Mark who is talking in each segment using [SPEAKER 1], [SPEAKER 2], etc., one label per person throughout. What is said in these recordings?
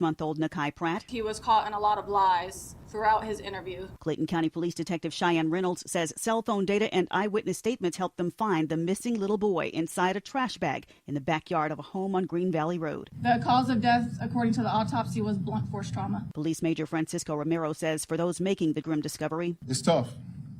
[SPEAKER 1] Month-old Nakai Pratt.
[SPEAKER 2] He was caught in a lot of lies throughout his interview.
[SPEAKER 1] Clayton County Police Detective Cheyenne Reynolds says cell phone data and eyewitness statements helped them find the missing little boy inside a trash bag in the backyard of a home on Green Valley Road.
[SPEAKER 2] The cause of death, according to the autopsy, was blunt force trauma.
[SPEAKER 1] Police Major Francisco Romero says for those making the grim discovery,
[SPEAKER 3] it's tough.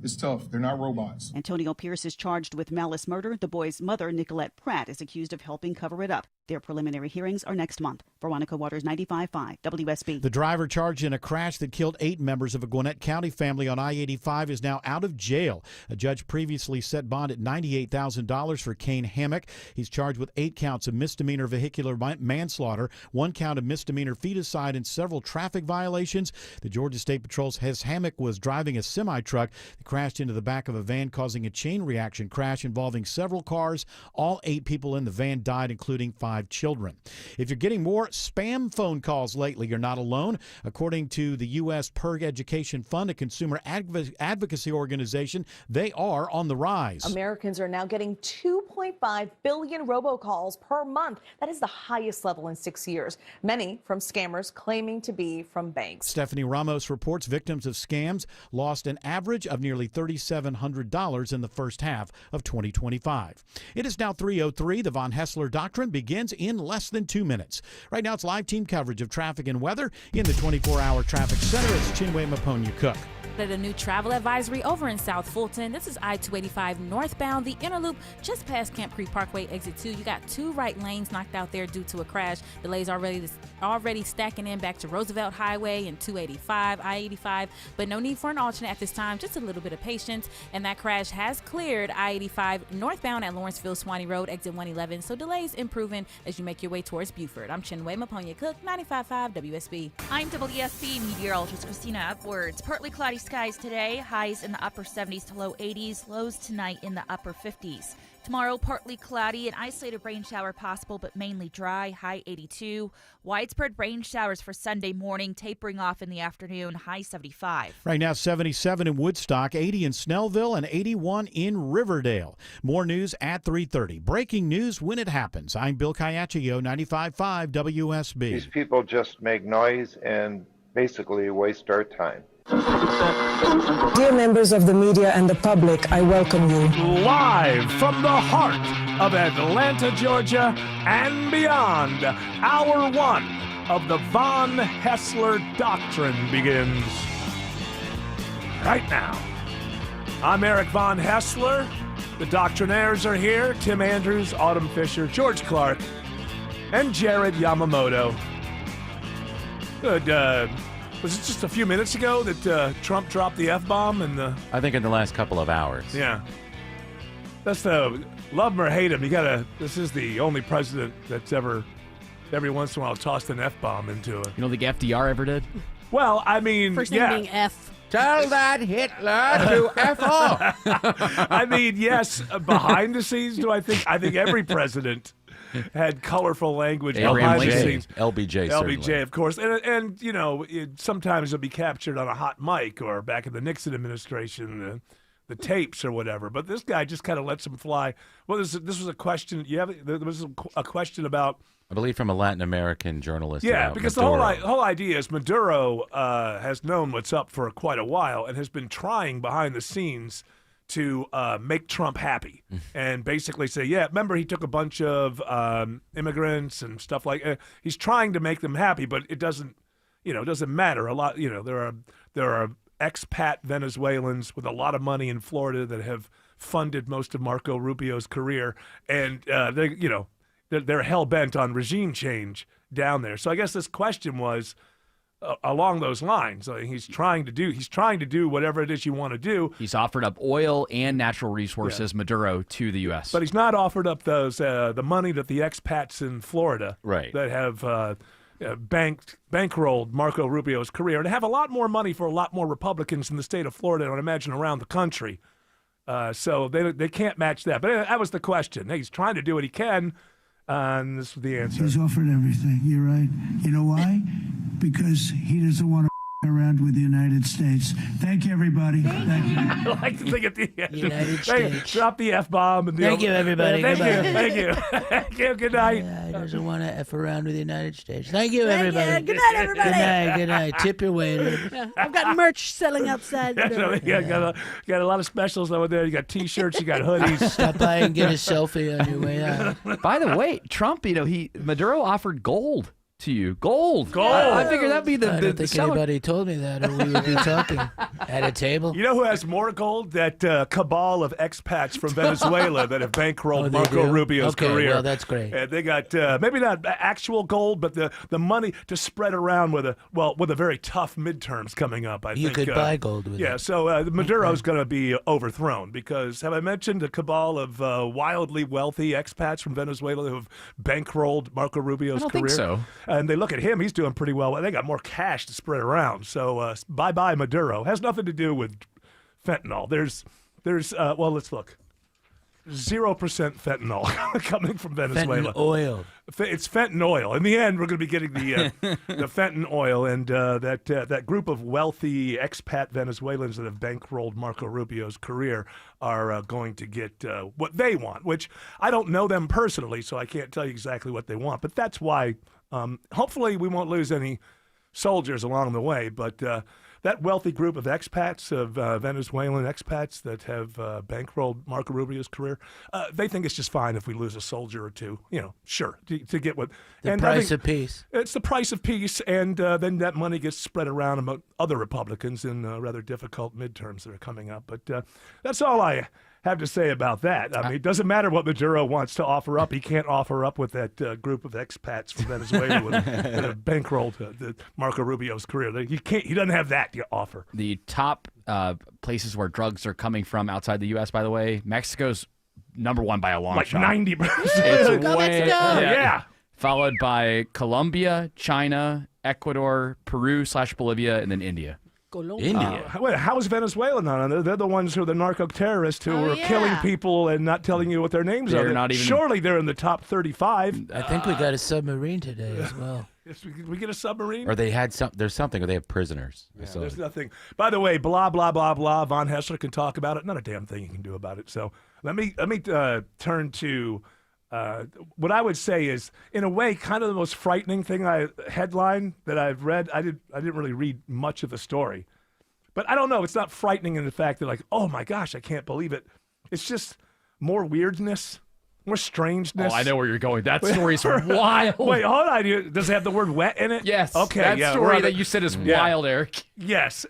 [SPEAKER 3] It's tough. They're not robots.
[SPEAKER 1] Antonio Pierce is charged with malice murder. The boy's mother, Nicolette Pratt, is accused of helping cover it up. Their preliminary hearings are next month. Veronica Waters, 95.5 WSB.
[SPEAKER 4] The driver charged in a crash that killed 8 members of a Gwinnett County family on I-85 is now out of jail. A judge previously set bond at $98,000 for Kane Hammock. He's charged with 8 counts of misdemeanor vehicular manslaughter, 1 count of misdemeanor feticide, and several traffic violations. The Georgia State Patrol says Hammock was driving a semi-truck that crashed into the back of a van, causing a chain reaction crash involving several cars. All 8 people in the van died, including 5 children. If you're getting more spam phone calls lately, you're not alone. According to the U.S. PIRG Education Fund, a consumer advocacy organization, they are on the rise.
[SPEAKER 5] Americans are now getting 2.5 billion robocalls per month. That is the highest level in 6 years. Many from scammers claiming to be from banks.
[SPEAKER 4] Stephanie Ramos reports victims of scams lost an average of nearly $3,700 in the first half of 2025. It is now 3:03. The Von Haessler Doctrine begins in less than 2 minutes. Right now, it's live team coverage of traffic and weather in the 24-hour traffic center. It's Chinwe Maponya Cook.
[SPEAKER 6] A new travel advisory over in South Fulton. This is I-285 northbound, the inner loop just past Camp Creek Parkway, exit 2. You got 2 right lanes knocked out there due to a crash. Delays already stacking in back to Roosevelt Highway and 285, I-85, but no need for an alternate at this time. Just a little bit of patience, and that crash has cleared I-85 northbound at Lawrenceville Swanee Road, exit 111. So delays improving as you make your way towards Buford. I'm Chinwe Maponya Cook, 95.5 WSB.
[SPEAKER 7] I'm WSB meteorologist Christina Upwards. Partly cloudy skies today, highs in the upper 70s to low 80s, lows tonight in the upper 50s. Tomorrow, partly cloudy, an isolated rain shower possible, but mainly dry, high 82. Widespread rain showers for Sunday morning, tapering off in the afternoon, high 75.
[SPEAKER 4] Right now, 77 in Woodstock, 80 in Snellville, and 81 in Riverdale. More news at 3:30. Breaking news when it happens. I'm Bill Caiaccio, 95.5 WSB.
[SPEAKER 8] These people just make noise and basically waste our time.
[SPEAKER 9] Dear members of the media and the public, I welcome you.
[SPEAKER 10] Live from the heart of Atlanta, Georgia, and beyond, Hour 1 of the Von Haessler Doctrine begins right now. I'm Eric Von Haessler. The Doctrinaires are here. Tim Andrews, Autumn Fisher, George Clark, and Jared Yamamoto. Good, was it just a few minutes ago that Trump dropped the F-bomb?
[SPEAKER 11] I think in the last couple of hours.
[SPEAKER 10] Yeah. That's love him or hate him. This is the only president that's ever, every once in a while, tossed an F-bomb into it.
[SPEAKER 11] You don't think FDR ever did?
[SPEAKER 10] Well, I mean,
[SPEAKER 6] First name being F.
[SPEAKER 11] Tell that Hitler to F off.
[SPEAKER 10] I mean, yes, behind the scenes, I think every president had colorful language behind the scenes.
[SPEAKER 11] LBJ,
[SPEAKER 10] of course. And you know, sometimes it'll be captured on a hot mic, or back in the Nixon administration, the tapes or whatever. But this guy just kind of lets them fly. Well, this was a question. There was a question about,
[SPEAKER 11] I believe, from a Latin American journalist.
[SPEAKER 10] Yeah, because
[SPEAKER 11] Maduro.
[SPEAKER 10] the whole idea is Maduro has known what's up for quite a while and has been trying behind the scenes to make Trump happy and basically say, yeah, remember he took a bunch of immigrants and stuff he's trying to make them happy, but it doesn't matter a lot. There are expat Venezuelans with a lot of money in Florida that have funded most of Marco Rubio's career, and they're hell bent on regime change down there. So I guess this question was along those lines. He's trying to do whatever it is you want to do.
[SPEAKER 12] He's offered up oil and natural resources, Maduro, to the U.S.
[SPEAKER 10] But he's not offered up those the money that the expats in Florida that have bankrolled Marco Rubio's career and have a lot more money for a lot more Republicans in the state of Florida, and I imagine around the country. So they can't match that. But that was the question. He's trying to do what he can. And this was the answer.
[SPEAKER 13] He's offered everything. You're right. You know why? Because he doesn't want to around with the United States. Thank you, everybody. Thank you.
[SPEAKER 10] I like to think at the end.
[SPEAKER 14] United States.
[SPEAKER 10] Drop the F-bomb. And
[SPEAKER 14] Thank you, everybody.
[SPEAKER 10] Thank
[SPEAKER 14] Goodbye.
[SPEAKER 10] you. Thank you. Thank you. Good night.
[SPEAKER 14] He doesn't want to F around with the United States. Thank you,
[SPEAKER 15] Thank you.
[SPEAKER 14] everybody.
[SPEAKER 15] Good night, everybody.
[SPEAKER 14] Good night. Good night. Tip your waiter.
[SPEAKER 15] Yeah, I've got merch selling outside the door.
[SPEAKER 10] Got a lot of specials over there. You got T-shirts. You got hoodies.
[SPEAKER 14] Stop by and get a selfie on your way out.
[SPEAKER 12] By the way, Trump, Maduro offered gold to you. Gold. I figured that'd be the.
[SPEAKER 14] I don't think anybody told me that, or we would be talking at a table.
[SPEAKER 10] You know who has more gold? That cabal of expats from Venezuela that have bankrolled Marco Rubio's career.
[SPEAKER 14] Well, that's great.
[SPEAKER 10] And they got maybe not actual gold, but the money to spread around with a very tough midterms coming up. I think
[SPEAKER 14] you could buy gold with it.
[SPEAKER 10] Yeah, so Maduro's going to be overthrown because have I mentioned a cabal of wildly wealthy expats from Venezuela who have bankrolled Marco Rubio's career?
[SPEAKER 12] I don't think so.
[SPEAKER 10] And they look at him; he's doing pretty well. They got more cash to spread around. So bye Maduro. Has nothing to do with fentanyl. There's well, let's look. 0% fentanyl coming from Venezuela.
[SPEAKER 14] Fentanyl oil.
[SPEAKER 10] It's fentanyl oil. In the end, we're going to be getting the fentanyl oil, and that group of wealthy expat Venezuelans that have bankrolled Marco Rubio's career are going to get what they want. Which I don't know them personally, so I can't tell you exactly what they want. But that's why. Hopefully, we won't lose any soldiers along the way, but that wealthy group of expats, of Venezuelan expats that have bankrolled Marco Rubio's career, they think it's just fine if we lose a soldier or two. Sure, to get what
[SPEAKER 14] the price of peace.
[SPEAKER 10] It's the price of peace, and then that money gets spread around among other Republicans in rather difficult midterms that are coming up. But that's all I have to say about that. I mean, it doesn't matter what Maduro wants to offer up. He can't offer up with that group of expats from Venezuela that have bankrolled Marco Rubio's career. He doesn't have that to offer.
[SPEAKER 12] The top places where drugs are coming from outside the U.S., by the way, Mexico's number one by a long shot.
[SPEAKER 10] 90%.
[SPEAKER 12] It's
[SPEAKER 15] Go
[SPEAKER 12] way,
[SPEAKER 15] Mexico.
[SPEAKER 10] Yeah.
[SPEAKER 12] Followed by Colombia, China, Ecuador, Peru/Bolivia, and then India.
[SPEAKER 14] India.
[SPEAKER 10] Wait, how is Venezuela not on there? They're the ones who are the narco-terrorists who are killing people and not telling you what their names are.
[SPEAKER 12] Not even...
[SPEAKER 10] Surely they're in the top 35.
[SPEAKER 14] I think we got a submarine today as well.
[SPEAKER 10] Yes, we get a submarine?
[SPEAKER 11] Or they had there's something, or they have prisoners.
[SPEAKER 10] Yeah, there's nothing. By the way, blah, blah, blah, blah. Von Hessler can talk about it. Not a damn thing you can do about it. So let me turn to what I would say is, in a way, kind of the most frightening headline that I've read. I didn't really read much of the story, but I don't know. It's not frightening in the fact that, like, oh my gosh, I can't believe it. It's just more weirdness, more strangeness.
[SPEAKER 12] Oh, I know where you're going. That story's wild.
[SPEAKER 10] Wait, hold on. Does it have the word "wet" in it?
[SPEAKER 12] Yes.
[SPEAKER 10] Okay.
[SPEAKER 12] That story that you said is wild, Eric.
[SPEAKER 10] Yes.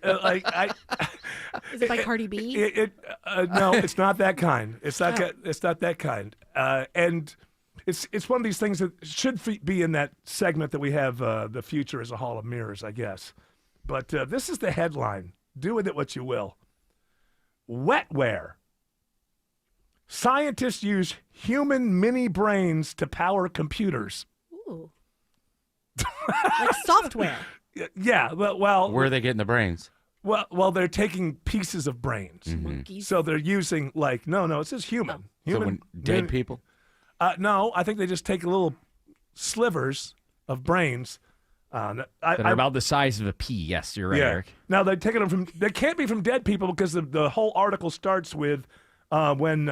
[SPEAKER 15] Is it by Cardi B?
[SPEAKER 10] No, it's not that kind. It's not. It's not that kind. And it's one of these things that should be in that segment that we have. The future is a hall of mirrors, I guess. But this is the headline. Do with it what you will. Wetware. Scientists use human mini brains to power computers.
[SPEAKER 15] Ooh. Like software.
[SPEAKER 10] Yeah. Well.
[SPEAKER 11] Where are they getting the brains?
[SPEAKER 10] Well, they're taking pieces of brains.
[SPEAKER 15] Monkeys.
[SPEAKER 10] So they're using no, it says human. Human.
[SPEAKER 11] So when dead people?
[SPEAKER 10] No, I think they just take little slivers of brains.
[SPEAKER 12] That are about the size of a pea. Yes, you're right, Eric.
[SPEAKER 10] Now they're taking them from. They can't be from dead people because the whole article starts with when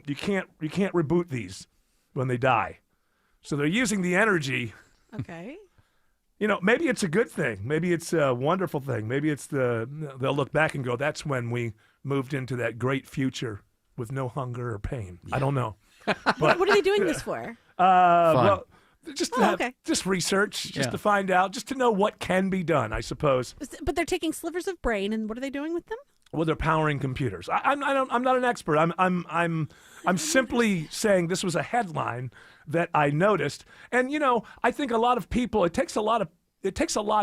[SPEAKER 10] you can't reboot these when they die. So they're using the energy.
[SPEAKER 15] Okay.
[SPEAKER 10] Maybe it's a good thing. Maybe it's a wonderful thing. Maybe it's they'll look back and go, that's when we moved into that great future with no hunger or pain. Yeah. I don't know. But,
[SPEAKER 15] what are they doing this for?
[SPEAKER 10] Well, just just research, just
[SPEAKER 15] Yeah.
[SPEAKER 10] to find out, just to know what can be done, I suppose.
[SPEAKER 15] But they're taking slivers of brain, and what are they doing with them?
[SPEAKER 10] Well, they're powering computers. I'm not an expert. I'm simply saying this was a headline that I noticed, and I think a lot of people. It takes a lot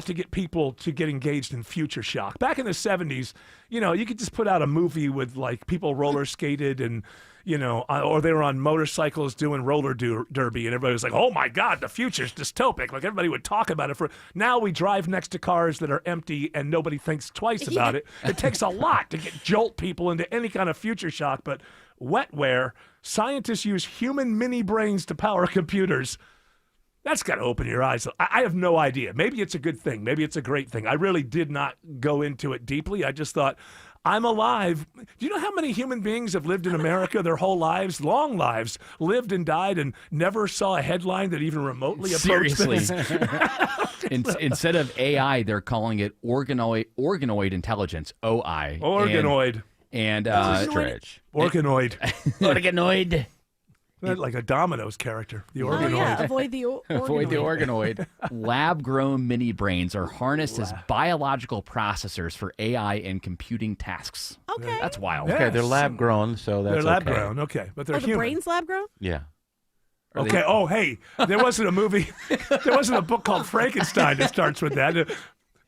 [SPEAKER 10] to get people to get engaged in future shock. Back in the 70s, you could just put out a movie with like people roller skated and. Or they were on motorcycles doing roller derby, and everybody was like, "Oh my God, the future's dystopic!" Like everybody would talk about it. Now we drive next to cars that are empty, and nobody thinks twice about it. It takes a lot to jolt people into any kind of future shock. But wetware, scientists use human mini brains to power computers. That's got to open your eyes. I have no idea. Maybe it's a good thing. Maybe it's a great thing. I really did not go into it deeply. I just thought, I'm alive. Do you know how many human beings have lived in America their whole lives, long lives, lived and died, and never saw a headline that even remotely approached
[SPEAKER 12] Seriously.
[SPEAKER 10] this?
[SPEAKER 12] Instead of AI, they're calling it organoid intelligence, OI.
[SPEAKER 10] Organoid.
[SPEAKER 12] And
[SPEAKER 11] Stretch.
[SPEAKER 10] Organoid.
[SPEAKER 12] Organoid.
[SPEAKER 10] Like a Domino's character. The
[SPEAKER 15] Oh,
[SPEAKER 10] organoid.
[SPEAKER 15] yeah. Avoid the organoid.
[SPEAKER 12] Avoid the organoid. Lab-grown mini brains are harnessed as biological processors for AI and computing tasks.
[SPEAKER 15] Okay.
[SPEAKER 12] That's wild.
[SPEAKER 11] Okay, they're lab grown, so that's
[SPEAKER 10] They're lab
[SPEAKER 11] okay.
[SPEAKER 10] grown, okay, but they're
[SPEAKER 15] Are the
[SPEAKER 10] human.
[SPEAKER 15] brains lab grown?
[SPEAKER 11] Yeah.
[SPEAKER 10] Okay. Oh, hey, there wasn't a movie. There wasn't a book called Frankenstein that starts with that.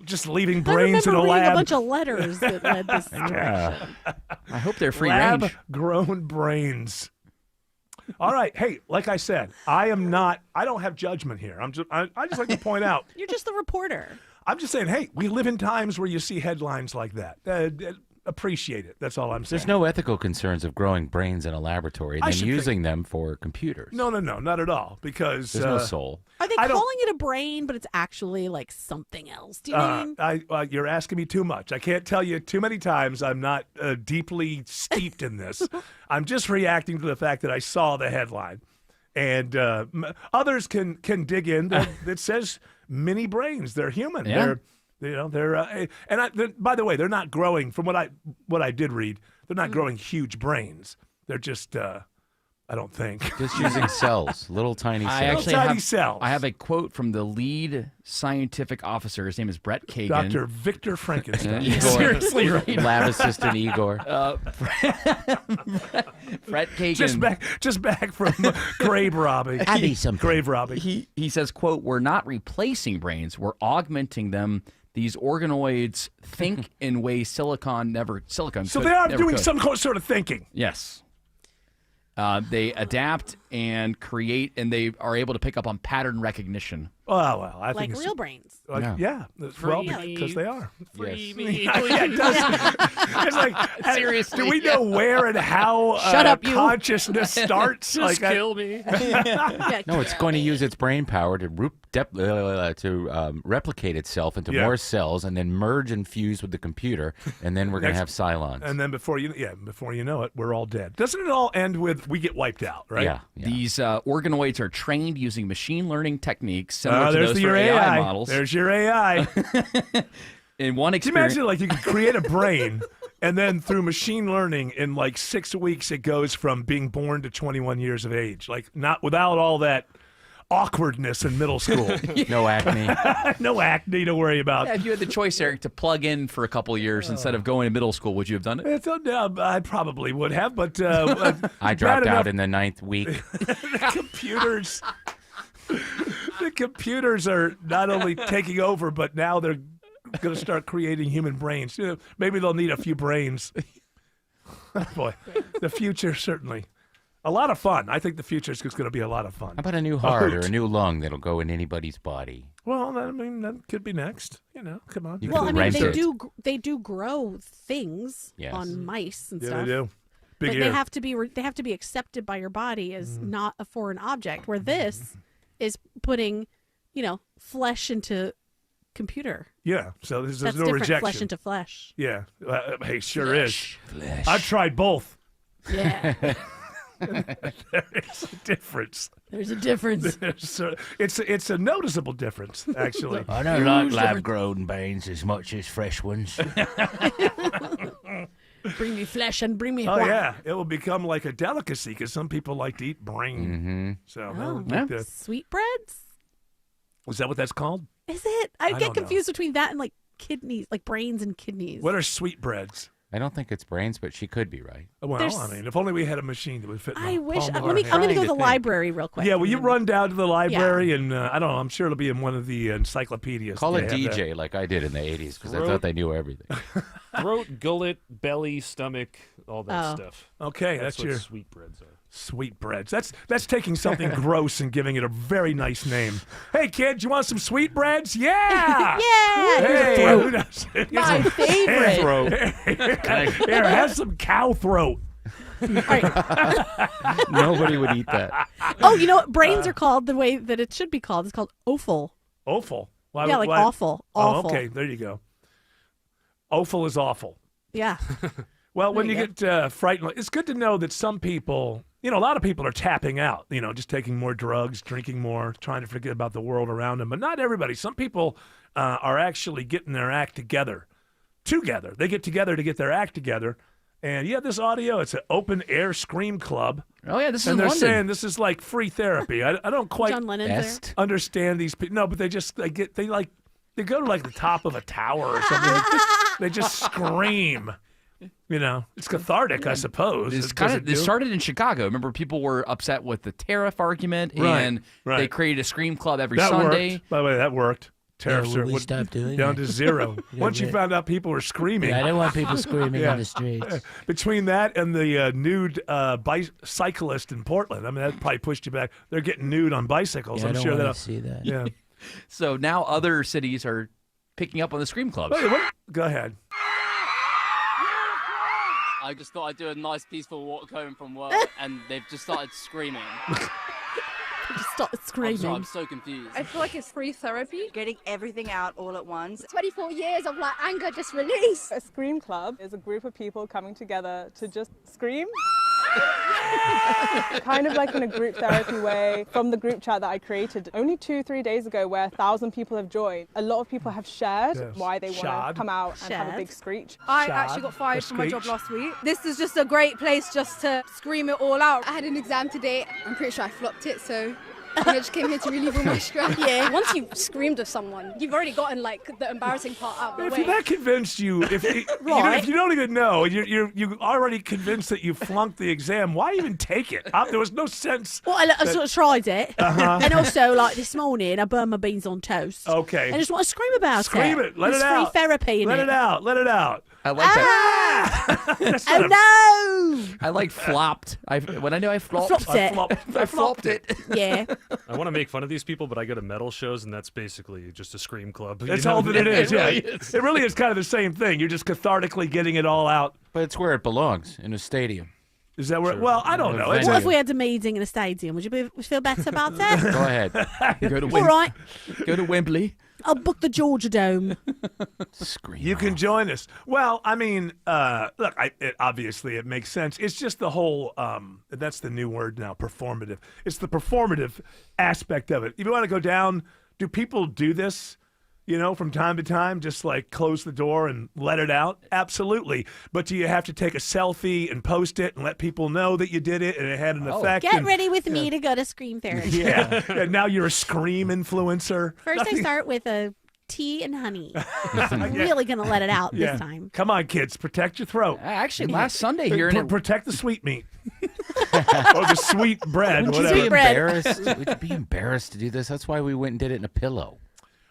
[SPEAKER 10] Just leaving brains
[SPEAKER 15] I
[SPEAKER 10] in a
[SPEAKER 15] remember reading
[SPEAKER 10] lab.
[SPEAKER 15] a bunch of letters that led this story.
[SPEAKER 11] Yeah.
[SPEAKER 12] I hope they're free range.
[SPEAKER 10] Lab-grown brains. All right. Hey, like I said, I don't have judgment here. I just like to point out.
[SPEAKER 15] You're just the reporter.
[SPEAKER 10] I'm just saying, hey, we live in times where you see headlines like that. Appreciate it. That's all I'm saying.
[SPEAKER 11] There's no ethical concerns of growing brains in a laboratory and
[SPEAKER 10] I
[SPEAKER 11] then
[SPEAKER 10] should
[SPEAKER 11] using them for computers.
[SPEAKER 10] No, not at all. Because
[SPEAKER 11] There's no soul.
[SPEAKER 15] Are they
[SPEAKER 10] I don't-
[SPEAKER 15] calling it a brain, but it's actually like something else? Do you know what I mean?
[SPEAKER 10] You're asking me too much. I can't tell you too many times. I'm not deeply steeped in this. I'm just reacting to the fact that I saw the headline, and others can dig in. It says mini brains. They're human.
[SPEAKER 12] Yeah.
[SPEAKER 10] By the way, they're not growing. From what I did read, they're not growing huge brains. They're just. I don't think.
[SPEAKER 11] Just using cells, little tiny cells.
[SPEAKER 12] I actually
[SPEAKER 10] tiny
[SPEAKER 12] have,
[SPEAKER 10] cells.
[SPEAKER 12] I have a quote from the lead scientific officer. His name is Brett Kagan.
[SPEAKER 10] Dr. Victor Frankenstein.
[SPEAKER 11] Igor.
[SPEAKER 12] Seriously, right?
[SPEAKER 11] Lab assistant Igor.
[SPEAKER 12] Brett Kagan.
[SPEAKER 10] Just back from grave robbing.
[SPEAKER 11] I need some
[SPEAKER 10] grave robbing.
[SPEAKER 12] He says, quote, "We're not replacing brains. We're augmenting them. These organoids think in ways silicon
[SPEAKER 10] So
[SPEAKER 12] could,
[SPEAKER 10] they are
[SPEAKER 12] never
[SPEAKER 10] doing
[SPEAKER 12] could."
[SPEAKER 10] some sort of thinking.
[SPEAKER 12] Yes. They adapt and create, and they are able to pick up on pattern recognition.
[SPEAKER 10] Oh, well, I
[SPEAKER 15] Like
[SPEAKER 10] think
[SPEAKER 15] real brains.
[SPEAKER 10] Yeah. Well,
[SPEAKER 15] Free
[SPEAKER 10] because they are.
[SPEAKER 15] Free
[SPEAKER 11] Yes.
[SPEAKER 15] me.
[SPEAKER 10] Yeah, it does. It's like,
[SPEAKER 12] Seriously.
[SPEAKER 10] do we know where and how
[SPEAKER 15] Shut up, you.
[SPEAKER 10] consciousness starts?
[SPEAKER 14] Just kill me.
[SPEAKER 15] Yeah.
[SPEAKER 11] No, it's going to use its brain power to replicate itself into
[SPEAKER 10] Yeah.
[SPEAKER 11] more cells and then merge and fuse with the computer, and then we're going to have Cylons.
[SPEAKER 10] And then before you know it, we're all dead. Doesn't it all end with we get wiped out, right?
[SPEAKER 11] Yeah.
[SPEAKER 12] These organoids are trained using machine learning techniques similar to
[SPEAKER 10] There's
[SPEAKER 12] those
[SPEAKER 10] your
[SPEAKER 12] for AI models.
[SPEAKER 10] There's your AI.
[SPEAKER 12] In one
[SPEAKER 10] Can you
[SPEAKER 12] experience,
[SPEAKER 10] imagine, like, you could create a brain, and then through machine learning, in like 6 weeks, it goes from being born to 21 years of age, like not without all that awkwardness in middle school.
[SPEAKER 11] No acne.
[SPEAKER 10] No acne to worry about.
[SPEAKER 12] if you had the choice, Eric, to plug in for a couple of years instead of going to middle school, would you have done it?
[SPEAKER 10] I probably would have, but
[SPEAKER 11] I dropped out in the 9th week.
[SPEAKER 10] The computers are not only taking over, but now they're going to start creating human brains. Maybe they'll need a few brains. Boy, the future, certainly. A lot of fun. I think the future is going to be a lot of fun.
[SPEAKER 11] How about a new heart or a new lung that'll go in anybody's body?
[SPEAKER 10] Well, that could be next. Come on.
[SPEAKER 11] You
[SPEAKER 15] Well,
[SPEAKER 11] could
[SPEAKER 15] I mean,
[SPEAKER 11] rent it.
[SPEAKER 15] they do grow things
[SPEAKER 11] Yes.
[SPEAKER 15] on mice and
[SPEAKER 10] Yeah,
[SPEAKER 15] stuff.
[SPEAKER 10] they do. Big
[SPEAKER 15] But
[SPEAKER 10] ear.
[SPEAKER 15] they have to be accepted by your body as
[SPEAKER 10] Mm-hmm.
[SPEAKER 15] not a foreign object. Where this is putting, flesh into computer.
[SPEAKER 10] Yeah, so there's
[SPEAKER 15] That's
[SPEAKER 10] no
[SPEAKER 15] different.
[SPEAKER 10] rejection.
[SPEAKER 15] Flesh into flesh.
[SPEAKER 10] Yeah, hey, sure is.
[SPEAKER 11] Flesh.
[SPEAKER 10] I've tried both.
[SPEAKER 15] Yeah,
[SPEAKER 10] There is a difference.
[SPEAKER 15] there's a difference.
[SPEAKER 10] It's a noticeable difference, actually.
[SPEAKER 14] I don't like lab-grown brains as much as fresh ones.
[SPEAKER 15] Bring me flesh and bring me.
[SPEAKER 10] Oh
[SPEAKER 15] wine.
[SPEAKER 10] yeah, it will become like a delicacy because some people like to eat brain.
[SPEAKER 11] Mm-hmm.
[SPEAKER 10] So
[SPEAKER 15] Oh,
[SPEAKER 12] Yeah.
[SPEAKER 15] sweetbreads?
[SPEAKER 10] is that what that's called?
[SPEAKER 15] Is it? I
[SPEAKER 10] don't
[SPEAKER 15] get
[SPEAKER 10] know.
[SPEAKER 15] confused between that and like kidneys, like brains and kidneys.
[SPEAKER 10] What are sweetbreads?
[SPEAKER 11] I don't think it's brains, but she could be right.
[SPEAKER 10] Well,
[SPEAKER 15] There's-
[SPEAKER 10] I mean, if only we had a machine that would fit. In
[SPEAKER 15] I
[SPEAKER 10] the
[SPEAKER 15] wish.
[SPEAKER 10] palm of
[SPEAKER 15] I'm
[SPEAKER 10] our
[SPEAKER 15] going
[SPEAKER 10] hand.
[SPEAKER 15] to go to
[SPEAKER 11] Trying
[SPEAKER 15] the
[SPEAKER 11] to
[SPEAKER 15] library real quick.
[SPEAKER 10] Yeah, will you run down to the library and I don't know. I'm sure it'll be in one of the encyclopedias.
[SPEAKER 11] Call
[SPEAKER 10] They
[SPEAKER 11] a
[SPEAKER 10] have that.
[SPEAKER 11] DJ like I did in the 80s because I thought they knew everything.
[SPEAKER 14] Throat, gullet, belly, stomach, all that
[SPEAKER 15] Oh.
[SPEAKER 14] stuff.
[SPEAKER 10] Okay,
[SPEAKER 14] That's
[SPEAKER 10] that's
[SPEAKER 14] what
[SPEAKER 10] your
[SPEAKER 14] sweetbreads are.
[SPEAKER 10] sweetbreads. That's taking something gross and giving it a very nice name. Hey, kid, you want some sweetbreads? Yeah.
[SPEAKER 15] Yeah,
[SPEAKER 10] Hey,
[SPEAKER 15] throat.
[SPEAKER 10] who doesn't?
[SPEAKER 15] My favorite.
[SPEAKER 10] Here, have some cow throat.
[SPEAKER 11] Nobody would eat that.
[SPEAKER 15] Oh, you know what? Brains are called the way that it should be called. It's called offal.
[SPEAKER 10] Offal?
[SPEAKER 15] Yeah, like awful. Awful.
[SPEAKER 10] Oh, okay. There you go. Offal is awful.
[SPEAKER 15] Yeah.
[SPEAKER 10] Well, when you get frightened, it's good to know that some people, a lot of people are tapping out, just taking more drugs, drinking more, trying to forget about the world around them. But not everybody. Some people are actually getting their act together. They get together to get their act together. And you have this audio. It's an open air scream club.
[SPEAKER 12] Oh, yeah, this is
[SPEAKER 10] and they're
[SPEAKER 12] London.
[SPEAKER 10] Saying this is like free therapy. I don't quite
[SPEAKER 15] John Lennon's there.
[SPEAKER 10] understand these people. No, but they go to like the top of a tower or something. They just scream. It's cathartic, I suppose.
[SPEAKER 12] It started in Chicago. Remember, people were upset with the tariff argument, and they created a scream club every Sunday.
[SPEAKER 10] Worked. By the way, that worked. Tariffs
[SPEAKER 14] we stopped doing
[SPEAKER 10] down
[SPEAKER 14] it.
[SPEAKER 10] to zero. Once you found out people were screaming.
[SPEAKER 14] Yeah, I don't want people screaming on the streets.
[SPEAKER 10] Between that and the nude bicyclist in Portland, I mean, that probably pushed you back. They're getting nude on bicycles.
[SPEAKER 14] Yeah,
[SPEAKER 10] I'm
[SPEAKER 14] I don't
[SPEAKER 10] sure
[SPEAKER 14] want
[SPEAKER 10] that.
[SPEAKER 14] to see that.
[SPEAKER 10] Yeah.
[SPEAKER 12] So now other cities are picking up on the scream clubs.
[SPEAKER 10] Wait, what? Go ahead.
[SPEAKER 16] I just thought I'd do a nice peaceful walk home from work, and they've just started screaming.
[SPEAKER 15] Just started screaming.
[SPEAKER 16] I'm so confused.
[SPEAKER 17] I feel like it's free therapy.
[SPEAKER 18] Getting everything out all at once.
[SPEAKER 17] 24 years of anger just released.
[SPEAKER 19] A scream club is a group of people coming together to just scream. Kind of like in a group therapy way. From the group chat that I created only 2-3 days ago, where 1,000 people have joined, a lot of people have shared why they want to come out and have a big screech.
[SPEAKER 17] I actually got fired from my job last week. This is just a great place just to scream it all out. I had an exam today. I'm pretty sure I flopped it, so I just came here to relieve all my stress.
[SPEAKER 20] Yeah, once you've screamed at someone, you've already gotten the embarrassing part out of the way.
[SPEAKER 10] If that convinced you, if you don't even know, you already convinced that you flunked the exam, why even take it? There was no sense.
[SPEAKER 15] Well, I sort of tried it, and also this morning I burned my beans on toast.
[SPEAKER 10] Okay.
[SPEAKER 15] I just want to scream about it.
[SPEAKER 10] Scream it. Let it
[SPEAKER 15] out.
[SPEAKER 10] out.
[SPEAKER 15] Free therapy.
[SPEAKER 10] Let it out. Let it out.
[SPEAKER 12] I like that.
[SPEAKER 15] Oh no!
[SPEAKER 12] I flopped. When I knew I flopped.
[SPEAKER 15] I
[SPEAKER 12] flopped it.
[SPEAKER 15] Yeah.
[SPEAKER 21] I want to make fun of these people, but I go to metal shows, and that's basically just a scream club.
[SPEAKER 10] That's all that it is. It really is kind of the same thing. You're just cathartically getting it all out.
[SPEAKER 11] But it's where it belongs, in a stadium.
[SPEAKER 10] Is that where? Well, I don't know.
[SPEAKER 15] What if we had a meeting in a stadium? Would you feel better about that?
[SPEAKER 11] Go ahead.
[SPEAKER 12] Go to
[SPEAKER 15] all right.
[SPEAKER 12] Go to Wembley.
[SPEAKER 15] I'll book the Georgia Dome.
[SPEAKER 10] You can join us. Well, I mean, look, obviously it makes sense. It's just the whole, that's the new word now, performative. It's the performative aspect of it. If you want to go down, do people do this, from time to time, just close the door and let it out? Absolutely. But do you have to take a selfie and post it and let people know that you did it and it had an effect?
[SPEAKER 15] Get ready with me to go to scream therapy.
[SPEAKER 10] Yeah. And now you're a scream influencer.
[SPEAKER 15] First I start with a tea and honey. I'm really going to let it out this time.
[SPEAKER 10] Come on, kids. Protect your throat.
[SPEAKER 12] Actually, last Sunday here.
[SPEAKER 10] Protect the sweet meat. Or the sweet bread.
[SPEAKER 11] Would
[SPEAKER 10] whatever.
[SPEAKER 11] you be embarrassed? Would you be embarrassed to do this? That's why we went and did it in a pillow.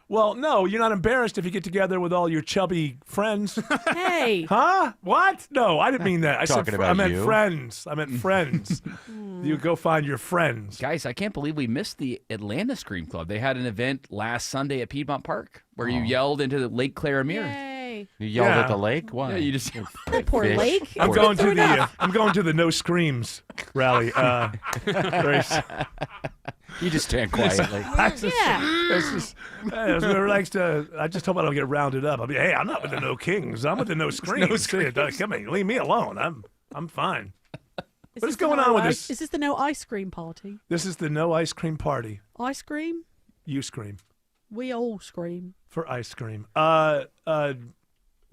[SPEAKER 10] Well, no, you're not embarrassed if you get together with all your chubby friends.
[SPEAKER 15] Hey.
[SPEAKER 10] Huh? What? No, I didn't mean that. I meant
[SPEAKER 11] you.
[SPEAKER 10] friends. I meant friends. You go find your friends.
[SPEAKER 12] Guys, I can't believe we missed the Atlanta Scream Club. They had an event last Sunday at Piedmont Park where you yelled into the Lake Claramere.
[SPEAKER 15] Yay.
[SPEAKER 11] You yelled at the lake? Why?
[SPEAKER 12] Yeah, you just
[SPEAKER 15] poor
[SPEAKER 11] fish.
[SPEAKER 15] lake.
[SPEAKER 10] I'm going to the No Screams rally.
[SPEAKER 11] You just stand quietly.
[SPEAKER 10] I just hope I don't get rounded up. Hey, I'm not with the No Kings. I'm with the No Screams. Come on, leave me alone. I'm fine. What is going on with this?
[SPEAKER 15] Is this the no ice cream party?
[SPEAKER 10] This is the No Ice Cream Party.
[SPEAKER 15] Ice cream?
[SPEAKER 10] You scream.
[SPEAKER 15] We all scream.
[SPEAKER 10] For ice cream.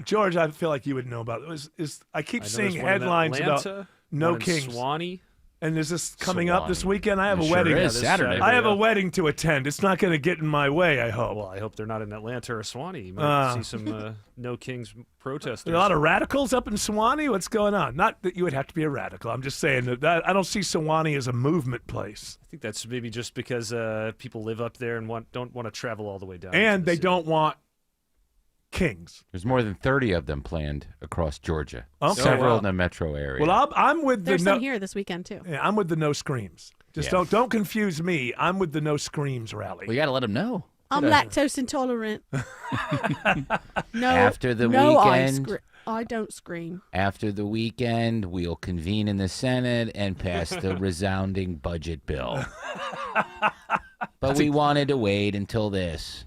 [SPEAKER 10] George, I feel like you would know about it. I keep seeing headlines about No Kings.
[SPEAKER 21] Swanee.
[SPEAKER 10] And is this coming up this weekend? I have a wedding.
[SPEAKER 12] Is Saturday.
[SPEAKER 10] I have a wedding to attend. It's not going to get in my way, I hope.
[SPEAKER 21] Well, I hope they're not in Atlanta or Swanee. You might see some No Kings protesters.
[SPEAKER 10] There are a lot of radicals up in Swanee. What's going on? Not that you would have to be a radical. I'm just saying that I don't see Swanee as a movement place.
[SPEAKER 21] I think that's maybe just because people live up there and don't want to travel all the way down.
[SPEAKER 10] And they don't want Kings.
[SPEAKER 11] There's more than 30 of them planned across Georgia.
[SPEAKER 10] Okay.
[SPEAKER 11] Several in the metro area.
[SPEAKER 10] Well, I'm with
[SPEAKER 15] There's some here this weekend too.
[SPEAKER 10] Yeah, I'm with the No Screams. Just don't confuse me. I'm with the No Screams rally.
[SPEAKER 12] We got to let them know.
[SPEAKER 15] I'm lactose intolerant. No.
[SPEAKER 11] After the
[SPEAKER 15] no
[SPEAKER 11] weekend.
[SPEAKER 15] I don't scream.
[SPEAKER 11] After the weekend, we'll convene in the Senate and pass the resounding budget bill. But we wanted to wait until this.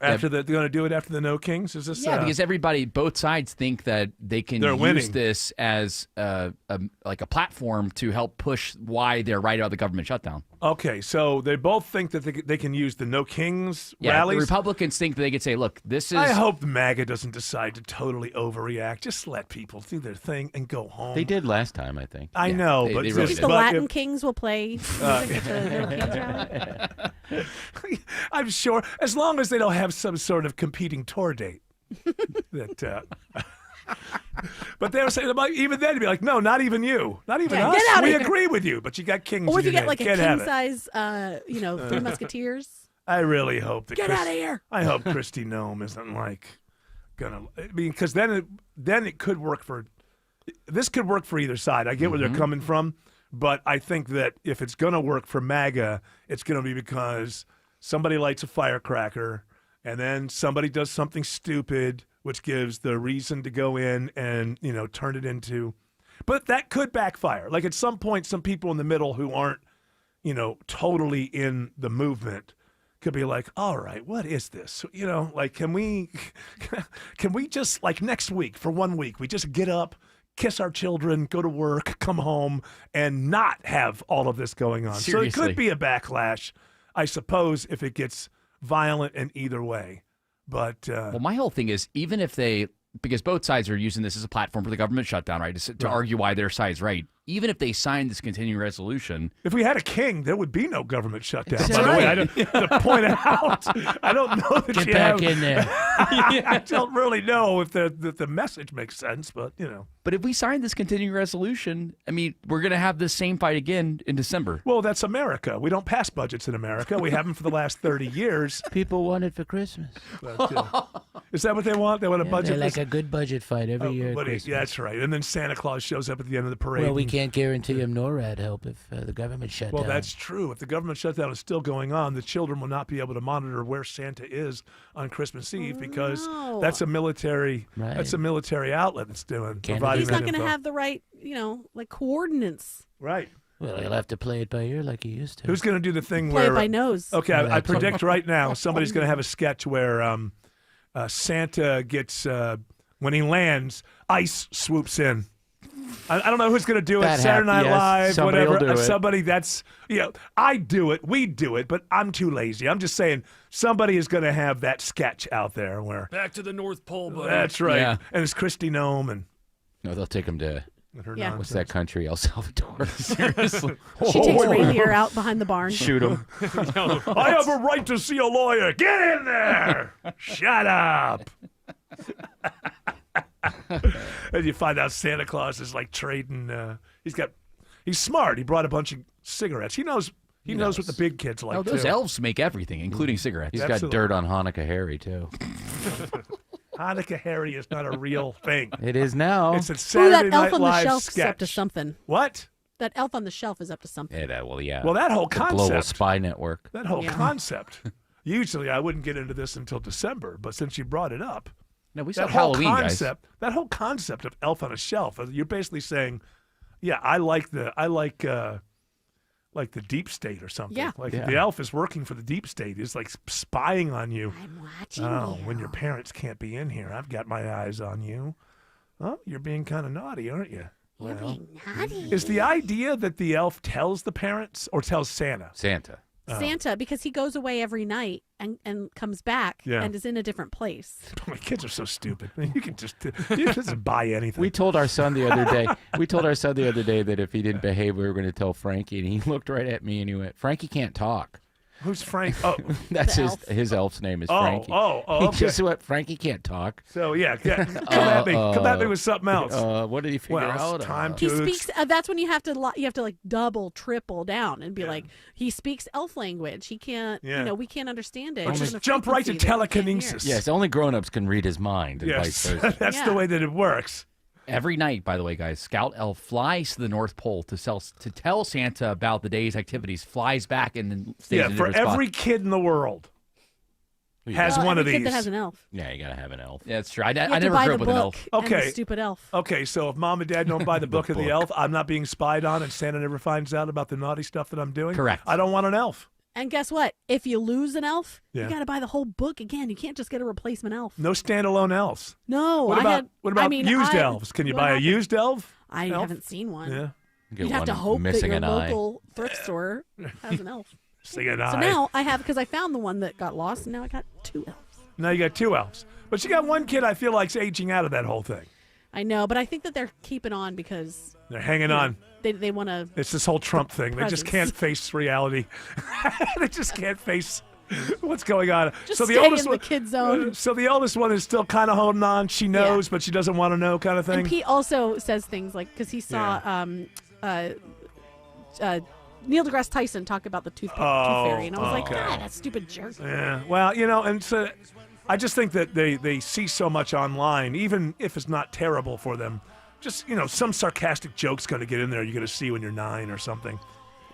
[SPEAKER 10] After they're going to do it after the No Kings? Is this?
[SPEAKER 12] Yeah, because both sides think that they can
[SPEAKER 10] They're
[SPEAKER 12] use
[SPEAKER 10] winning.
[SPEAKER 12] this as like a platform to help push why they're right about the government shutdown.
[SPEAKER 10] Okay, so they both think that they can use the No Kings rallies.
[SPEAKER 12] The Republicans think that they could say, look, this is...
[SPEAKER 10] I hope the MAGA doesn't decide to totally overreact. Just let people do their thing and go home.
[SPEAKER 11] They did last time, I think.
[SPEAKER 10] I know, but
[SPEAKER 15] Do you think the Latin Kings will play music at the No Kings rally?
[SPEAKER 10] I'm sure, as long as they don't have some sort of competing tour date. But they were saying, even then, to be like, no, not even you. Not even us.
[SPEAKER 15] Get out of
[SPEAKER 10] We
[SPEAKER 15] here.
[SPEAKER 10] agree with you, but you got Kings
[SPEAKER 15] Or if
[SPEAKER 10] in
[SPEAKER 15] you
[SPEAKER 10] your
[SPEAKER 15] get like a
[SPEAKER 10] name. Can't have it.
[SPEAKER 15] king-size, Three Musketeers.
[SPEAKER 10] I really hope that
[SPEAKER 15] Get outta here.
[SPEAKER 10] I hope Kristi Noem isn't gonna. I mean, because then it could work for. This could work for either side. I get where they're coming from, but I think that if it's gonna work for MAGA, it's gonna be because somebody lights a firecracker, and then somebody does something stupid, which gives the reason to go in and turn it into. But that could backfire. Like at some point, some people in the middle who aren't, totally in the movement could be like, all right, what is this? Can we just next week for 1 week, we just get up, kiss our children, go to work, come home, and not have all of this going on.
[SPEAKER 12] Seriously.
[SPEAKER 10] So it could be a backlash, I suppose, if it gets violent in either way. But
[SPEAKER 12] Well, my whole thing is, even if because both sides are using this as a platform for the government shutdown, right, to argue why their side's right. Even if they sign this continuing resolution.
[SPEAKER 10] If we had a king, there would be no government shutdown.
[SPEAKER 12] That's
[SPEAKER 10] By the way,
[SPEAKER 12] right.
[SPEAKER 10] to point out, I don't know that
[SPEAKER 14] Get
[SPEAKER 10] you
[SPEAKER 14] back
[SPEAKER 10] have,
[SPEAKER 14] in there.
[SPEAKER 10] I don't really know if the message makes sense, but
[SPEAKER 12] But if we sign this continuing resolution, I mean, we're going to have this same fight again in December.
[SPEAKER 10] Well, that's America. We don't pass budgets in America. We haven't for the last 30 years.
[SPEAKER 14] People want it for Christmas.
[SPEAKER 10] But, is that what they want? They want a budget?
[SPEAKER 14] They like a good budget fight every year at Christmas.
[SPEAKER 10] Yeah, that's right. And then Santa Claus shows up at the end of the parade.
[SPEAKER 14] Well, we can't guarantee him NORAD help if the government shut
[SPEAKER 10] Well,
[SPEAKER 14] down.
[SPEAKER 10] that's true. If the government shutdown is still going on, the children will not be able to monitor where Santa is on Christmas Eve because that's a military outlet that's doing. Providing
[SPEAKER 15] He's not
[SPEAKER 10] that
[SPEAKER 15] going to
[SPEAKER 10] info.
[SPEAKER 15] have the right, coordinates.
[SPEAKER 10] Right.
[SPEAKER 14] Well, he'll have to play it by ear like he used to.
[SPEAKER 10] Who's going to do the thing
[SPEAKER 15] Play
[SPEAKER 10] where
[SPEAKER 15] it by nose.
[SPEAKER 10] Okay,
[SPEAKER 14] Well,
[SPEAKER 10] I
[SPEAKER 14] that's-
[SPEAKER 10] predict right now somebody's going to have a sketch where Santa gets when he lands, ice swoops in. I don't know who's going to do it.
[SPEAKER 11] That
[SPEAKER 10] Saturday Night
[SPEAKER 11] yes,
[SPEAKER 10] Live,
[SPEAKER 11] somebody will
[SPEAKER 10] whatever.
[SPEAKER 11] do it.
[SPEAKER 10] Somebody that's I do it, we do it, but I'm too lazy. I'm just saying somebody is going to have that sketch out there where
[SPEAKER 21] Back to the North Pole, buddy.
[SPEAKER 10] that's right,
[SPEAKER 12] Yeah.
[SPEAKER 10] and it's Kristi Noem and
[SPEAKER 11] No, they'll take him to
[SPEAKER 10] her
[SPEAKER 15] Yeah.
[SPEAKER 11] what's
[SPEAKER 10] nonsense.
[SPEAKER 11] that country? El Salvador. Seriously.
[SPEAKER 15] She takes reindeer out behind the barn.
[SPEAKER 11] Shoot him.
[SPEAKER 10] I have a right to see a lawyer. Get in there. Shut up. And you find out Santa Claus is trading. He's smart. He brought a bunch of cigarettes. He knows what the big kids like.
[SPEAKER 12] Oh, those
[SPEAKER 10] too.
[SPEAKER 12] elves make everything, including cigarettes.
[SPEAKER 11] He's got
[SPEAKER 10] Absolutely.
[SPEAKER 11] dirt on Hanukkah Harry, too.
[SPEAKER 10] Hanukkah Harry is not a real thing.
[SPEAKER 11] It is now.
[SPEAKER 10] It's a
[SPEAKER 15] Ooh,
[SPEAKER 10] Saturday
[SPEAKER 15] that elf
[SPEAKER 10] Night
[SPEAKER 15] on the
[SPEAKER 10] Live
[SPEAKER 15] shelf is
[SPEAKER 10] sketch.
[SPEAKER 15] up to something.
[SPEAKER 10] What?
[SPEAKER 15] That elf on the shelf is up to something.
[SPEAKER 11] Yeah.
[SPEAKER 10] Well, that whole
[SPEAKER 11] The Global
[SPEAKER 10] concept.
[SPEAKER 11] Spy Network.
[SPEAKER 10] That whole
[SPEAKER 15] Yeah.
[SPEAKER 10] concept. Usually, I wouldn't get into this until December, but since you brought it up,
[SPEAKER 12] No, we saw
[SPEAKER 10] that whole
[SPEAKER 12] Halloween,
[SPEAKER 10] concept, that whole concept of elf on a shelf, you're basically saying, yeah, I like the deep state or something.
[SPEAKER 15] Yeah.
[SPEAKER 10] The elf is working for the deep state. He's spying on you.
[SPEAKER 15] I'm watching you.
[SPEAKER 10] When your parents can't be in here, I've got my eyes on you. Oh, you're being kind of naughty, aren't you?
[SPEAKER 15] You're being naughty.
[SPEAKER 10] Is the idea that the elf tells the parents or tells Santa?
[SPEAKER 11] Santa.
[SPEAKER 15] Santa, because he goes away every night and comes back
[SPEAKER 10] Yeah.
[SPEAKER 15] and is in a different place.
[SPEAKER 10] My kids are so stupid. You can just buy anything.
[SPEAKER 11] We told our son the other day. That if he didn't behave, we were going to tell Frankie, and he looked right at me and he went, "Frankie can't talk."
[SPEAKER 10] Who's Frank? Oh,
[SPEAKER 11] That's
[SPEAKER 15] The
[SPEAKER 11] his elf's name is
[SPEAKER 10] Oh,
[SPEAKER 11] Frankie.
[SPEAKER 10] oh,
[SPEAKER 11] He
[SPEAKER 10] okay.
[SPEAKER 11] just went, "Frankie can't talk."
[SPEAKER 10] So yeah, come at me. Come at me with something else.
[SPEAKER 11] What did he figure
[SPEAKER 10] Well,
[SPEAKER 11] out?
[SPEAKER 10] it's time
[SPEAKER 15] He
[SPEAKER 10] to
[SPEAKER 15] speaks. That's when you have to double, triple down and be like, he speaks elf language. He can't.
[SPEAKER 10] Yeah.
[SPEAKER 15] We can't understand it.
[SPEAKER 10] Or
[SPEAKER 15] It's
[SPEAKER 10] just
[SPEAKER 15] in a
[SPEAKER 10] jump right to
[SPEAKER 15] frequency that we can't hear.
[SPEAKER 10] telekinesis.
[SPEAKER 11] Yes, only grown-ups can read his mind, and vice
[SPEAKER 10] Yes,
[SPEAKER 11] versa.
[SPEAKER 10] that's
[SPEAKER 15] Yeah.
[SPEAKER 10] the way that it works.
[SPEAKER 12] Every night, by the way, guys, Scout Elf flies to the North Pole to tell Santa about the day's activities, flies back, and then stays in a
[SPEAKER 10] For
[SPEAKER 12] different spot.
[SPEAKER 10] every kid in the world. has
[SPEAKER 15] Well,
[SPEAKER 10] one of
[SPEAKER 15] every
[SPEAKER 10] these.
[SPEAKER 15] kid that has an elf.
[SPEAKER 11] Yeah, you gotta have an elf.
[SPEAKER 12] Yeah, that's true. I
[SPEAKER 15] You have
[SPEAKER 12] never
[SPEAKER 15] to buy
[SPEAKER 12] grew
[SPEAKER 15] the
[SPEAKER 12] up with an
[SPEAKER 15] book
[SPEAKER 12] elf.
[SPEAKER 15] and the
[SPEAKER 10] Okay.
[SPEAKER 15] stupid elf.
[SPEAKER 10] Okay, so if mom and dad don't buy the book of the
[SPEAKER 11] book.
[SPEAKER 10] elf, I'm not being spied on, and Santa never finds out about the naughty stuff that I'm doing.
[SPEAKER 12] Correct.
[SPEAKER 10] I don't want an elf.
[SPEAKER 15] And guess what? If you lose an elf,
[SPEAKER 10] Yeah.
[SPEAKER 15] you got to buy the whole book again. You can't just get a replacement elf.
[SPEAKER 10] No standalone elves.
[SPEAKER 15] No.
[SPEAKER 10] What about used
[SPEAKER 15] I-
[SPEAKER 10] elves? Can you
[SPEAKER 15] what
[SPEAKER 10] buy
[SPEAKER 15] happened-
[SPEAKER 10] a used elf?
[SPEAKER 15] I
[SPEAKER 10] elf?
[SPEAKER 15] haven't seen one.
[SPEAKER 10] Yeah.
[SPEAKER 11] Get
[SPEAKER 15] You'd have to
[SPEAKER 11] one
[SPEAKER 15] hope that
[SPEAKER 11] missing
[SPEAKER 15] your
[SPEAKER 11] an eye.
[SPEAKER 15] local thrift store has an elf.
[SPEAKER 10] Missing an
[SPEAKER 15] So
[SPEAKER 10] eye.
[SPEAKER 15] now I have, because I found the one that got lost, and now I got 2 elves.
[SPEAKER 10] Now you got 2 elves. But you got one kid I feel like's aging out of that whole thing.
[SPEAKER 15] I know, but I think that they're keeping on because
[SPEAKER 10] They're hanging on.
[SPEAKER 15] they want to.
[SPEAKER 10] It's this whole Trump thing. They just
[SPEAKER 15] presence.
[SPEAKER 10] can't face reality. They just can't face what's going on.
[SPEAKER 15] Just
[SPEAKER 10] so the
[SPEAKER 15] stay
[SPEAKER 10] oldest
[SPEAKER 15] in the
[SPEAKER 10] one,
[SPEAKER 15] kid zone.
[SPEAKER 10] So the oldest one is still kind of holding on. She knows, but she doesn't want to know, kind of thing.
[SPEAKER 15] And Pete also says things like, because he saw Neil deGrasse Tyson talk about the tooth fairy, and I was like,
[SPEAKER 10] okay.
[SPEAKER 15] God, that stupid jerk.
[SPEAKER 10] Yeah. Well, and so I just think that they see so much online, even if it's not terrible for them. Just, some sarcastic joke's going to get in there you're going to see when you're 9 or something.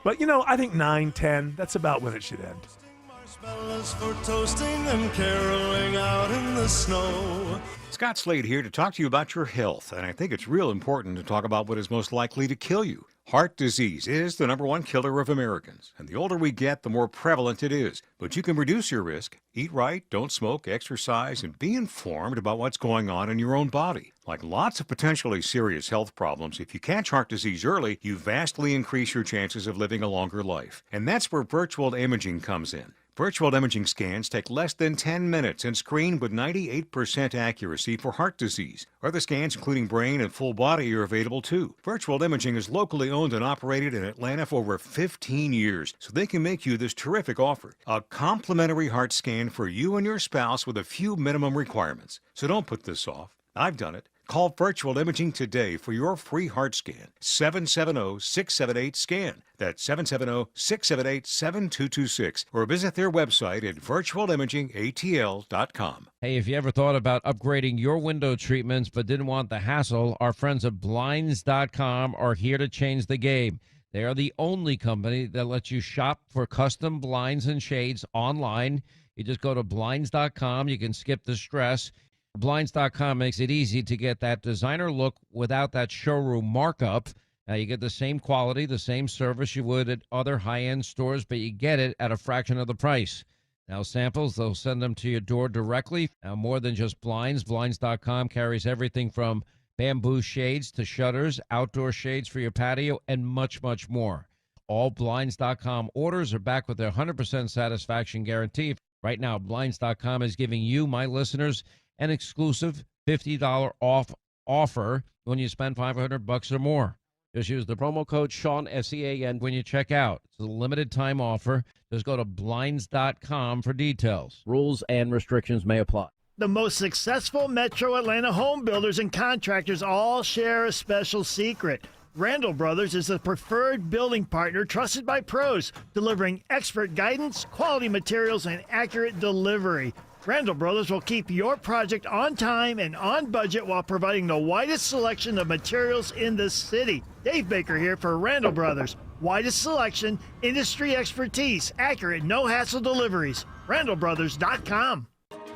[SPEAKER 10] But, I think 9, 10, that's about when it should end.
[SPEAKER 2] Marshmallows for toasting and caroling out in the snow.
[SPEAKER 22] Scott Slade here to talk to you about your health, and I think it's real important to talk about what is most likely to kill you. Heart disease is the #1 killer of Americans, and the older we get, the more prevalent it is. But you can reduce your risk. Eat right, don't smoke, exercise, and be informed about what's going on in your own body. Like lots of potentially serious health problems, if you catch heart disease early, you vastly increase your chances of living a longer life. And that's where virtual imaging comes in. Virtual imaging scans take less than 10 minutes and screen with 98% accuracy for heart disease. Other scans, including brain and full body, are available too. Virtual imaging is locally owned and operated in Atlanta for over 15 years, so they can make you this terrific offer. A complimentary heart scan for you and your spouse with a few minimum requirements. So don't put this off. I've done it. Call Virtual Imaging today for your free heart scan. 770-678-SCAN. That's 770-678-7226. Or visit their website at virtualimagingatl.com.
[SPEAKER 23] Hey, if you ever thought about upgrading your window treatments but didn't want the hassle, our friends at Blinds.com are here to change the game. They are the only company that lets you shop for custom blinds and shades online. You just go to Blinds.com. You can skip the stress. Blinds.com makes it easy to get that designer look without that showroom markup. Now, you get the same quality, the same service you would at other high-end stores, but you get it at a fraction of the price. Now, samples, they'll send them to your door directly. Now, more than just blinds, Blinds.com carries everything from bamboo shades to shutters, outdoor shades for your patio, and much, much more. All Blinds.com orders are back with their 100% satisfaction guarantee. Right now, Blinds.com is giving you, my listeners, an exclusive $50 off offer when you spend $500 or more. Just use the promo code Sean, SEAN, when you check out. It's a limited time offer. Just go to Blinds.com for details. Rules and restrictions may apply.
[SPEAKER 24] The most successful Metro Atlanta home builders and contractors all share a special secret. Randall Brothers is the preferred building partner trusted by pros, delivering expert guidance, quality materials, and accurate delivery. Randall Brothers will keep your project on time and on budget while providing the widest selection of materials in the city. Dave Baker here for Randall Brothers. Widest selection, industry expertise, accurate, no-hassle deliveries. RandallBrothers.com.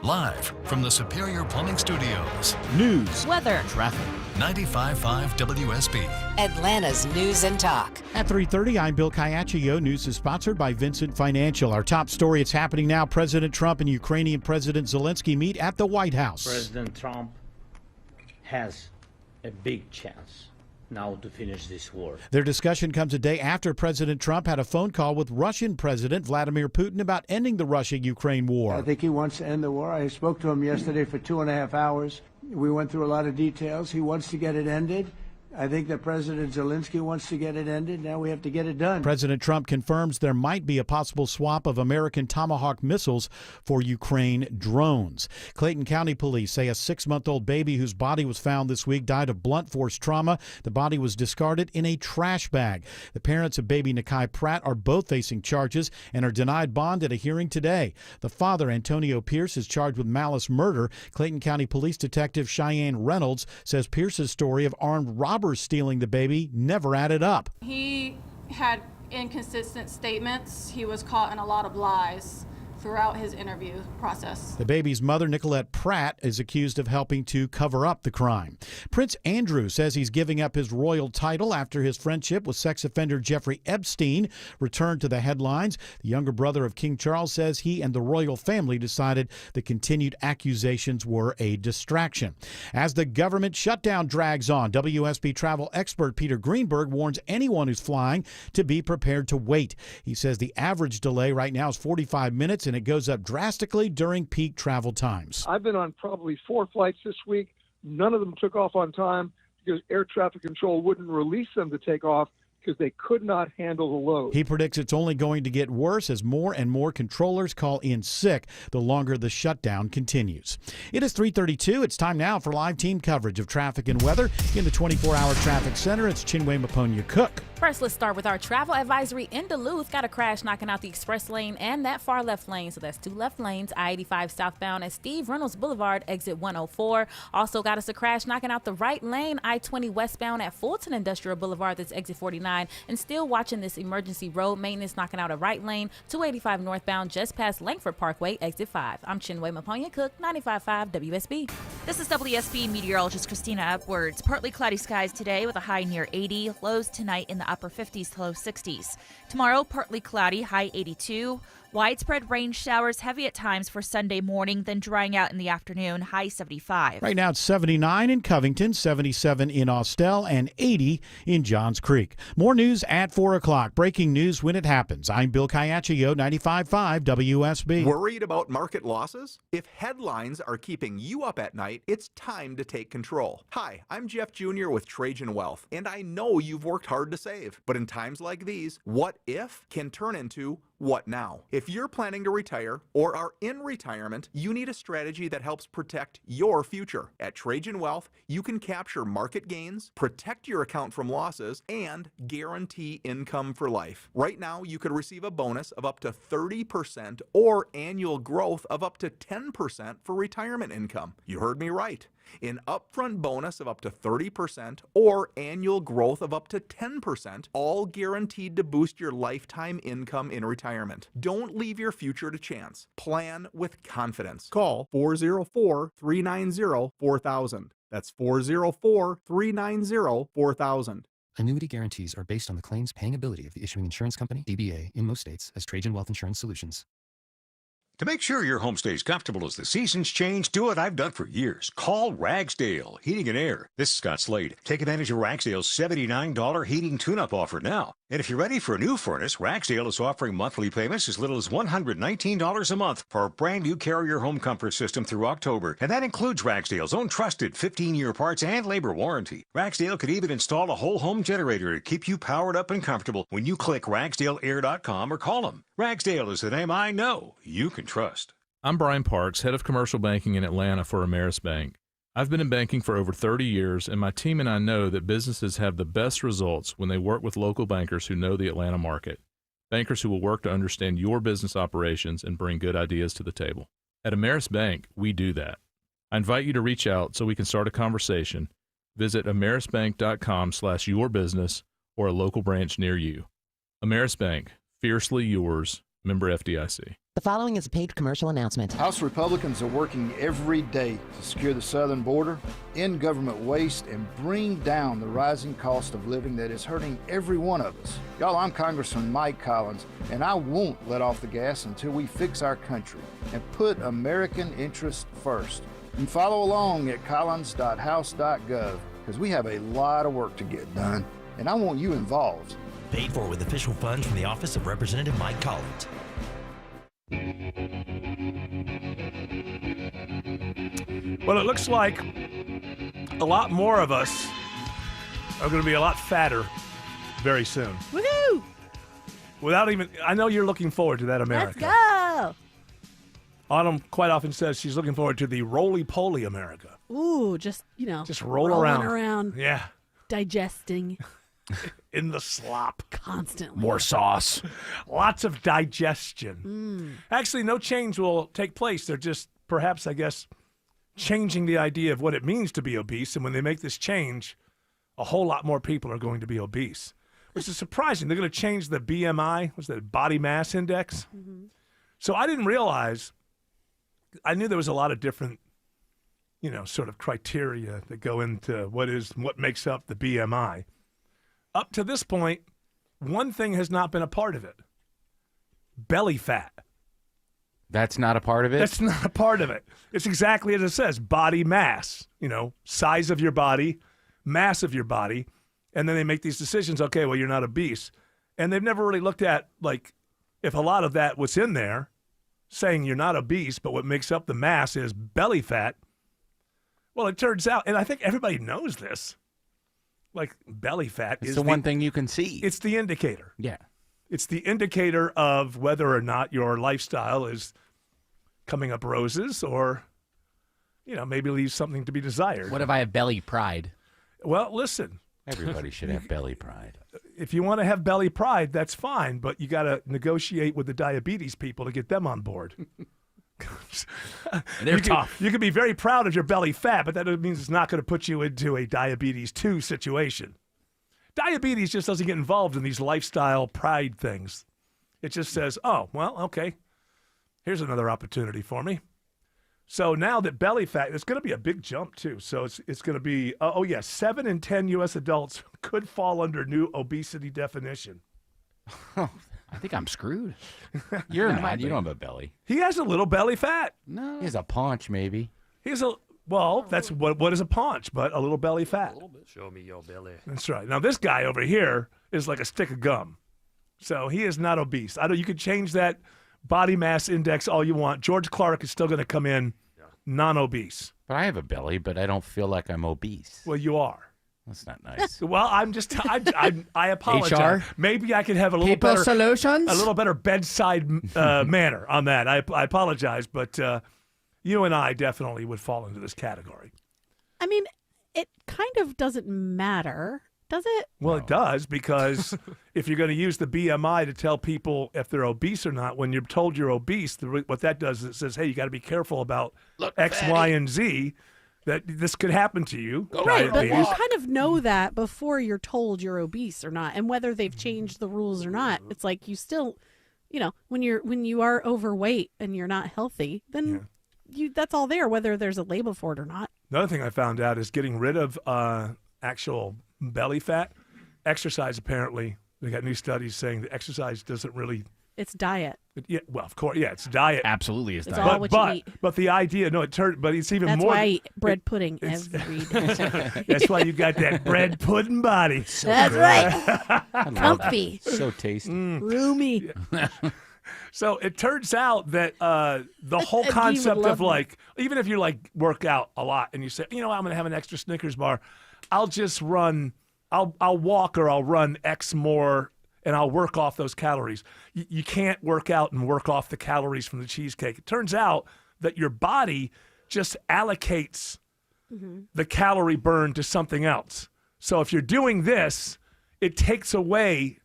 [SPEAKER 25] Live from the Superior Plumbing Studios.
[SPEAKER 4] News,
[SPEAKER 26] weather,
[SPEAKER 25] traffic. 95.5 WSB.
[SPEAKER 26] Atlanta's News and Talk.
[SPEAKER 4] At 3:30, I'm Bill Kayachio. News is sponsored by Vincent Financial. Our top story, it's happening now. President Trump and Ukrainian President Zelensky meet at the White House.
[SPEAKER 27] President Trump has a big chance now to finish this war.
[SPEAKER 4] Their discussion comes a day after President Trump had a phone call with Russian President Vladimir Putin about ending the Russia-Ukraine war.
[SPEAKER 28] I think he wants to end the war. I spoke to him yesterday for 2.5 hours. We went through a lot of details. He wants to get it ended. I think that President Zelensky wants to get it ended. Now we have to get it done.
[SPEAKER 4] President Trump confirms there might be a possible swap of American Tomahawk missiles for Ukraine drones. Clayton County police say a 6-month-old baby whose body was found this week died of blunt force trauma. The body was discarded in a trash bag. The parents of baby Nakai Pratt are both facing charges and are denied bond at a hearing today. The father, Antonio Pierce, is charged with malice murder. Clayton County Police Detective Cheyenne Reynolds says Pierce's story of armed robbers stealing the baby never added up.
[SPEAKER 29] He had inconsistent statements. He was caught in a lot of lies.
[SPEAKER 1] throughout his interview process.
[SPEAKER 4] The baby's mother, Nicolette Pratt, is accused of helping to cover up the crime. Prince Andrew says he's giving up his royal title after his friendship with sex offender Jeffrey Epstein returned to the headlines. The younger brother of King Charles says he and the royal family decided the continued accusations were a distraction. As the government shutdown drags on, WSB travel expert Peter Greenberg warns anyone who's flying to be prepared to wait. He says the average delay right now is 45 minutes, and it goes up drastically during peak travel times.
[SPEAKER 3] I've been on probably 4 flights this week. None of them took off on time because air traffic control wouldn't release them to take off because they could not handle the load.
[SPEAKER 4] He predicts it's only going to get worse as more and more controllers call in sick the longer the shutdown continues. It is 3:32. It's time now for live team coverage of traffic and weather in the 24-hour traffic center. It's Chinwe Maponya Cook.
[SPEAKER 5] First, let's start with our travel advisory in Duluth. Got a crash knocking out the express lane and that far left lane. So that's 2 left lanes. I-85 southbound at Steve Reynolds Boulevard, exit 104. Also got us a crash knocking out the right lane. I-20 westbound at Fulton Industrial Boulevard, that's exit 49. And still watching this emergency road maintenance knocking out a right lane. 285 northbound just past Langford Parkway, exit 5. I'm Chinwe Maponya Cook, 95.5 WSB.
[SPEAKER 6] This is WSB meteorologist Christina Edwards. Partly cloudy skies today with a high near 80. Lows tonight in the upper 50s to low 60s. Tomorrow, partly cloudy, high 82. Widespread rain showers, heavy at times for Sunday morning, then drying out in the afternoon, high 75.
[SPEAKER 4] Right now it's 79 in Covington, 77 in Austell, and 80 in Johns Creek. More news at 4 o'clock. Breaking news when it happens. I'm Bill Caiaccio, 95.5 WSB.
[SPEAKER 7] Worried about market losses? If headlines are keeping you up at night, it's time to take control. Hi, I'm Jeff Jr. with Trajan Wealth, and I know you've worked hard to save. But in times like these, what if can turn into what now? If you're planning to retire or are in retirement, you need a strategy that helps protect your future. At Trajan Wealth, you can capture market gains, protect your account from losses, and guarantee income for life. Right now, you could receive a bonus of up to 30% or annual growth of up to 10% for retirement income. You heard me right. An upfront bonus of up to 30% or annual growth of up to 10%, all guaranteed to boost your lifetime income in retirement. Don't leave your future to chance. Plan with confidence. Call 404-390-4000. That's 404-390-4000.
[SPEAKER 8] Annuity guarantees are based on the claims paying ability of the issuing insurance company, DBA, in most states as Trajan Wealth Insurance Solutions.
[SPEAKER 22] To make sure your home stays comfortable as the seasons change, do what I've done for years. Call Ragsdale Heating and Air. This is Scott Slade. Take advantage of Ragsdale's $79 heating tune-up offer now. And if you're ready for a new furnace, Ragsdale is offering monthly payments as little as $119 a month for a brand new Carrier home comfort system through October. And that includes Ragsdale's own trusted 15-year parts and labor warranty. Ragsdale could even install a whole home generator to keep you powered up and comfortable when you click RagsdaleAir.com or call them. Ragsdale is the name I know you can trust.
[SPEAKER 9] I'm Brian Parks, head of commercial banking in Atlanta for Ameris Bank. I've been in banking for over 30 years, and my team and I know that businesses have the best results when they work with local bankers who know the Atlanta market. Bankers who will work to understand your business operations and bring good ideas to the table. At Ameris Bank, we do that. I invite you to reach out so we can start a conversation. Visit amerisbank.com/yourbusiness or a local branch near you. Ameris Bank, fiercely yours, member FDIC.
[SPEAKER 13] The following is a paid commercial announcement.
[SPEAKER 29] House Republicans are working every day to secure the southern border, end government waste, and bring down the rising cost of living that is hurting every one of us. Y'all, I'm Congressman Mike Collins, and I won't let off the gas until we fix our country and put American interest first. And follow along at collins.house.gov, because we have a lot of work to get done, and I want you involved.
[SPEAKER 30] Paid for with official funds from the Office of Representative Mike Collins.
[SPEAKER 10] Well, it looks like a lot more of us are going to be a lot fatter very soon.
[SPEAKER 15] Woohoo!
[SPEAKER 10] Without even, I know you're looking forward to that, America.
[SPEAKER 15] Let's go!
[SPEAKER 10] Autumn quite often says she's looking forward to the roly-poly America.
[SPEAKER 15] Ooh, just,
[SPEAKER 10] just roll
[SPEAKER 15] rolling
[SPEAKER 10] around. Yeah.
[SPEAKER 15] Digesting.
[SPEAKER 10] In the slop.
[SPEAKER 15] Constantly.
[SPEAKER 10] More sauce. Lots of digestion. Actually, no change will take place. They're just, perhaps, I guess, changing the idea of what it means to be obese. And when they make this change, a whole lot more people are going to be obese, which is surprising. They're going to change the BMI, what's that, body mass index, So I didn't realize, I knew there was a lot of different, sort of criteria that go into what makes up the BMI. Up to this point, one thing has not been a part of it. Belly fat.
[SPEAKER 2] That's not a part of it?
[SPEAKER 10] That's not a part of it. It's exactly as it says, body mass, size of your body, mass of your body. And then they make these decisions, okay, well, you're not obese. And they've never really looked at, like, if a lot of that was in there, saying you're not obese, but what makes up the mass is belly fat. Well, it turns out, and I think everybody knows this, like belly fat
[SPEAKER 2] It's
[SPEAKER 10] is
[SPEAKER 2] the one thing you can see.
[SPEAKER 10] It's the indicator.
[SPEAKER 2] Yeah.
[SPEAKER 10] It's the indicator of whether or not your lifestyle is coming up roses or, maybe leaves something to be desired.
[SPEAKER 11] What if I have belly pride?
[SPEAKER 10] Well, listen.
[SPEAKER 2] Everybody should have belly pride.
[SPEAKER 10] If you want to have belly pride, that's fine, but you got to negotiate with the diabetes people to get them on board.
[SPEAKER 11] They're tough.
[SPEAKER 10] You can be very proud of your belly fat, but that means it's not going to put you into a diabetes 2 situation. Diabetes just doesn't get involved in these lifestyle pride things. It just says, oh, well, okay, here's another opportunity for me. So now that belly fat, it's going to be a big jump too. So it's going to be, 7 in 10 U.S. adults could fall under new obesity definition.
[SPEAKER 11] I think I'm screwed.
[SPEAKER 2] You're not. You don't have a belly.
[SPEAKER 10] He has a little belly fat.
[SPEAKER 11] No.
[SPEAKER 2] He has a paunch, maybe.
[SPEAKER 10] That's what is a paunch, but a little belly fat.
[SPEAKER 12] Show me your belly.
[SPEAKER 10] That's right. Now this guy over here is like a stick of gum. So he is not obese. You could change that body mass index all you want. George Clark is still going to come in non-obese.
[SPEAKER 2] But I have a belly, but I don't feel like I'm obese.
[SPEAKER 10] Well, you are.
[SPEAKER 2] That's not nice.
[SPEAKER 10] Well, I apologize.
[SPEAKER 11] HR?
[SPEAKER 10] Maybe I could have a little
[SPEAKER 11] People
[SPEAKER 10] better
[SPEAKER 11] solutions?
[SPEAKER 10] a little better bedside manner on that. I apologize, but you and I definitely would fall into this category.
[SPEAKER 15] I mean, it kind of doesn't matter, does it?
[SPEAKER 10] Well, it does, because if you're going to use the BMI to tell people if they're obese or not, when you're told you're obese, what that does is it says, hey, you got to be careful about X, Y, and Z, that this could happen to you.
[SPEAKER 15] Right, but you kind of know that before you're told you're obese or not, and whether they've changed the rules or not. It's like you still, when you are overweight and you're not healthy, then that's all there, whether there's a label for it or not.
[SPEAKER 10] Another thing I found out is getting rid of actual belly fat. Exercise, apparently, they got new studies saying that exercise doesn't really.
[SPEAKER 15] It's diet.
[SPEAKER 10] Of course, it's diet.
[SPEAKER 11] Absolutely, it's diet.
[SPEAKER 15] All what you eat.
[SPEAKER 10] But the idea, but it's even
[SPEAKER 15] That's
[SPEAKER 10] more.
[SPEAKER 15] That's why I eat bread pudding every day.
[SPEAKER 10] That's why you got that bread pudding body.
[SPEAKER 15] That's right. Comfy.
[SPEAKER 2] So tasty.
[SPEAKER 15] Roomy.
[SPEAKER 10] So it turns out that the whole concept of even if you work out a lot and you say, I'm going to have an extra Snickers bar, I'll just run, I'll walk or I'll run X more and I'll work off those calories. You can't work out and work off the calories from the cheesecake. It turns out that your body just allocates the calorie burn to something else. So if you're doing this, it takes away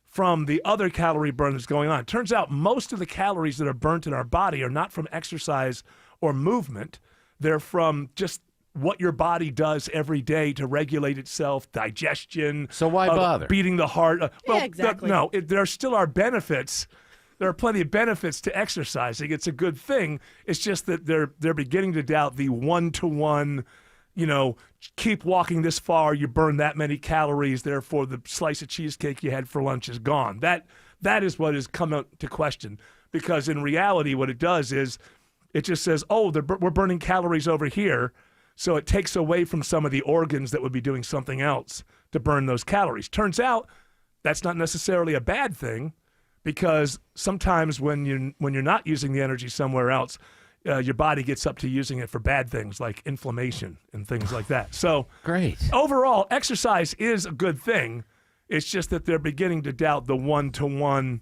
[SPEAKER 10] from the other calorie burn that's going on. It turns out most of the calories that are burnt in our body are not from exercise or movement. They're from just what your body does every day to regulate itself, digestion.
[SPEAKER 2] So why bother?
[SPEAKER 10] Beating the heart.
[SPEAKER 15] Exactly.
[SPEAKER 10] There still are benefits. There are plenty of benefits to exercising. It's a good thing. It's just that they're beginning to doubt the one-to-one, keep walking this far, you burn that many calories, therefore the slice of cheesecake you had for lunch is gone. That is what has come out to question, because in reality what it does is it just says, we're burning calories over here, so it takes away from some of the organs that would be doing something else to burn those calories. Turns out that's not necessarily a bad thing, because sometimes when you're not using the energy somewhere else, your body gets up to using it for bad things like inflammation and things like that. So
[SPEAKER 2] great.
[SPEAKER 10] Overall, exercise is a good thing. It's just that they're beginning to doubt the one-to-one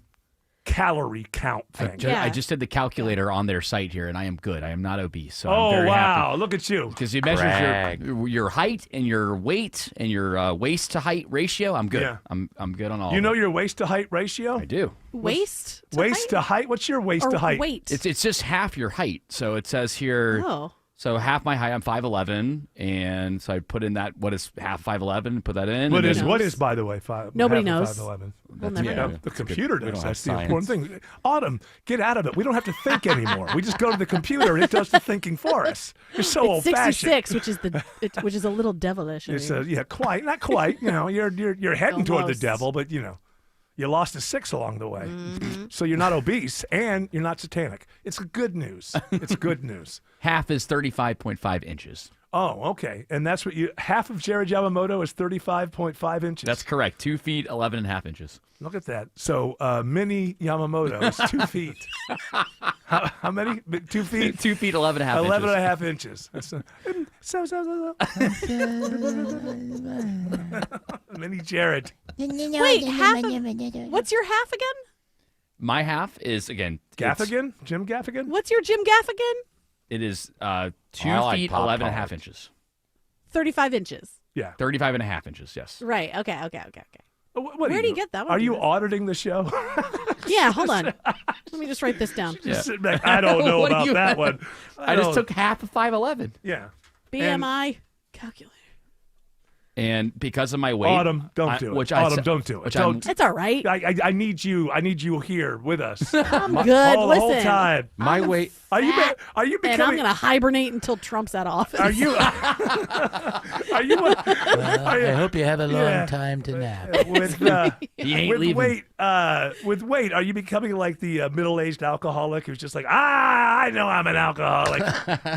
[SPEAKER 10] calorie count thing.
[SPEAKER 11] I just did the calculator on their site here, and I am good. I am not obese, so I'm very
[SPEAKER 10] wow!
[SPEAKER 11] happy.
[SPEAKER 10] Look at you.
[SPEAKER 11] Because it measures your height and your weight and your waist to height ratio. I'm good.
[SPEAKER 10] Yeah.
[SPEAKER 11] I'm good on all.
[SPEAKER 10] You know your waist to height ratio?
[SPEAKER 11] I do.
[SPEAKER 15] Waist
[SPEAKER 10] to height? What's your waist to height?
[SPEAKER 15] Weight.
[SPEAKER 11] It's just half your height. So it says here.
[SPEAKER 15] Oh.
[SPEAKER 11] So half my height, I'm 5'11", and so I put in that. What is half 5'11"? Put that in.
[SPEAKER 10] What
[SPEAKER 11] and
[SPEAKER 10] is
[SPEAKER 11] then-
[SPEAKER 10] what is, by the way, five?
[SPEAKER 15] Nobody
[SPEAKER 10] half of
[SPEAKER 15] knows.
[SPEAKER 10] 5'11"?
[SPEAKER 15] We'll never know.
[SPEAKER 10] The computer
[SPEAKER 2] We don't
[SPEAKER 10] does.
[SPEAKER 2] have
[SPEAKER 10] That's the important
[SPEAKER 2] science.
[SPEAKER 10] thing. Autumn, get out of it. We don't have to think anymore. We just go to the computer and it does the thinking for us. You're so
[SPEAKER 15] It's
[SPEAKER 10] old-fashioned.
[SPEAKER 15] 66, which is a little devilish. I
[SPEAKER 10] It's
[SPEAKER 15] mean.
[SPEAKER 10] yeah, quite not quite. You know, you're heading toward the
[SPEAKER 15] Almost.
[SPEAKER 10] devil, but you know, you lost a 6 along the way,
[SPEAKER 15] Mm-hmm.
[SPEAKER 10] so you're not obese and you're not satanic. It's good news. It's good news.
[SPEAKER 11] Half is 35.5 inches.
[SPEAKER 10] Oh, okay, and that's what you. Half of Jared Yamamoto is 35.5 inches.
[SPEAKER 11] That's correct. 2 feet 11 and a half inches.
[SPEAKER 10] Look at that. So mini Yamamoto is 2 feet. How many? 2 feet.
[SPEAKER 11] 2 feet 11 and a half
[SPEAKER 10] 11
[SPEAKER 11] inches.
[SPEAKER 10] and a half inches. That's mini Jared.
[SPEAKER 15] Wait, half of, what's your half again?
[SPEAKER 11] My half is again it's-
[SPEAKER 10] Gaffigan? Jim Gaffigan?
[SPEAKER 15] What's your Jim Gaffigan?
[SPEAKER 11] It is 2
[SPEAKER 2] I like
[SPEAKER 11] feet
[SPEAKER 2] Pop
[SPEAKER 11] 11 and a half
[SPEAKER 2] Tarts.
[SPEAKER 11] inches.
[SPEAKER 15] 35 inches.
[SPEAKER 10] Yeah.
[SPEAKER 11] 35 and a half inches. Yes.
[SPEAKER 15] Right. Okay.
[SPEAKER 10] What
[SPEAKER 15] Where do you get that one?
[SPEAKER 10] Are you auditing the show?
[SPEAKER 15] Yeah, hold on. Let me just write this down.
[SPEAKER 10] Just sit back. I don't know
[SPEAKER 11] What do
[SPEAKER 10] about
[SPEAKER 11] you-
[SPEAKER 10] that one.
[SPEAKER 11] I just took half of 5'11".
[SPEAKER 10] Yeah.
[SPEAKER 15] BMI calculator.
[SPEAKER 11] And because of my weight,
[SPEAKER 10] Autumn, don't do it.
[SPEAKER 11] Which I
[SPEAKER 10] Autumn,
[SPEAKER 11] said-
[SPEAKER 10] don't do it.
[SPEAKER 11] which
[SPEAKER 10] Don't.
[SPEAKER 15] It's all right.
[SPEAKER 10] I need you. I need you here with us.
[SPEAKER 15] I'm
[SPEAKER 10] My-
[SPEAKER 15] good.
[SPEAKER 10] The whole
[SPEAKER 15] Listen,
[SPEAKER 10] time.
[SPEAKER 2] My
[SPEAKER 15] I'm
[SPEAKER 2] weight.
[SPEAKER 10] Are you?
[SPEAKER 15] fat,
[SPEAKER 10] Are you
[SPEAKER 15] and I'm
[SPEAKER 10] becoming?
[SPEAKER 15] gonna hibernate until Trump's out of office.
[SPEAKER 10] Are you? Are you?
[SPEAKER 2] I hope you have a long
[SPEAKER 10] Yeah.
[SPEAKER 2] time to nap.
[SPEAKER 10] With
[SPEAKER 11] He ain't
[SPEAKER 10] with
[SPEAKER 11] leaving.
[SPEAKER 10] weight, with weight, are you becoming like the middle-aged alcoholic who's just like, I know I'm an alcoholic.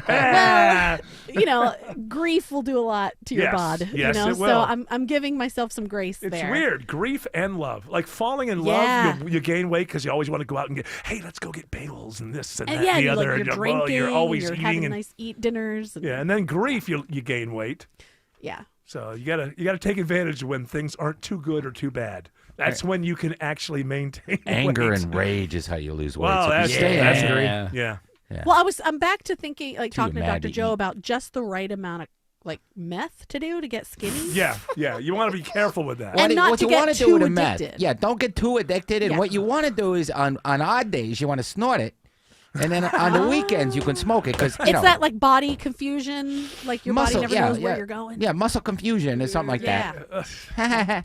[SPEAKER 10] Ah.
[SPEAKER 15] You know, grief will do a lot to your
[SPEAKER 10] Yes,
[SPEAKER 15] bod.
[SPEAKER 10] yes,
[SPEAKER 15] you know,
[SPEAKER 10] it will.
[SPEAKER 15] so I'm giving myself some grace
[SPEAKER 10] It's
[SPEAKER 15] there.
[SPEAKER 10] weird, grief and love. Like falling in
[SPEAKER 15] Yeah.
[SPEAKER 10] love, you gain weight because you always want to go out and get. Hey, let's go get bagels and this and,
[SPEAKER 15] And
[SPEAKER 10] that
[SPEAKER 15] yeah,
[SPEAKER 10] and the
[SPEAKER 15] you're,
[SPEAKER 10] other.
[SPEAKER 15] like,
[SPEAKER 10] and
[SPEAKER 15] you're
[SPEAKER 10] well,
[SPEAKER 15] drinking.
[SPEAKER 10] you're always
[SPEAKER 15] you're
[SPEAKER 10] eating
[SPEAKER 15] having
[SPEAKER 10] and
[SPEAKER 15] nice eat dinners. And,
[SPEAKER 10] yeah, and then grief, you gain weight.
[SPEAKER 15] yeah.
[SPEAKER 10] So you gotta take advantage when things aren't too good or too bad. That's when you can actually maintain
[SPEAKER 2] Anger
[SPEAKER 10] weight.
[SPEAKER 2] and rage is how you lose weight.
[SPEAKER 10] Well,
[SPEAKER 2] so if
[SPEAKER 10] that's
[SPEAKER 2] you stay
[SPEAKER 11] yeah.
[SPEAKER 2] angry.
[SPEAKER 10] Yeah.
[SPEAKER 2] Yeah.
[SPEAKER 15] Well, I'm back to thinking, like
[SPEAKER 2] Too
[SPEAKER 15] talking to
[SPEAKER 2] mad
[SPEAKER 15] Dr.
[SPEAKER 2] to
[SPEAKER 15] Joe
[SPEAKER 2] eat.
[SPEAKER 15] about just the right amount of like meth to do to get skinny.
[SPEAKER 10] Yeah, yeah. You want to be careful with that.
[SPEAKER 15] And not
[SPEAKER 2] what
[SPEAKER 15] to
[SPEAKER 2] you
[SPEAKER 15] get
[SPEAKER 2] want to
[SPEAKER 15] too
[SPEAKER 2] do with a meth.
[SPEAKER 15] addicted.
[SPEAKER 2] Yeah, don't get too addicted. And
[SPEAKER 15] Yeah.
[SPEAKER 2] what you want to do is on odd days you want to snort it, and then on the weekends you can smoke it because you
[SPEAKER 15] It's
[SPEAKER 2] know
[SPEAKER 15] that like body confusion, like your
[SPEAKER 2] muscle.
[SPEAKER 15] body never knows where you're going.
[SPEAKER 2] Yeah, muscle confusion or something like
[SPEAKER 15] Yeah.
[SPEAKER 2] that.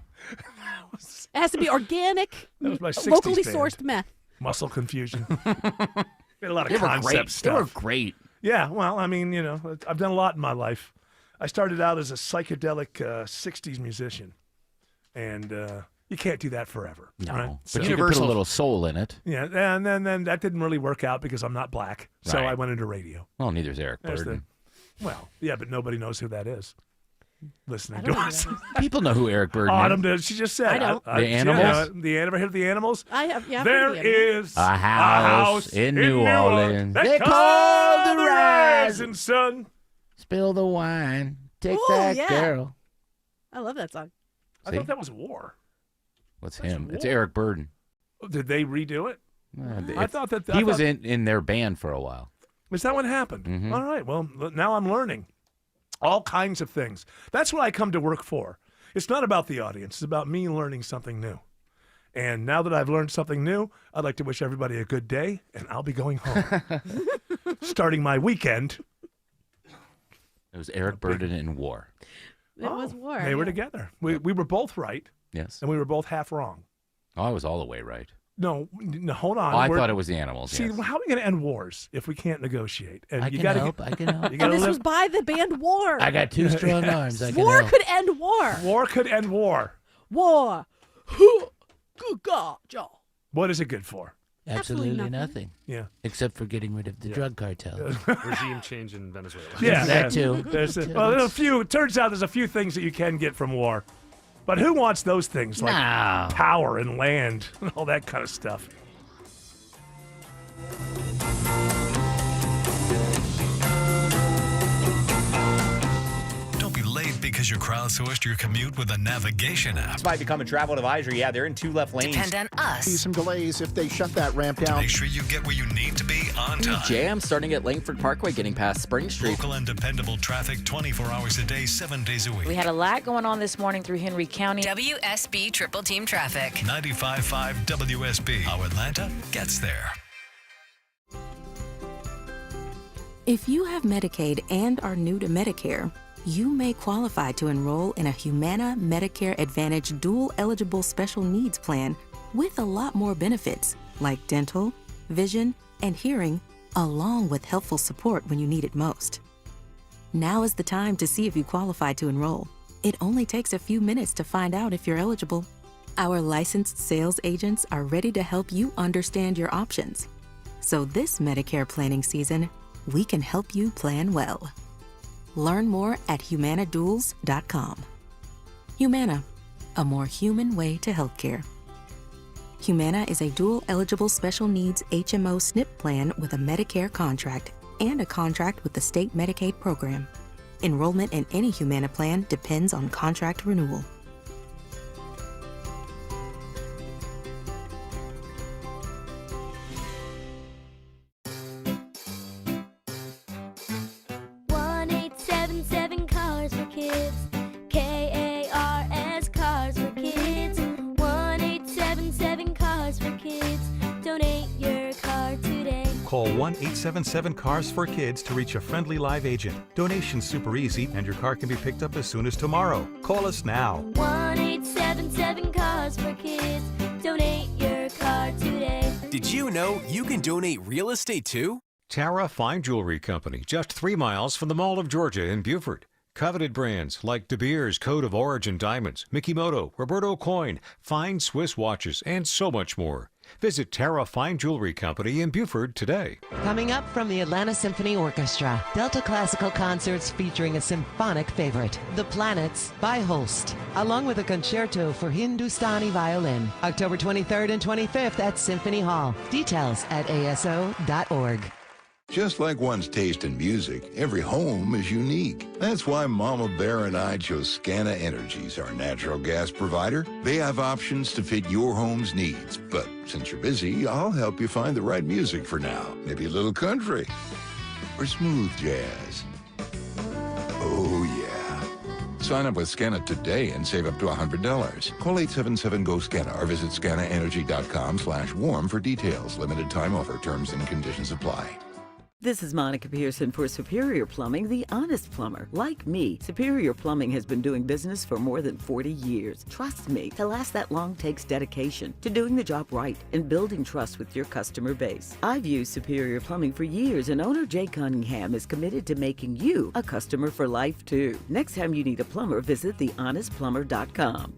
[SPEAKER 15] It has to be organic,
[SPEAKER 10] That was my 60s
[SPEAKER 15] locally
[SPEAKER 10] band.
[SPEAKER 15] sourced meth.
[SPEAKER 10] Muscle confusion. We had a lot of
[SPEAKER 11] They were
[SPEAKER 10] concept
[SPEAKER 11] great.
[SPEAKER 10] stuff.
[SPEAKER 11] They were great.
[SPEAKER 10] Yeah, well, I mean, I've done a lot in my life. I started out as a psychedelic 60s musician, and you can't do that forever.
[SPEAKER 2] No,
[SPEAKER 10] right?
[SPEAKER 2] but
[SPEAKER 10] So,
[SPEAKER 2] you can put a little soul in it.
[SPEAKER 10] yeah, and then that didn't really work out because I'm not black, so
[SPEAKER 2] Right.
[SPEAKER 10] I went into radio.
[SPEAKER 2] Well, neither's Eric
[SPEAKER 10] There's
[SPEAKER 2] Burden.
[SPEAKER 10] Well, yeah, but nobody knows who that is. Listening
[SPEAKER 15] I
[SPEAKER 10] to
[SPEAKER 15] don't know who
[SPEAKER 10] us.
[SPEAKER 15] that is.
[SPEAKER 2] People know who Eric Burden
[SPEAKER 10] Autumn
[SPEAKER 2] is.
[SPEAKER 10] did. She just said.
[SPEAKER 15] I don't.
[SPEAKER 2] The Animals?
[SPEAKER 10] Ever heard of the Animals?
[SPEAKER 15] I have. Yeah, I've
[SPEAKER 10] There
[SPEAKER 15] heard of the Animals.
[SPEAKER 10] is
[SPEAKER 2] A house in New Orleans.
[SPEAKER 10] They
[SPEAKER 2] They
[SPEAKER 10] call
[SPEAKER 2] call
[SPEAKER 10] the
[SPEAKER 2] the
[SPEAKER 10] rising sun.
[SPEAKER 2] Spill the wine. Take
[SPEAKER 15] Ooh,
[SPEAKER 2] that
[SPEAKER 15] yeah.
[SPEAKER 2] girl.
[SPEAKER 15] I love that song.
[SPEAKER 10] I
[SPEAKER 2] See?
[SPEAKER 10] thought that was War.
[SPEAKER 2] What's
[SPEAKER 10] That's
[SPEAKER 2] him? It's
[SPEAKER 10] war.
[SPEAKER 2] Eric Burden.
[SPEAKER 10] Oh, did they redo it? I thought that
[SPEAKER 2] he was in their band for a while.
[SPEAKER 10] Is that what happened?
[SPEAKER 2] Mhm.
[SPEAKER 10] All right. Well, now I'm learning all kinds of things. That's what I come to work for. It's not about the audience. It's about me learning something new. And now that I've learned something new, I'd like to wish everybody a good day, and I'll be going home. Starting my weekend.
[SPEAKER 2] It was Eric Burden in War.
[SPEAKER 15] It was War.
[SPEAKER 10] They were
[SPEAKER 15] yeah.
[SPEAKER 10] together. We were both right,
[SPEAKER 2] Yes.
[SPEAKER 10] and we were both half wrong.
[SPEAKER 2] Oh, I was all the way right.
[SPEAKER 10] No, hold on.
[SPEAKER 2] Oh, I
[SPEAKER 10] We're-
[SPEAKER 2] thought it was the Animals.
[SPEAKER 10] See,
[SPEAKER 2] yes.
[SPEAKER 10] how are we going to end wars if we can't negotiate? And
[SPEAKER 2] I
[SPEAKER 10] you
[SPEAKER 2] can
[SPEAKER 10] gotta
[SPEAKER 2] help. I can help.
[SPEAKER 10] You
[SPEAKER 15] And
[SPEAKER 10] gotta
[SPEAKER 15] this
[SPEAKER 10] live.
[SPEAKER 15] was by the band War.
[SPEAKER 2] I got two strong arms. I can
[SPEAKER 15] War
[SPEAKER 2] help.
[SPEAKER 15] could end war.
[SPEAKER 10] War could end war.
[SPEAKER 15] War. Good God, Joe.
[SPEAKER 10] What is it good for?
[SPEAKER 15] Absolutely
[SPEAKER 2] Absolutely
[SPEAKER 15] nothing.
[SPEAKER 2] nothing.
[SPEAKER 10] Yeah.
[SPEAKER 2] Except for getting rid of the drug cartel.
[SPEAKER 12] Regime change in Venezuela.
[SPEAKER 10] Yeah,
[SPEAKER 2] That too.
[SPEAKER 10] There's a few. It turns out there's a few things that you can get from war, but who wants those things like
[SPEAKER 2] No.
[SPEAKER 10] power and land and all that kind of stuff?
[SPEAKER 25] Don't be late because you crowdsourced your commute with a navigation app.
[SPEAKER 14] This might become a travel advisory. Yeah, they're in 2 left lanes.
[SPEAKER 26] Depend on us.
[SPEAKER 16] Some delays if they shut that ramp down.
[SPEAKER 25] Make sure you get where you need to be on time.
[SPEAKER 17] Jam starting at Langford Parkway, getting past Spring Street.
[SPEAKER 25] Local and dependable traffic 24 hours a day, 7 days a week.
[SPEAKER 5] We had a lot going on this morning through Henry County.
[SPEAKER 26] WSB Triple Team Traffic.
[SPEAKER 25] 95.5 WSB. How Atlanta gets there.
[SPEAKER 1] If you have Medicaid and are new to Medicare, you may qualify to enroll in a Humana Medicare Advantage dual-eligible special needs plan with a lot more benefits like dental, vision, and hearing, along with helpful support when you need it most. Now is the time to see if you qualify to enroll. It only takes a few minutes to find out if you're eligible. Our licensed sales agents are ready to help you understand your options. So this Medicare planning season, we can help you plan well. Learn more at humanaduals.com. Humana, a more human way to healthcare. Humana is a dual-eligible special needs HMO SNP plan with a Medicare contract and a contract with the state Medicaid program. Enrollment in any Humana plan depends on contract renewal.
[SPEAKER 3] Cars for Kids. K-A-R-S, Cars for Kids. 1-877 Cars for Kids. Donate your car today.
[SPEAKER 18] Call 1-877-CARS for Kids to reach a friendly live agent. Donation's super easy, and your car can be picked up as soon as tomorrow. Call us now.
[SPEAKER 3] 1-877 Cars for Kids. Donate your car today.
[SPEAKER 19] Did you know you can donate real estate too?
[SPEAKER 22] Tara Fine Jewelry Company, just 3 miles from the Mall of Georgia in Beaufort. Coveted brands like De Beers Code of Origin Diamonds, Mikimoto, Roberto Coin, fine Swiss watches, and so much more. Visit Tara Fine Jewelry Company in Beaufort today.
[SPEAKER 13] Coming up from the Atlanta Symphony Orchestra, Delta Classical Concerts featuring a symphonic favorite, The Planets by Holst, along with a concerto for Hindustani violin, October 23rd and 25th at Symphony Hall. Details at aso.org.
[SPEAKER 20] Just like one's taste in music, every home is unique. That's why Mama Bear and I chose Scana Energies, our natural gas provider. They have options to fit your home's needs. But since you're busy, I'll help you find the right music for now. Maybe a little country or smooth jazz. Oh, yeah. Sign up with Scana today and save up to $100. Call 877-GO-SCANA or visit scanaenergy.com/warm for details. Limited time offer. Terms and conditions apply.
[SPEAKER 21] This is Monica Pearson for Superior Plumbing, the honest plumber. Like me, Superior Plumbing has been doing business for more than 40 years. Trust me, to last that long takes dedication to doing the job right and building trust with your customer base. I've used Superior Plumbing for years, and owner Jay Cunningham is committed to making you a customer for life, too. Next time you need a plumber, visit thehonestplumber.com.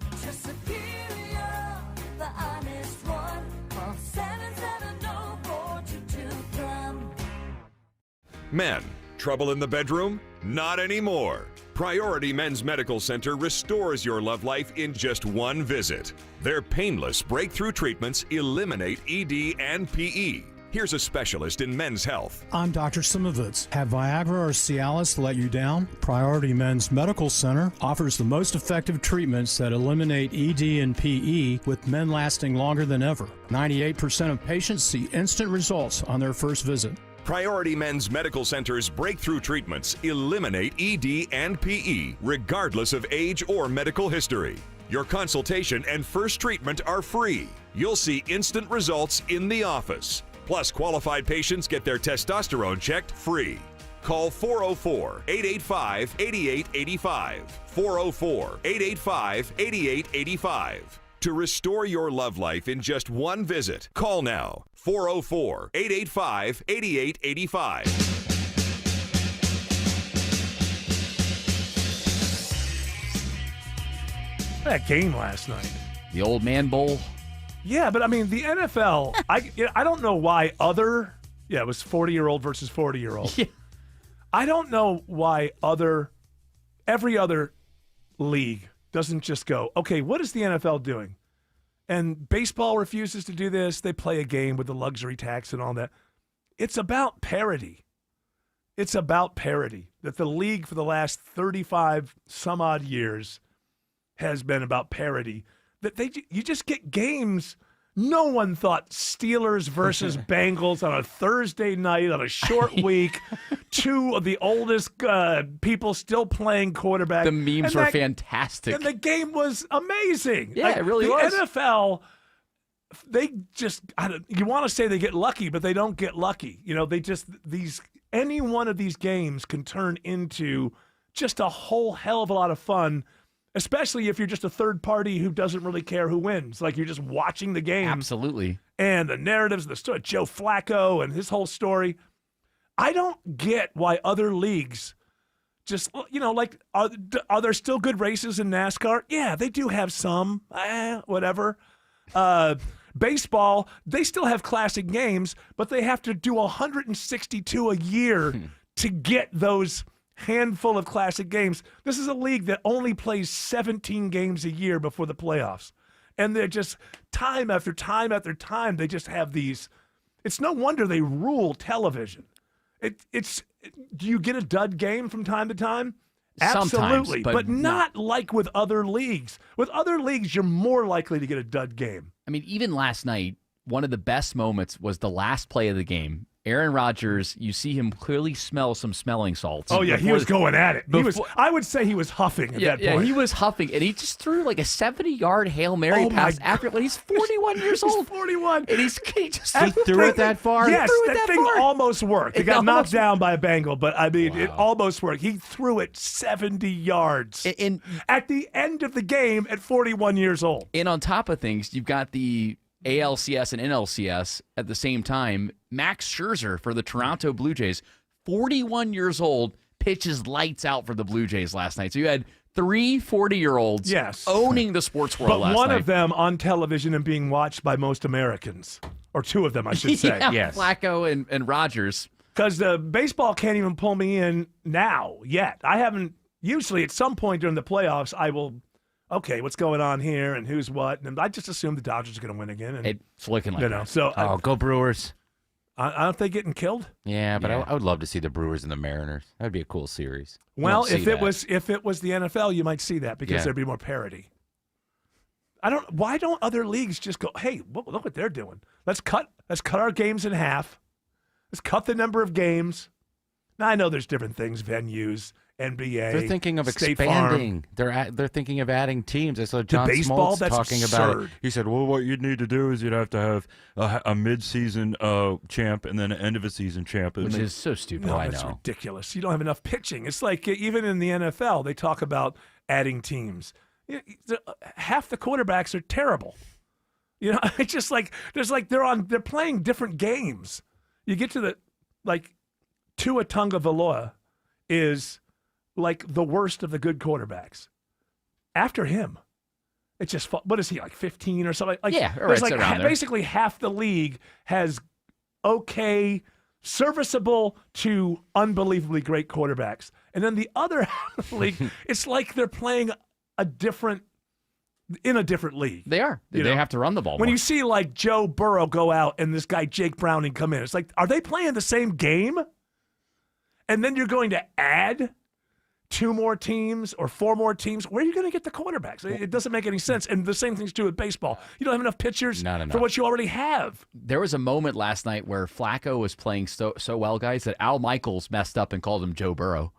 [SPEAKER 23] Men, trouble in the bedroom? Not anymore. Priority Men's Medical Center restores your love life in just one visit. Their painless breakthrough treatments eliminate ED and PE. Here's a specialist in men's health.
[SPEAKER 24] I'm Dr. Simovitz. Have Viagra or Cialis let you down? Priority Men's Medical Center offers the most effective treatments that eliminate ED and PE, with men lasting longer than ever. 98% of patients see instant results on their first visit.
[SPEAKER 23] Priority Men's Medical Center's breakthrough treatments eliminate ED and PE, regardless of age or medical history. Your consultation and first treatment are free. You'll see instant results in the office. Plus, qualified patients get their testosterone checked free. Call 404-885-8885. 404-885-8885. To restore your love life in just one visit, call now.
[SPEAKER 10] 404-885-8885. That game last night.
[SPEAKER 11] The Old Man Bowl.
[SPEAKER 10] Yeah, but I mean, the NFL, I don't know why it was 40-year-old versus 40-year-old.
[SPEAKER 11] Yeah.
[SPEAKER 10] I don't know why every other league doesn't just go, okay, what is the NFL doing? And baseball refuses to do this. They play a game with the luxury tax and all that. It's about parity. It's about parity. That the league for the last 35 some odd years has been about parity. That you just get games. No one thought Steelers versus Bengals on a Thursday night on a short week. Two of the oldest people still playing quarterback.
[SPEAKER 11] The memes were fantastic.
[SPEAKER 10] And the game was amazing.
[SPEAKER 11] Yeah, it really was.
[SPEAKER 10] The NFL, they just, you want to say they get lucky, but they don't get lucky. You know, these any one of these games can turn into just a whole hell of a lot of fun, especially if you're just a third party who doesn't really care who wins. Like, you're just watching the game.
[SPEAKER 11] Absolutely.
[SPEAKER 10] And the narratives, the story, Joe Flacco and his whole story. I don't get why other leagues just, like, are there still good races in NASCAR? Yeah, they do have some. Whatever. Baseball, they still have classic games, but they have to do 162 a year to get those handful of classic games. This is a league that only plays 17 games a year before the playoffs. And they're just time after time after time, they just have these. It's no wonder they rule television. Do you get a dud game from time to time? Absolutely,
[SPEAKER 11] Sometimes,
[SPEAKER 10] but not like with other leagues. With other leagues, you're more likely to get a dud game.
[SPEAKER 11] I mean, even last night, one of the best moments was the last play of the game. Aaron Rodgers, you see him clearly smell some smelling salts.
[SPEAKER 10] Oh, yeah, he was going at it. I would say he was huffing at that point.
[SPEAKER 11] Yeah, he was huffing, and he just threw like a 70-yard Hail Mary pass after when he's 41 years old.
[SPEAKER 10] He's 41.
[SPEAKER 11] And he
[SPEAKER 2] threw it that far?
[SPEAKER 10] Yes, that thing almost worked. It got knocked down by a Bengal, but I mean, it almost worked. He threw it 70 yards at the end of the game at 41 years old.
[SPEAKER 11] And on top of things, you've got the ALCS and NLCS at the same time. Max Scherzer for the Toronto Blue Jays, 41 years old, pitches lights out for the Blue Jays last night. So you had 3 40-year-olds owning the sports world last night.
[SPEAKER 10] But one of them on television and being watched by most Americans. Or 2 of them, I should say.
[SPEAKER 11] Yes. Flacco and Rodgers.
[SPEAKER 10] Because the baseball can't even pull me in now yet. I haven't. Usually at some point during the playoffs, I will. Okay, what's going on here and who's what? And I just assume the Dodgers are going to win again. And,
[SPEAKER 11] it's looking like that.
[SPEAKER 10] So
[SPEAKER 2] go Brewers.
[SPEAKER 10] Aren't they getting killed?
[SPEAKER 2] Yeah, but I would love to see the Brewers and the Mariners. That would be a cool series.
[SPEAKER 10] Well, if it was the NFL, you might see that because there'd be more parity. Why don't other leagues just go, hey, look what they're doing. Let's cut our games in half. Let's cut the number of games. Now I know there's different things, venues, NBA.
[SPEAKER 2] They're thinking of
[SPEAKER 10] State
[SPEAKER 2] expanding.
[SPEAKER 10] Farm.
[SPEAKER 2] They're thinking of adding teams. I saw John
[SPEAKER 10] baseball,
[SPEAKER 2] Smoltz
[SPEAKER 10] that's
[SPEAKER 2] talking
[SPEAKER 10] absurd.
[SPEAKER 2] about it. He said, well, what you'd need to do is you'd have to have a mid-season champ and then an end-of-a-season champ.
[SPEAKER 11] Which is so stupid.
[SPEAKER 10] No,
[SPEAKER 2] I
[SPEAKER 10] that's
[SPEAKER 2] know.
[SPEAKER 10] ridiculous. You don't have enough pitching. It's like even in the NFL, they talk about adding teams. Half the quarterbacks are terrible. It's just like they're playing different games. You get to Tua Tagovailoa is like the worst of the good quarterbacks. After him, it's just what is he, like 15 or something? There's
[SPEAKER 11] around there.
[SPEAKER 10] Basically half the league has okay, serviceable to unbelievably great quarterbacks, and then the other half of the league, it's like they're playing in a different league.
[SPEAKER 11] They are. They have to run the ball
[SPEAKER 10] When
[SPEAKER 11] more.
[SPEAKER 10] you see like Joe Burrow go out and this guy Jake Browning come in, it's like, are they playing the same game? And then you're going to add 2 more teams or 4 more teams. Where are you going to get the quarterbacks? It doesn't make any sense. And the same thing's true with baseball. You don't have enough pitchers for what you already have.
[SPEAKER 11] There was a moment last night where Flacco was playing so well, guys, that Al Michaels messed up and called him Joe Burrow.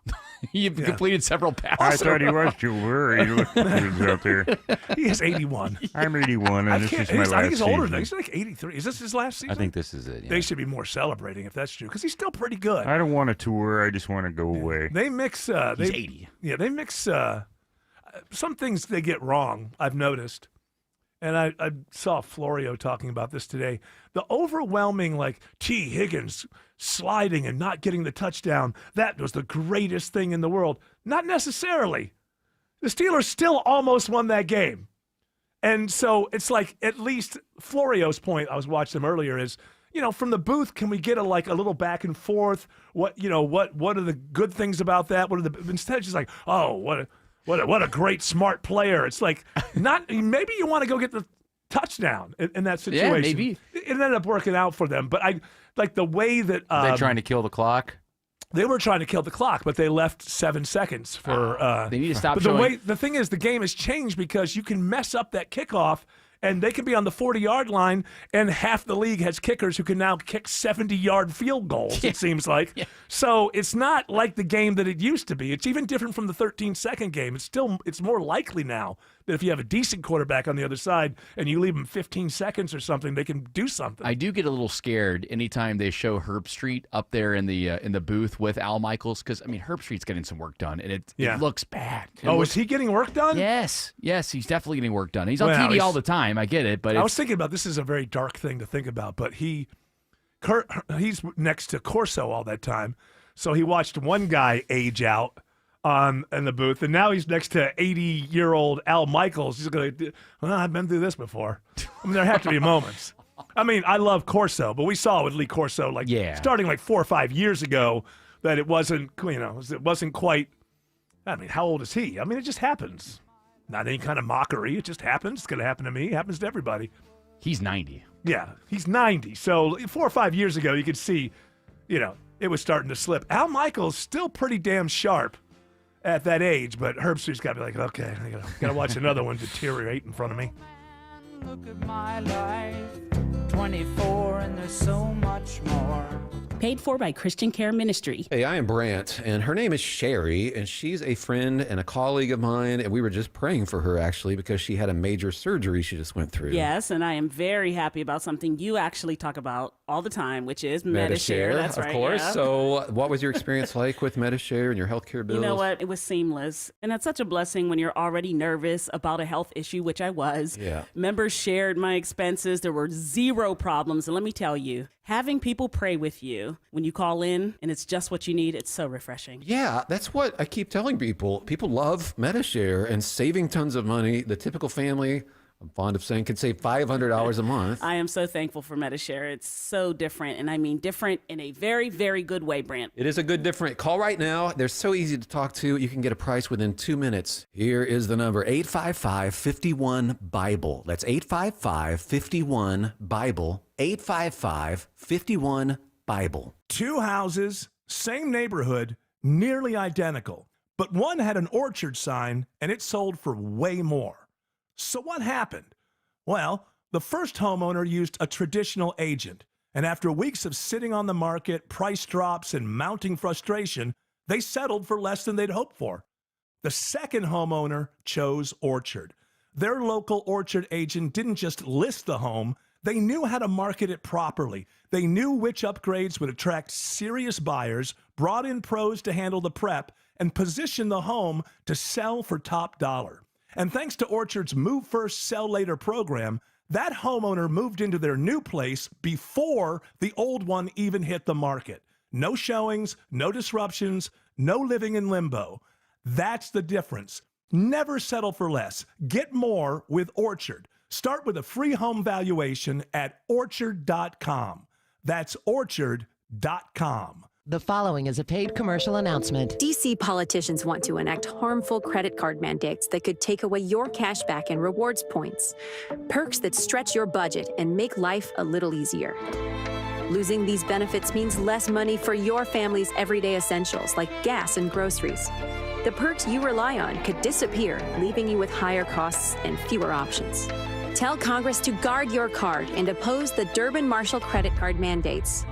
[SPEAKER 11] He completed several passes.
[SPEAKER 4] I thought he was Joe Burrow. He was out there.
[SPEAKER 10] He is 81.
[SPEAKER 4] I'm 81, and this is my last
[SPEAKER 10] I think he's older
[SPEAKER 4] season.
[SPEAKER 10] than He's like 83. Is this his last season?
[SPEAKER 2] I think this is it. Yeah.
[SPEAKER 10] They should be more celebrating if that's true because he's still pretty good.
[SPEAKER 4] I don't want to tour. I just want to go away.
[SPEAKER 10] They mix.
[SPEAKER 11] He's 80.
[SPEAKER 10] Yeah, they mix some things they get wrong, I've noticed. And I saw Florio talking about this today. The overwhelming, T. Higgins sliding and not getting the touchdown, that was the greatest thing in the world. Not necessarily. The Steelers still almost won that game. And so it's like, at least Florio's point, I was watching them earlier, is, from the booth, can we get a little back and forth? What are the good things about that? Instead it's just like, oh, what a great smart player. It's like, maybe you want to go get the touchdown in that situation.
[SPEAKER 11] Yeah, maybe.
[SPEAKER 10] It ended up working out for them, but I like the way that
[SPEAKER 2] they're trying to kill the clock.
[SPEAKER 10] They were trying to kill the clock, but they left 7 seconds for.
[SPEAKER 11] They need to stop.
[SPEAKER 10] But the thing is, the game has changed because you can mess up that kickoff And they could be on the 40-yard line, and half the league has kickers who can now kick 70-yard field goals, it seems like. Yeah. So it's not like the game that it used to be. It's even different from the 13-second game. It's more likely now that if you have a decent quarterback on the other side and you leave them 15 seconds or something, they can do something.
[SPEAKER 11] I do get a little scared anytime they show Herb Street up there in the booth with Al Michaels, because, I mean, Herb Street's getting some work done, and it looks bad.
[SPEAKER 10] Is he getting work done?
[SPEAKER 11] Yes, he's definitely getting work done. He's on TV all the time. I get it, but
[SPEAKER 10] I was thinking about this is a very dark thing to think about, but he's next to Corso all that time, so he watched one guy age out in the booth, and now he's next to 80-year-old Al Michaels. He's going to, I've been through this before. I mean, there have to be moments. I mean, I love Corso, but we saw with Lee Corso starting 4 or 5 years ago that it wasn't quite. I mean, how old is he? I mean, it just happens. Not any kind of mockery. It just happens. It's going to happen to me. It happens to everybody.
[SPEAKER 11] He's 90.
[SPEAKER 10] Yeah, he's 90. So 4 or 5 years ago, you could see, it was starting to slip. Al Michaels still pretty damn sharp at that age, but Herb Street's got to be like, okay, I got to watch another one deteriorate in front of me.
[SPEAKER 6] Look at my life, 24, and there's so much more.
[SPEAKER 7] Paid for by Christian Care Ministry.
[SPEAKER 8] Hey, I am Brant, and her name is Sherry, and she's a friend and a colleague of mine, and we were just praying for her, actually, because she had a major surgery she just went through.
[SPEAKER 7] Yes, and I am very happy about something you actually talk about all the time, which is Medi-Share. That's right.
[SPEAKER 8] Of course.
[SPEAKER 7] Yeah.
[SPEAKER 8] So what was your experience like with Medi-Share and your healthcare bills?
[SPEAKER 7] You know what? It was seamless, and that's such a blessing when you're already nervous about a health issue, which I was.
[SPEAKER 8] Yeah.
[SPEAKER 7] Members shared my expenses. There were zero problems, and let me tell you, having people pray with you when you call in and it's just what you need, it's so refreshing.
[SPEAKER 8] Yeah, that's what I keep telling people. People love Medi-Share and saving tons of money. The typical family, I'm fond of saying, can save $500 a month.
[SPEAKER 7] I am so thankful for Medi-Share. It's so different, and I mean different in a very, very good way, Brant.
[SPEAKER 8] It is a good different. Call right now. They're so easy to talk to. You can get a price within 2 minutes. Here is the number, 855-51-BIBLE. That's 855-51-BIBLE. 855-51-BIBLE.
[SPEAKER 10] 2 houses, same neighborhood, nearly identical. But one had an orchard sign, and it sold for way more. So what happened? Well, the first homeowner used a traditional agent, and after weeks of sitting on the market, price drops, and mounting frustration, they settled for less than they'd hoped for. The second homeowner chose Orchard. Their local orchard agent didn't just list the home, they knew how to market it properly. They knew which upgrades would attract serious buyers, brought in pros to handle the prep, and positioned the home to sell for top dollar. And thanks to Orchard's Move First, Sell Later program, that homeowner moved into their new place before the old one even hit the market. No showings, no disruptions, no living in limbo. That's the difference. Never settle for less. Get more with Orchard. Start with a free home valuation at orchard.com. That's orchard.com.
[SPEAKER 13] The following is a paid commercial announcement.
[SPEAKER 9] DC politicians want to enact harmful credit card mandates that could take away your cash back and rewards points. Perks that stretch your budget and make life a little easier. Losing these benefits means less money for your family's everyday essentials like gas and groceries. The perks you rely on could disappear, leaving you with higher costs and fewer options. Tell Congress to guard your card and oppose the Durbin-Marshall credit card mandates.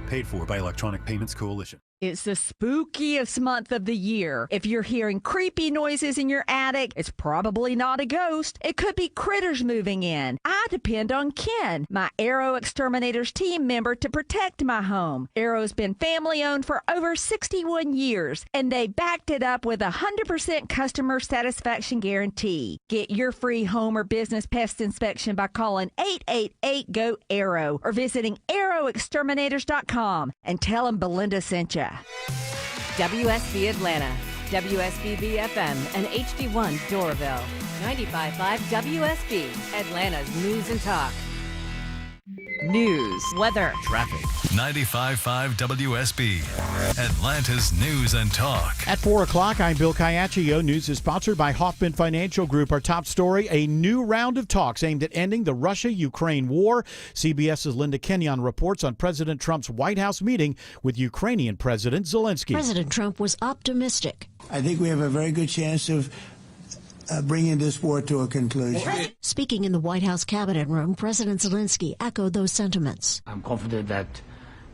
[SPEAKER 12] Paid for by Electronic Payments Coalition.
[SPEAKER 15] It's the spookiest month of the year. If you're hearing creepy noises in your attic, it's probably not a ghost. It could be critters moving in. I depend on Ken, my Arrow Exterminators team member, to protect my home. Arrow's been family-owned for over 61 years, and they backed it up with a 100% customer satisfaction guarantee. Get your free home or business pest inspection by calling 888-GO-ARROW or visiting arrowexterminators.com and tell them Belinda sent you.
[SPEAKER 27] WSB Atlanta, WSBB FM, and HD1 Doraville. 95.5 WSB, Atlanta's news and talk.
[SPEAKER 15] News, weather,
[SPEAKER 11] traffic.
[SPEAKER 25] 95.5 WSB, Atlanta's news and talk.
[SPEAKER 16] At 4 o'clock, I'm Bill Caiaccio. News is sponsored by Hoffman Financial Group. Our top story, a new round of talks aimed at ending the Russia-Ukraine war. CBS's Linda Kenyon reports on President Trump's White House meeting with Ukrainian President Zelensky.
[SPEAKER 28] President Trump was optimistic.
[SPEAKER 29] I think we have a very good chance of
[SPEAKER 1] bringing this war to a conclusion.
[SPEAKER 3] Speaking in the White House cabinet room, President Zelensky echoed those sentiments.
[SPEAKER 5] I'm confident that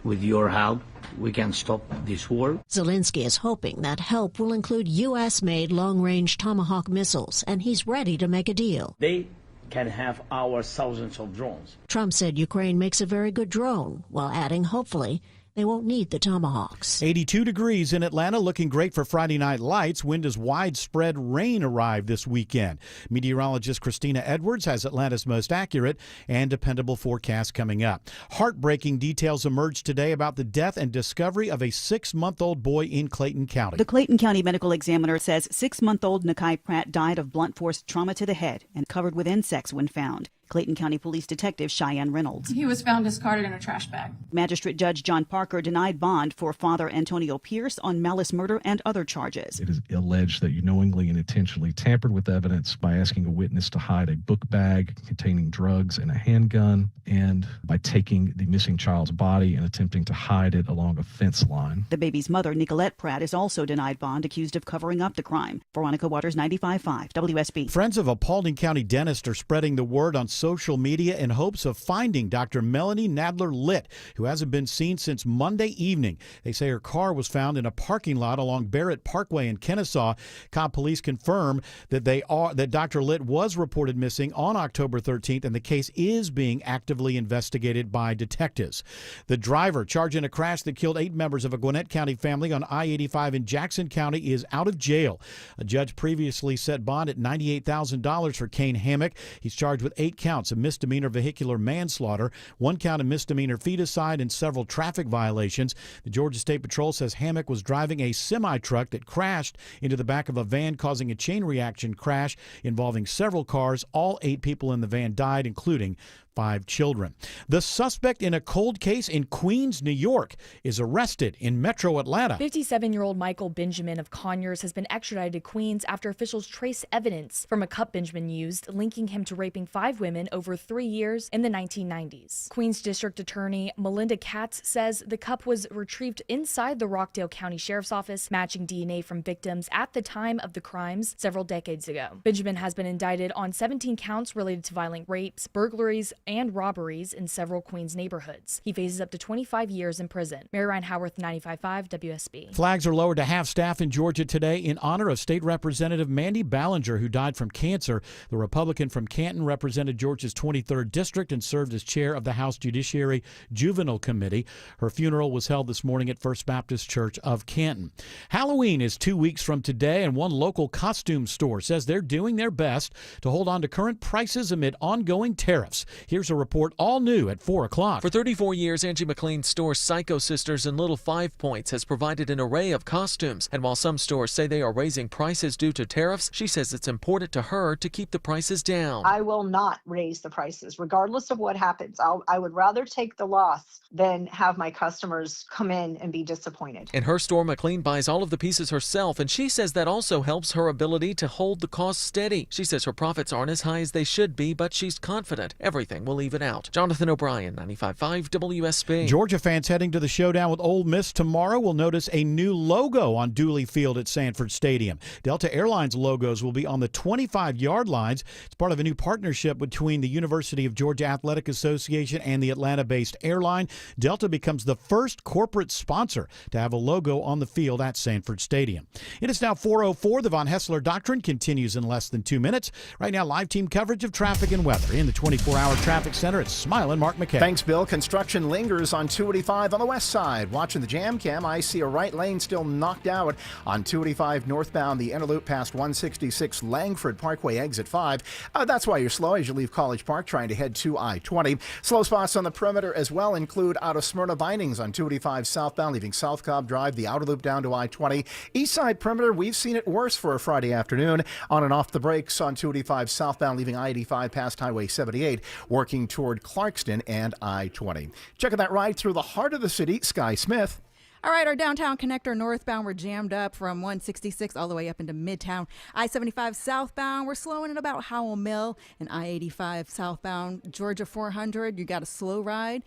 [SPEAKER 5] with your help, we can stop this war.
[SPEAKER 3] Zelensky is hoping that help will include U.S.-made long-range Tomahawk missiles, and he's ready to make a deal.
[SPEAKER 5] They can have our thousands of drones.
[SPEAKER 3] Trump said Ukraine makes a very good drone, while adding, hopefully, they won't need the Tomahawks.
[SPEAKER 16] 82 degrees in Atlanta, looking great for Friday Night Lights. When does widespread rain arrive this weekend? Meteorologist Christina Edwards has Atlanta's most accurate and dependable forecast coming up. Heartbreaking details emerged today about the death and discovery of a 6-month-old boy in Clayton County.
[SPEAKER 14] The Clayton County Medical Examiner says 6-month-old Nakai Pratt died of blunt force trauma to the head and covered with insects when found. Clayton County Police Detective Cheyenne Reynolds.
[SPEAKER 17] He was found discarded in a trash bag.
[SPEAKER 14] Magistrate Judge John Parker denied bond for Father Antonio Pierce on malice murder and other charges.
[SPEAKER 18] It is alleged that you knowingly and intentionally tampered with evidence by asking a witness to hide a book bag containing drugs and a handgun, and by taking the missing child's body and attempting to hide it along a fence line.
[SPEAKER 14] The baby's mother, Nicolette Pratt, is also denied bond, accused of covering up the crime. Veronica Waters, 95.5 WSB.
[SPEAKER 16] Friends of a Paulding County dentist are spreading the word on social media in hopes of finding Dr. Melanie Nadler-Litt, who hasn't been seen since Monday evening. They say her car was found in a parking lot along Barrett Parkway in Kennesaw. Cobb police confirm that that Dr. Litt was reported missing on October 13th, and the case is being actively investigated by detectives. The driver charged in a crash that killed 8 members of a Gwinnett County family on I-85 in Jackson County is out of jail. A judge previously set bond at $98,000 for Kane Hammock. He's charged with 8 counts of misdemeanor vehicular manslaughter, 1 count of misdemeanor feticide, and several traffic violations. The Georgia State Patrol says Hammock was driving a semi-truck that crashed into the back of a van, causing a chain reaction crash involving several cars. All 8 people in the van died, including 5 children. The suspect in a cold case in Queens, New York, is arrested in Metro Atlanta.
[SPEAKER 26] 57-year-old Michael Benjamin of Conyers has been extradited to Queens after officials traced evidence from a cup Benjamin used, linking him to raping 5 women over 3 years in the 1990s. Queens District Attorney Melinda Katz says the cup was retrieved inside the Rockdale County Sheriff's Office, matching DNA from victims at the time of the crimes several decades ago. Benjamin has been indicted on 17 counts related to violent rapes, burglaries, and robberies in several Queens neighborhoods. He faces up to 25 years in prison. Mary Ryan Howarth, 95.5 WSB.
[SPEAKER 16] Flags are lowered to half-staff in Georgia today in honor of State Representative Mandy Ballinger, who died from cancer. The Republican from Canton represented Georgia's 23rd District and served as chair of the House Judiciary Juvenile Committee. Her funeral was held this morning at First Baptist Church of Canton. Halloween is 2 weeks from today, and one local costume store says they're doing their best to hold on to current prices amid ongoing tariffs. Here's a report all new at 4 o'clock.
[SPEAKER 28] For 34 years, Angie McLean's store Psycho Sisters in Little Five Points has provided an array of costumes. And while some stores say they are raising prices due to tariffs, she says it's important to her to keep the prices down.
[SPEAKER 29] I will not raise the prices, regardless of what happens. I would rather take the loss than have my customers come in and be disappointed.
[SPEAKER 28] In her store, McLean buys all of the pieces herself, and she says that also helps her ability to hold the cost steady. She says her profits aren't as high as they should be, but she's confident everything will even out. Jonathan O'Brien, 95.5 WSB.
[SPEAKER 16] Georgia fans heading to the showdown with Ole Miss tomorrow will notice a new logo on Dooley Field at Sanford Stadium. Delta Airlines logos will be on the 25-yard lines. It's part of a new partnership between the University of Georgia Athletic Association and the Atlanta-based airline. Delta becomes the first corporate sponsor to have a logo on the field at Sanford Stadium. It is now 4:04. The Von Hessler Doctrine continues in less than 2 minutes. Right now, live team coverage of traffic and weather in the 24-hour traffic center at Smiling Mark McKay.
[SPEAKER 30] Thanks, Bill. Construction lingers on 285 on the west side. Watching the jam cam, I see a right lane still knocked out on 285 northbound, the inner loop past 166 Langford Parkway, exit 5. That's why you're slow as you leave College Park trying to head to I-20. Slow spots on the perimeter as well include out of Smyrna Vinings on 285 southbound, leaving South Cobb Drive, the outer loop down to I-20. East side perimeter, we've seen it worse for a Friday afternoon. On and off the brakes on 285 southbound, leaving I-85 past Highway 78, working toward Clarkston and I-20. Checking that ride through the heart of the city, Sky Smith.
[SPEAKER 31] All right, our downtown connector northbound, we're jammed up from 166 all the way up into Midtown. I-75 southbound, we're slowing at about Howell Mill. And I-85 southbound, Georgia 400, you got a slow ride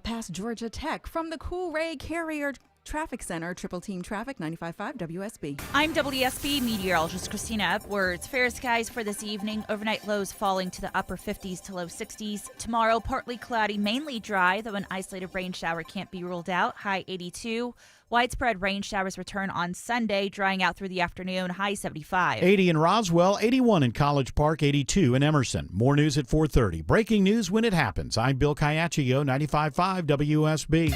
[SPEAKER 31] past Georgia Tech. From the Cool Ray Carrier Traffic Center, Triple Team Traffic, 95.5 WSB.
[SPEAKER 2] I'm WSB meteorologist Christina Upwards. Fair skies for this evening. Overnight lows falling to the upper 50s to low 60s. Tomorrow, partly cloudy, mainly dry, though an isolated rain shower can't be ruled out. High 82. Widespread rain showers return on Sunday, drying out through the afternoon. High 75.
[SPEAKER 16] 80 in Roswell, 81 in College Park, 82 in Emerson. More news at 4:30. Breaking news when it happens. I'm Bill Caiaccio, 95.5 WSB.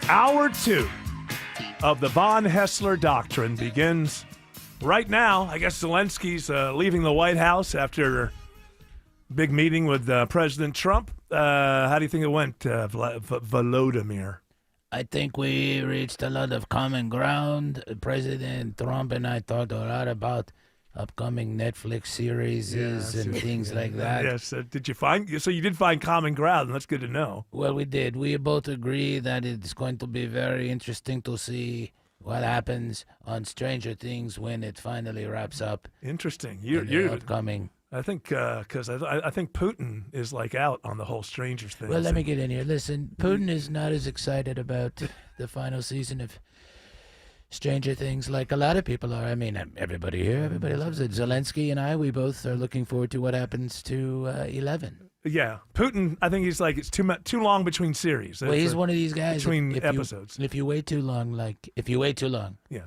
[SPEAKER 10] Hour 2 of the Von Hessler Doctrine begins right now. I guess Zelensky's leaving the White House after a big meeting with President Trump. How do you think it went, Volodymyr?
[SPEAKER 5] I think we reached a lot of common ground. President Trump and I talked a lot about upcoming Netflix series and things like that.
[SPEAKER 10] Yes. Did you find? So you did find common ground, and that's good to know.
[SPEAKER 5] Well, we did. We both agree that it's going to be very interesting to see what happens on Stranger Things when it finally wraps up.
[SPEAKER 10] Interesting.
[SPEAKER 5] You're upcoming.
[SPEAKER 10] I think because I think Putin is like out on the whole Strangers thing.
[SPEAKER 5] Well, let me get in here. Listen, Putin is not as excited about the final season of Stranger Things like a lot of people are. I mean, everybody here, everybody loves it. Zelensky and I, we both are looking forward to what happens to 11.
[SPEAKER 10] Yeah, Putin. I think he's like it's too long between series.
[SPEAKER 5] Well, he's one of these guys
[SPEAKER 10] between episodes.
[SPEAKER 5] If you wait too long,
[SPEAKER 10] yeah.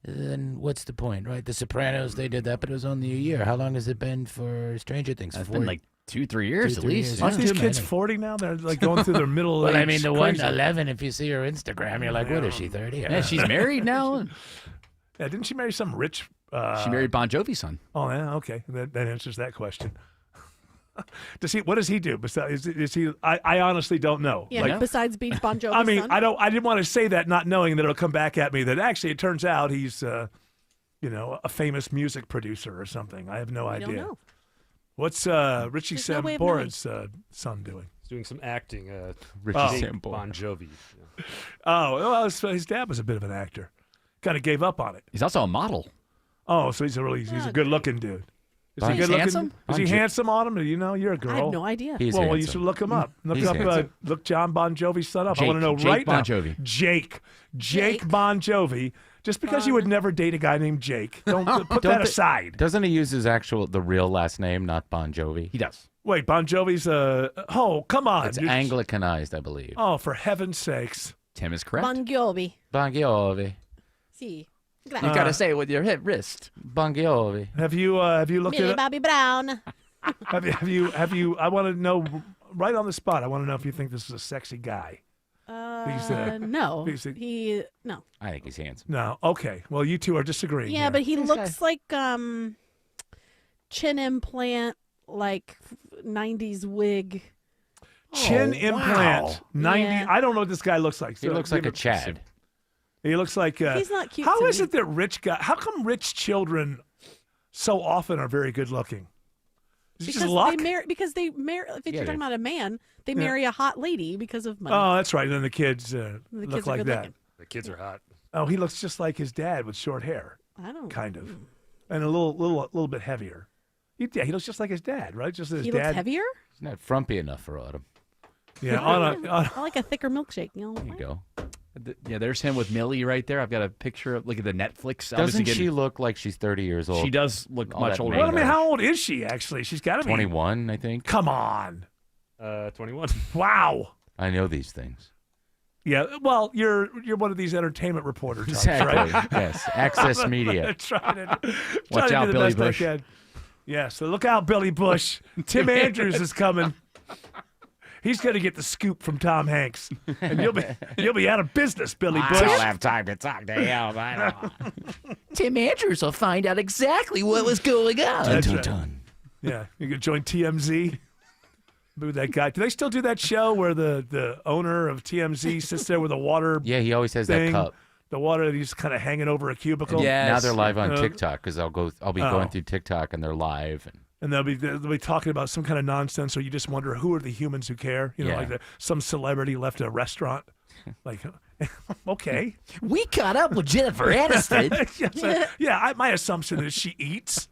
[SPEAKER 5] Then what's the point, right? The Sopranos, they did that, but it was only a year. How long has it been for Stranger Things?
[SPEAKER 11] It's been like 2-3 years at least.
[SPEAKER 10] Aren't these kids 40 now? They're like going through their middle age.
[SPEAKER 5] Well, I mean, the one 11, if you see her Instagram, you're like, what is she, 30?
[SPEAKER 11] Yeah, she's married now.
[SPEAKER 10] Yeah, didn't she marry some rich...
[SPEAKER 11] she married Bon Jovi's son.
[SPEAKER 10] Oh, yeah, okay. That answers that question. What does he do? Besides, is he? I honestly don't know.
[SPEAKER 4] Yeah, besides being Bon Jovi's
[SPEAKER 10] I mean,
[SPEAKER 4] son?
[SPEAKER 10] I didn't want to say that, not knowing that it'll come back at me. That actually, it turns out he's, a famous music producer or something. I have no idea.
[SPEAKER 4] Don't know.
[SPEAKER 10] What's Richie Sambora's son doing?
[SPEAKER 6] He's doing some acting.
[SPEAKER 11] Richie Sambora.
[SPEAKER 6] Bon Jovi. Yeah.
[SPEAKER 10] Oh, well, his dad was a bit of an actor. Kind of gave up on it.
[SPEAKER 11] He's also a model.
[SPEAKER 10] Oh, so he's a good-looking dude. Is he
[SPEAKER 11] He's
[SPEAKER 10] good
[SPEAKER 11] handsome?
[SPEAKER 10] looking? Is he handsome, Autumn? You know, you're a girl.
[SPEAKER 4] I have no idea.
[SPEAKER 11] He's
[SPEAKER 10] well, you
[SPEAKER 11] handsome.
[SPEAKER 10] should look him up.
[SPEAKER 11] Handsome.
[SPEAKER 10] Look John Bon Jovi's son up. I
[SPEAKER 11] Jake-
[SPEAKER 10] want to know
[SPEAKER 11] Jake
[SPEAKER 10] right
[SPEAKER 11] Bon
[SPEAKER 10] now.
[SPEAKER 11] Jovi.
[SPEAKER 10] Jake Bon Jovi. Just because you would never date a guy named Jake, don't put that aside.
[SPEAKER 7] Doesn't he use the real last name, not Bon Jovi?
[SPEAKER 11] He does.
[SPEAKER 10] Wait, Bon Jovi's oh, come on.
[SPEAKER 7] It's Anglicanized, I believe.
[SPEAKER 10] Oh, for heaven's sakes.
[SPEAKER 11] Tim is correct.
[SPEAKER 4] Bon Jovi.
[SPEAKER 7] Bon Jovi.
[SPEAKER 4] See.
[SPEAKER 11] You got to say it with your hip wrist.
[SPEAKER 7] Bon Jovi.
[SPEAKER 10] Have you looked
[SPEAKER 4] Millie
[SPEAKER 10] at
[SPEAKER 4] Bobby Brown.
[SPEAKER 10] have you I want to know right on the spot. I want to know if you think this is a sexy guy.
[SPEAKER 4] No. No.
[SPEAKER 7] I think he's handsome.
[SPEAKER 10] No. Okay. Well, you two are disagreeing.
[SPEAKER 4] Yeah,
[SPEAKER 10] here.
[SPEAKER 4] but he looks like chin implant, like 90s wig.
[SPEAKER 10] Chin implant. 90.
[SPEAKER 4] Yeah.
[SPEAKER 10] I don't know what this guy looks like.
[SPEAKER 7] He looks like a Chad.
[SPEAKER 10] He looks like.
[SPEAKER 4] He's not cute.
[SPEAKER 10] How
[SPEAKER 4] to
[SPEAKER 10] is
[SPEAKER 4] me.
[SPEAKER 10] it that how come rich children so often are very good looking? Is it just luck?
[SPEAKER 4] Because they marry. If you're talking about a man, they marry a hot lady because of money.
[SPEAKER 10] Oh, that's right. And then the kids look
[SPEAKER 4] kids are
[SPEAKER 10] like
[SPEAKER 4] good
[SPEAKER 10] that.
[SPEAKER 4] looking.
[SPEAKER 6] The kids are hot.
[SPEAKER 10] Oh, he looks just like his dad with short hair.
[SPEAKER 4] I don't.
[SPEAKER 10] Kind of, and a little bit heavier. Yeah, he looks just like his dad, right? Just as
[SPEAKER 4] He
[SPEAKER 10] his dad.
[SPEAKER 4] looks heavier.
[SPEAKER 7] He's not frumpy enough for Autumn.
[SPEAKER 10] Yeah,
[SPEAKER 4] I like a thicker milkshake.
[SPEAKER 7] There you go.
[SPEAKER 11] Yeah, there's him with Millie right there. I've got a picture of, look at the Netflix.
[SPEAKER 7] Doesn't she look like she's 30 years old?
[SPEAKER 11] She does look much older.
[SPEAKER 10] Well, I mean, how old is she actually? She's got to be
[SPEAKER 7] 21, I think.
[SPEAKER 10] Come on.
[SPEAKER 6] 21.
[SPEAKER 10] Wow.
[SPEAKER 7] I know these things.
[SPEAKER 10] Yeah, well, you're one of these entertainment reporters,
[SPEAKER 7] Exactly.
[SPEAKER 10] right?
[SPEAKER 7] Yes, Access Media.
[SPEAKER 10] Trying to
[SPEAKER 11] Watch out,
[SPEAKER 10] do the
[SPEAKER 11] Billy
[SPEAKER 10] best I
[SPEAKER 11] Bush.
[SPEAKER 10] can. Yeah, so look out, Billy Bush. Tim Andrews is coming. He's going to get the scoop from Tom Hanks, and you'll be out of business, Billy Bush.
[SPEAKER 7] I don't have time to talk to him. I don't.
[SPEAKER 5] Tim Andrews will find out exactly what was going on.
[SPEAKER 10] That's right. Yeah, you can join TMZ. Boo that guy. Do they still do that show where the owner of TMZ sits there with a water?
[SPEAKER 7] Yeah, he always has
[SPEAKER 10] thing,
[SPEAKER 7] that cup.
[SPEAKER 10] The water that he's kind of hanging over a cubicle.
[SPEAKER 7] Yeah. Now they're live on TikTok because I'll be going through TikTok and they're live.
[SPEAKER 10] And they'll be talking about some kind of nonsense, or you just wonder who are the humans who care. You know, like some celebrity left a restaurant. Like, okay,
[SPEAKER 5] we caught up with Jennifer Aniston.
[SPEAKER 10] Yeah, my assumption is she eats.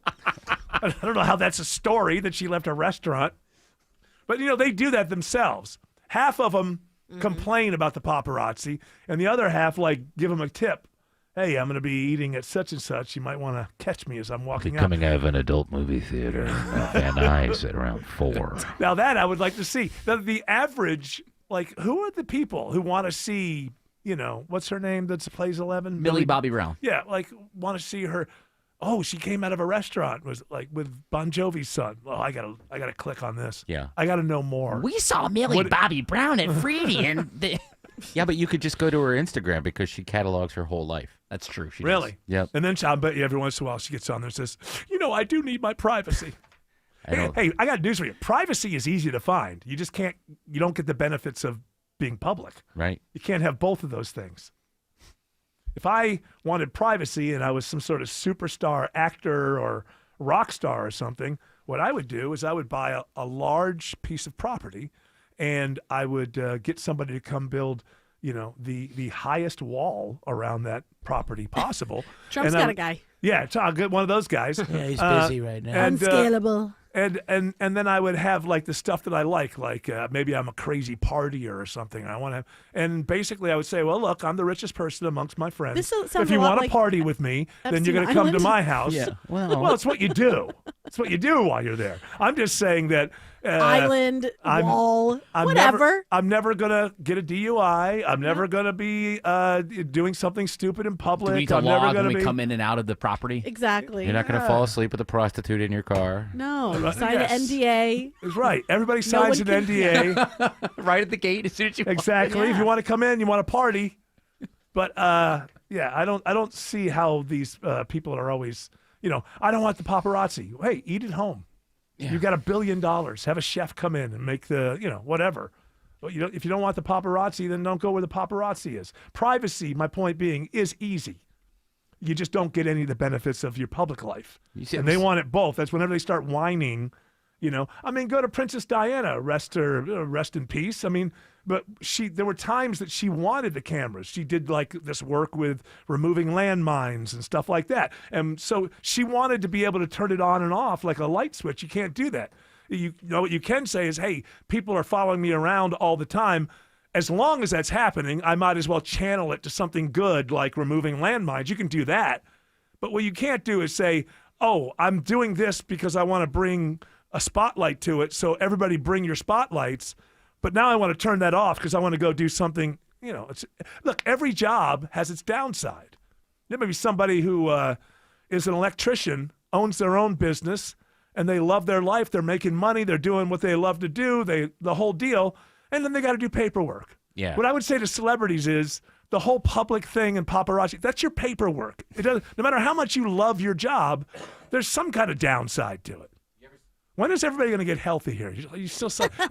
[SPEAKER 10] I don't know how that's a story that she left a restaurant, but they do that themselves. Half of them, complain about the paparazzi, and the other half like give them a tip. Hey, I'm going to be eating at such and such. You might want to catch me as I'm walking out.
[SPEAKER 5] Coming out of an adult movie theater in Van Nuys at around 4.
[SPEAKER 10] Now that I would like to see. The average, like, who are the people who want to see, what's her name that plays 11?
[SPEAKER 11] Millie Bobby Brown.
[SPEAKER 10] Yeah, like, want to see her. Oh, she came out of a restaurant, was like with Bon Jovi's son. Well, I gotta click on this.
[SPEAKER 7] Yeah.
[SPEAKER 10] I gotta know more.
[SPEAKER 11] We saw Millie Bobby Brown at Freedy, and
[SPEAKER 7] Yeah, but you could just go to her Instagram because she catalogs her whole life.
[SPEAKER 11] That's true. She
[SPEAKER 10] Really?
[SPEAKER 7] Does. Yep.
[SPEAKER 10] And then I bet you every once in a while she gets on there and says, I do need my privacy. Hey, I got news for you. Privacy is easy to find. You just can't, you don't get the benefits of being public.
[SPEAKER 7] Right.
[SPEAKER 10] You can't have both of those things. If I wanted privacy and I was some sort of superstar actor or rock star or something, what I would do is I would buy a large piece of property and I would get somebody to come build the highest wall around that property possible.
[SPEAKER 4] Trump's got a guy.
[SPEAKER 10] Yeah, I'll get one of those guys.
[SPEAKER 5] Yeah, he's busy right now.
[SPEAKER 31] Unscalable.
[SPEAKER 10] And then I would have like the stuff that I like maybe I'm a crazy partier or something. I want to, and basically I would say, well, look, I'm the richest person amongst my friends.
[SPEAKER 4] This sounds
[SPEAKER 10] if you
[SPEAKER 4] a lot
[SPEAKER 10] want to
[SPEAKER 4] like
[SPEAKER 10] party with me, then
[SPEAKER 4] Epstein
[SPEAKER 10] you're going to come to
[SPEAKER 4] Island.
[SPEAKER 10] my house.
[SPEAKER 7] Yeah.
[SPEAKER 10] Well, it's what you do. It's what you do while you're there. I'm just saying that.
[SPEAKER 4] Island, wall,
[SPEAKER 10] I'm
[SPEAKER 4] whatever.
[SPEAKER 10] I'm never going to get a DUI. I'm never going to be doing something stupid in public.
[SPEAKER 11] Do we need to
[SPEAKER 10] I'm never
[SPEAKER 11] log
[SPEAKER 10] going
[SPEAKER 11] when
[SPEAKER 10] to
[SPEAKER 11] we
[SPEAKER 10] be.
[SPEAKER 11] come in and out of the property?
[SPEAKER 4] Exactly.
[SPEAKER 7] You're not going to fall asleep with a prostitute in your car.
[SPEAKER 4] No. Sign
[SPEAKER 10] Yes.
[SPEAKER 4] an NDA.
[SPEAKER 10] That's right. Everybody
[SPEAKER 4] No
[SPEAKER 10] signs an
[SPEAKER 4] one can-
[SPEAKER 10] NDA.
[SPEAKER 11] Right at the gate as soon as you walk in.
[SPEAKER 10] Exactly. If you want to come in, you want to party. But yeah, I don't see how these people are always. I don't want the paparazzi. Hey, eat at home.
[SPEAKER 5] Yeah.
[SPEAKER 10] You got $1 billion. Have a chef come in and make the whatever. But if you don't want the paparazzi, then don't go where the paparazzi is. Privacy, my point being, is easy. You just don't get any of the benefits of your public life. And they want it both. That's whenever they start whining. Go to Princess Diana, rest in peace. But there were times that she wanted the cameras. She did like this work with removing landmines and stuff like that. And so she wanted to be able to turn it on and off like a light switch. You can't do that. You know what you can say is, hey, people are following me around all the time. As long as that's happening, I might as well channel it to something good like removing landmines. You can do that. But what you can't do is say, oh, I'm doing this because I want to bring a spotlight to it. So everybody bring your spotlights. But now I want to turn that off because I want to go do something. Look, every job has its downside. There may be somebody who is an electrician, owns their own business, and they love their life. They're making money. They're doing what they love to do. The whole deal. And then they got to do paperwork.
[SPEAKER 7] Yeah.
[SPEAKER 10] What I would say to celebrities is the whole public thing and paparazzi, that's your paperwork. It doesn't, no matter how much you love your job, there's some kind of downside to it. When is everybody going to get healthy here?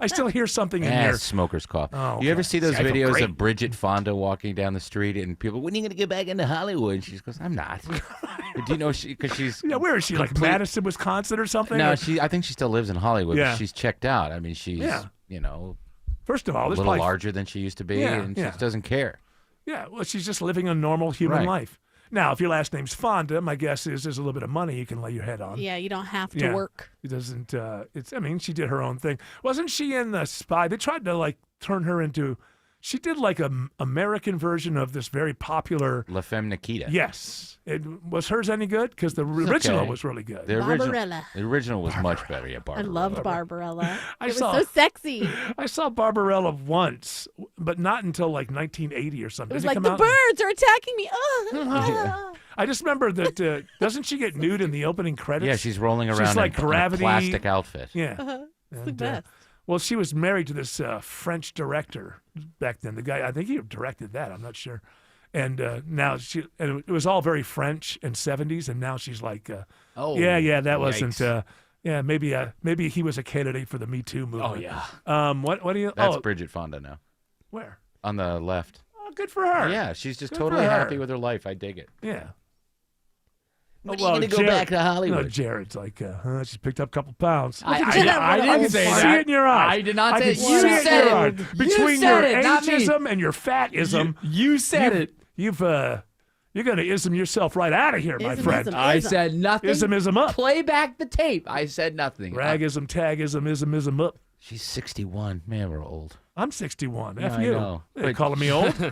[SPEAKER 10] I still hear something in here.
[SPEAKER 7] Smoker's cough.
[SPEAKER 10] Oh, okay.
[SPEAKER 7] You ever see those
[SPEAKER 10] I feel
[SPEAKER 7] videos
[SPEAKER 10] great.
[SPEAKER 7] of Bridget Fonda walking down the street and people, when are you going to get back into Hollywood? And she goes, I'm not. Do you know because she's
[SPEAKER 10] where is she? Like Madison, Wisconsin or something?
[SPEAKER 7] No,
[SPEAKER 10] Or-
[SPEAKER 7] I think she still lives in Hollywood.
[SPEAKER 10] Yeah.
[SPEAKER 7] But she's checked out. She's
[SPEAKER 10] First of all,
[SPEAKER 7] a
[SPEAKER 10] there's
[SPEAKER 7] little
[SPEAKER 10] probably-
[SPEAKER 7] larger than she used to be,
[SPEAKER 10] Yeah,
[SPEAKER 7] and she
[SPEAKER 10] yeah.
[SPEAKER 7] just doesn't care.
[SPEAKER 10] Yeah, well, she's just living a normal human
[SPEAKER 7] Right.
[SPEAKER 10] life. Now, if your last name's Fonda, my guess is there's a little bit of money you can lay your head on.
[SPEAKER 4] Yeah, you don't have to
[SPEAKER 10] Yeah.
[SPEAKER 4] work.
[SPEAKER 10] It doesn't. She did her own thing. Wasn't she in The Spy? They tried to turn her into. She did an American version of this very popular
[SPEAKER 7] La Femme Nikita.
[SPEAKER 10] Yes. Was hers any good? Because the original
[SPEAKER 7] okay.
[SPEAKER 10] was really good.
[SPEAKER 4] Barbarella.
[SPEAKER 7] The original was much better. Yeah,
[SPEAKER 4] I
[SPEAKER 7] Barbarella.
[SPEAKER 4] loved Barbarella.
[SPEAKER 10] I
[SPEAKER 4] It was
[SPEAKER 10] saw-
[SPEAKER 4] so sexy.
[SPEAKER 10] I saw Barbarella once, but not until 1980 or something.
[SPEAKER 4] It was
[SPEAKER 10] Didn't
[SPEAKER 4] like
[SPEAKER 10] come
[SPEAKER 4] the
[SPEAKER 10] out-
[SPEAKER 4] birds are attacking me. Oh.
[SPEAKER 10] I just remember that. Doesn't she get nude in the opening credits?
[SPEAKER 7] Yeah, she's rolling around
[SPEAKER 10] She's like
[SPEAKER 7] in a
[SPEAKER 10] Gravity
[SPEAKER 7] plastic outfit.
[SPEAKER 10] Yeah.
[SPEAKER 4] It's the
[SPEAKER 10] And,
[SPEAKER 4] best.
[SPEAKER 10] well, she was married to this French director back then. The guy, I think he directed that. I'm not sure. And now and it was all very French and 70s. And now she's like, yeah, that wasn't.
[SPEAKER 11] yikes.
[SPEAKER 10] Maybe he was a candidate for the Me Too movement.
[SPEAKER 11] Oh, yeah.
[SPEAKER 10] What do you?
[SPEAKER 7] That's Bridget Fonda now.
[SPEAKER 10] Where?
[SPEAKER 7] On the left.
[SPEAKER 10] Oh, good for her.
[SPEAKER 7] Yeah, she's just
[SPEAKER 10] Good
[SPEAKER 7] totally
[SPEAKER 10] for her.
[SPEAKER 7] happy with her life. I dig it.
[SPEAKER 10] Yeah.
[SPEAKER 7] When are you gonna go back to Hollywood?
[SPEAKER 10] No, Jared's like, she's picked up a couple pounds.
[SPEAKER 11] I
[SPEAKER 10] I
[SPEAKER 11] didn't say
[SPEAKER 10] see
[SPEAKER 11] that.
[SPEAKER 10] it in your eyes.
[SPEAKER 11] I did not
[SPEAKER 10] I
[SPEAKER 11] say
[SPEAKER 10] can
[SPEAKER 11] it. You
[SPEAKER 10] see it in
[SPEAKER 11] said
[SPEAKER 10] your
[SPEAKER 11] it.
[SPEAKER 10] eyes.
[SPEAKER 11] You
[SPEAKER 10] Between
[SPEAKER 11] said
[SPEAKER 10] your
[SPEAKER 11] it, not me.
[SPEAKER 10] ageism and your fatism,
[SPEAKER 11] You said it.
[SPEAKER 10] you're going to ism yourself right out of here, my
[SPEAKER 4] Ism,
[SPEAKER 10] friend.
[SPEAKER 4] ism.
[SPEAKER 11] I said nothing.
[SPEAKER 10] Ism up.
[SPEAKER 11] Play back the tape. I said nothing.
[SPEAKER 10] Ragism, tagism, ism up.
[SPEAKER 7] She's 61. Man, we're old.
[SPEAKER 10] I'm 61.
[SPEAKER 7] Yeah,
[SPEAKER 10] F
[SPEAKER 7] I
[SPEAKER 10] you.
[SPEAKER 7] know.
[SPEAKER 10] They're calling me old. My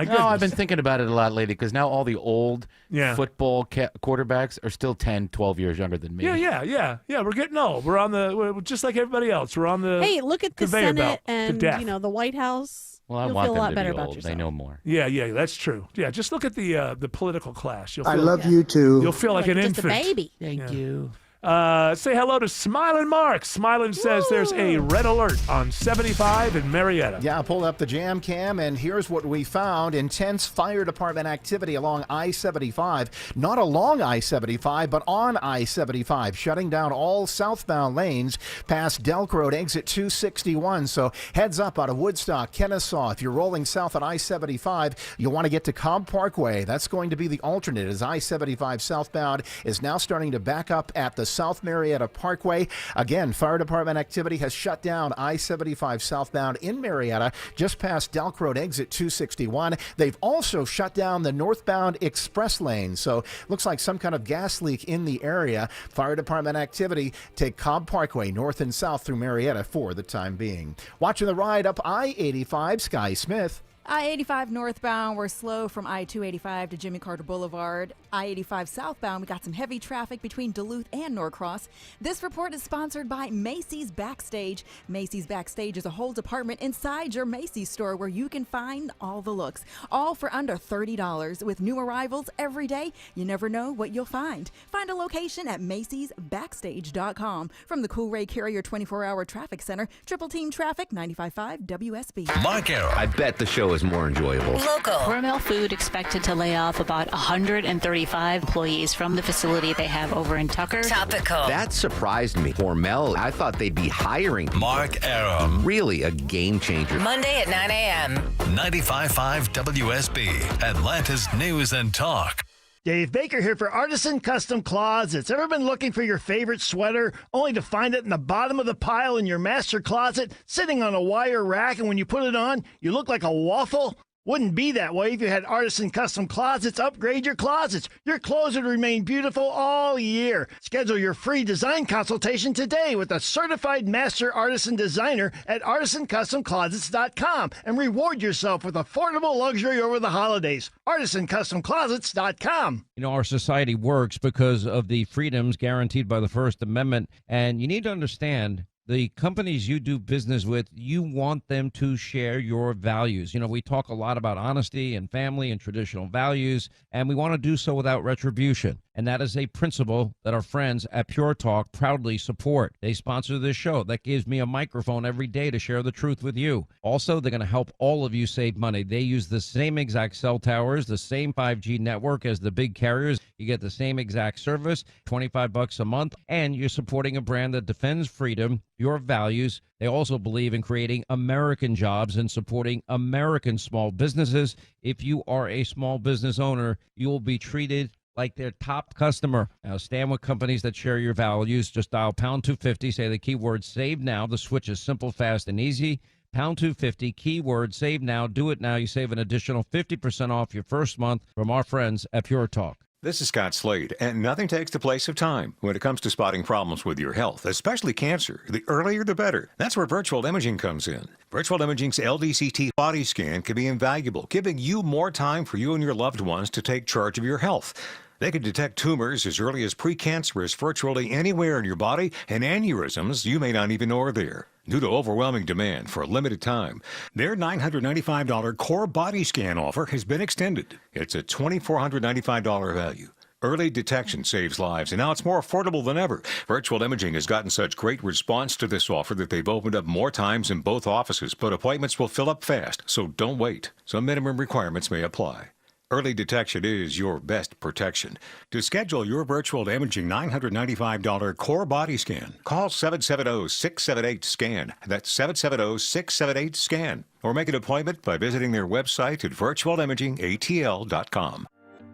[SPEAKER 10] goodness.
[SPEAKER 7] No, I've been thinking about it a lot lately because now all the old
[SPEAKER 10] Yeah.
[SPEAKER 7] football quarterbacks are still 10, 12 years younger than me.
[SPEAKER 10] Yeah. We're getting old. We're just like everybody else. We're on the
[SPEAKER 4] Hey, look at the
[SPEAKER 10] conveyor belt
[SPEAKER 4] Senate
[SPEAKER 10] to
[SPEAKER 4] and
[SPEAKER 10] death.
[SPEAKER 4] the White House.
[SPEAKER 7] Well, I
[SPEAKER 4] You'll
[SPEAKER 7] want
[SPEAKER 4] feel a
[SPEAKER 7] them
[SPEAKER 4] lot
[SPEAKER 7] to
[SPEAKER 4] better
[SPEAKER 7] be
[SPEAKER 4] about
[SPEAKER 7] old.
[SPEAKER 4] yourself.
[SPEAKER 7] They know more.
[SPEAKER 10] Yeah, that's true. Yeah, just look at the political class. You'll
[SPEAKER 1] I
[SPEAKER 10] feel,
[SPEAKER 1] love you too.
[SPEAKER 10] You'll feel like an
[SPEAKER 4] just
[SPEAKER 10] infant.
[SPEAKER 4] a baby.
[SPEAKER 7] Thank you.
[SPEAKER 10] Say hello to Smiling Mark. Smiling says there's a red alert on 75 in Marietta.
[SPEAKER 30] Yeah, I pulled up the jam cam, and here's what we found. Intense fire department activity along I-75. Not along I-75, but on I-75, shutting down all southbound lanes past Delk Road, exit 261. So heads up out of Woodstock, Kennesaw. If you're rolling south at I-75, you'll want to get to Cobb Parkway. That's going to be the alternate, as I-75 southbound is now starting to back up at the South Marietta Parkway. Again, fire department activity has shut down I-75 southbound in Marietta, just past Delk Road, exit 261. They've also shut down the northbound express lane. So looks like some kind of gas leak in the area. Fire department activity, take Cobb Parkway north and south through Marietta for the time being. Watching the ride up I-85, Sky Smith.
[SPEAKER 31] I-85 northbound, we're slow from I-285 to Jimmy Carter Boulevard. I-85 southbound, we got some heavy traffic between Duluth and Norcross. This report is sponsored by Macy's Backstage. Macy's Backstage is a whole department inside your Macy's store where you can find all the looks, all for under $30. With new arrivals every day, you never know what you'll find. Find a location at Macy'sBackstage.com. From the Cool Ray Carrier 24-hour traffic center, Triple Team Traffic, 95.5 WSB.
[SPEAKER 25] Mark Arrow.
[SPEAKER 8] I bet the show is more enjoyable.
[SPEAKER 9] Local. Hormel Food expected to lay off about 135 employees from the facility they have over in Tucker.
[SPEAKER 8] Topical. That surprised me. Hormel, I thought they'd be hiring.
[SPEAKER 25] Mark Arrow.
[SPEAKER 8] Really a game changer.
[SPEAKER 9] Monday at 9 a.m.
[SPEAKER 25] 95.5 WSB, Atlanta's News and Talk.
[SPEAKER 12] Dave Baker here for Artisan Custom Closets. Ever been looking for your favorite sweater only to find it in the bottom of the pile in your master closet, sitting on a wire rack, and when you put it on, you look like a waffle? Wouldn't be that way if you had Artisan Custom Closets upgrade your closets. Your clothes would remain beautiful all year. Schedule your free design consultation today with a certified master artisan designer at artisancustomclosets.com and reward yourself with affordable luxury over the holidays. artisancustomclosets.com.
[SPEAKER 13] You know, our society works because of the freedoms guaranteed by the First Amendment, and you need to understand the companies you do business with, you want them to share your values. You know, we talk a lot about honesty and family and traditional values, and we want to do so without retribution. And that is a principle that our friends at Pure Talk proudly support. They sponsor this show. That gives me a microphone every day to share the truth with you. Also, they're going to help all of you save money. They use the same exact cell towers, the same 5G network as the big carriers. You get the same exact service, $25 a month, and you're supporting a brand that defends freedom, your values. They also believe in creating American jobs and supporting American small businesses. If you are a small business owner, you will be treated like their top customer. Now, stand with companies that share your values. Just dial pound 250, say the keyword save now. The switch is simple, fast, and easy. Pound 250, keyword save now. Do it now. You save an additional 50% off your first month from our friends at Pure Talk.
[SPEAKER 19] This is Scott Slade, and nothing takes the place of time when it comes to spotting problems with your health, especially cancer. The earlier the better. That's where virtual imaging comes in. Virtual imaging's LDCT body scan can be invaluable, giving you more time for you and your loved ones to take charge of your health. They can detect tumors as early as precancerous virtually anywhere in your body, and aneurysms you may not even know are there. Due to overwhelming demand for a limited time, their $995 core body scan offer has been extended. It's a $2,495 value. Early detection saves lives, and now it's more affordable than ever. Virtual Imaging has gotten such great response to this offer that they've opened up more times in both offices, but appointments will fill up fast, so don't wait. Some minimum requirements may apply. Early detection is your best protection. To schedule your virtual imaging $995 core body scan, call 770-678-SCAN. That's 770-678-SCAN. Or make an appointment by visiting their website at virtualimagingatl.com.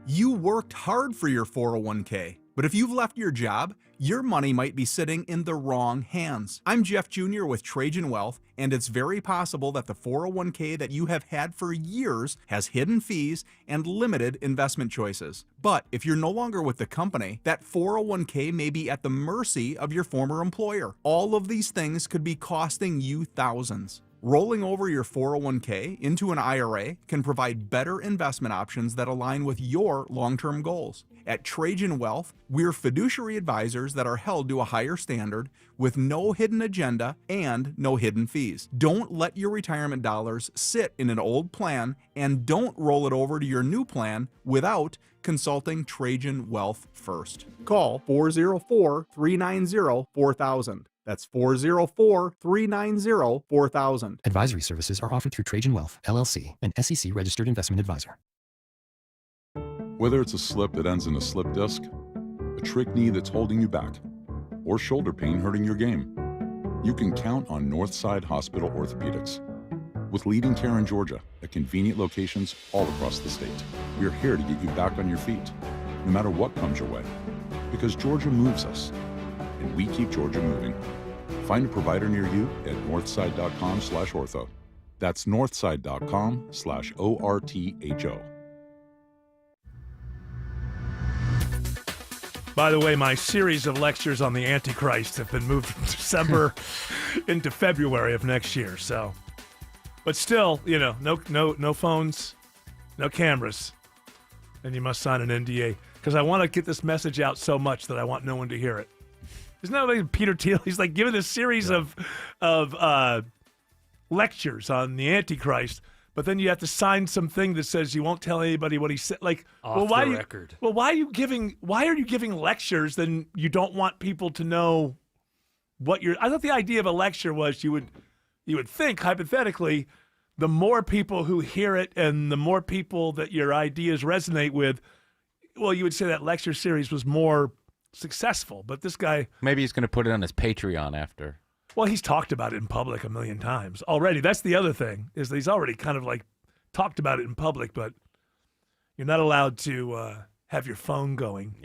[SPEAKER 20] You worked hard for your 401k.
[SPEAKER 3] But if you've left your job, your money might be sitting in the wrong hands. I'm Jeff Jr. with Trajan Wealth, and it's very possible that the 401k that you have had for years has hidden fees and limited investment choices. But if you're no longer with the company, that 401k may be at the mercy of your former employer. All of these things could be costing you thousands. Rolling over your 401k into an IRA can provide better investment options that align with your long-term goals. At Trajan Wealth, we're fiduciary advisors that are held to a higher standard with no hidden agenda and no hidden fees. Don't let your retirement dollars sit in an old plan, and don't roll it over to your new plan without consulting Trajan Wealth first. Call 404-390-4000. That's 404-390-4000.
[SPEAKER 14] Advisory services are offered through Trajan Wealth, LLC, an SEC-registered investment advisor.
[SPEAKER 15] Whether it's a slip that ends in a slip disc, a trick knee that's holding you back, or shoulder pain hurting your game, you can count on Northside Hospital Orthopedics. With leading care in Georgia at convenient locations all across the state, we're here to get you back on your feet, no matter what comes your way. Because Georgia moves us, and we keep Georgia moving. Find a provider near you at northside.com/ortho. That's northside.com/ORTHO.
[SPEAKER 10] By the way, my series of lectures on the Antichrist have been moved from December into February of next year. So, but still, no phones, no cameras, and you must sign an NDA because I want to get this message out so much that I want no one to hear it. Isn't that like Peter Thiel? He's like giving a series of lectures on the Antichrist, but then you have to sign something that says you won't tell anybody what he said. Like, why are you giving lectures? Then you don't want people to know what you're. I thought the idea of a lecture was you would think hypothetically, the more people who hear it and the more people that your ideas resonate with, well, you would say that lecture series was more successful. But this guy,
[SPEAKER 7] maybe he's going to put it on his Patreon after.
[SPEAKER 10] Well, he's talked about it in public a million times already. That's the other thing, is that he's already kind of like talked about it in public, but you're not allowed to have your phone going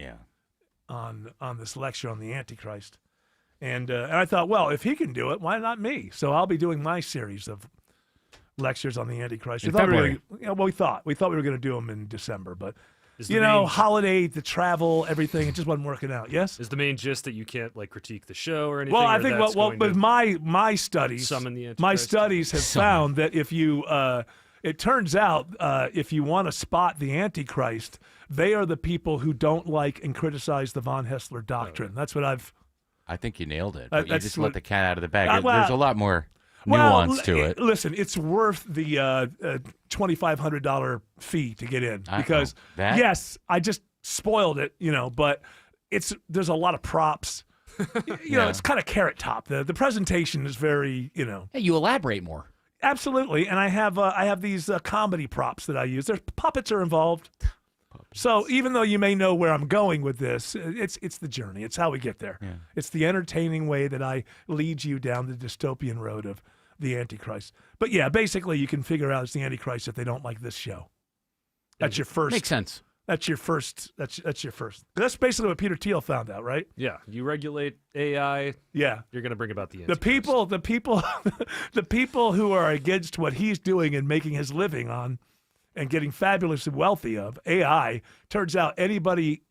[SPEAKER 10] on this lecture on the Antichrist. And I thought, well, if he can do it, why not me? So I'll be doing my series of lectures on the Antichrist. We thought we were going to do them in December, but holiday, the travel, everything, it just wasn't working out. Yes?
[SPEAKER 6] Is the main gist that you can't critique the show or anything?
[SPEAKER 10] Well, I think with my studies, have found that if you it turns out if you want to spot the Antichrist, they are the people who don't like and criticize the von Hessler doctrine. That's what
[SPEAKER 7] I think you nailed it. But you just let the cat out of the bag. There's a lot more nuance to it.
[SPEAKER 10] Listen, it's worth the $2,500 fee to get in because yes, I just spoiled it, but there's a lot of props. It's kind of Carrot Top. The presentation is very,
[SPEAKER 11] Hey, you elaborate more.
[SPEAKER 10] Absolutely, and I have these comedy props that I use. There's puppets are involved. So even though you may know where I'm going with this, it's the journey. It's how we get there. Yeah. It's the entertaining way that I lead you down the dystopian road of the Antichrist. But yeah, basically you can figure out it's the Antichrist if they don't like this show. That's your first.
[SPEAKER 11] Makes sense.
[SPEAKER 10] That's your first. That's your first. That's basically what Peter Thiel found out, right?
[SPEAKER 6] Yeah, you regulate AI.
[SPEAKER 10] Yeah,
[SPEAKER 6] you're going to bring about the
[SPEAKER 10] Antichrist. The people who are against what he's doing and making his living on, and getting fabulously wealthy of AI. Turns out anybody.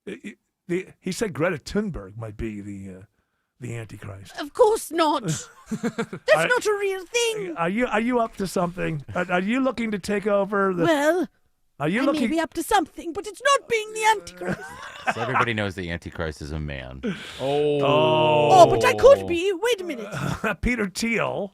[SPEAKER 10] He said Greta Thunberg might be the Antichrist.
[SPEAKER 4] Of course not. That's not a real thing.
[SPEAKER 10] Are you up to something? Are you looking to take over the?
[SPEAKER 4] Well.
[SPEAKER 10] I
[SPEAKER 4] may be up to something, but it's not being the Antichrist.
[SPEAKER 7] So everybody knows the Antichrist is a man.
[SPEAKER 10] Oh,
[SPEAKER 4] but I could be. Wait a minute.
[SPEAKER 10] Peter Thiel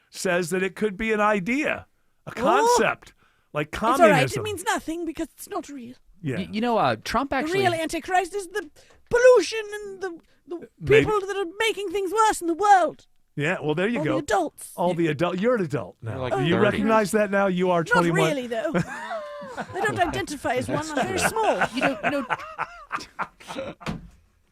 [SPEAKER 10] says that it could be an idea, a concept, like communism.
[SPEAKER 4] It's all right. It means nothing because it's not real.
[SPEAKER 10] Yeah.
[SPEAKER 11] Trump actually.
[SPEAKER 4] The real Antichrist is the pollution and the people that are making things worse in the world.
[SPEAKER 10] Yeah, well, there you go.
[SPEAKER 4] All the adults.
[SPEAKER 10] You're an adult now.
[SPEAKER 7] Like
[SPEAKER 10] Do you
[SPEAKER 7] 30.
[SPEAKER 10] recognize that now? You are 21.
[SPEAKER 4] Not really, though. I don't identify as one. I'm very small.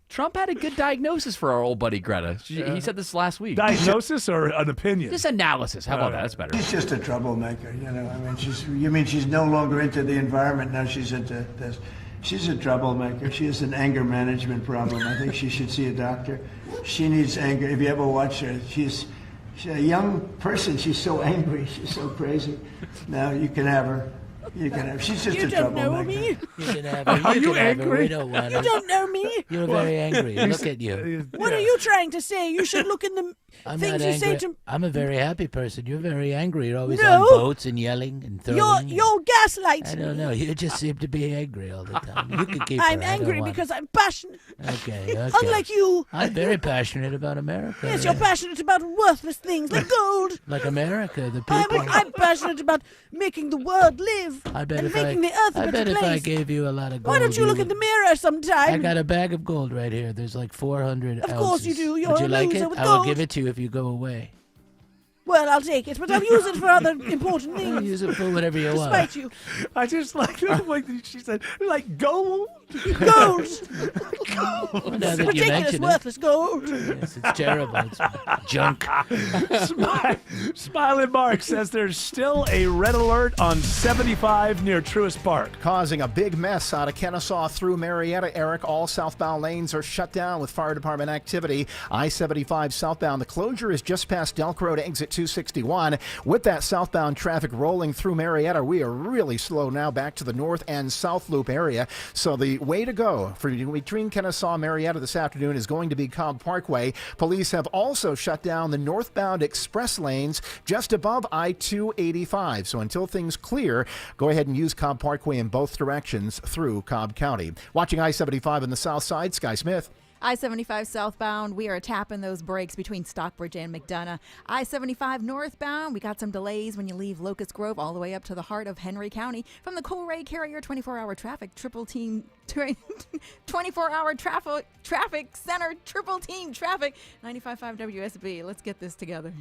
[SPEAKER 11] Trump had a good diagnosis for our old buddy Greta. He said this last week.
[SPEAKER 10] Diagnosis or an opinion?
[SPEAKER 11] Just analysis. How about that? That's better.
[SPEAKER 1] She's just a troublemaker, I mean, she's no longer into the environment now. She's into this. She's a troublemaker. She has an anger management problem. I think she should see a doctor. She needs anger. If you ever watch her, she's a young person. She's so angry. She's so crazy. Now you can have her. You can have. She's just
[SPEAKER 4] You
[SPEAKER 1] a
[SPEAKER 4] don't know
[SPEAKER 1] troublemaker.
[SPEAKER 4] me.
[SPEAKER 5] You can have her.
[SPEAKER 10] Are
[SPEAKER 5] You
[SPEAKER 10] you
[SPEAKER 5] can have her.
[SPEAKER 10] angry?
[SPEAKER 5] We don't want
[SPEAKER 4] You
[SPEAKER 5] her.
[SPEAKER 4] don't know me.
[SPEAKER 5] You're very angry. Look at you.
[SPEAKER 4] What are you trying to say? You should look in the
[SPEAKER 5] I'm
[SPEAKER 4] things
[SPEAKER 5] not
[SPEAKER 4] you say
[SPEAKER 5] angry.
[SPEAKER 4] to.
[SPEAKER 5] I'm a very happy person. You're very angry. You're always
[SPEAKER 4] No.
[SPEAKER 5] on boats and yelling and throwing.
[SPEAKER 4] You're gaslighting.
[SPEAKER 5] I don't know. You just seem to be angry all the time. You can keep
[SPEAKER 4] I'm
[SPEAKER 5] her. I don't
[SPEAKER 4] angry
[SPEAKER 5] want
[SPEAKER 4] because I'm passionate.
[SPEAKER 5] her. Okay.
[SPEAKER 4] Unlike you.
[SPEAKER 5] I'm very passionate about America.
[SPEAKER 4] Yes, you're passionate about worthless things like gold.
[SPEAKER 5] Like America, the people.
[SPEAKER 4] I'm passionate about making the world live
[SPEAKER 5] I bet
[SPEAKER 4] and
[SPEAKER 5] if
[SPEAKER 4] making the earth a
[SPEAKER 5] I
[SPEAKER 4] better
[SPEAKER 5] bet if I
[SPEAKER 4] place.
[SPEAKER 5] gave you a lot of gold.
[SPEAKER 4] Why don't you look in the mirror sometime?
[SPEAKER 5] I got a bag of gold right here. There's like 400
[SPEAKER 4] Of
[SPEAKER 5] ounces.
[SPEAKER 4] course you do. You're
[SPEAKER 5] Would you
[SPEAKER 4] a
[SPEAKER 5] like
[SPEAKER 4] loser
[SPEAKER 5] it?
[SPEAKER 4] with
[SPEAKER 5] I will
[SPEAKER 4] gold.
[SPEAKER 5] give it to you if you go away.
[SPEAKER 4] Well, I'll take it, but I'll use it for other important
[SPEAKER 5] I'll
[SPEAKER 4] things.
[SPEAKER 5] use it for whatever you want.
[SPEAKER 4] Despite you.
[SPEAKER 10] I just like the way that she said, like gold.
[SPEAKER 4] Gold.
[SPEAKER 5] Now that you
[SPEAKER 4] Ridiculous,
[SPEAKER 5] mention it.
[SPEAKER 4] worthless gold.
[SPEAKER 5] Yes, it's terrible. It's junk.
[SPEAKER 10] Smiling Mark says there's still a red alert on 75 near Truist Park.
[SPEAKER 30] Causing a big mess out of Kennesaw through Marietta, Eric. All southbound lanes are shut down with fire department activity. I-75 southbound. The closure is just past Delk Road, exit 261. With that southbound traffic rolling through Marietta, we are really slow now back to the north and south loop area. So the way to go for between Kennesaw and Marietta this afternoon is going to be Cobb Parkway. Police have also shut down the northbound express lanes just above I-285. So until things clear, go ahead and use Cobb Parkway in both directions through Cobb County. Watching I-75 on the south side, Sky Smith.
[SPEAKER 31] I-75 southbound, we are tapping those brakes between Stockbridge and McDonough. I-75 northbound, we got some delays when you leave Locust Grove all the way up to the heart of Henry County. From the Colray Carrier 24-hour traffic, 24-hour traffic center, triple team traffic, 95.5 WSB. Let's get this together.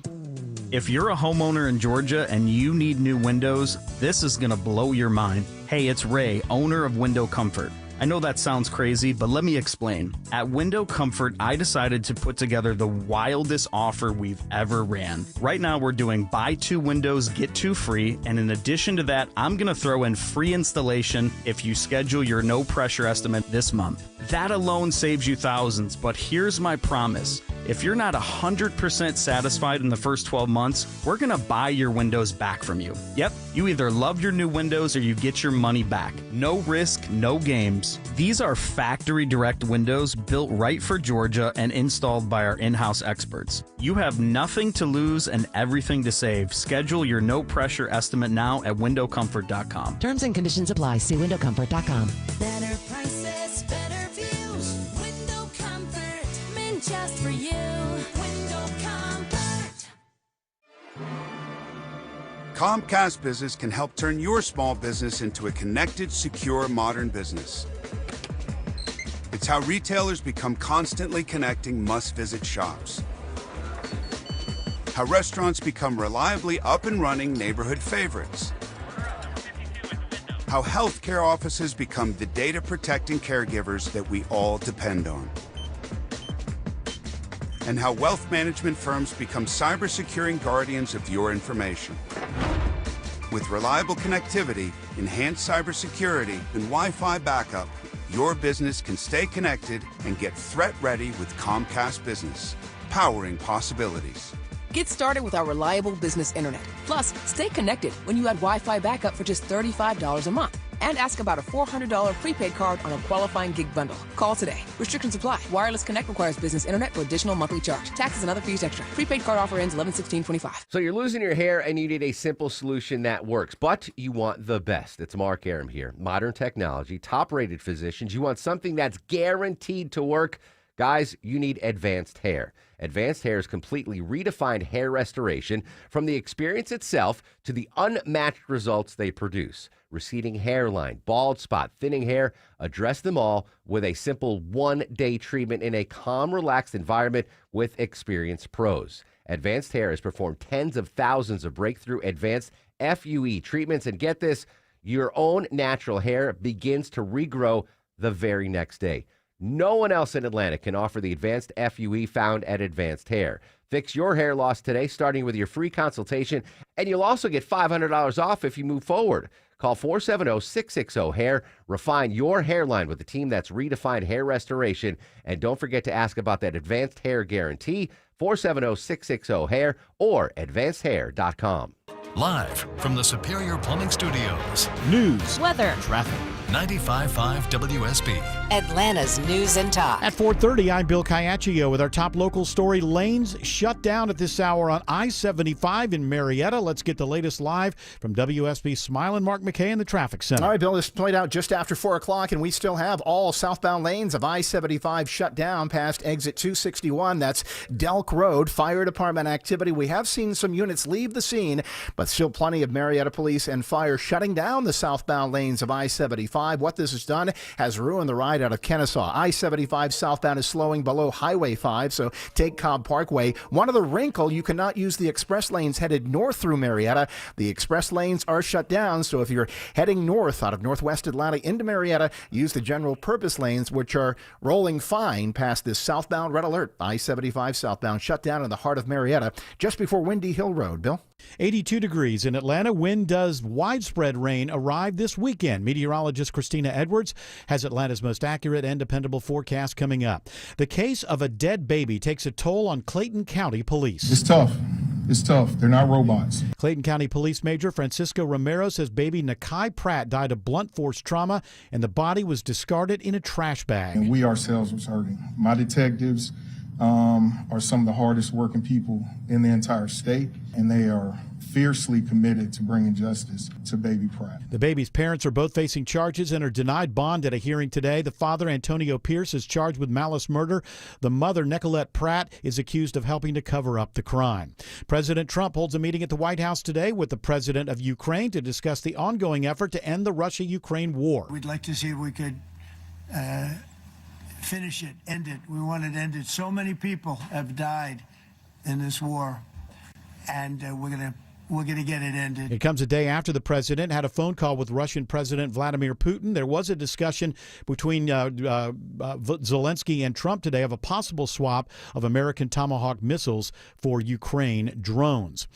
[SPEAKER 17] If you're a homeowner in Georgia and you need new windows, this is going to blow your mind. Hey, it's Ray, owner of Window Comfort. I know that sounds crazy, but let me explain. At Window Comfort, I decided to put together the wildest offer we've ever ran. Right now, we're doing buy 2 windows, get 2 free, and in addition to that, I'm going to throw in free installation if you schedule your no pressure estimate this month. That alone saves you thousands, but here's my promise. If you're not 100% satisfied in the first 12 months, we're going to buy your windows back from you. Yep, you either love your new windows or you get your money back. No risk, no games. These are factory direct windows built right for Georgia and installed by our in-house experts. You have nothing to lose and everything to save. Schedule your no pressure estimate now at windowcomfort.com.
[SPEAKER 18] Terms and conditions apply. See windowcomfort.com.
[SPEAKER 20] Better prices, better views. Window Comfort, meant just for you. Window Comfort.
[SPEAKER 21] Comcast Business can help turn your small business into a connected, secure, modern business. It's how retailers become constantly connecting must-visit shops. How restaurants become reliably up and running neighborhood favorites. How healthcare offices become the data-protecting caregivers that we all depend on. And how wealth management firms become cyber-securing guardians of your information. With reliable connectivity, enhanced cybersecurity, and Wi-Fi backup, your business can stay connected and get threat-ready with Comcast Business, powering possibilities.
[SPEAKER 22] Get started with our reliable business internet. Plus, stay connected when you add Wi-Fi backup for just $35 a month. And ask about a $400 prepaid card on a qualifying gig bundle. Call today. Restrictions apply. Wireless Connect requires business internet for additional monthly charge. Taxes and other fees extra. Prepaid card offer ends 11/16/25.
[SPEAKER 8] So you're losing your hair and you need a simple solution that works, but you want the best. It's Mark Aram here. Modern technology, top-rated physicians. You want something that's guaranteed to work. Guys, you need Advanced Hair. Advanced Hair is completely redefined hair restoration from the experience itself to the unmatched results they produce. Receding hairline, bald spot, thinning hair, address them all with a simple one-day treatment in a calm, relaxed environment with experienced pros. Advanced Hair has performed tens of thousands of breakthrough advanced FUE treatments, and get this, your own natural hair begins to regrow the very next day. No one else in Atlanta can offer the advanced FUE found at Advanced Hair. Fix your hair loss today, starting with your free consultation, and you'll also get $500 off if you move forward. Call 470-660-HAIR. Refine your hairline with a team that's redefined hair restoration. And don't forget to ask about that advanced hair guarantee, 470-660-HAIR or advancedhair.com.
[SPEAKER 2] Live from the Superior Plumbing Studios.
[SPEAKER 9] News,
[SPEAKER 2] weather, traffic. 95.5 WSB.
[SPEAKER 18] Atlanta's News and Talk.
[SPEAKER 9] At 4:30, I'm Bill Caiaccio with our top local story. Lanes shut down at this hour on I-75 in Marietta. Let's get the latest live from WSB Smile and Mark McKay in the traffic center.
[SPEAKER 30] All right, Bill, this played out just after 4 o'clock, and we still have all southbound lanes of I-75 shut down past exit 261. That's Delk Road. Fire department activity. We have seen some units leave the scene, but still plenty of Marietta police and fire shutting down the southbound lanes of I-75. What this has done has ruined the ride out of Kennesaw. I-75 southbound is slowing below Highway 5, so take Cobb Parkway. One of the wrinkle, you cannot use the express lanes headed north through Marietta. The express lanes are shut down, so if you're heading north out of northwest Atlanta into Marietta, use the general purpose lanes, which are rolling fine past this southbound red alert. I-75 southbound shut down in the heart of Marietta just before Windy Hill Road. Bill?
[SPEAKER 9] 82 degrees in Atlanta. Wind does widespread rain arrive this weekend. Meteorologist Christina Edwards has Atlanta's most accurate and dependable forecast coming up. The case of a dead baby takes a toll on Clayton County Police.
[SPEAKER 12] It's tough. It's tough. They're not robots.
[SPEAKER 9] Clayton County Police Major Francisco Romero says baby Nakai Pratt died of blunt force trauma and the body was discarded in a trash bag.
[SPEAKER 12] And we ourselves was hurting. My detectives are some of the hardest working people in the entire state, and they are fiercely committed to bringing justice to baby Pratt.
[SPEAKER 9] The baby's parents are both facing charges and are denied bond at a hearing today. The father, Antonio Pierce, is charged with malice murder. The mother, Nicolette Pratt, is accused of helping to cover up the crime. President Trump holds a meeting at the White House today with the president of Ukraine to discuss the ongoing effort to end the Russia-Ukraine war.
[SPEAKER 1] We'd like to see if we could finish it, end it. We want it ended. So many people have died in this war, and we're going to get it ended.
[SPEAKER 9] It comes a day after the president had a phone call with Russian President Vladimir Putin. There was a discussion between Zelensky and Trump today of a possible swap of American Tomahawk missiles for Ukraine drones.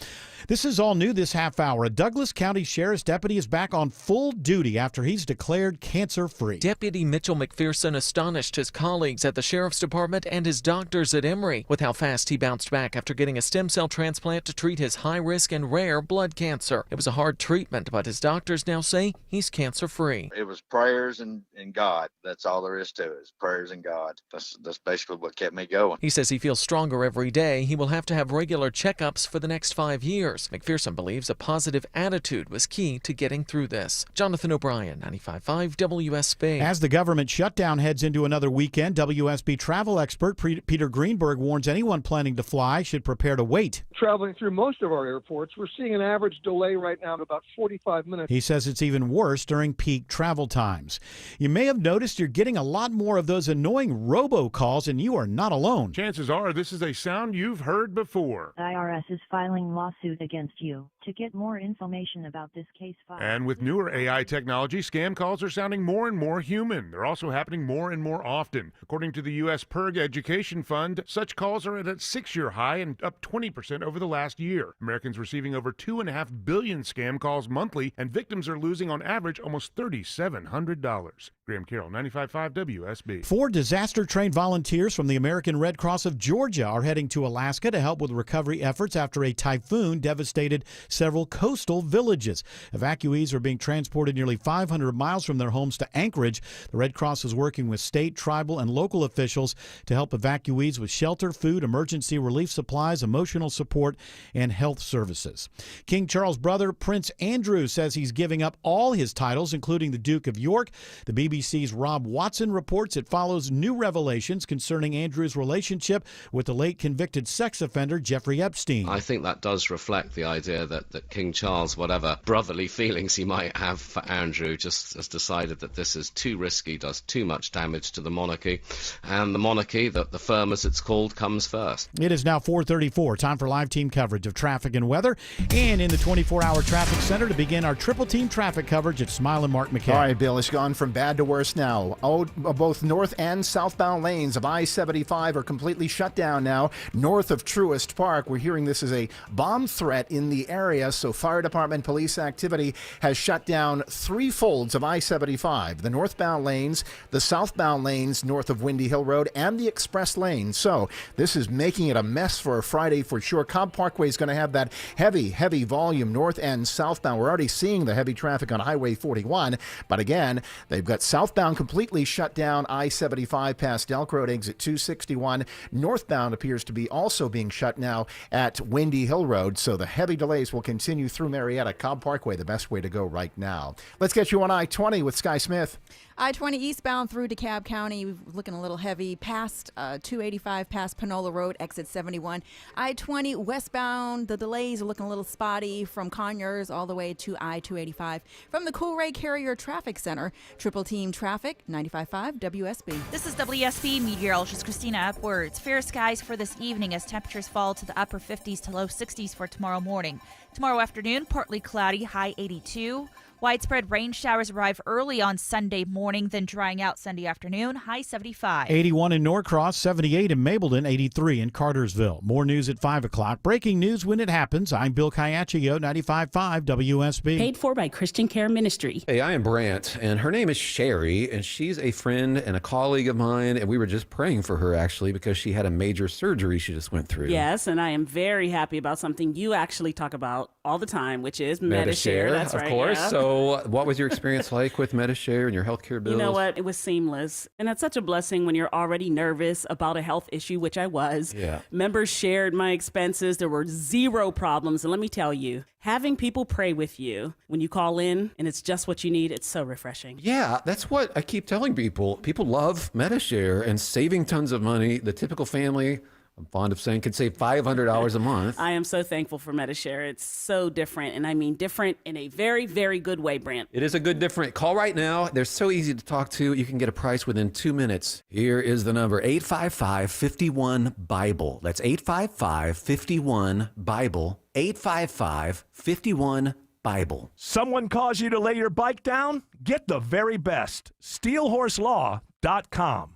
[SPEAKER 9] This is all new this half hour. A Douglas County Sheriff's deputy is back on full duty after he's declared cancer-free.
[SPEAKER 16] Deputy Mitchell McPherson astonished his colleagues at the Sheriff's Department and his doctors at Emory with how fast he bounced back after getting a stem cell transplant to treat his high-risk and rare blood cancer. It was a hard treatment, but his doctors now say he's cancer-free.
[SPEAKER 23] It was prayers and God. That's all there is to it, is prayers and God. That's basically what kept me going.
[SPEAKER 16] He says he feels stronger every day. He will have to have regular checkups for the next 5 years. McPherson believes a positive attitude was key to getting through this. Jonathan O'Brien, 95.5 WSB.
[SPEAKER 9] As the government shutdown heads into another weekend, WSB travel expert Peter Greenberg warns anyone planning to fly should prepare to wait.
[SPEAKER 24] Traveling through most of our airports, we're seeing an average delay right now of about 45 minutes.
[SPEAKER 9] He says it's even worse during peak travel times. You may have noticed you're getting a lot more of those annoying robocalls, and you are not alone.
[SPEAKER 25] Chances are this is a sound you've heard before.
[SPEAKER 26] The IRS is filing lawsuit against you. To get more information about this case file.
[SPEAKER 25] And with newer AI technology, scam calls are sounding more and more human. They're also happening more and more often. According to the U.S. PIRG Education Fund, such calls are at a 6-year high and up 20% over the last year. Americans receiving over 2.5 billion scam calls monthly, and victims are losing on average almost $3,700. Graham Carroll, 95.5 WSB.
[SPEAKER 9] 4 disaster-trained volunteers from the American Red Cross of Georgia are heading to Alaska to help with recovery efforts after a typhoon devastated several coastal villages. Evacuees are being transported nearly 500 miles from their homes to Anchorage. The Red Cross is working with state, tribal, and local officials to help evacuees with shelter, food, emergency relief supplies, emotional support, and health services. King Charles' brother, Prince Andrew, says he's giving up all his titles, including the Duke of York. The BBC's Rob Watson reports it follows new revelations concerning Andrew's relationship with the late convicted sex offender Jeffrey Epstein.
[SPEAKER 27] I think that does reflect the idea that King Charles, whatever brotherly feelings he might have for Andrew, just has decided that this is too risky, does too much damage to the monarchy, and the monarchy, the firm as it's called, comes first.
[SPEAKER 9] It is now 4:34. Time for live team coverage of traffic and weather, and in the 24-hour traffic center to begin our triple team traffic coverage at Smile and Mark McKay.
[SPEAKER 30] All right, Bill, it's gone from bad to worse now. Both north and southbound lanes of I-75 are completely shut down now. North of Truist Park, we're hearing this is a bomb threat in the area. area, so fire department police activity has shut down 3 folds of I-75, the northbound lanes, the southbound lanes north of Windy Hill Road, and the express lane. So this is making it a mess for a Friday for sure. Cobb Parkway is going to have that heavy volume north and southbound. We're already seeing the heavy traffic on Highway 41, but again, they've got southbound completely shut down, I-75 past Elk Road, exit 261. Northbound appears to be also being shut now at Windy Hill Road, so the heavy delays will continue through Marietta. Cobb Parkway, the best way to go right now. Let's get you on I-20 with Sky Smith.
[SPEAKER 31] I-20 eastbound through DeKalb County, looking a little heavy past 285, past Panola Road, exit 71. I-20 westbound, the delays are looking a little spotty from Conyers all the way to I-285. From the Coolray Carrier Traffic Center, Triple Team Traffic, 95.5 WSB.
[SPEAKER 3] This is WSB meteorologist Christina Upwards. Fair skies for this evening as temperatures fall to the upper 50s to low 60s for tomorrow morning. Tomorrow afternoon, partly cloudy, high 82. Widespread rain showers arrive early on Sunday morning, then drying out Sunday afternoon, high 75.
[SPEAKER 9] 81 in Norcross, 78 in Mableton, 83 in Cartersville. More news at 5 o'clock. Breaking news when it happens. I'm Bill Caiaccio, 95.5 WSB.
[SPEAKER 4] Paid for by Christian Care Ministry.
[SPEAKER 6] Hey, I am Brant, and her name is Sherry, and she's a friend and a colleague of mine, and we were just praying for her, actually, because she had a major surgery she just went through.
[SPEAKER 4] Yes, and I am very happy about something you actually talk about all the time, which is Medi-Share. That's
[SPEAKER 6] of
[SPEAKER 4] right,
[SPEAKER 6] course.
[SPEAKER 4] yeah.
[SPEAKER 6] So what was your experience like with Medi-Share and your healthcare bills?
[SPEAKER 4] You know what? It was seamless. And it's such a blessing when you're already nervous about a health issue, which I was.
[SPEAKER 6] Yeah.
[SPEAKER 4] Members shared my expenses. There were 0 problems. And let me tell you, having people pray with you when you call in and it's just what you need, it's so refreshing.
[SPEAKER 6] Yeah, that's what I keep telling people. People love Medi-Share and saving tons of money. The typical family, I'm fond of saying, could save $500 a month.
[SPEAKER 4] I am so thankful for Medi-Share. It's so different, and I mean different in a very, very good way, Brant.
[SPEAKER 6] It is a good different. Call right now. They're so easy to talk to. You can get a price within 2 minutes. Here is the number, 855-51-BIBLE. That's 855-51-BIBLE, 855-51-BIBLE.
[SPEAKER 10] Someone calls you to lay your bike down? Get the very best. SteelHorseLaw.com.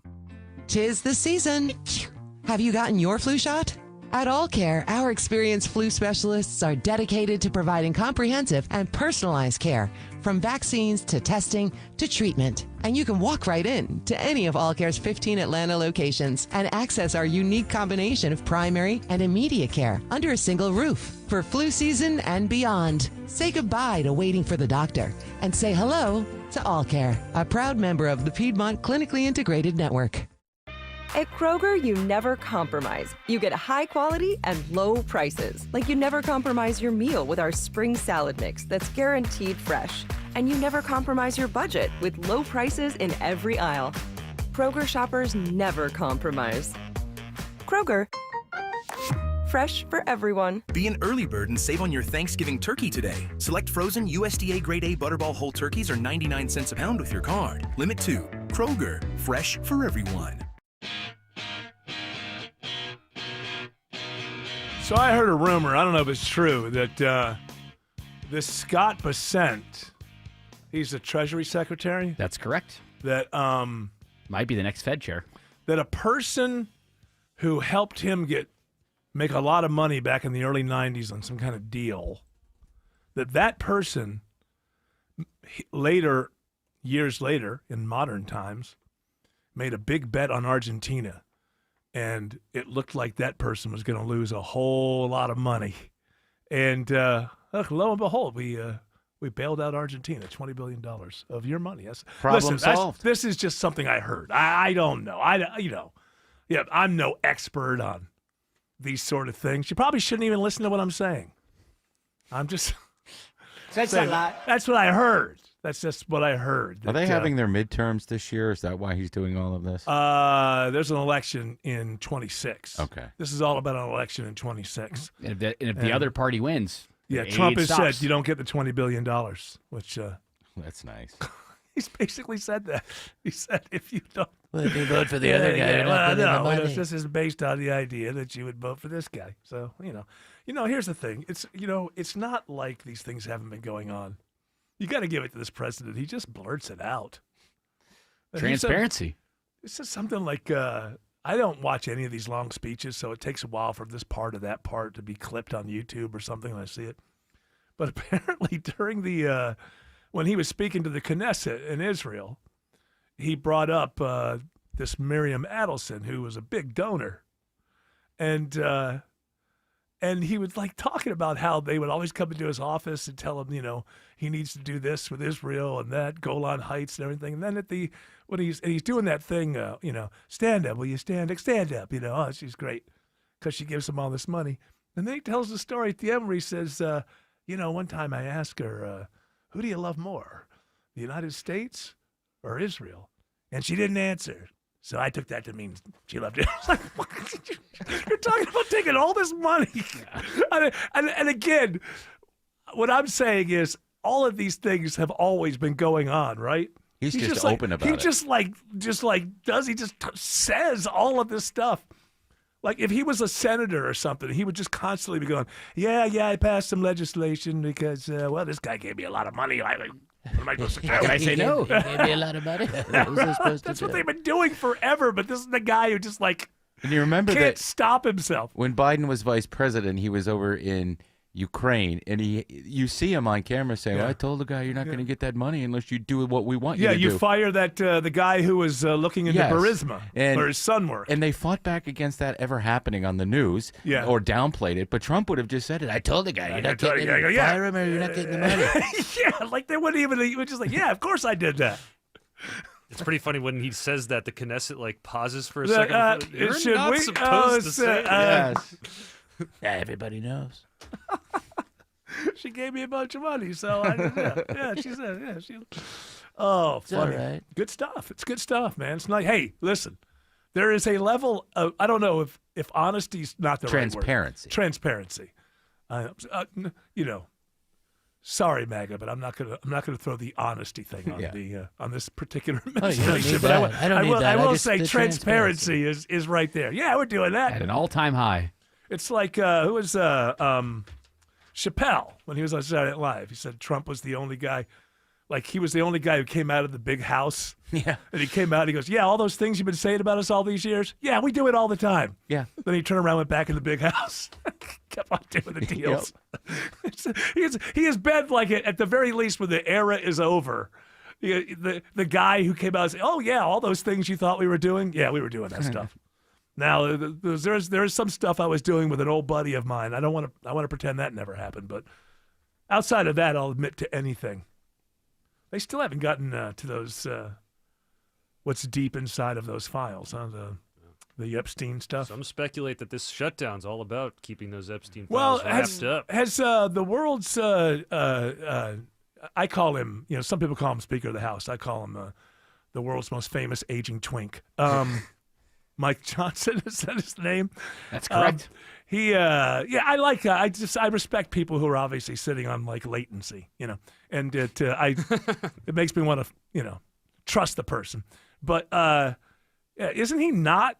[SPEAKER 7] 'Tis the season. Have you gotten your flu shot? At All Care, our experienced flu specialists are dedicated to providing comprehensive and personalized care, from vaccines to testing to treatment. And you can walk right in to any of All Care's 15 Atlanta locations and access our unique combination of primary and immediate care under a single roof. For flu season and beyond, say goodbye to waiting for the doctor and say hello to All Care, a proud member of the Piedmont Clinically Integrated Network.
[SPEAKER 11] At Kroger, you never compromise. You get high quality and low prices. Like you never compromise your meal with our spring salad mix that's guaranteed fresh. And you never compromise your budget with low prices in every aisle. Kroger shoppers never compromise. Kroger, fresh for everyone.
[SPEAKER 13] Be an early bird and save on your Thanksgiving turkey today. Select frozen USDA Grade A Butterball whole turkeys are 99 cents a pound with your card. Limit 2. Kroger, fresh for everyone.
[SPEAKER 10] So I heard a rumor, I don't know if it's true, that this Scott Bessent, he's the Treasury Secretary?
[SPEAKER 14] That's correct.
[SPEAKER 10] That
[SPEAKER 14] might be the next Fed chair.
[SPEAKER 10] That a person who helped him make a lot of money back in the early 90s on some kind of deal, that person later, years later, in modern times, made a big bet on Argentina. And it looked like that person was going to lose a whole lot of money. And lo and behold, we bailed out Argentina, $20 billion of your money.
[SPEAKER 14] Problem solved.
[SPEAKER 10] This is just something I heard. I don't know. I'm no expert on these sort of things. You probably shouldn't even listen to what I'm saying. I'm just
[SPEAKER 15] That's a lot.
[SPEAKER 10] That's what I heard. That's just what I heard.
[SPEAKER 19] Are they having their midterms this year? Is that why he's doing all of this?
[SPEAKER 10] There's an election in 26.
[SPEAKER 19] Okay.
[SPEAKER 10] This is all about an election in 26.
[SPEAKER 14] And if the other party wins,
[SPEAKER 10] yeah,
[SPEAKER 14] the
[SPEAKER 10] Trump
[SPEAKER 14] aid
[SPEAKER 10] has
[SPEAKER 14] stops.
[SPEAKER 10] said you don't get the $20 billion, which
[SPEAKER 19] that's nice.
[SPEAKER 10] He's basically said that. He said if you don't,
[SPEAKER 5] well, if you vote for the other guy, you're not getting the money.
[SPEAKER 10] This is based on the idea that you would vote for this guy. So here's the thing. It's not like these things haven't been going on. You got to give it to this president. He just blurts it out.
[SPEAKER 14] Transparency.
[SPEAKER 10] It says something like, I don't watch any of these long speeches, so it takes a while for this part or that part to be clipped on YouTube or something, and I see it. But apparently during the when he was speaking to the Knesset in Israel, he brought up this Miriam Adelson, who was a big donor, and he was like talking about how they would always come into his office and tell him, he needs to do this with Israel and that, Golan Heights and everything. And then when he's doing that thing, stand up, will you stand up? Oh, she's great because she gives him all this money. And then he tells the story at the end where he says, one time I asked her, who do you love more, the United States or Israel? And she didn't answer. So I took that to mean she loved it. I was like, what? You're talking about taking all this money. And again, what I'm saying is all of these things have always been going on, right?
[SPEAKER 19] He's just open about it.
[SPEAKER 10] He just says all of this stuff. Like if he was a senator or something, he would just constantly be going, yeah, I passed some legislation because, this guy gave me a lot of money. What am I supposed to do?
[SPEAKER 14] How can I say no?
[SPEAKER 5] He gave me a lot of money. What was I supposed to
[SPEAKER 10] That's
[SPEAKER 5] do?
[SPEAKER 10] what they've been doing forever, but this is the guy who just
[SPEAKER 19] And you remember
[SPEAKER 10] can't
[SPEAKER 19] that
[SPEAKER 10] stop himself.
[SPEAKER 19] when Biden was vice president, he was over in Ukraine, and you see him on camera saying,
[SPEAKER 10] Yeah.
[SPEAKER 19] I told the guy you're not going to get that money unless you do what we want you
[SPEAKER 10] Yeah,
[SPEAKER 19] to
[SPEAKER 10] you
[SPEAKER 19] do.
[SPEAKER 10] fire that the guy who was looking into
[SPEAKER 19] Yes.
[SPEAKER 10] Burisma,
[SPEAKER 19] And-
[SPEAKER 10] where his son worked.
[SPEAKER 19] And they fought back against that ever happening on the news,
[SPEAKER 10] Yeah.
[SPEAKER 19] or downplayed it. But Trump would have just said it. I told the guy, you're not getting it.
[SPEAKER 10] yeah.
[SPEAKER 19] Fire him or you're not getting the money.
[SPEAKER 10] Yeah, like they wouldn't even. He was just like, yeah, of course I did that.
[SPEAKER 1] It's pretty funny when he says that the Knesset pauses for a
[SPEAKER 10] The,
[SPEAKER 1] second. You're
[SPEAKER 10] should
[SPEAKER 1] not
[SPEAKER 10] we-
[SPEAKER 1] supposed to say that.
[SPEAKER 19] Yes.
[SPEAKER 5] Yeah, everybody knows.
[SPEAKER 10] She gave me a bunch of money, so I did that. Yeah, she said, yeah, she. Oh,
[SPEAKER 5] It's all
[SPEAKER 10] funny.
[SPEAKER 5] right.
[SPEAKER 10] Good stuff. It's good stuff, man. It's not. Hey, listen, there is a level of, I don't know if honesty's not the
[SPEAKER 19] Transparency.
[SPEAKER 10] right word. Transparency. Sorry, MAGA, but I'm not gonna throw the honesty thing on on this particular
[SPEAKER 5] Oh, you don't
[SPEAKER 10] administration.
[SPEAKER 5] need
[SPEAKER 10] But
[SPEAKER 5] that. I don't need that.
[SPEAKER 10] I
[SPEAKER 5] I
[SPEAKER 10] will
[SPEAKER 5] just-
[SPEAKER 10] say
[SPEAKER 5] the
[SPEAKER 10] transparency is right there. Yeah, we're doing that.
[SPEAKER 14] At an all-time high.
[SPEAKER 10] It's like who was Chappelle when he was on Saturday Night Live. He said Trump was the only guy, like he was the only guy who came out of the big house.
[SPEAKER 19] Yeah.
[SPEAKER 10] And he came out. He goes, "Yeah, all those things you've been saying about us all these years. Yeah, we do it all the time."
[SPEAKER 19] Yeah.
[SPEAKER 10] Then he turned around, went back in the big house, kept on doing the deals. He has been like it at the very least when the era is over. The guy who came out and said, "Oh yeah, all those things you thought we were doing. Yeah, we were doing that stuff." Now there's some stuff I was doing with an old buddy of mine. I want to pretend that never happened, but outside of that, I'll admit to anything. They still haven't gotten to those what's deep inside of those files, huh? The Epstein stuff.
[SPEAKER 1] Some speculate that this shutdown's all about keeping those Epstein
[SPEAKER 10] Well,
[SPEAKER 1] files wrapped up.
[SPEAKER 10] has the world's I call him, some people call him Speaker of the House. I call him the world's most famous aging twink. Mike Johnson, is that his name?
[SPEAKER 14] That's correct.
[SPEAKER 10] I respect people who are obviously sitting on latency, and it makes me want to, trust the person. But isn't he not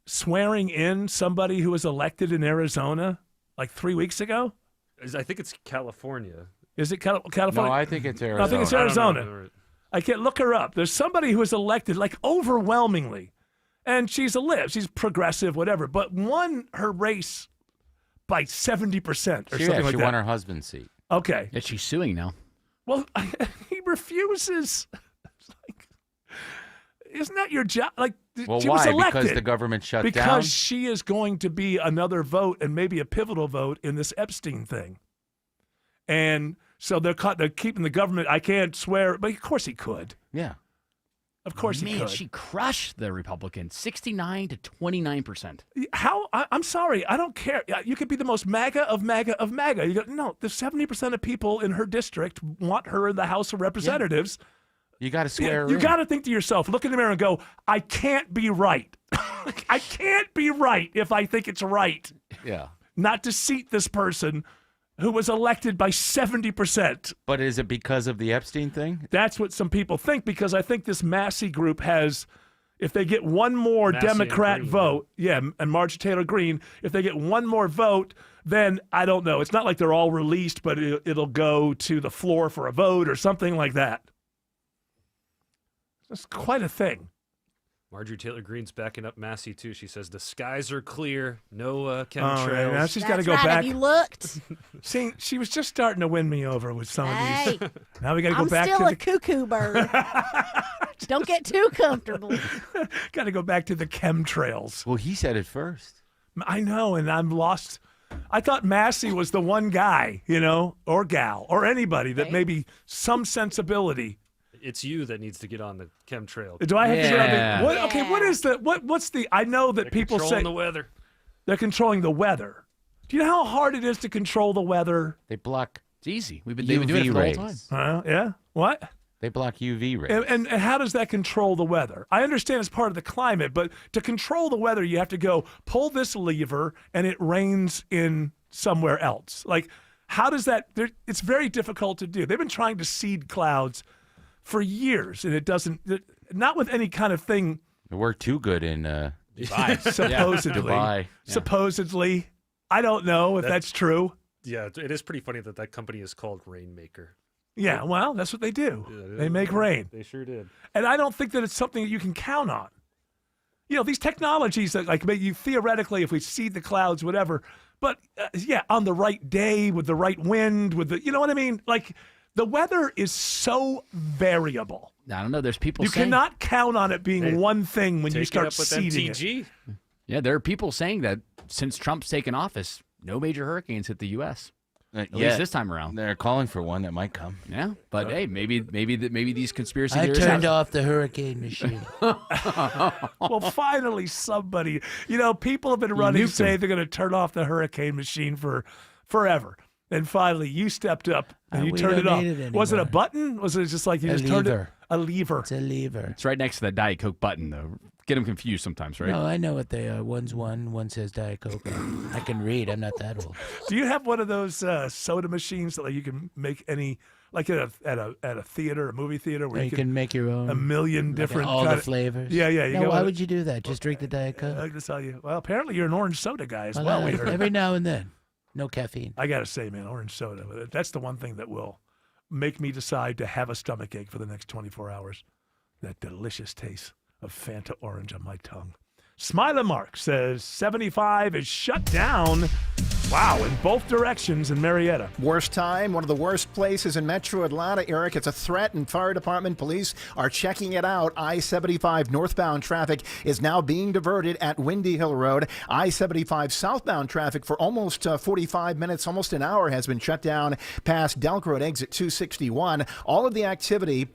[SPEAKER 10] swearing in somebody who was elected in Arizona 3 weeks ago?
[SPEAKER 1] I think it's California.
[SPEAKER 10] Is it California?
[SPEAKER 19] No, I think it's Arizona.
[SPEAKER 10] I think it's Arizona. I can't look her up. There's somebody who was elected overwhelmingly. And she's a lib, she's progressive, whatever, but won her race by 70% or something like that.
[SPEAKER 19] She won her husband's seat.
[SPEAKER 10] Okay.
[SPEAKER 14] Yeah, she's suing now.
[SPEAKER 10] Well, he refuses. Isn't that your job?
[SPEAKER 19] Well,
[SPEAKER 10] she
[SPEAKER 19] why?
[SPEAKER 10] was elected
[SPEAKER 19] Because the government shut down?
[SPEAKER 10] Because she is going to be another vote and maybe a pivotal vote in this Epstein thing. And so they're keeping the government. I can't swear, but of course he could.
[SPEAKER 19] Yeah.
[SPEAKER 10] Of course he could.
[SPEAKER 14] She crushed the Republicans, 69 to 29%.
[SPEAKER 10] How? I'm sorry. I don't care. You could be the most MAGA of MAGA of MAGA. You go, no, the 70% of people in her district want her in the House of Representatives.
[SPEAKER 19] Yeah. You got to swear her
[SPEAKER 10] You
[SPEAKER 19] in.
[SPEAKER 10] got to think to yourself, look in the mirror and go, I can't be right. I can't be right if I think it's right.
[SPEAKER 19] Yeah.
[SPEAKER 10] Not to seat this person who was elected by 70%.
[SPEAKER 19] But is it because of the Epstein thing?
[SPEAKER 10] That's what some people think, because I think this Massey group has, if they get one more
[SPEAKER 1] Massey
[SPEAKER 10] Democrat
[SPEAKER 1] and Green,
[SPEAKER 10] vote, and Marjorie Taylor Greene, if they get one more vote, then I don't know. It's not like they're all released, but it'll go to the floor for a vote or something like that. That's quite a thing.
[SPEAKER 1] Marjorie Taylor Greene's backing up Massey, too. She says the skies are clear, no
[SPEAKER 10] Oh,
[SPEAKER 1] chemtrails.
[SPEAKER 10] now she's got to go
[SPEAKER 31] right.
[SPEAKER 10] back.
[SPEAKER 31] Have you looked?
[SPEAKER 10] See, she was just starting to win me over with some
[SPEAKER 31] Hey,
[SPEAKER 10] of these. Now we got to go
[SPEAKER 31] I'm
[SPEAKER 10] back
[SPEAKER 31] still
[SPEAKER 10] to
[SPEAKER 31] a cuckoo bird. Don't get too comfortable.
[SPEAKER 10] got to go back to the chemtrails.
[SPEAKER 19] Well, he said it first.
[SPEAKER 10] I know, and I'm lost. I thought Massey was the one guy, or gal, or anybody that maybe some sensibility.
[SPEAKER 1] It's you that needs to get on the chemtrail.
[SPEAKER 10] Do I have to get on
[SPEAKER 14] Yeah.
[SPEAKER 10] the what? Okay, what is the what's the? I know that people
[SPEAKER 1] Controlling
[SPEAKER 10] say
[SPEAKER 1] the weather.
[SPEAKER 10] they're controlling the weather. Do you know how hard it is to control the weather?
[SPEAKER 19] They block
[SPEAKER 14] It's easy. They've been doing it
[SPEAKER 19] UV
[SPEAKER 14] for the whole time.
[SPEAKER 19] rays.
[SPEAKER 10] Yeah. What?
[SPEAKER 19] They block UV rays.
[SPEAKER 10] And how does that control the weather? I understand it's part of the climate, but to control the weather, you have to go pull this lever and it rains in somewhere else. Like, how does that? It's very difficult to do. They've been trying to seed clouds for years, and it doesn't. Not with any kind of thing.
[SPEAKER 19] It worked too good in
[SPEAKER 14] Dubai.
[SPEAKER 10] Supposedly.
[SPEAKER 19] Dubai.
[SPEAKER 10] Supposedly. I don't know if that's true.
[SPEAKER 1] Yeah, it is pretty funny that company is called Rainmaker.
[SPEAKER 10] Yeah, well, that's what they do.
[SPEAKER 1] Yeah,
[SPEAKER 10] They make rain.
[SPEAKER 1] They sure did.
[SPEAKER 10] And I don't think that it's something that you can count on. These technologies that make you theoretically, if we seed the clouds, whatever. But on the right day with the right wind, with the, you know what I mean? Like, the weather is so variable.
[SPEAKER 14] I don't know. There's people
[SPEAKER 10] You
[SPEAKER 14] saying,
[SPEAKER 10] cannot count on it being one thing when you
[SPEAKER 1] Take
[SPEAKER 10] start
[SPEAKER 1] it up with
[SPEAKER 10] seeding it.
[SPEAKER 1] MTG.
[SPEAKER 14] Yeah, there are people saying that since Trump's taken office, no major hurricanes hit the U.S. At
[SPEAKER 19] yeah.
[SPEAKER 14] least this time around.
[SPEAKER 19] They're calling for one that might come.
[SPEAKER 14] Yeah, but hey, maybe these conspiracy
[SPEAKER 5] I
[SPEAKER 14] theories.
[SPEAKER 5] turned off the hurricane machine.
[SPEAKER 10] Well, finally, somebody. People have been running
[SPEAKER 14] nuked
[SPEAKER 10] saying
[SPEAKER 14] him.
[SPEAKER 10] they're going to turn off the hurricane machine for forever. And finally, you stepped up and you
[SPEAKER 5] we
[SPEAKER 10] turned it
[SPEAKER 5] don't
[SPEAKER 10] off.
[SPEAKER 5] need it
[SPEAKER 10] Was it a
[SPEAKER 5] anymore.
[SPEAKER 10] button? Was it just like you
[SPEAKER 5] A
[SPEAKER 10] just turned it?
[SPEAKER 5] lever.
[SPEAKER 10] A lever.
[SPEAKER 5] It's a lever.
[SPEAKER 14] It's right next to that Diet Coke button, though. Get them confused sometimes, right?
[SPEAKER 5] No, I know what they are. One's one, one says Diet Coke. I can read. I'm not that old.
[SPEAKER 10] Do you have one of those soda machines that you can make any, like at a theater, a movie theater, where
[SPEAKER 5] You can make your own.
[SPEAKER 10] a million different
[SPEAKER 5] all
[SPEAKER 10] kind
[SPEAKER 5] the flavors.
[SPEAKER 10] Yeah, yeah. You
[SPEAKER 5] No,
[SPEAKER 10] go
[SPEAKER 5] why
[SPEAKER 10] with-
[SPEAKER 5] would you do that? Just drink the Diet Coke.
[SPEAKER 10] I can tell you. Well, apparently you're an orange soda guy as well. We heard.
[SPEAKER 5] Every now and then. No caffeine.
[SPEAKER 10] I gotta say, man, orange soda. That's the one thing that will make me decide to have a stomach ache for the next 24 hours. That delicious taste of Fanta orange on my tongue. Smiley Mark says 75 is shut down. Wow, in both directions in Marietta.
[SPEAKER 30] Worst time, one of the worst places in metro Atlanta, Eric. It's a threat, and fire department police are checking it out. I-75 northbound traffic is now being diverted at Windy Hill Road. I-75 southbound traffic for almost 45 minutes, almost an hour, has been shut down past Delk Road exit 261. All of the activity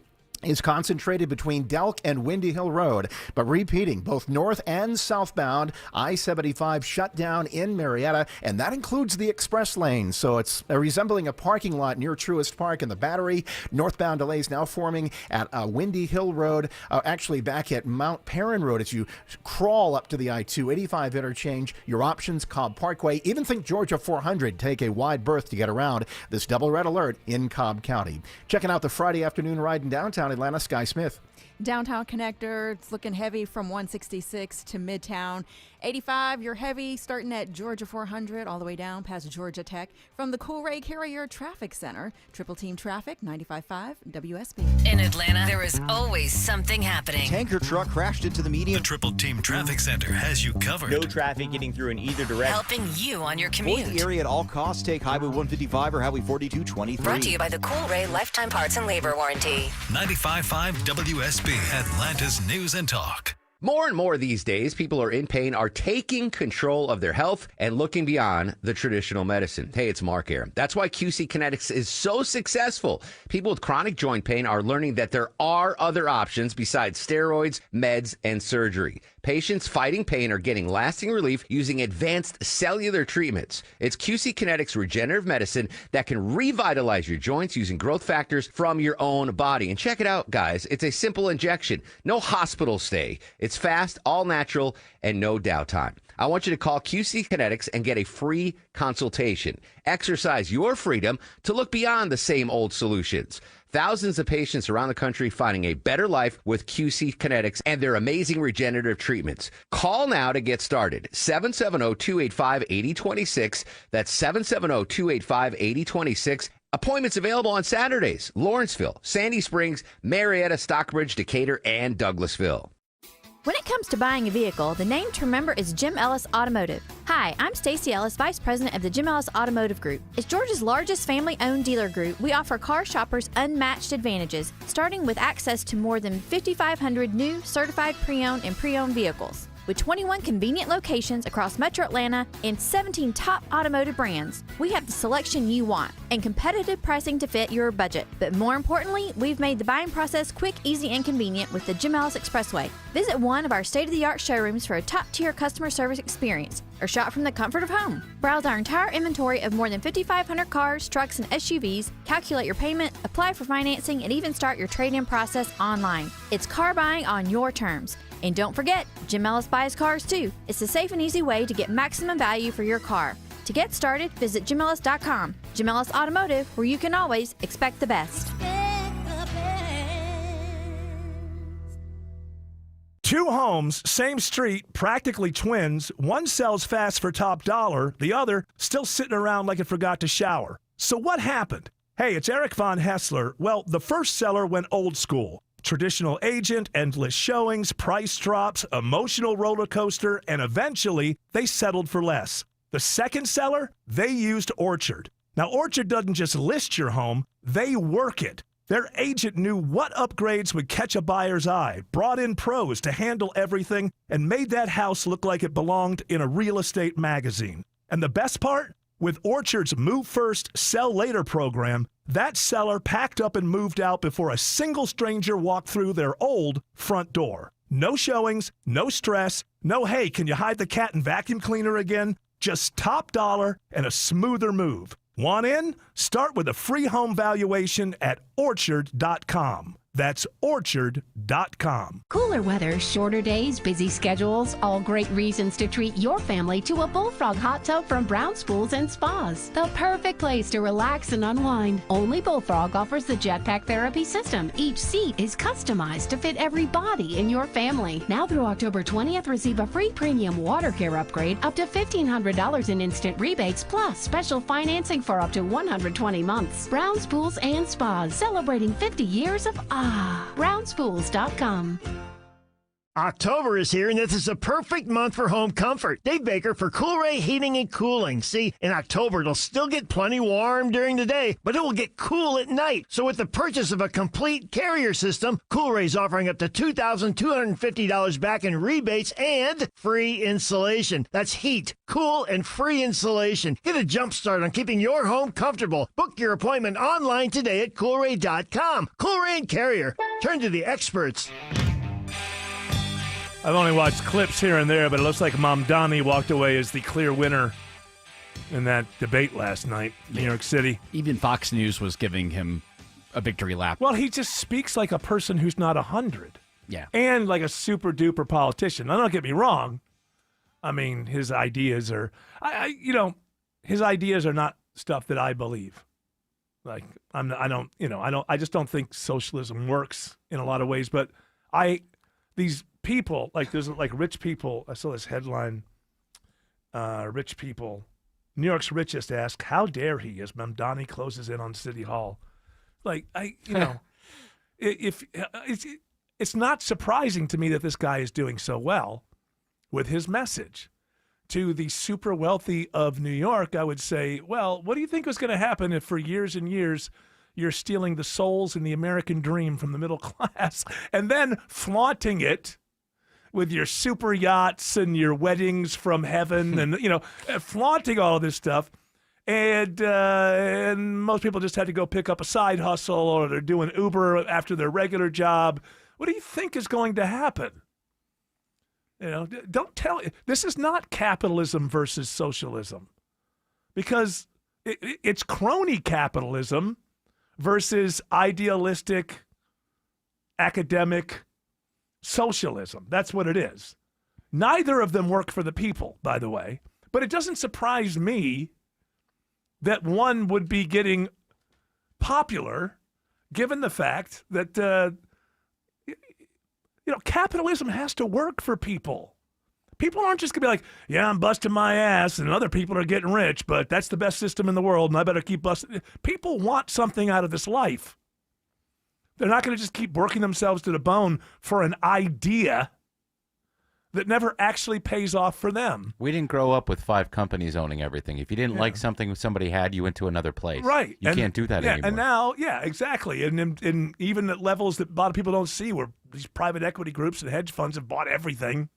[SPEAKER 30] is concentrated between Delk and Windy Hill Road. But repeating, both north and southbound, I-75 shut down in Marietta, and that includes the express lane. So it's resembling a parking lot near Truist Park in the Battery. Northbound delays now forming at Windy Hill Road, actually back at Mount Perrin Road as you crawl up to the I-285 interchange. Your options, Cobb Parkway. Even think Georgia 400. Take a wide berth to get around this double red alert in Cobb County. Checking out the Friday afternoon ride in downtown Atlanta, Sky Smith.
[SPEAKER 31] Downtown connector, it's looking heavy from 166 to Midtown. 85, you're heavy starting at Georgia 400 all the way down past Georgia Tech. From the Coolray Carrier Traffic Center, Triple Team Traffic, 95.5 WSB.
[SPEAKER 2] In Atlanta, there is always something happening.
[SPEAKER 8] Tanker truck crashed into the median.
[SPEAKER 12] The Triple Team Traffic Center has you covered.
[SPEAKER 8] No traffic getting through in either direction.
[SPEAKER 2] Helping you on your commute.
[SPEAKER 8] Avoid the area at all costs. Take Highway 155 or Highway 4223.
[SPEAKER 2] Brought to you by the Coolray Lifetime Parts and Labor Warranty.
[SPEAKER 12] 95.5 WSB, Atlanta's News and Talk.
[SPEAKER 17] More and more these days, people are in pain, are taking control of their health and looking beyond the traditional medicine. Hey, it's Mark here. That's why QC Kinetics is so successful. People with chronic joint pain are learning that there are other options besides steroids, meds, and surgery. Patients fighting pain are getting lasting relief using advanced cellular treatments. It's QC Kinetics regenerative medicine that can revitalize your joints using growth factors from your own body. And check it out, guys. It's a simple injection. No hospital stay. It's fast, all natural, and no downtime. I want you to call QC Kinetics and get a free consultation. Exercise your freedom to look beyond the same old solutions. Thousands of patients around the country finding a better life with QC Kinetics and their amazing regenerative treatments. Call now to get started. 770-285-8026. That's 770-285-8026. Appointments available on Saturdays. Lawrenceville, Sandy Springs, Marietta, Stockbridge, Decatur, and Douglasville.
[SPEAKER 16] When it comes to buying a vehicle, the name to remember is Jim Ellis Automotive. Hi, I'm Stacey Ellis, Vice President of the Jim Ellis Automotive Group. As Georgia's largest family-owned dealer group, we offer car shoppers unmatched advantages, starting with access to more than 5,500 new, certified pre-owned and pre-owned vehicles. With 21 convenient locations across Metro Atlanta and 17 top automotive brands, we have the selection you want and competitive pricing to fit your budget. But more importantly, we've made the buying process quick, easy, and convenient with the Jim Ellis Expressway. Visit one of our state-of-the-art showrooms for a top-tier customer service experience or shop from the comfort of home. Browse our entire inventory of more than 5,500 cars, trucks, and SUVs, calculate your payment, apply for financing, and even start your trade-in process online. It's car buying on your terms. And don't forget, Jim Ellis buys cars too. It's a safe and easy way to get maximum value for your car. To get started, visit JimEllis.com. Jim Ellis Automotive, where you can always expect the best.
[SPEAKER 10] Two homes, same street, practically twins. One sells fast for top dollar. The other still sitting around like it forgot to shower. So what happened? Hey, it's Eric Von Hessler. Well, the first seller went old school. Traditional agent, endless showings, price drops, emotional roller coaster, and eventually they settled for less. The second seller, they used Orchard. Now, Orchard doesn't just list your home, they work it. Their agent knew what upgrades would catch a buyer's eye, brought in pros to handle everything, and made that house look like it belonged in a real estate magazine. And the best part? With Orchard's Move First, Sell Later program, that seller packed up and moved out before a single stranger walked through their old front door. No showings, no stress, no, hey, can you hide the cat and vacuum cleaner again? Just top dollar and a smoother move. Want in? Start with a free home valuation at Orchard.com. That's Orchard.com.
[SPEAKER 18] Cooler weather, shorter days, busy schedules, all great reasons to treat your family to a Bullfrog hot tub from Brown Pools and Spas. The perfect place to relax and unwind. Only Bullfrog offers the Jetpack Therapy system. Each seat is customized to fit every body in your family. Now through October 20th, receive a free premium water care upgrade, up to $1,500 in instant rebates, plus special financing for up to 120 months. Brown Pools and Spas, celebrating 50 years of BrownsPools.com.
[SPEAKER 20] October is here, and this is a perfect month for home comfort. Dave Baker for Coolray Heating and Cooling. See, in October, it'll still get plenty warm during the day, but it will get cool at night. So with the purchase of a complete Carrier system, Coolray's offering up to $2,250 back in rebates and free installation. That's heat, cool, and free installation. Get a jump start on keeping your home comfortable. Book your appointment online today at Coolray.com. Coolray and Carrier. Turn to the experts.
[SPEAKER 10] I've only watched clips here and there, but it looks like Mamdani walked away as the clear winner in that debate last night in New York City.
[SPEAKER 14] Even Fox News was giving him a victory lap.
[SPEAKER 10] Well, he just speaks like a person who's not 100.
[SPEAKER 14] Yeah.
[SPEAKER 10] And like a super-duper politician. Now, don't get me wrong. I mean, his ideas are, his ideas are not stuff that I believe. Like, I just don't think socialism works in a lot of ways. But these people, like there's like rich people. I saw this headline, rich people. New York's richest ask, how dare he as Mamdani closes in on City Hall. Like, it's not surprising to me that this guy is doing so well with his message. To the super wealthy of New York, I would say, well, what do you think was going to happen if for years and years you're stealing the souls and the American dream from the middle class and then flaunting it with your super yachts and your weddings from heaven and, flaunting all of this stuff. And most people just had to go pick up a side hustle or they're doing Uber after their regular job. What do you think is going to happen? Don't tell. This is not capitalism versus socialism, because it's crony capitalism versus idealistic academic socialism. That's what it is. Neither of them work for the people, by the way. But it doesn't surprise me that one would be getting popular, given the fact that capitalism has to work for people. People aren't just going to be like, yeah, I'm busting my ass and other people are getting rich, but that's the best system in the world and I better keep busting. People want something out of this life. They're not going to just keep working themselves to the bone for an idea. that never actually pays off for them.
[SPEAKER 19] We didn't grow up with 5 companies owning everything. If you didn't like something somebody had, you went to another place.
[SPEAKER 10] Right.
[SPEAKER 19] You can't do that anymore.
[SPEAKER 10] And now, exactly. And even at levels that a lot of people don't see, where these private equity groups and hedge funds have bought everything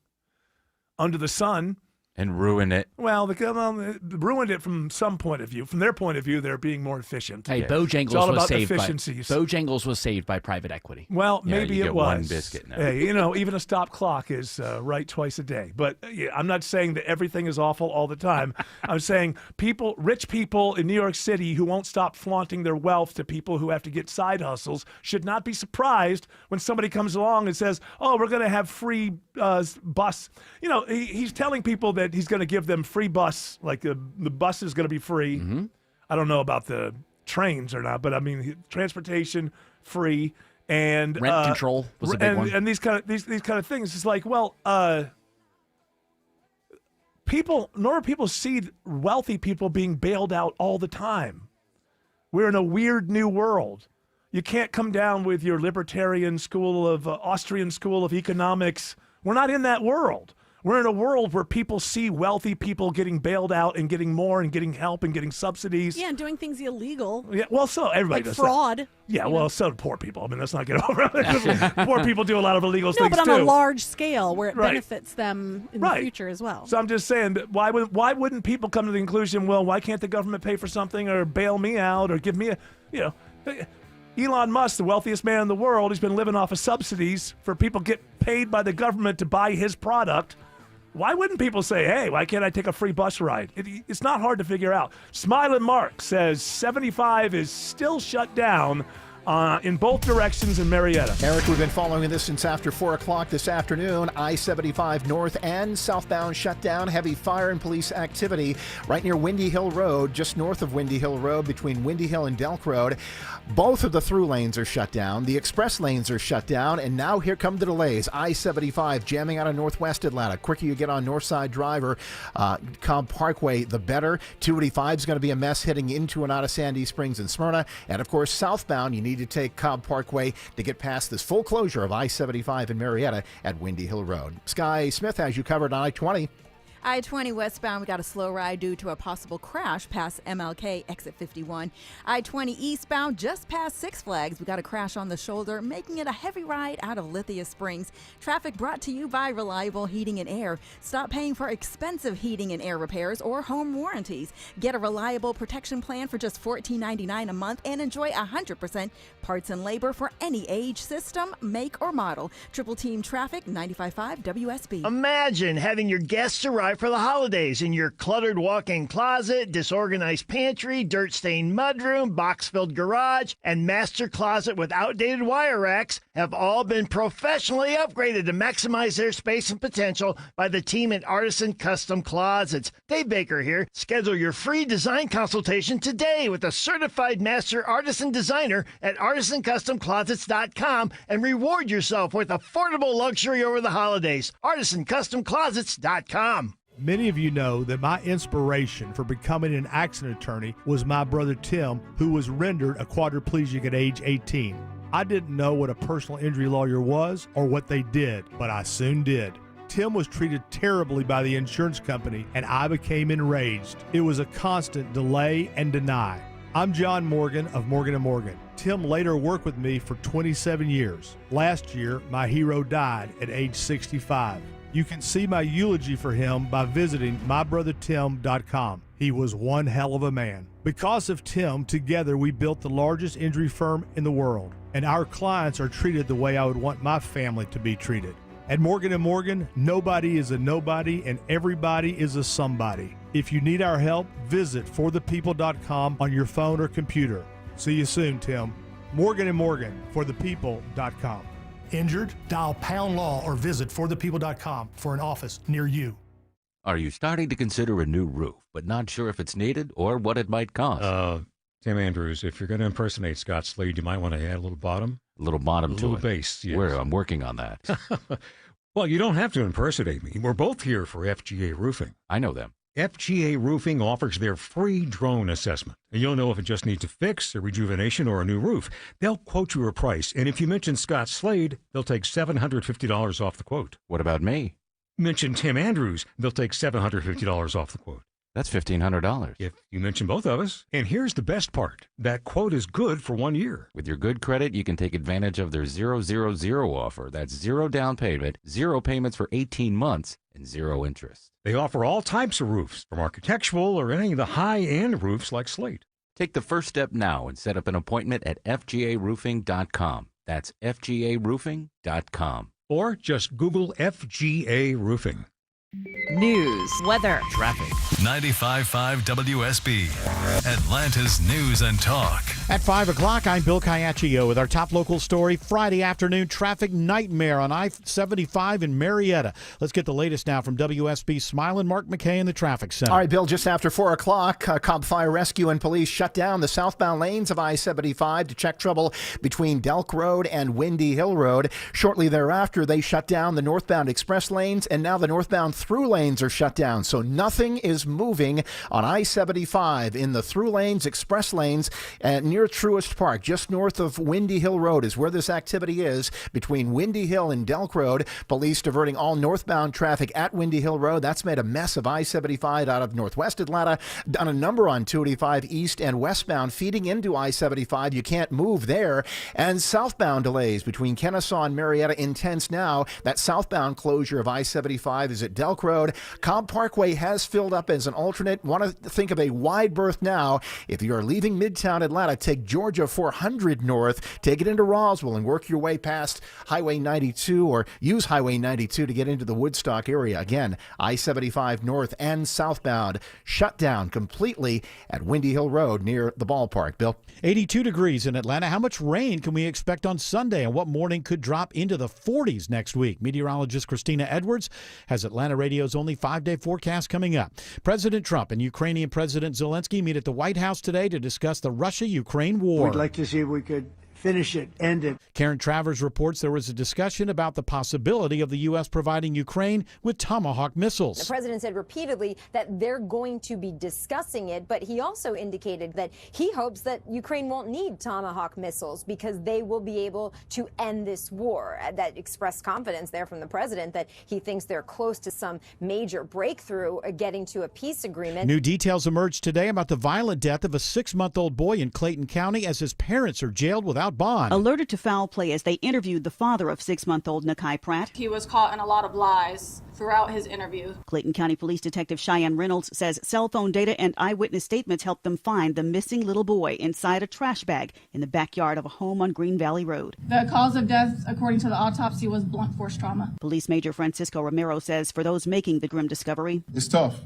[SPEAKER 10] under the sun.
[SPEAKER 19] And ruin it.
[SPEAKER 10] Well, they ruined it from some point of view. From their point of view, they're being more efficient.
[SPEAKER 14] Hey,
[SPEAKER 10] It's all
[SPEAKER 14] Bojangles
[SPEAKER 10] about
[SPEAKER 14] was saved
[SPEAKER 10] efficiencies.
[SPEAKER 14] Bojangles was saved by private equity.
[SPEAKER 10] Well,
[SPEAKER 19] Yeah,
[SPEAKER 10] maybe
[SPEAKER 19] you
[SPEAKER 10] it
[SPEAKER 19] get
[SPEAKER 10] was.
[SPEAKER 19] one biscuit now.
[SPEAKER 10] Hey, even a stop clock is right twice a day. But I'm not saying that everything is awful all the time. I'm saying rich people in New York City who won't stop flaunting their wealth to people who have to get side hustles should not be surprised when somebody comes along and says, "Oh, we're going to have free bus." He's telling people that he's going to give them free bus, like the bus is going to be free.
[SPEAKER 19] Mm-hmm.
[SPEAKER 10] I don't know about the trains or not, but I mean transportation free and
[SPEAKER 14] Rent control was a big one.
[SPEAKER 10] And these kind of things. It's like, well, normal people see wealthy people being bailed out all the time. We're in a weird new world. You can't come down with your libertarian Austrian school of economics. We're not in that world. We're in a world where people see wealthy people getting bailed out and getting more and getting help and getting subsidies.
[SPEAKER 3] Yeah, and doing things illegal.
[SPEAKER 10] Yeah, well, so everybody
[SPEAKER 3] like
[SPEAKER 10] does
[SPEAKER 3] fraud.
[SPEAKER 10] that. Yeah, well, so do poor people. I mean, let's not get over it. Poor people do a lot of illegal things
[SPEAKER 3] No, but
[SPEAKER 10] too.
[SPEAKER 3] on a large scale where it
[SPEAKER 10] Right.
[SPEAKER 3] benefits them in the future as well.
[SPEAKER 10] So I'm just saying that why wouldn't people come to the conclusion, well, why can't the government pay for something or bail me out or give me Elon Musk, the wealthiest man in the world, he's been living off of subsidies for people get paid by the government to buy his product. Why wouldn't people say, hey, why can't I take a free bus ride? It's not hard to figure out. Smiling Mark says 75 is still shut down in both directions in Marietta.
[SPEAKER 30] Eric, we've been following this since after 4 o'clock this afternoon. I-75 north and southbound shut down. Heavy fire and police activity right near Windy Hill Road, just north of Windy Hill Road, between Windy Hill and Delk Road. Both of the through lanes are shut down. The express lanes are shut down. And now here come the delays. I-75 jamming out of northwest Atlanta. Quicker you get on Northside Drive or Cobb Parkway, the better. 285 is going to be a mess heading into and out of Sandy Springs and Smyrna. And, of course, southbound, you need to take Cobb Parkway to get past this full closure of I-75 in Marietta at Windy Hill Road. Sky Smith has you covered on I-20.
[SPEAKER 31] I-20 westbound, we got a slow ride due to a possible crash past MLK exit 51. I-20 eastbound, just past Six Flags, we got a crash on the shoulder, making it a heavy ride out of Lithia Springs. Traffic brought to you by Reliable Heating and Air. Stop paying for expensive heating and air repairs or home warranties. Get a reliable protection plan for just $14.99 a month and enjoy 100% parts and labor for any age, system, make, or model. Triple Team Traffic, 95.5 WSB.
[SPEAKER 20] Imagine having your guests arrive for the holidays in your cluttered walk-in closet, disorganized pantry, dirt-stained mudroom, box-filled garage, and master closet with outdated wire racks have all been professionally upgraded to maximize their space and potential by the team at Artisan Custom Closets. Dave Baker here. Schedule your free design consultation today with a certified master artisan designer at artisancustomclosets.com and reward yourself with affordable luxury over the holidays. artisancustomclosets.com.
[SPEAKER 9] Many of you know that my inspiration for becoming an accident attorney was my brother Tim, who was rendered a quadriplegic at age 18. I didn't know what a personal injury lawyer was or what they did, but I soon did. Tim was treated terribly by the insurance company, and I became enraged. It was a constant delay and deny. I'm John Morgan of Morgan & Morgan. Tim later worked with me for 27 years. Last year, my hero died at age 65. You can see my eulogy for him by visiting mybrothertim.com. He was one hell of a man. Because of Tim, together we built the largest injury firm in the world, and our clients are treated the way I would want my family to be treated. At Morgan & Morgan, nobody is a nobody and everybody is a somebody. If you need our help, visit forthepeople.com on your phone or computer. See you soon, Tim. Morgan & Morgan, forthepeople.com.
[SPEAKER 21] Injured? Dial #law or visit forthepeople.com for an office near you.
[SPEAKER 19] Are you starting to consider a new roof, but not sure if it's needed or what it might cost?
[SPEAKER 22] Tim Andrews, if you're going to impersonate Scott Slade, you might want to add a little bottom.
[SPEAKER 19] A little bottom to it.
[SPEAKER 22] A little bass, yes.
[SPEAKER 19] I'm working on that.
[SPEAKER 22] Well, you don't have to impersonate me. We're both here for FGA Roofing.
[SPEAKER 19] I know them.
[SPEAKER 22] FGA Roofing offers their free drone assessment. And you'll know if it just needs a fix, a rejuvenation, or a new roof. They'll quote you a price, and if you mention Scott Slade, they'll take $750 off the quote.
[SPEAKER 19] What about me?
[SPEAKER 22] Mention Tim Andrews. They'll take $750 off the quote.
[SPEAKER 19] That's $1,500.
[SPEAKER 22] If you mention both of us. And here's the best part. That quote is good for 1 year.
[SPEAKER 19] With your good credit, you can take advantage of their 000 offer. That's 0 down payment, 0 payments for 18 months, and 0 interest.
[SPEAKER 22] They offer all types of roofs, from architectural or any of the high-end roofs like slate.
[SPEAKER 19] Take the first step now and set up an appointment at FGAroofing.com. That's FGAroofing.com.
[SPEAKER 22] Or just Google FGA Roofing.
[SPEAKER 4] News, weather,
[SPEAKER 12] traffic. 95.5 WSB, Atlanta's News and Talk.
[SPEAKER 6] At 5 o'clock, I'm Bill Caiaccio with our top local story. Friday afternoon traffic nightmare on I-75 in Marietta. Let's get the latest now from WSB's Smiling Mark McKay in the traffic center.
[SPEAKER 30] All right, Bill, just after 4 o'clock, Cobb Fire Rescue and police shut down the southbound lanes of I-75 to check trouble between Delk Road and Windy Hill Road. Shortly thereafter, they shut down the northbound express lanes, and now the northbound through lanes are shut down. So nothing is moving on I-75 in the through lanes, express lanes, near Truist Park, just north of Windy Hill Road is where this activity is, between Windy Hill and Delk Road. Police diverting all northbound traffic at Windy Hill Road. That's made a mess of I-75 out of northwest Atlanta. Done a number on 285 east and westbound feeding into I-75. You can't move there. And southbound delays between Kennesaw and Marietta intense now. That southbound closure of I-75 is at Delk Road. Cobb Parkway has filled up as an alternate. Want to think of a wide berth now. If you're leaving Midtown Atlanta, take Georgia 400 north, take it into Roswell and work your way past Highway 92 or use Highway 92 to get into the Woodstock area. Again, I-75 north and southbound shut down completely at Windy Hill Road near the ballpark. Bill?
[SPEAKER 6] 82 degrees in Atlanta. How much rain can we expect on Sunday, and what morning could drop into the 40s next week? Meteorologist Christina Edwards has Atlanta Radio's only 5-day forecast coming up. President Trump and Ukrainian President Zelensky meet at the White House today to discuss the Russia-Ukraine war.
[SPEAKER 15] We'd like to see if we could finish it, end it.
[SPEAKER 6] Karen Travers reports there was a discussion about the possibility of the U.S. providing Ukraine with Tomahawk missiles.
[SPEAKER 7] The president said repeatedly that they're going to be discussing it, but he also indicated that he hopes that Ukraine won't need Tomahawk missiles because they will be able to end this war. That expressed confidence there from the president that he thinks they're close to some major breakthrough, getting to a peace agreement.
[SPEAKER 6] New details emerged today about the violent death of a 6-month-old boy in Clayton County as his parents are jailed without bond.
[SPEAKER 11] Alerted to foul play as they interviewed the father of 6-month-old Nakai Pratt.
[SPEAKER 23] He was caught in a lot of lies throughout his interview.
[SPEAKER 11] Clayton County Police Detective Cheyenne Reynolds says cell phone data and eyewitness statements helped them find the missing little boy inside a trash bag in the backyard of a home on Green Valley Road.
[SPEAKER 23] The cause of death, according to the autopsy, was blunt force trauma.
[SPEAKER 11] Police Major Francisco Romero says for those making the grim discovery,
[SPEAKER 24] it's tough.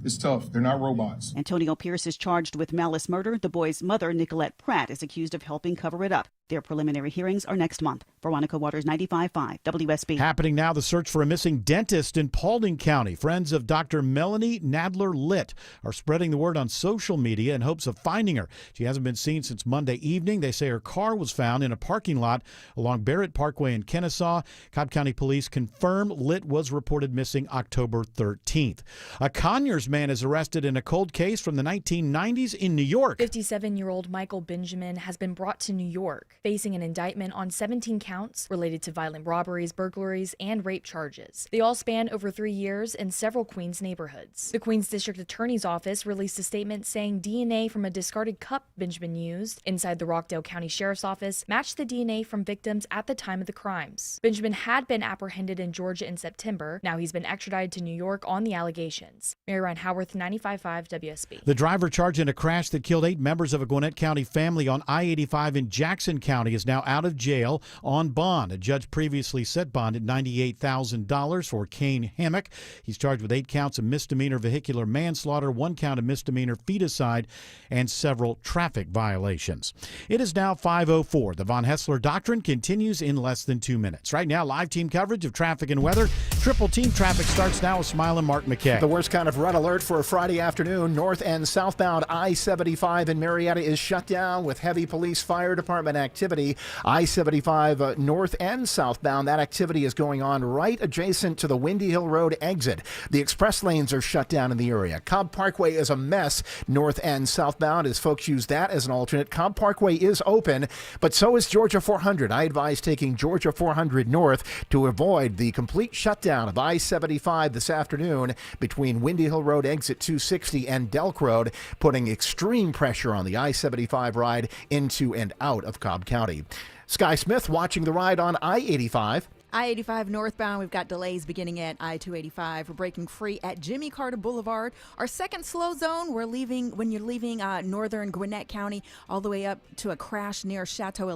[SPEAKER 24] It's tough. They're not robots.
[SPEAKER 11] Antonio Pierce is charged with malice murder. The boy's mother, Nicolette Pratt, is accused of helping cover it up. Their preliminary hearings are next month. Veronica Waters, 95.5 WSB.
[SPEAKER 6] Happening now, the search for a missing dentist in Paulding County. Friends of Dr. Melanie Nadler-Litt are spreading the word on social media in hopes of finding her. She hasn't been seen since Monday evening. They say her car was found in a parking lot along Barrett Parkway in Kennesaw. Cobb County Police confirm Litt was reported missing October 13th. A Conyers man is arrested in a cold case from the 1990s in New York.
[SPEAKER 25] 57-year-old Michael Benjamin has been brought to New York, facing an indictment on 17 counts related to violent robberies, burglaries, and rape charges. They all span over 3 years in several Queens neighborhoods. The Queens District Attorney's Office released a statement saying DNA from a discarded cup Benjamin used inside the Rockdale County Sheriff's Office matched the DNA from victims at the time of the crimes. Benjamin had been apprehended in Georgia in September. Now he's been extradited to New York on the allegations. Mary Ryan Howarth, 95.5 WSB.
[SPEAKER 6] The driver charged in a crash that killed 8 members of a Gwinnett County family on I-85 in Jackson County is now out of jail on bond. A judge previously set bond at $98,000 for Kane Hammock. He's charged with 8 counts of misdemeanor vehicular manslaughter, 1 count of misdemeanor feticide, and several traffic violations. It is now 5:04. The Von Hessler Doctrine continues in less than 2 minutes. Right now, live team coverage of traffic and weather. Triple team traffic starts now with Smile and Mark McKay.
[SPEAKER 30] The worst kind of red alert for a Friday afternoon. North and southbound I-75 in Marietta is shut down with heavy police fire department activity. activity. I-75 north and southbound. That activity is going on right adjacent to the Windy Hill Road exit. The express lanes are shut down in the area. Cobb Parkway is a mess north and southbound as folks use that as an alternate. Cobb Parkway is open, but so is Georgia 400. I advise taking Georgia 400 north to avoid the complete shutdown of I-75 this afternoon between Windy Hill Road exit 260 and Delk Road, putting extreme pressure on the I-75 ride into and out of Cobb County. Sky Smith watching the ride on I-85.
[SPEAKER 31] I-85 northbound, we've got delays beginning at I-285. We're breaking free at Jimmy Carter Boulevard. Our second slow zone, when you're leaving northern Gwinnett County, all the way up to a crash near Chateau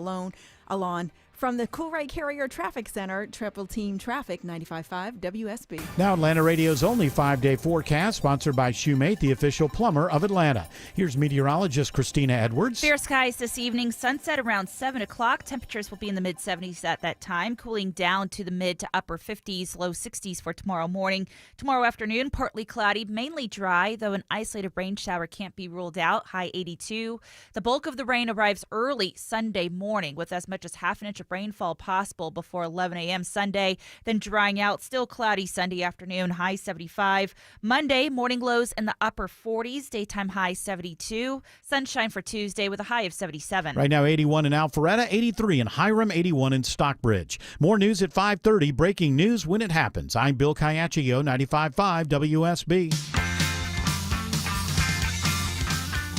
[SPEAKER 31] Alon. From the Coolray Carrier Traffic Center, Triple Team Traffic, 95.5 WSB.
[SPEAKER 6] Now Atlanta Radio's only 5-day forecast, sponsored by Shoemate, the official plumber of Atlanta. Here's meteorologist Christina Edwards.
[SPEAKER 1] Fair skies this evening, sunset around 7 o'clock. Temperatures will be in the mid-70s at that time, cooling down to the mid to upper 50s, low 60s for tomorrow morning. Tomorrow afternoon, partly cloudy, mainly dry, though an isolated rain shower can't be ruled out, high 82. The bulk of the rain arrives early Sunday morning, with as much as half an inch of rainfall possible before 11 a.m. Sunday, then drying out, still cloudy Sunday afternoon, high 75. Monday, morning lows in the upper 40s, daytime high 72. Sunshine for Tuesday with a high of 77.
[SPEAKER 6] Right now, 81 in Alpharetta, 83 in Hiram, 81 in Stockbridge. More news at 5:30. Breaking news when it happens. I'm Bill Caiaccio, 95.5 WSB.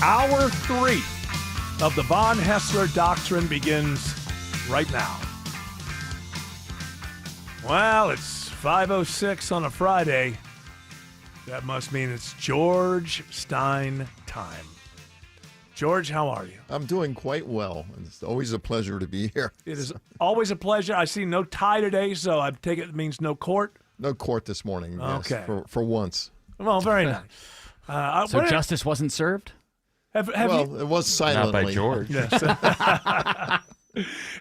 [SPEAKER 10] Hour 3 of the Von Haessler Doctrine begins right now. Well, it's 5:06 on a Friday. That must mean it's George Stein time. George, how are you?
[SPEAKER 2] I'm doing quite well. It's always a pleasure to be here.
[SPEAKER 10] It is always a pleasure. I see no tie today, so I take it means no court?
[SPEAKER 2] No court this morning,
[SPEAKER 10] okay.
[SPEAKER 2] Yes, for once.
[SPEAKER 10] Well, very nice.
[SPEAKER 14] So justice wasn't served?
[SPEAKER 2] It was silently.
[SPEAKER 19] Not by George.
[SPEAKER 10] Yes.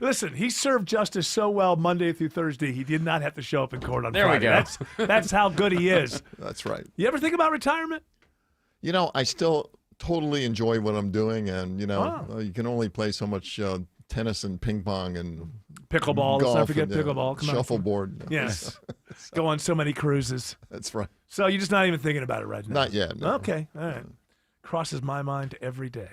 [SPEAKER 10] Listen, he served justice so well Monday through Thursday, he did not have to show up in court on Friday.
[SPEAKER 14] There
[SPEAKER 10] we go. That's how good he is.
[SPEAKER 2] That's right.
[SPEAKER 10] You ever think about retirement?
[SPEAKER 2] You know, I still totally enjoy what I'm doing, and, you know, you can only play so much tennis and ping pong and
[SPEAKER 10] pickleball. Let's not forget pickleball. Come
[SPEAKER 2] shuffleboard.
[SPEAKER 10] On. Yes. Go on so many cruises.
[SPEAKER 2] That's right.
[SPEAKER 10] So you're just not even thinking about it right now?
[SPEAKER 2] Not yet. No.
[SPEAKER 10] Okay. All right. Crosses my mind every day.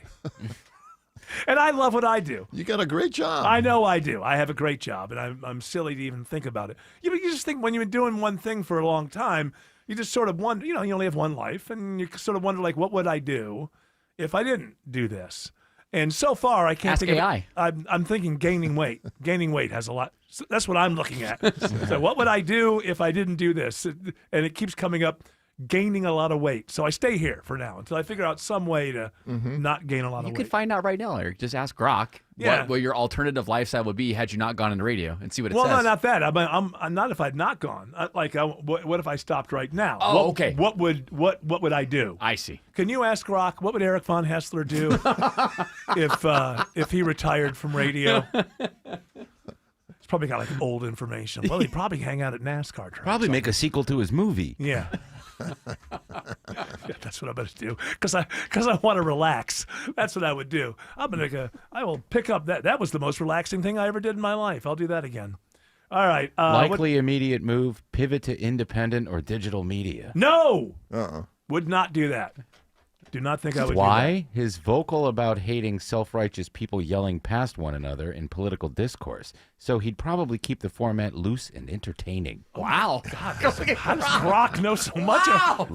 [SPEAKER 10] And I love what I do.
[SPEAKER 2] You got a great job.
[SPEAKER 10] I know I do. I have a great job, and I'm silly to even think about it. You just think when you've been doing one thing for a long time, you just sort of wonder, you only have one life, and you sort of wonder, like, what would I do if I didn't do this? And so far, I can't
[SPEAKER 14] Ask
[SPEAKER 10] think
[SPEAKER 14] AI.
[SPEAKER 10] of I'm thinking gaining weight. Gaining weight has a lot. So that's what I'm looking at. So what would I do if I didn't do this? And it keeps coming up. Gaining a lot of weight. So I stay here for now until I figure out some way to not gain a lot of weight.
[SPEAKER 14] You could find out right now, Eric. Just ask Grok what your alternative lifestyle would be had you not gone into radio and see what it says.
[SPEAKER 10] Well, no, not that. I'm not if I'd not gone. What if I stopped right now?
[SPEAKER 14] Oh, okay.
[SPEAKER 10] What would I do?
[SPEAKER 14] I see.
[SPEAKER 10] Can you ask Grok what would Eric Von Haessler do if he retired from radio? It's probably got like old information. Well, he'd probably hang out at NASCAR tracks.
[SPEAKER 19] Probably make a sequel to his movie.
[SPEAKER 10] Yeah. Yeah, that's what I'm going to do because I want to relax. That's what I would do. I will pick up that. That was the most relaxing thing I ever did in my life. I'll do that again. All right.
[SPEAKER 19] Likely immediate move: pivot to independent or digital media.
[SPEAKER 10] No. Would not do that. Do not think I would.
[SPEAKER 19] Why?
[SPEAKER 10] Do that.
[SPEAKER 19] His vocal about hating self-righteous people yelling past one another in political discourse. So he'd probably keep the format loose and entertaining.
[SPEAKER 14] Wow.
[SPEAKER 10] God, how does Grok know so much?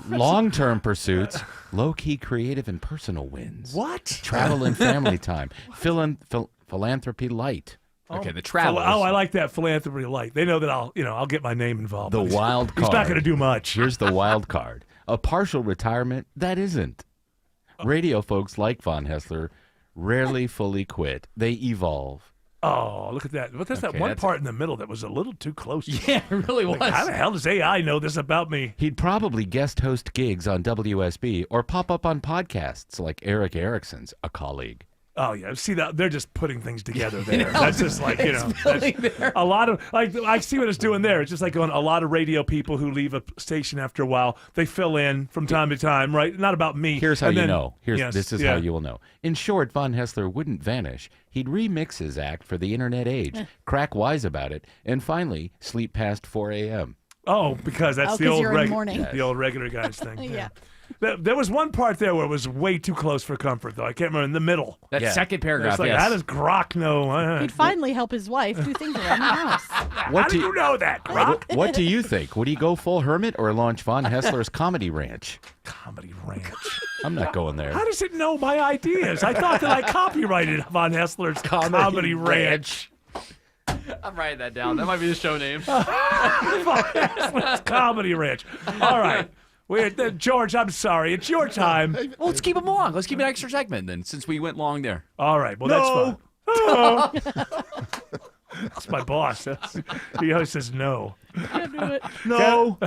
[SPEAKER 19] Long-term pursuits, low-key creative and personal wins.
[SPEAKER 10] What?
[SPEAKER 19] Travel and family time. Philanthropy light.
[SPEAKER 14] Okay, the travel.
[SPEAKER 10] I like that philanthropy light. They know that I'll get my name involved.
[SPEAKER 19] The wild card.
[SPEAKER 10] He's not going to do much.
[SPEAKER 19] Here's the wild card. A partial retirement that isn't. Radio folks like Von Haessler rarely fully quit. They evolve.
[SPEAKER 10] Oh, look at that. But there's that one part in the middle that was a little too close to
[SPEAKER 14] Yeah, it really was.
[SPEAKER 10] How the hell does AI know this about me?
[SPEAKER 19] He'd probably guest host gigs on WSB or pop up on podcasts like Eric Erickson's A Colleague.
[SPEAKER 10] Oh yeah, see that they're just putting things together there. That's just like that's a lot of like I see what it's doing there. It's just like on a lot of radio people who leave a station after a while. They fill in from time to time, right? Not about me.
[SPEAKER 19] Here's how
[SPEAKER 10] And
[SPEAKER 19] you
[SPEAKER 10] then-
[SPEAKER 19] know.
[SPEAKER 10] Yes,
[SPEAKER 19] This is how you will know. In short, Von Hessler wouldn't vanish. He'd remix his act for the internet age, crack wise about it, and finally sleep past 4 a.m.
[SPEAKER 10] Oh, because that's the
[SPEAKER 23] 'cause
[SPEAKER 10] old
[SPEAKER 23] you're in the morning.
[SPEAKER 10] the old regular guys thing.
[SPEAKER 23] Yeah.
[SPEAKER 10] There was one part there where it was way too close for comfort, though. I can't remember in the middle.
[SPEAKER 14] That second paragraph,
[SPEAKER 10] It's like,
[SPEAKER 14] yes.
[SPEAKER 10] how does Grok know?
[SPEAKER 23] He'd finally help his wife do things around the house.
[SPEAKER 10] How do you know that, Grok?
[SPEAKER 19] What do you think? Would he go full hermit or launch Von Hessler's Comedy Ranch?
[SPEAKER 10] Comedy Ranch.
[SPEAKER 19] I'm not going there.
[SPEAKER 10] How does it know my ideas? I thought that I copyrighted Von Hessler's Comedy Ranch.
[SPEAKER 14] I'm writing that down. That might be the show name.
[SPEAKER 10] Von Hessler's Comedy Ranch. All right. George, I'm sorry. It's your time.
[SPEAKER 14] Well, let's keep it long. Let's keep an extra segment then, since we went long there.
[SPEAKER 10] All right. Well, that's fine. Oh. That's my boss. He always says no.
[SPEAKER 23] Can't do it.
[SPEAKER 10] No.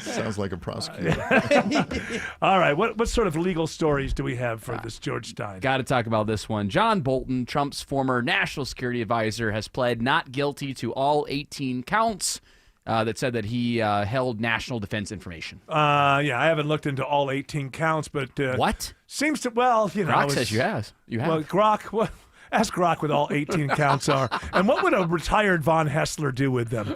[SPEAKER 2] Sounds like a prosecutor.
[SPEAKER 10] All right. What sort of legal stories do we have for this George Stein?
[SPEAKER 14] Got to talk about this one. John Bolton, Trump's former national security advisor, has pled not guilty to all 18 counts that said that he held national defense information.
[SPEAKER 10] Yeah, I haven't looked into all 18 counts, but
[SPEAKER 14] what
[SPEAKER 10] seems to
[SPEAKER 14] Grok says you have.
[SPEAKER 10] Well, Grok. Ask Grok what all 18 counts are, and what would a retired Von Hessler do with them?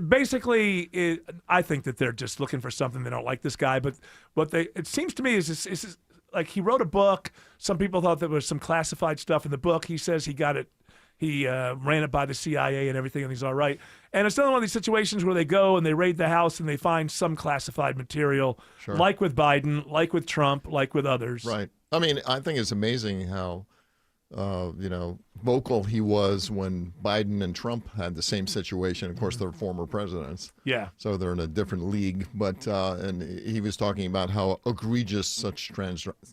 [SPEAKER 10] Basically, I think that they're just looking for something. They don't like this guy, but what it seems to me is like he wrote a book. Some people thought there was some classified stuff in the book. He says he got it. He ran it by the CIA and everything, and he's all right. And it's another one of these situations where they go and they raid the house and they find some classified material, like with Biden, like with Trump, like with others.
[SPEAKER 2] Right. I mean, I think it's amazing how, vocal he was when Biden and Trump had the same situation. Of course, they're former presidents.
[SPEAKER 10] Yeah.
[SPEAKER 2] So they're in a different league. But and he was talking about how egregious such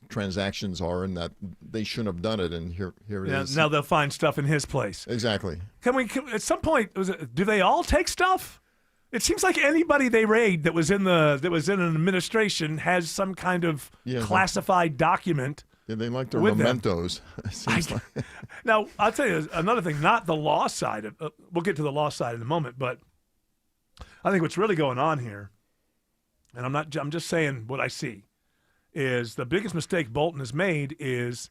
[SPEAKER 2] transactions are and that they shouldn't have done it. And here it is.
[SPEAKER 10] Now they'll find stuff in his place.
[SPEAKER 2] Exactly.
[SPEAKER 10] Can at some point, do they all take stuff? It seems like anybody they raid that was in an administration has some kind of classified document.
[SPEAKER 2] Yeah, they like their
[SPEAKER 10] with
[SPEAKER 2] mementos. it seems like.
[SPEAKER 10] Now, I'll tell you another thing, not the law side of we'll get to the law side in a moment, but I think what's really going on here, and I'm just saying what I see, is the biggest mistake Bolton has made is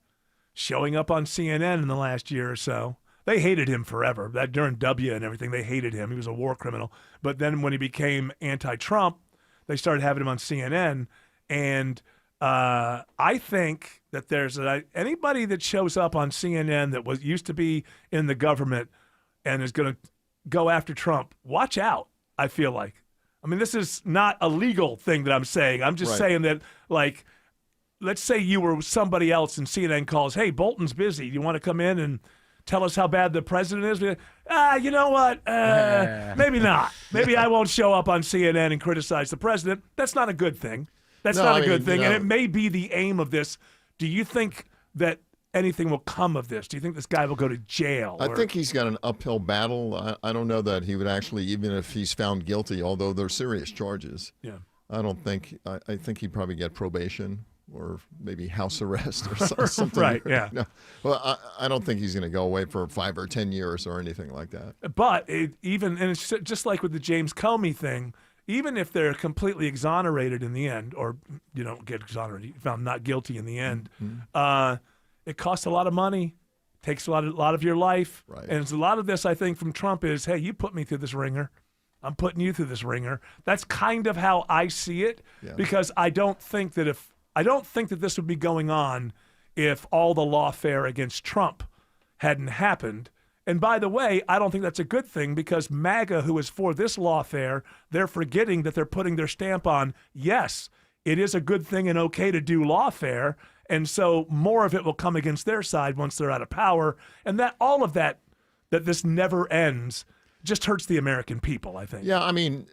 [SPEAKER 10] showing up on CNN in the last year or so. They hated him forever. That during W and everything, they hated him. He was a war criminal. But then when he became anti-Trump, they started having him on CNN. And I think that there's anybody that shows up on CNN that used to be in the government and is going to go after Trump, watch out, I feel like. I mean, this is not a legal thing that I'm saying. I'm just saying that, like, let's say you were somebody else and CNN calls, hey, Bolton's busy. Do you want to come in and tell us how bad the president is? You know what? Maybe not. Maybe I won't show up on CNN and criticize the president. That's not a good thing. That's not a good thing. And it may be the aim of this. Do you think that anything will come of this? Do you think this guy will go to jail?
[SPEAKER 2] I think he's got an uphill battle. I don't know that he would actually, even if he's found guilty, although they're serious charges.
[SPEAKER 10] Yeah.
[SPEAKER 2] I don't think, I think he'd probably get probation or maybe house arrest or something.
[SPEAKER 10] Right, yeah.
[SPEAKER 2] No. Well, I don't think he's going to go away for 5 or 10 years or anything like that.
[SPEAKER 10] But it's just like with the James Comey thing, even if they're completely exonerated in the end, or you don't get exonerated, found not guilty in the end, it costs a lot of money, takes a lot of your life.
[SPEAKER 2] Right.
[SPEAKER 10] And it's a lot of this, I think, from Trump is, hey, you put me through this ringer. I'm putting you through this ringer. That's kind of how I see it, because I don't think that this would be going on if all the lawfare against Trump hadn't happened. And by the way, I don't think that's a good thing, because MAGA, who is for this lawfare, they're forgetting that they're putting their stamp on, yes, it is a good thing and okay to do lawfare. And so more of it will come against their side once they're out of power. And that all of that this never ends, just hurts the American people, I think.
[SPEAKER 2] Yeah, I mean,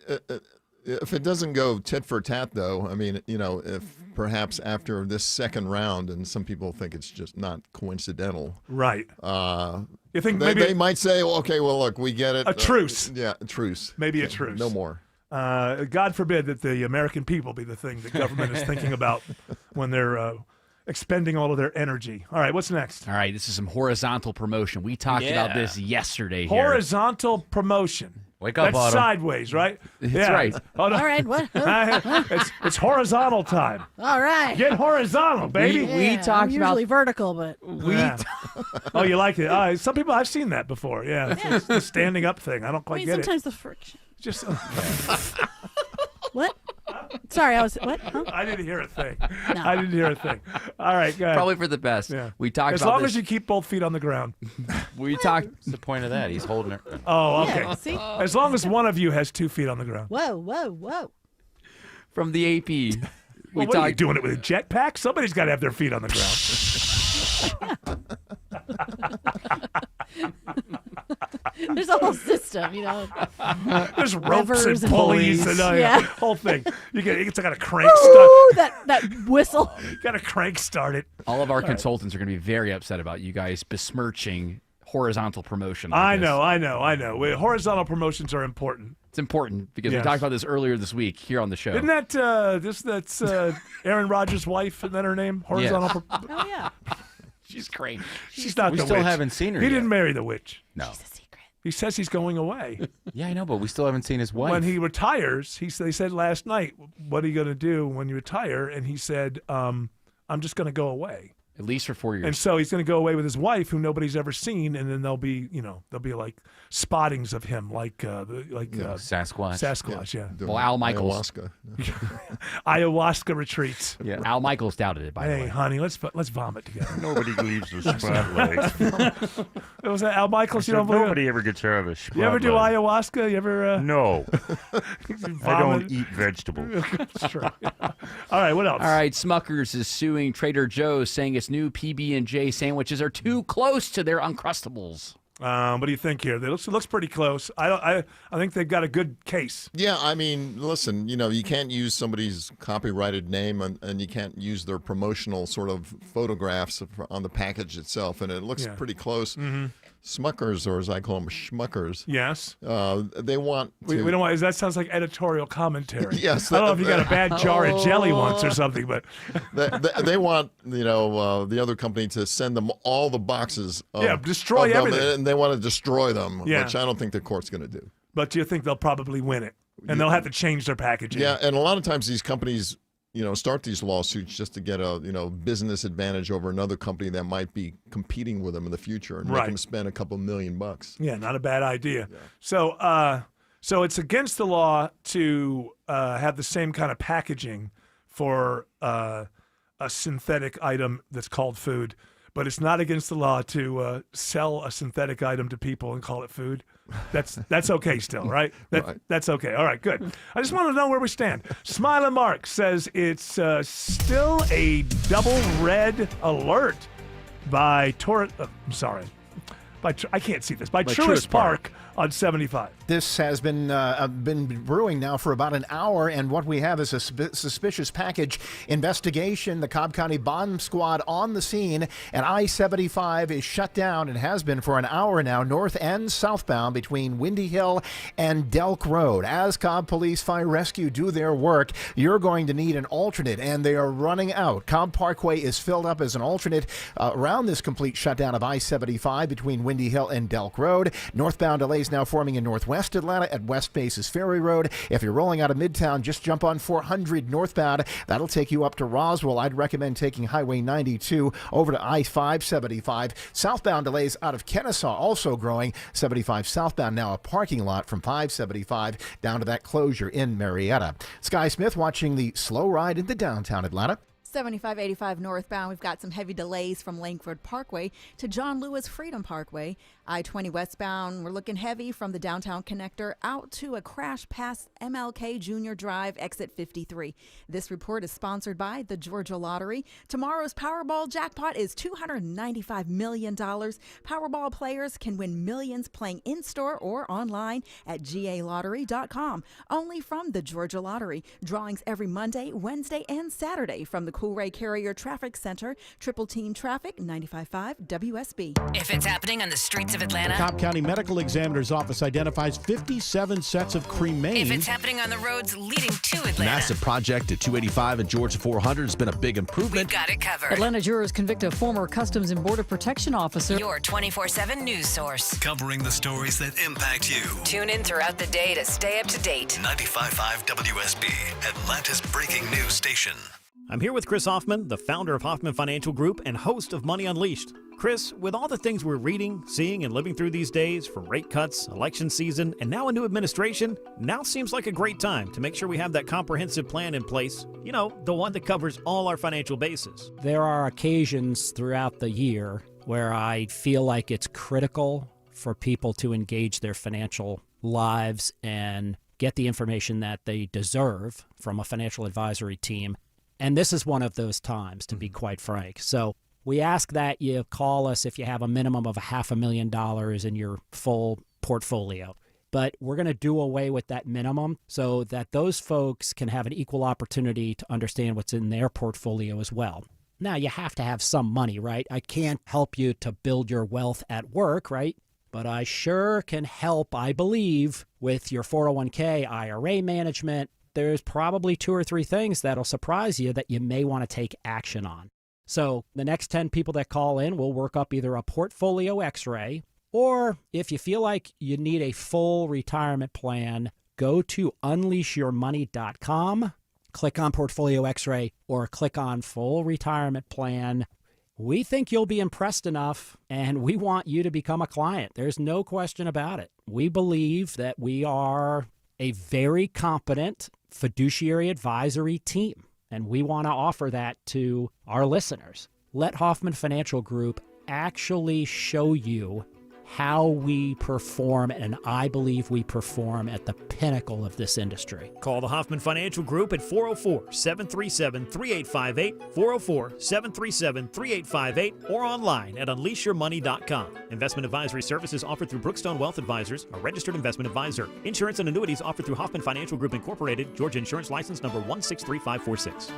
[SPEAKER 2] if it doesn't go tit for tat, though, I mean, if perhaps after this second round, and some people think it's just not coincidental.
[SPEAKER 10] Right. You think
[SPEAKER 2] they might say, well, okay, well, look, we get it.
[SPEAKER 10] A truce.
[SPEAKER 2] Yeah, a truce.
[SPEAKER 10] Maybe a truce.
[SPEAKER 2] No more.
[SPEAKER 10] God forbid that the American people be the thing that government is thinking about when they're expending all of their energy. All right, what's next?
[SPEAKER 14] All right, this is some horizontal promotion. We talked about this yesterday here.
[SPEAKER 10] Horizontal promotion.
[SPEAKER 19] Wake up,
[SPEAKER 10] That's
[SPEAKER 19] Autumn.
[SPEAKER 10] sideways, right?
[SPEAKER 14] That's right.
[SPEAKER 10] Hold on.
[SPEAKER 3] All right, what?
[SPEAKER 10] it's horizontal time.
[SPEAKER 3] All right.
[SPEAKER 10] Get horizontal, baby.
[SPEAKER 3] Yeah,
[SPEAKER 14] talked
[SPEAKER 3] I'm
[SPEAKER 14] about-
[SPEAKER 3] usually vertical, but
[SPEAKER 10] Oh, you like it? Some people, I've seen that before. Yeah, it's the standing up thing. I don't
[SPEAKER 3] I
[SPEAKER 10] quite
[SPEAKER 3] mean,
[SPEAKER 10] get
[SPEAKER 3] sometimes the friction.
[SPEAKER 10] it. Just
[SPEAKER 3] What? Sorry, I was what? Huh?
[SPEAKER 10] I didn't hear a thing.
[SPEAKER 3] No.
[SPEAKER 10] I didn't hear a thing. All right, go ahead.
[SPEAKER 14] Probably for the best.
[SPEAKER 10] Yeah.
[SPEAKER 14] We talked
[SPEAKER 10] as
[SPEAKER 14] about
[SPEAKER 10] long
[SPEAKER 14] this.
[SPEAKER 10] as you keep both feet on the ground.
[SPEAKER 14] We talked
[SPEAKER 19] What's the point of that? He's holding it.
[SPEAKER 10] Oh, okay.
[SPEAKER 3] Yeah, see?
[SPEAKER 10] As long as one of you has 2 feet on the ground.
[SPEAKER 3] Whoa, whoa, whoa.
[SPEAKER 14] from the AP. We
[SPEAKER 10] Well, what are you doing it with a jetpack? Somebody's got to have their feet on the ground.
[SPEAKER 3] There's a whole system,
[SPEAKER 10] There's ropes and
[SPEAKER 3] Levers and
[SPEAKER 10] pulleys
[SPEAKER 3] pulleys.
[SPEAKER 10] and
[SPEAKER 3] Yeah.
[SPEAKER 10] whole thing. It's got a crank start.
[SPEAKER 3] Ooh, that whistle.
[SPEAKER 10] Got to crank start it.
[SPEAKER 14] All of our consultants are going to be very upset about you guys besmirching horizontal promotion.
[SPEAKER 10] I know. Horizontal promotions are important.
[SPEAKER 14] It's important because
[SPEAKER 10] Yes.
[SPEAKER 14] we talked about this earlier this week here on the show.
[SPEAKER 10] Isn't that that's Aaron Rodgers' wife? Isn't that her name? Horizontal.
[SPEAKER 3] Oh yeah.
[SPEAKER 14] She's great.
[SPEAKER 10] She's not
[SPEAKER 19] We
[SPEAKER 10] the
[SPEAKER 19] still
[SPEAKER 10] witch.
[SPEAKER 19] haven't seen her
[SPEAKER 10] He
[SPEAKER 19] yet.
[SPEAKER 10] didn't marry the witch.
[SPEAKER 19] No.
[SPEAKER 10] He says he's going away.
[SPEAKER 19] Yeah, I know, but we still haven't seen his wife.
[SPEAKER 10] When he retires, they said last night, "What are you going to do when you retire?" And he said, "I'm just going to go away."
[SPEAKER 14] At least for 4 years.
[SPEAKER 10] And so he's going to go away with his wife, who nobody's ever seen, and then there'll be like spottings of him, like
[SPEAKER 19] Sasquatch.
[SPEAKER 10] Sasquatch, yeah.
[SPEAKER 14] Well, Al Michaels.
[SPEAKER 2] Ayahuasca.
[SPEAKER 10] Ayahuasca retreats.
[SPEAKER 14] Yeah. Al Michaels doubted it, by the
[SPEAKER 10] Hey,
[SPEAKER 14] way.
[SPEAKER 10] honey, let's vomit together.
[SPEAKER 5] Nobody leaves the spotlight.
[SPEAKER 10] Was that Al Michaels?
[SPEAKER 5] I
[SPEAKER 10] You don't
[SPEAKER 5] said,
[SPEAKER 10] believe
[SPEAKER 5] nobody
[SPEAKER 10] it?
[SPEAKER 5] ever gets out of the spotlight.
[SPEAKER 10] You ever do ayahuasca? You ever?
[SPEAKER 5] No. I
[SPEAKER 10] vomit?
[SPEAKER 5] don't eat vegetables.
[SPEAKER 10] That's true. All right, what else?
[SPEAKER 14] All right, Smucker's is suing Trader Joe's, saying its new PB&J sandwiches are too close to their Uncrustables.
[SPEAKER 10] What do you think here? It looks pretty close. I think they've got a good case.
[SPEAKER 2] Yeah, I mean, listen, you can't use somebody's copyrighted name and you can't use their promotional sort of photographs on the package itself, and it looks
[SPEAKER 10] Yeah.
[SPEAKER 2] pretty close.
[SPEAKER 10] Mhm.
[SPEAKER 2] Smuckers, or as I call them, Schmuckers.
[SPEAKER 10] Yes.
[SPEAKER 2] They want to...
[SPEAKER 10] We don't want. That sounds like editorial commentary.
[SPEAKER 2] Yes.
[SPEAKER 10] I don't know if you got a bad jar of jelly once or something, but
[SPEAKER 2] they want the other company to send them all the boxes.
[SPEAKER 10] Destroy
[SPEAKER 2] of them,
[SPEAKER 10] everything.
[SPEAKER 2] and they want to destroy them,
[SPEAKER 10] Yeah.
[SPEAKER 2] which I don't think the court's going to do.
[SPEAKER 10] But do you think they'll probably win it, and they'll have to change their packaging?
[SPEAKER 2] Yeah, and a lot of times these companies, start these lawsuits just to get a business advantage over another company that might be competing with them in the future and make
[SPEAKER 10] Right.
[SPEAKER 2] them spend a couple $1 million.
[SPEAKER 10] Yeah, not a bad idea. So, so it's against the law to have the same kind of packaging for a synthetic item that's called food, but it's not against the law to sell a synthetic item to people and call it food. That's okay still, right? That's okay. All right, good. I just want to know where we stand. Smiley Mark says it's still a double red alert by I can't see this. By Truist Park on 75.
[SPEAKER 30] This has been brewing now for about an hour, and what we have is a suspicious package investigation. The Cobb County Bomb Squad on the scene, and I-75 is shut down and has been for an hour now, north and southbound between Windy Hill and Delk Road. As Cobb Police Fire Rescue do their work, you're going to need an alternate, and they are running out. Cobb Parkway is filled up as an alternate around this complete shutdown of I-75 between Windy Hill and Delk Road. Northbound delays now forming in northwest Atlanta at West Bases Ferry Road. If you're rolling out of Midtown, just jump on 400 northbound. That'll take you up to Roswell. I'd recommend taking Highway 92 over to I-575. Southbound delays out of Kennesaw also growing. 75 southbound now a parking lot from 575 down to that closure in Marietta. Sky Smith watching the slow ride into downtown Atlanta.
[SPEAKER 31] 7585 northbound, we've got some heavy delays from Langford Parkway to John Lewis Freedom Parkway. I-20 westbound, we're looking heavy from the downtown connector out to a crash past MLK Junior Drive, exit 53. This report is sponsored by the Georgia Lottery. Tomorrow's Powerball jackpot is $295 million. Powerball players can win millions playing in-store or online at galottery.com. Only from the Georgia Lottery. Drawings every Monday, Wednesday, and Saturday from the Pool Ray Carrier Traffic Center. Triple Team Traffic, 95.5 WSB.
[SPEAKER 8] If it's happening on the streets of Atlanta.
[SPEAKER 6] Cobb County Medical Examiner's Office identifies 57 sets of cremains.
[SPEAKER 8] If it's happening on the roads leading to Atlanta.
[SPEAKER 9] Massive project at 285 and Georgia 400 has been a big improvement.
[SPEAKER 8] We've got it covered.
[SPEAKER 4] Atlanta jurors convict a former Customs and Border Protection officer.
[SPEAKER 8] Your 24/7 news source.
[SPEAKER 12] Covering the stories that impact you.
[SPEAKER 8] Tune in throughout the day to stay up to date.
[SPEAKER 12] 95.5 WSB, Atlanta's breaking news station.
[SPEAKER 13] I'm here with Chris Hoffman, the founder of Hoffman Financial Group and host of Money Unleashed. Chris, with all the things we're reading, seeing, and living through these days, from rate cuts, election season, and now a new administration, now seems like a great time to make sure we have that comprehensive plan in place. You know, the one that covers all our financial bases.
[SPEAKER 16] There are occasions throughout the year where I feel like it's critical for people to engage their financial lives and get the information that they deserve from a financial advisory team. And this is one of those times, to be quite frank. So we ask that you call us if you have a minimum of $500,000 in your full portfolio. But we're going to do away with that minimum so that those folks can have an equal opportunity to understand what's in their portfolio as well. Now, you have to have some money, right? I can't help you to build your wealth at work, right? But I sure can help, I believe, with your 401k, IRA management. There's probably 2 or 3 things that'll surprise you that you may want to take action on. So the next 10 people that call in, we'll work up either a portfolio x-ray, or if you feel like you need a full retirement plan, go to unleashyourmoney.com, click on portfolio x-ray, or click on full retirement plan. We think you'll be impressed enough, and we want you to become a client. There's no question about it. We believe that we are a very competent fiduciary advisory team, and we want to offer that to our listeners. Let Hoffman Financial Group actually show you how we perform, and I believe we perform at the pinnacle of this industry.
[SPEAKER 13] Call the Hoffman Financial Group at 404-737-3858, 404-737-3858, or online at unleashyourmoney.com. Investment advisory services offered through Brookstone Wealth Advisors, a registered investment advisor. Insurance and annuities offered through Hoffman Financial Group Incorporated, Georgia Insurance License number 163546.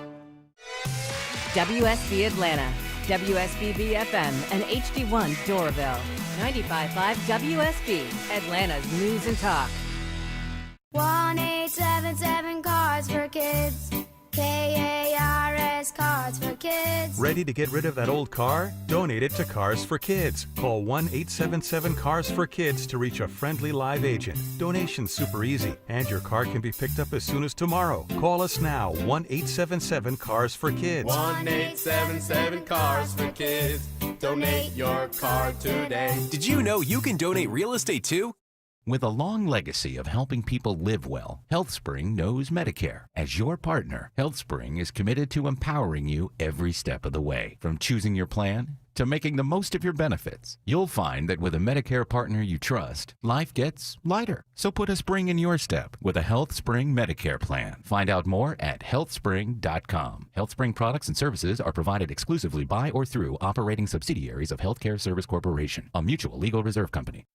[SPEAKER 4] WSB Atlanta, WSB BFM, and HD1 Doraville. 95.5 WSB, Atlanta's news and talk.
[SPEAKER 17] 1-877 Cards for Kids. KARS Cards for Kids.
[SPEAKER 18] Ready to get rid of that old car? Donate it to Cars for Kids. Call 1-877 for Kids to reach a friendly live agent. Donation's super easy, and your car can be picked up as soon as tomorrow. Call us now, 1-877 for Kids.
[SPEAKER 20] 1-877 for Kids. Donate your car today.
[SPEAKER 26] Did you know you can donate real estate too?
[SPEAKER 19] With a long legacy of helping people live well, HealthSpring knows Medicare. As your partner, HealthSpring is committed to empowering you every step of the way. From choosing your plan to making the most of your benefits, you'll find that with a Medicare partner you trust, life gets lighter. So put a spring in your step with a HealthSpring Medicare plan. Find out more at healthspring.com. HealthSpring products and services are provided exclusively by or through operating subsidiaries of Healthcare Service Corporation, a mutual legal reserve company.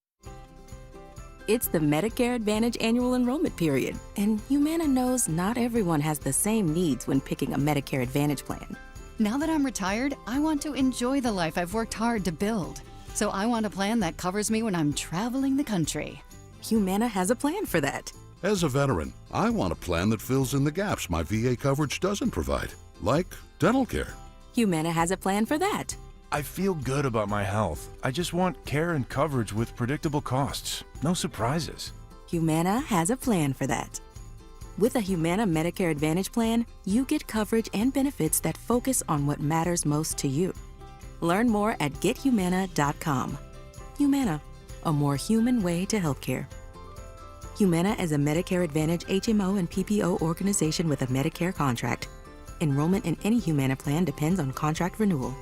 [SPEAKER 27] It's the Medicare Advantage annual enrollment period, and Humana knows not everyone has the same needs when picking a Medicare Advantage plan.
[SPEAKER 28] Now that I'm retired, I want to enjoy the life I've worked hard to build. So I want a plan that covers me when I'm traveling the country.
[SPEAKER 27] Humana has a plan for that.
[SPEAKER 29] As a veteran, I want a plan that fills in the gaps my VA coverage doesn't provide, like dental care.
[SPEAKER 27] Humana has a plan for that.
[SPEAKER 32] I feel good about my health. I just want care and coverage with predictable costs. No surprises.
[SPEAKER 27] Humana has a plan for that. With a Humana Medicare Advantage plan, you get coverage and benefits that focus on what matters most to you. Learn more at gethumana.com. Humana, a more human way to healthcare. Humana is a Medicare Advantage HMO and PPO organization with a Medicare contract. Enrollment in any Humana plan depends on contract renewal.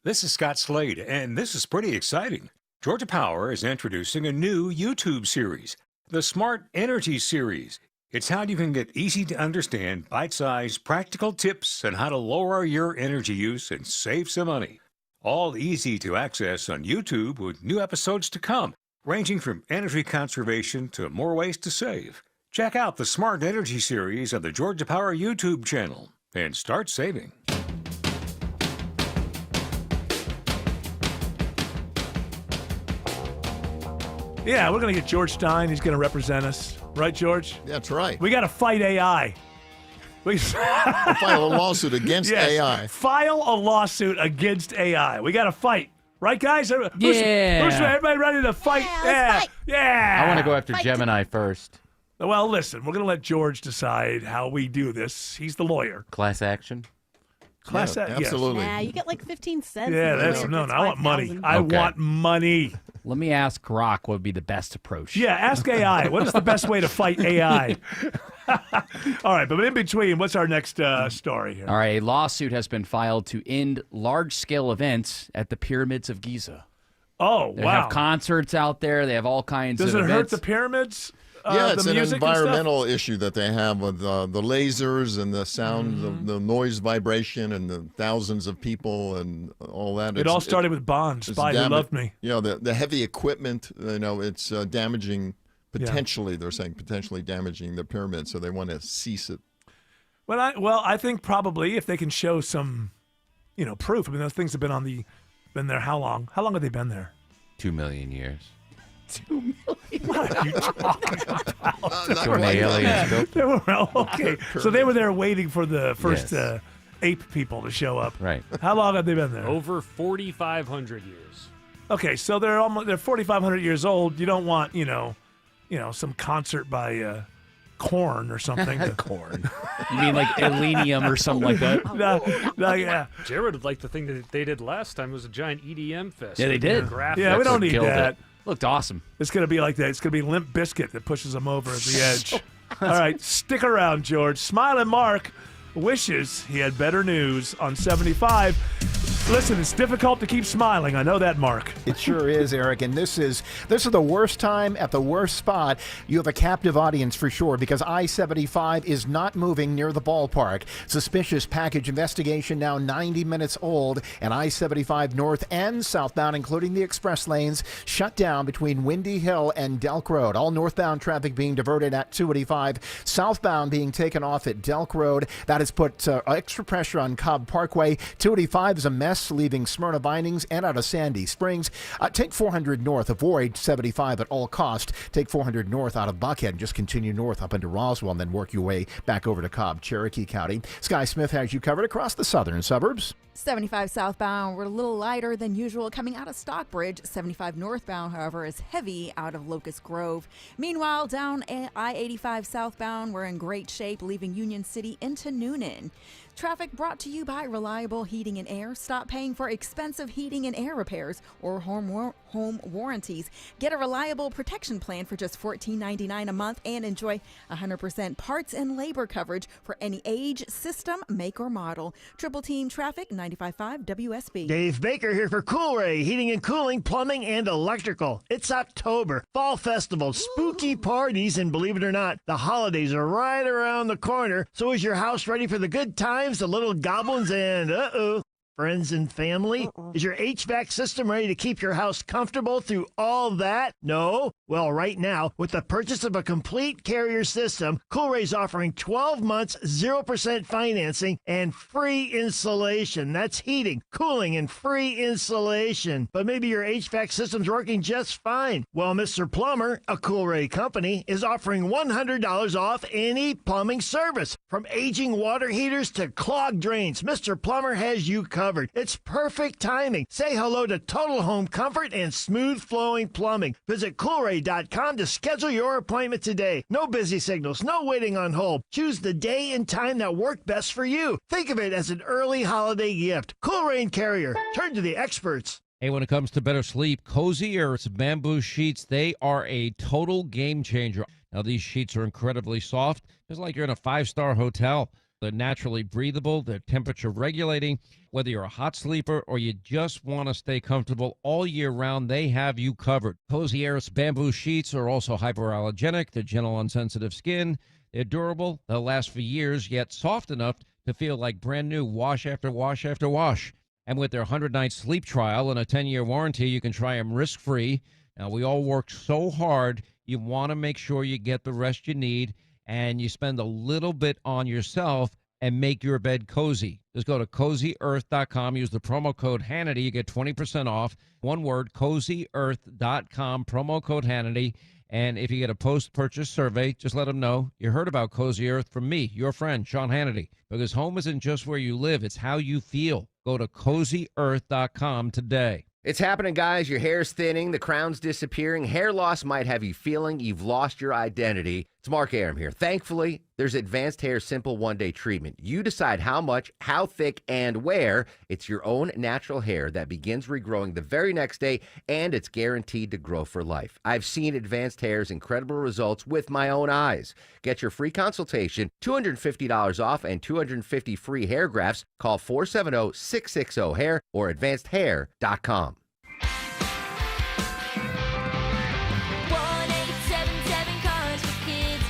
[SPEAKER 33] This is Scott Slade, and this is pretty exciting. Georgia Power is introducing a new YouTube series, the Smart Energy Series. It's how you can get easy-to-understand, bite-sized, practical tips on how to lower your energy use and save some money. All easy to access on YouTube with new episodes to come, ranging from energy conservation to more ways to save. Check out the Smart Energy series of the Georgia Power YouTube channel and start saving.
[SPEAKER 10] Yeah, we're going to get George Stein. He's going to represent us. Right, George?
[SPEAKER 1] That's right.
[SPEAKER 10] We got to fight AI.
[SPEAKER 1] We'll file a lawsuit against AI.
[SPEAKER 10] File a lawsuit against AI. We got to fight. Right, guys?
[SPEAKER 2] Yeah.
[SPEAKER 10] Everybody ready to fight? Yeah.
[SPEAKER 2] I want to go after Gemini first.
[SPEAKER 10] Well, listen, we're going to let George decide how we do this. He's the lawyer.
[SPEAKER 2] Class action?
[SPEAKER 1] Absolutely.
[SPEAKER 3] Yeah, you get like 15 cents.
[SPEAKER 10] Yeah, that's no. I want money. I want money.
[SPEAKER 5] Let me ask Grok what would be the best approach.
[SPEAKER 10] Yeah, ask AI. What is the best way to fight AI? All right, but in between, what's our next story here?
[SPEAKER 5] All right, a lawsuit has been filed to end large-scale events at the Pyramids of Giza.
[SPEAKER 10] Oh,
[SPEAKER 5] They
[SPEAKER 10] wow.
[SPEAKER 5] have concerts out there. They have all kinds
[SPEAKER 10] Does
[SPEAKER 5] of
[SPEAKER 10] it
[SPEAKER 5] events.
[SPEAKER 10] hurt the pyramids?
[SPEAKER 1] Yeah, it's
[SPEAKER 10] the
[SPEAKER 1] an
[SPEAKER 10] music and stuff?
[SPEAKER 1] environmental issue that they have with the lasers and the sound, the noise vibration, and the thousands of people and all that.
[SPEAKER 10] It all started with Bond, Spy Who Loved Me.
[SPEAKER 1] You know, the heavy equipment, it's damaging, potentially, they're saying, potentially damaging the pyramid, so they want to cease it.
[SPEAKER 10] Well, I think probably if they can show some, proof. I mean, those things have been there how long? How long have they been there?
[SPEAKER 19] 2 million years.
[SPEAKER 10] 2 million? What are you talking about?
[SPEAKER 19] When the aliens built
[SPEAKER 10] They were, okay, so they were there waiting for the first ape people to show up.
[SPEAKER 19] Right.
[SPEAKER 10] How long have they been there?
[SPEAKER 7] Over 4,500 years.
[SPEAKER 10] Okay, so they're 4,500 years old. You don't want, some concert by Korn or something.
[SPEAKER 5] Korn. You mean like Elenium or something like that?
[SPEAKER 10] No, yeah.
[SPEAKER 7] Jared would like the thing that they did last time. It was a giant EDM fest.
[SPEAKER 5] Yeah, they did.
[SPEAKER 10] Yeah, we don't need that.
[SPEAKER 5] It. Looked awesome.
[SPEAKER 10] It's going to be like that. It's going to be Limp Bizkit that pushes them over at the edge. All right, stick around, George. Smiling Mark wishes he had better news on 75. Listen, it's difficult to keep smiling. I know that, Mark.
[SPEAKER 30] It sure is, Eric. And this is the worst time at the worst spot. You have a captive audience for sure because I-75 is not moving near the ballpark. Suspicious package investigation now 90 minutes old, and I-75 north and southbound, including the express lanes, shut down between Windy Hill and Delk Road. All northbound traffic being diverted at 285, southbound being taken off at Delk Road. That has put extra pressure on Cobb Parkway. 285 is a mess, leaving Smyrna Bindings and out of Sandy Springs. Take 400 north. Avoid 75 at all cost. Take 400 north out of Buckhead and just continue north up into Roswell and then work your way back over to Cobb, Cherokee County. Sky Smith has you covered across the southern suburbs.
[SPEAKER 31] 75 southbound, we're a little lighter than usual coming out of Stockbridge. 75 northbound, however, is heavy out of Locust Grove. Meanwhile, down I-85 southbound, we're in great shape, leaving Union City into Noonan. Traffic brought to you by Reliable Heating and Air. Stop paying for expensive heating and air repairs or home warranties. Get a reliable protection plan for just $14.99 a month and enjoy 100% parts and labor coverage for any age, system, make, or model. Triple Team Traffic, 95.5 WSB.
[SPEAKER 11] Dave Baker here for Coolray Heating and Cooling, Plumbing, and Electrical. It's October, Fall Festival, spooky parties, and believe it or not, the holidays are right around the corner. So is your house ready for the good times, the little goblins, and friends and family? Is your HVAC system ready to keep your house comfortable through all that? No? Well, right now, with the purchase of a complete Carrier system, Coolray's offering 12 months, 0% financing, and free installation. That's heating, cooling, and free installation. But maybe your HVAC system's working just fine. Well, Mr. Plumber, a Coolray company, is offering $100 off any plumbing service. From aging water heaters to clogged drains, Mr. Plumber has you covered. It's perfect timing. Say hello to total home comfort and smooth flowing plumbing. Visit Coolray.com to schedule your appointment today. No busy signals, no waiting on hold. Choose the day and time that work best for you. Think of it as an early holiday gift. Coolray and Carrier. Turn to the experts.
[SPEAKER 14] Hey, when it comes to better sleep, Cozy Earth's bamboo sheets, they are a total game changer. Now, these sheets are incredibly soft. It's like you're in a 5-star hotel. They're naturally breathable. They're temperature regulating. Whether you're a hot sleeper or you just want to stay comfortable all year round, they have you covered. Cozy Earth's bamboo sheets are also hypoallergenic. They're gentle on sensitive skin. They're durable. They'll last for years, yet soft enough to feel like brand new wash after wash after wash. And with their 100-night sleep trial and a 10-year warranty, you can try them risk-free. Now, we all work so hard. You want to make sure you get the rest you need. and you spend a little bit on yourself and make your bed cozy. Just go to CozyEarth.com. Use the promo code Hannity. You get 20% off. One word, CozyEarth.com, promo code Hannity. And if you get a post-purchase survey, just let them know you heard about Cozy Earth from me, your friend, Sean Hannity. Because home isn't just where you live, it's how you feel. Go to CozyEarth.com today.
[SPEAKER 3] It's happening, guys. Your hair's thinning, the crown's disappearing. Hair loss might have you feeling you've lost your identity. It's Mark Arum here. Thankfully, there's Advanced Hair Simple One-Day Treatment. You decide how much, how thick, and where. It's your own natural hair that begins regrowing the very next day, and it's guaranteed to grow for life. I've seen Advanced Hair's incredible results with my own eyes. Get your free consultation, $250 off, and 250 free hair grafts. Call 470-660-HAIR or advancedhair.com.
[SPEAKER 17] 1-877 Cars for Kids.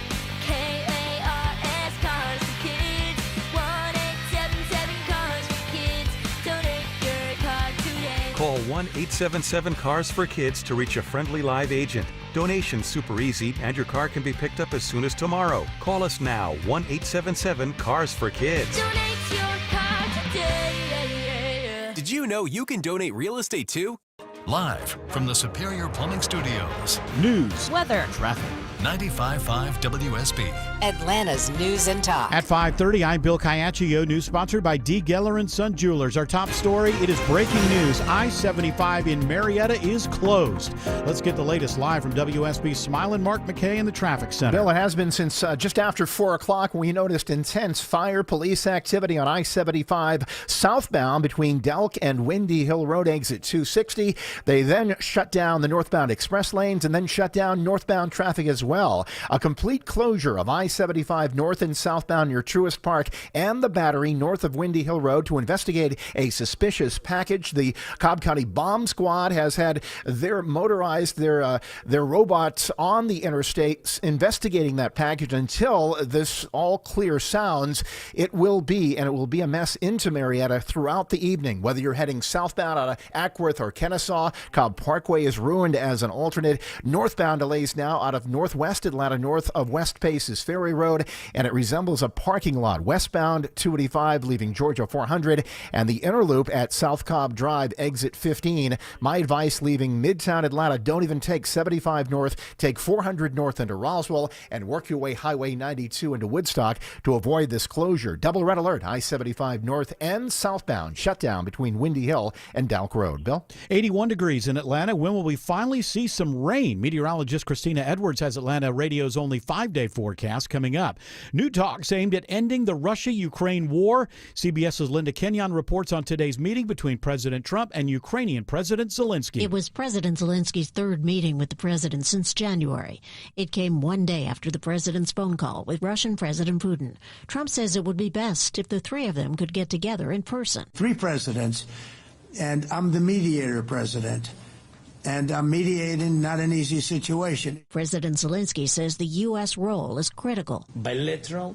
[SPEAKER 17] KARS Cars for Kids. 1-877 Cars for Kids. Donate your car today.
[SPEAKER 18] Call 1-877-CARS-FOR-KIDS to reach a friendly live agent. Donation's super easy, and your car can be picked up as soon as tomorrow. Call us now, 1-877-CARS-FOR-KIDS.
[SPEAKER 17] Donate your car today.
[SPEAKER 26] Did you know you can donate real estate too?
[SPEAKER 6] Live from the Superior Plumbing Studios.
[SPEAKER 8] News,
[SPEAKER 4] weather,
[SPEAKER 8] traffic.
[SPEAKER 6] 95.5 WSB.
[SPEAKER 4] Atlanta's news and talk.
[SPEAKER 8] At 5:30, I'm Bill Caiaccio. News sponsored by D. Geller & Son Jewelers. Our top story, it is breaking news. I-75 in Marietta is closed. Let's get the latest live from WSB's Smiling Mark McKay in the traffic center.
[SPEAKER 30] Bill, it has been since just after 4 o'clock when we noticed intense fire police activity on I-75 southbound between Delk and Windy Hill Road exit 260. They then shut down the northbound express lanes and then shut down northbound traffic as well. A complete closure of I-75 north and southbound near Truist Park and the Battery north of Windy Hill Road to investigate a suspicious package. The Cobb County Bomb Squad has had their robots on the interstate investigating that package until this all clear sounds. It will be a mess into Marietta throughout the evening. Whether you're heading southbound out of Ackworth or Kennesaw, Cobb Parkway is ruined as an alternate. Northbound delays now out of northwest Atlanta north of West Paces Ferry Road, and it resembles a parking lot. Westbound 285 leaving Georgia 400 and the inner loop at South Cobb Drive exit 15. My advice leaving Midtown Atlanta, don't even take 75 north, take 400 north into Roswell and work your way Highway 92 into Woodstock to avoid this closure. Double red alert, I-75 north and southbound shut down between Windy Hill and Dalk Road. Bill?
[SPEAKER 8] 81 degrees in Atlanta. When will we finally see some rain? Meteorologist Christina Edwards has Atlanta Radio's only 5-day forecast coming up. New talks aimed at ending the Russia-Ukraine war. CBS's Linda Kenyon reports on today's meeting between President Trump and Ukrainian President Zelensky.
[SPEAKER 9] It was President Zelensky's third meeting with the president since January. It came one day after the president's phone call with Russian President Putin. Trump says it would be best if the three of them could get together in person.
[SPEAKER 12] Three presidents, and I'm the mediator president. And I'm mediating not an easy situation.
[SPEAKER 9] President Zelensky says the U.S. role is critical.
[SPEAKER 13] Bilateral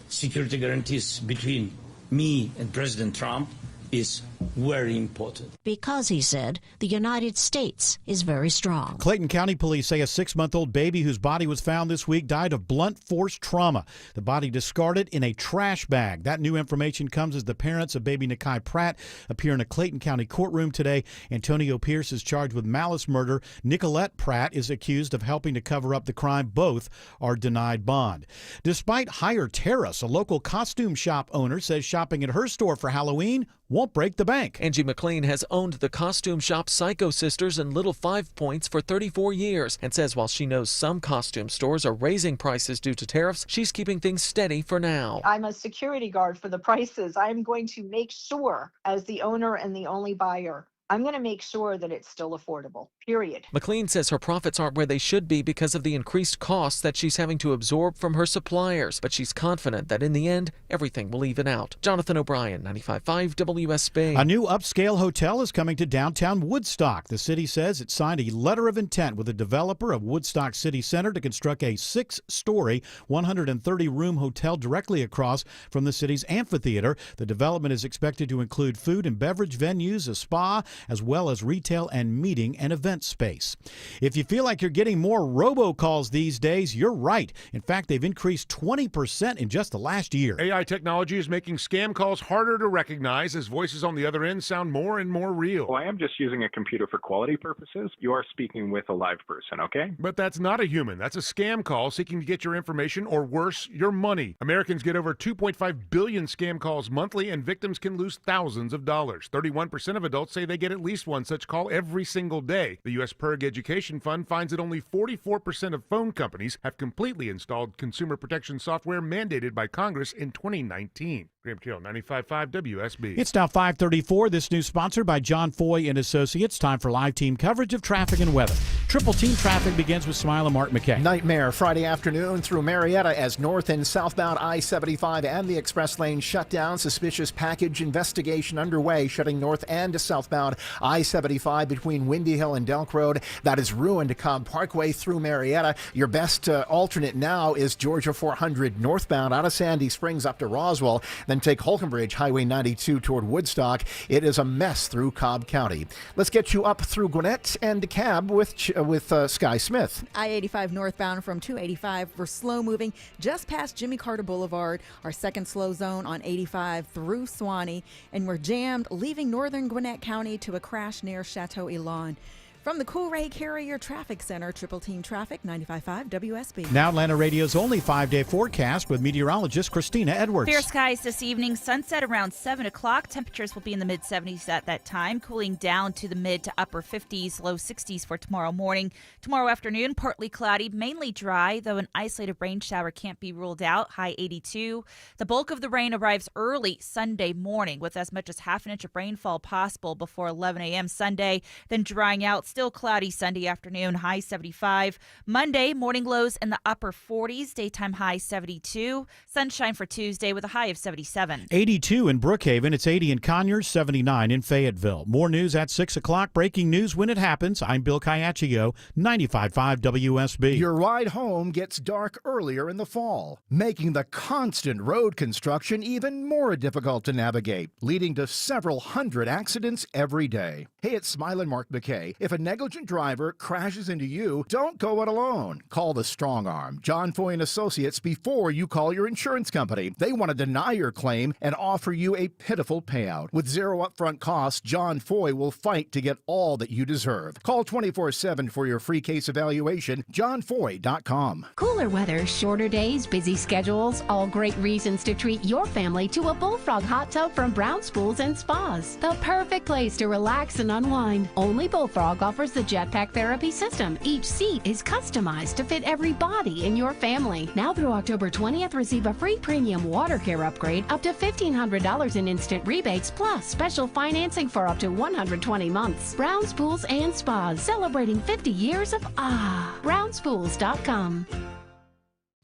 [SPEAKER 13] security guarantees between me and President Trump is very important.
[SPEAKER 9] Because, he said, the United States is very strong.
[SPEAKER 8] Clayton County police say a 6-month-old baby whose body was found this week died of blunt force trauma. The body discarded in a trash bag. That new information comes as the parents of baby Nakai Pratt appear in a Clayton County courtroom today. Antonio Pierce is charged with malice murder. Nicolette Pratt is accused of helping to cover up the crime. Both are denied bond. Despite higher tariffs, a local costume shop owner says shopping at her store for Halloween won't break the bank.
[SPEAKER 15] Angie McLean has owned the costume shop Psycho Sisters in Little Five Points for 34 years and says while she knows some costume stores are raising prices due to tariffs, she's keeping things steady for now.
[SPEAKER 16] I'm a security guard for the prices. I'm going to make sure, as the owner and the only buyer, I'm going to make sure that it's still affordable, period.
[SPEAKER 15] McLean says her profits aren't where they should be because of the increased costs that she's having to absorb from her suppliers, but she's confident that in the end, everything will even out. Jonathan O'Brien, 95.5 WSB.
[SPEAKER 8] A new upscale hotel is coming to downtown Woodstock. The city says it signed a letter of intent with the developer of Woodstock City Center to construct a 6-story, 130-room hotel directly across from the city's amphitheater. The development is expected to include food and beverage venues, a spa, as well as retail and meeting and event space. If you feel like you're getting more robocalls these days, you're right. In fact, they've increased 20% in just the last year.
[SPEAKER 1] AI technology is making scam calls harder to recognize as voices on the other end sound more and more real.
[SPEAKER 2] Well, I am just using a computer for quality purposes. You are speaking with a live person, okay?
[SPEAKER 1] But that's not a human. That's a scam call seeking to get your information or worse, your money. Americans get over 2.5 billion scam calls monthly, and victims can lose thousands of dollars. 31% of adults say they get at least one such call every single day. The U.S. PIRG Education Fund finds that only 44% of phone companies have completely installed consumer protection software mandated by Congress in 2019. Graham Carroll, 95.5 WSB.
[SPEAKER 8] It's now 5:34. This news sponsored by John Foy and Associates. Time for live team coverage of traffic and weather. Triple team traffic begins with Smile and Mark McKay.
[SPEAKER 30] Nightmare Friday afternoon through Marietta as north and southbound I-75 and the express lane shut down. Suspicious package investigation underway, shutting north and southbound I-75 between Windy Hill and Delk Road. That has ruined Cobb Parkway through Marietta. Your best alternate now is Georgia 400 northbound out of Sandy Springs up to Roswell. Then take Holcomb Bridge, Highway 92 toward Woodstock. It is a mess through Cobb County. Let's get you up through Gwinnett and DeKalb with Sky Smith.
[SPEAKER 31] I-85 northbound from 285. We're slow moving just past Jimmy Carter Boulevard, our second slow zone on 85 through Suwanee, and we're jammed leaving northern Gwinnett County to a crash near Chateau Elan. From the Coolray Carrier Traffic Center, Triple Team Traffic, 95.5 WSB.
[SPEAKER 8] Now Atlanta Radio's only 5-day forecast with meteorologist Christina Edwards.
[SPEAKER 20] Fair skies this evening. Sunset around 7 o'clock. Temperatures will be in the mid-70s at that time, cooling down to the mid to upper 50s, low 60s for tomorrow morning. Tomorrow afternoon, partly cloudy, mainly dry, though an isolated rain shower can't be ruled out, high 82. The bulk of the rain arrives early Sunday morning with as much as half an inch of rainfall possible before 11 a.m. Sunday, then drying out. Still cloudy Sunday afternoon, high 75. Monday, morning lows in the upper 40s, daytime high 72. Sunshine for Tuesday with a high of 77.
[SPEAKER 8] 82 in Brookhaven. It's 80 in Conyers, 79 in Fayetteville. More news at 6 o'clock. Breaking news when it happens. I'm Bill Caiaccio, 95.5 WSB.
[SPEAKER 30] Your ride home gets dark earlier in the fall, making the constant road construction even more difficult to navigate, leading to several hundred accidents every day. Hey, it's Smilin' Mark McKay. If a negligent driver crashes into you, don't go it alone. Call the Strong Arm, John Foy and Associates, before you call your insurance company. They want to deny your claim and offer you a pitiful payout. With zero upfront costs, John Foy will fight to get all that you deserve. Call 24/7 for your free case evaluation, johnfoy.com.
[SPEAKER 21] Cooler weather, shorter days, busy schedules, all great reasons to treat your family to a Bullfrog hot tub from Brown's Pools and Spas. The perfect place to relax and unwind. Only Bullfrog offers the Jetpack Therapy System. Each seat is customized to fit every body in your family. Now through October 20th, receive a free premium water care upgrade up to $1,500 in instant rebates, plus special financing for up to 120 months. Brown's Pools and Spas, celebrating 50 years of BrownsPools.com.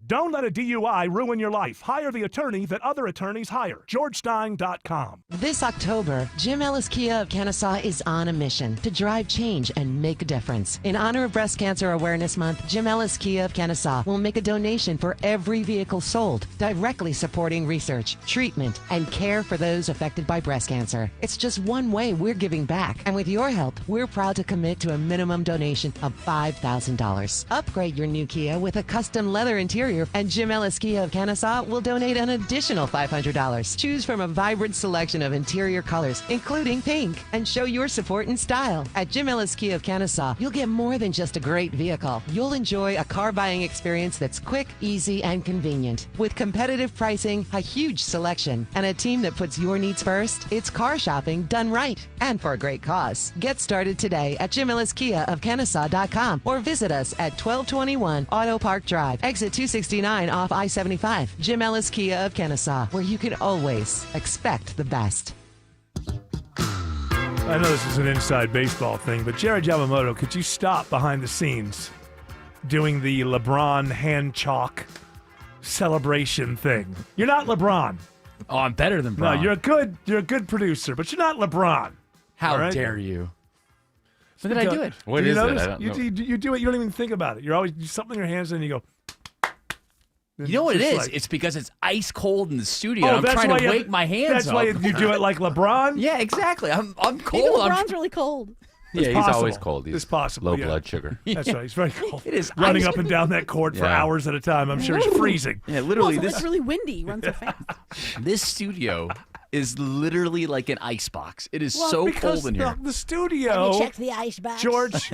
[SPEAKER 10] Don't let a DUI ruin your life. Hire the attorney that other attorneys hire. GeorgeStein.com.
[SPEAKER 22] This October, Jim Ellis Kia of Kennesaw is on a mission to drive change and make a difference. In honor of Breast Cancer Awareness Month, Jim Ellis Kia of Kennesaw will make a donation for every vehicle sold, directly supporting research, treatment, and care for those affected by breast cancer. It's just one way we're giving back, and with your help, we're proud to commit to a minimum donation of $5,000. Upgrade your new Kia with a custom leather interior, and Jim Ellis Kia of Kennesaw will donate an additional $500. Choose from a vibrant selection of interior colors, including pink, and show your support and style. At Jim Ellis Kia of Kennesaw, you'll get more than just a great vehicle. You'll enjoy a car buying experience that's quick, easy, and convenient. With competitive pricing, a huge selection, and a team that puts your needs first, it's car shopping done right and for a great cause. Get started today at Jim Ellis Kia of Kennesaw.com or visit us at 1221 Auto Park Drive, exit 269 off I-75. Jim Ellis Kia of Kennesaw, where you can always expect the best.
[SPEAKER 10] I know this is an inside baseball thing, but Jared Yamamoto, could you stop behind the scenes doing the LeBron hand chalk celebration thing? You're not LeBron.
[SPEAKER 5] Oh, I'm better than Bron.
[SPEAKER 10] No, you're a good producer, but you're not LeBron.
[SPEAKER 5] How
[SPEAKER 10] right?
[SPEAKER 5] dare you? When did I do it?
[SPEAKER 10] What is it? I don't know. You do it. You don't even think about it. You're always do something in your hands, and you go.
[SPEAKER 5] You know what it
[SPEAKER 10] Just
[SPEAKER 5] is?
[SPEAKER 10] like-
[SPEAKER 5] It's because it's ice cold in the studio.
[SPEAKER 10] Oh,
[SPEAKER 5] I'm
[SPEAKER 10] that's
[SPEAKER 5] trying
[SPEAKER 10] why
[SPEAKER 5] to
[SPEAKER 10] you have
[SPEAKER 5] wake my hands
[SPEAKER 10] That's why
[SPEAKER 5] up.
[SPEAKER 10] you do it like LeBron?
[SPEAKER 5] Yeah, exactly. I'm cold.
[SPEAKER 31] Even
[SPEAKER 5] I'm
[SPEAKER 31] LeBron's really cold.
[SPEAKER 3] Yeah, he's
[SPEAKER 10] possible.
[SPEAKER 3] always cold. He's
[SPEAKER 10] It's possible,
[SPEAKER 3] low
[SPEAKER 10] yeah.
[SPEAKER 3] blood sugar.
[SPEAKER 10] That's right. He's very cold.
[SPEAKER 5] It is
[SPEAKER 10] running
[SPEAKER 5] ice.
[SPEAKER 10] up and down that court for
[SPEAKER 3] Yeah.
[SPEAKER 10] hours at a time. I'm sure he's freezing.
[SPEAKER 5] Yeah, literally,
[SPEAKER 31] Also,
[SPEAKER 5] this
[SPEAKER 31] it's really windy. He runs so fast.
[SPEAKER 5] this studio is literally like an ice box. It is
[SPEAKER 10] Well,
[SPEAKER 5] so
[SPEAKER 10] because
[SPEAKER 5] cold in here.
[SPEAKER 10] The studio.
[SPEAKER 31] the ice box?
[SPEAKER 10] George.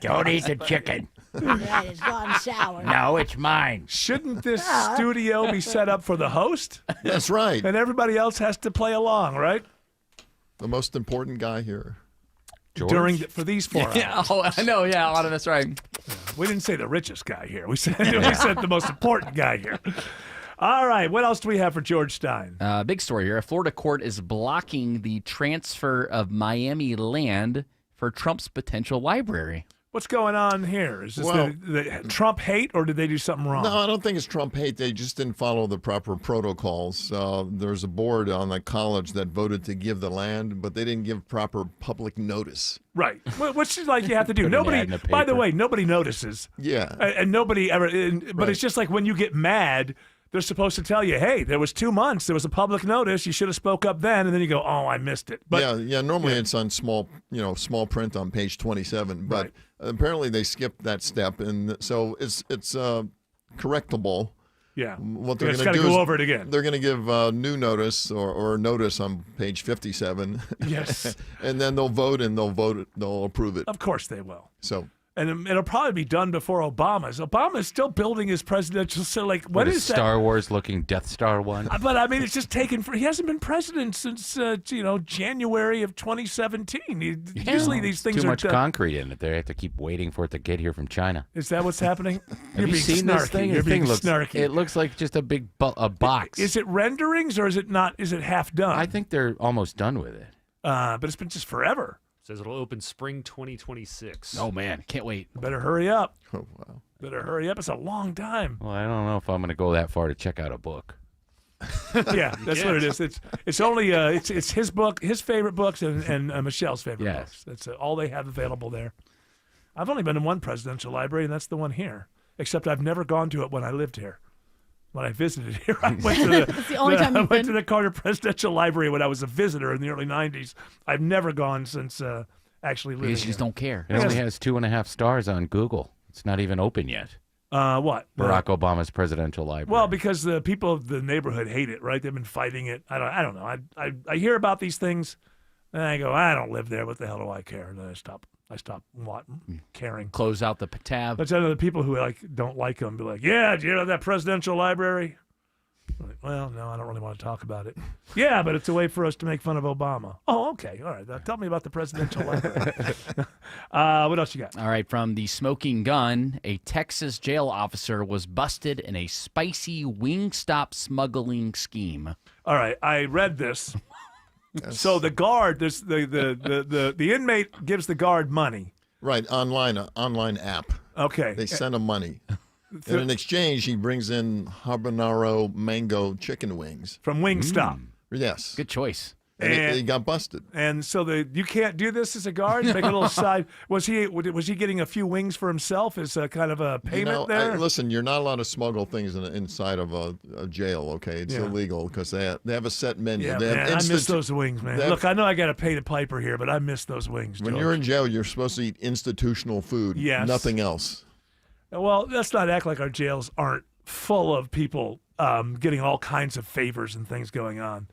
[SPEAKER 3] Don't eat the chicken.
[SPEAKER 31] Right, it's gone sour.
[SPEAKER 3] No, it's mine.
[SPEAKER 10] Shouldn't this studio be set up for the host?
[SPEAKER 7] That's right.
[SPEAKER 10] And everybody else has to play along, right?
[SPEAKER 7] The most important guy here.
[SPEAKER 10] During for these 4 hours.
[SPEAKER 5] Yeah, oh, I know. Yeah, a lot of that's right.
[SPEAKER 10] We didn't say the richest guy here. We said the most important guy here. All right. What else do we have for George Stein?
[SPEAKER 5] Big story here. A Florida court is blocking the transfer of Miami land for Trump's potential library.
[SPEAKER 10] What's going on here? Is this
[SPEAKER 7] Well-
[SPEAKER 10] the Trump hate, or did they do something wrong?
[SPEAKER 7] No, I don't think it's Trump hate. They just didn't follow the proper protocols. There's a board on the college that voted to give the land, but they didn't give proper public notice.
[SPEAKER 10] Right. Which is like you have to do.
[SPEAKER 3] Put an
[SPEAKER 10] Nobody,
[SPEAKER 3] ad in the
[SPEAKER 10] by the
[SPEAKER 3] paper.
[SPEAKER 10] way, nobody notices.
[SPEAKER 7] Yeah.
[SPEAKER 10] And nobody ever, but
[SPEAKER 7] Right.
[SPEAKER 10] it's just like when you get mad, they're supposed to tell you, hey, there was 2 months, there was a public notice, you should have spoke up then, and then you go, oh, I missed it. But
[SPEAKER 7] yeah. Normally it's on small print on page 27, but
[SPEAKER 10] Right.
[SPEAKER 7] apparently they skipped that step, and so it's correctable.
[SPEAKER 10] yeah,
[SPEAKER 7] What
[SPEAKER 10] you
[SPEAKER 7] they're
[SPEAKER 10] just
[SPEAKER 7] going
[SPEAKER 10] got
[SPEAKER 7] to
[SPEAKER 10] to
[SPEAKER 7] do
[SPEAKER 10] go
[SPEAKER 7] is
[SPEAKER 10] over it again.
[SPEAKER 7] they're going to give new notice or notice on page 57.
[SPEAKER 10] Yes.
[SPEAKER 7] And then they'll vote and they'll approve it.
[SPEAKER 10] Of course they will.
[SPEAKER 7] So
[SPEAKER 10] And it'll probably be done before Obama's. Obama's still building his presidential. So, like, what is that?
[SPEAKER 3] Star Wars looking Death Star one?
[SPEAKER 10] But I mean, it's just taken for. He hasn't been president since January of 2017. Usually these things
[SPEAKER 3] Too
[SPEAKER 10] are
[SPEAKER 3] much
[SPEAKER 10] done.
[SPEAKER 3] concrete in it. They have to keep waiting for it to get here from China.
[SPEAKER 10] Is that what's happening?
[SPEAKER 3] Have you
[SPEAKER 10] being
[SPEAKER 3] seen
[SPEAKER 10] snarky.
[SPEAKER 3] this thing?
[SPEAKER 10] You're
[SPEAKER 3] The thing
[SPEAKER 10] being
[SPEAKER 3] looks,
[SPEAKER 10] snarky.
[SPEAKER 3] It looks like just a big a box.
[SPEAKER 10] Is it renderings or is it not? Is it half done?
[SPEAKER 3] I think they're almost done with it.
[SPEAKER 10] But it's been just forever.
[SPEAKER 11] Says it'll open spring 2026.
[SPEAKER 5] Oh man, can't wait.
[SPEAKER 10] Better hurry up.
[SPEAKER 7] Oh wow.
[SPEAKER 10] Better hurry up. It's a long time.
[SPEAKER 3] Well, I don't know if I'm going to go that far to check out a book.
[SPEAKER 10] Yeah, that's what it is. It's only it's his book, his favorite books, and Michelle's favorite
[SPEAKER 3] Yes.
[SPEAKER 10] books. That's all they have available there. I've only been in one presidential library, and that's the one here. Except I've never gone to it when I lived here. When I visited here, I went to the,
[SPEAKER 31] That's the only time
[SPEAKER 10] I
[SPEAKER 31] you've
[SPEAKER 10] went
[SPEAKER 31] been.
[SPEAKER 10] to the Carter Presidential Library when I was a visitor in the early '90s. I've never gone since actually living
[SPEAKER 5] Because you
[SPEAKER 10] here.
[SPEAKER 5] just don't care.
[SPEAKER 3] It only has 2.5 stars on Google. It's not even open yet.
[SPEAKER 10] What?
[SPEAKER 3] Barack Obama's presidential library.
[SPEAKER 10] Well, because the people of the neighborhood hate it, right? They've been fighting it. I don't know. I hear about these things, and I go, I don't live there. What the hell do I care? And then I stop caring.
[SPEAKER 5] Close out the tab.
[SPEAKER 10] But some of the people who don't like them be like, yeah, do you know that presidential library? I'm like, well, no, I don't really want to talk about it. Yeah, but it's a way for us to make fun of Obama. Oh, okay. All right. Now tell me about the presidential library. What else you got?
[SPEAKER 5] All right, from the smoking gun, a Texas jail officer was busted in a spicy Wingstop smuggling scheme.
[SPEAKER 10] All right, I read this. So the guard, the inmate gives the guard money.
[SPEAKER 7] Right, online app.
[SPEAKER 10] Okay.
[SPEAKER 7] They send him money. And in exchange, he brings in habanero mango chicken wings.
[SPEAKER 10] From Wingstop.
[SPEAKER 7] Yes.
[SPEAKER 5] Good choice.
[SPEAKER 7] And he got busted.
[SPEAKER 10] And so you can't do this as a guard. Make a little side. Was he getting a few wings for himself as a kind of a payment there?
[SPEAKER 7] Listen, you're not allowed to smuggle things inside of a jail. Okay, it's
[SPEAKER 10] Yeah.
[SPEAKER 7] illegal because they have a set menu.
[SPEAKER 10] Yeah,
[SPEAKER 7] They have
[SPEAKER 10] man, I miss
[SPEAKER 7] instant-
[SPEAKER 10] those wings, man.
[SPEAKER 7] they have-
[SPEAKER 10] Look, I know I got to pay the piper here, but I miss those wings.
[SPEAKER 7] when
[SPEAKER 10] George.
[SPEAKER 7] you're in jail, you're supposed to eat institutional food.
[SPEAKER 10] Yes.
[SPEAKER 7] Nothing else.
[SPEAKER 10] Well, let's not act like our jails aren't full of people getting all kinds of favors and things going on.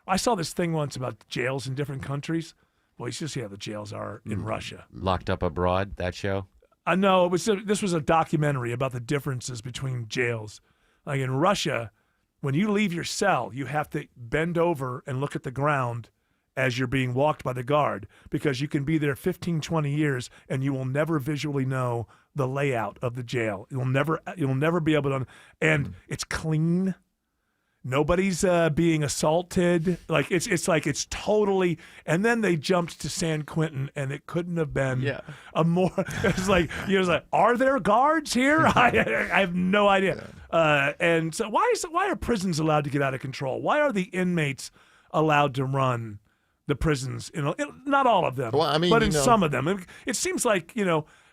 [SPEAKER 10] I saw this thing once about jails in different countries. Well, you should see how the jails are in Russia.
[SPEAKER 3] Locked Up Abroad, that show?
[SPEAKER 10] No, this was a documentary about the differences between jails. Like in Russia, when you leave your cell, you have to bend over and look at the ground as you're being walked by the guard because you can be there 15, 20 years and you will never visually know the layout of the jail. You'll never be able to, and it's clean. Nobody's being assaulted. Like it's totally. And then they jumped to San Quentin, and it couldn't have been a more. It's like are there guards here? I have no idea. And so why are prisons allowed to get out of control? Why are the inmates allowed to run the prisons? Not all of them,
[SPEAKER 7] Well, I mean,
[SPEAKER 10] but
[SPEAKER 7] you
[SPEAKER 10] in
[SPEAKER 7] know-
[SPEAKER 10] some of them. It seems like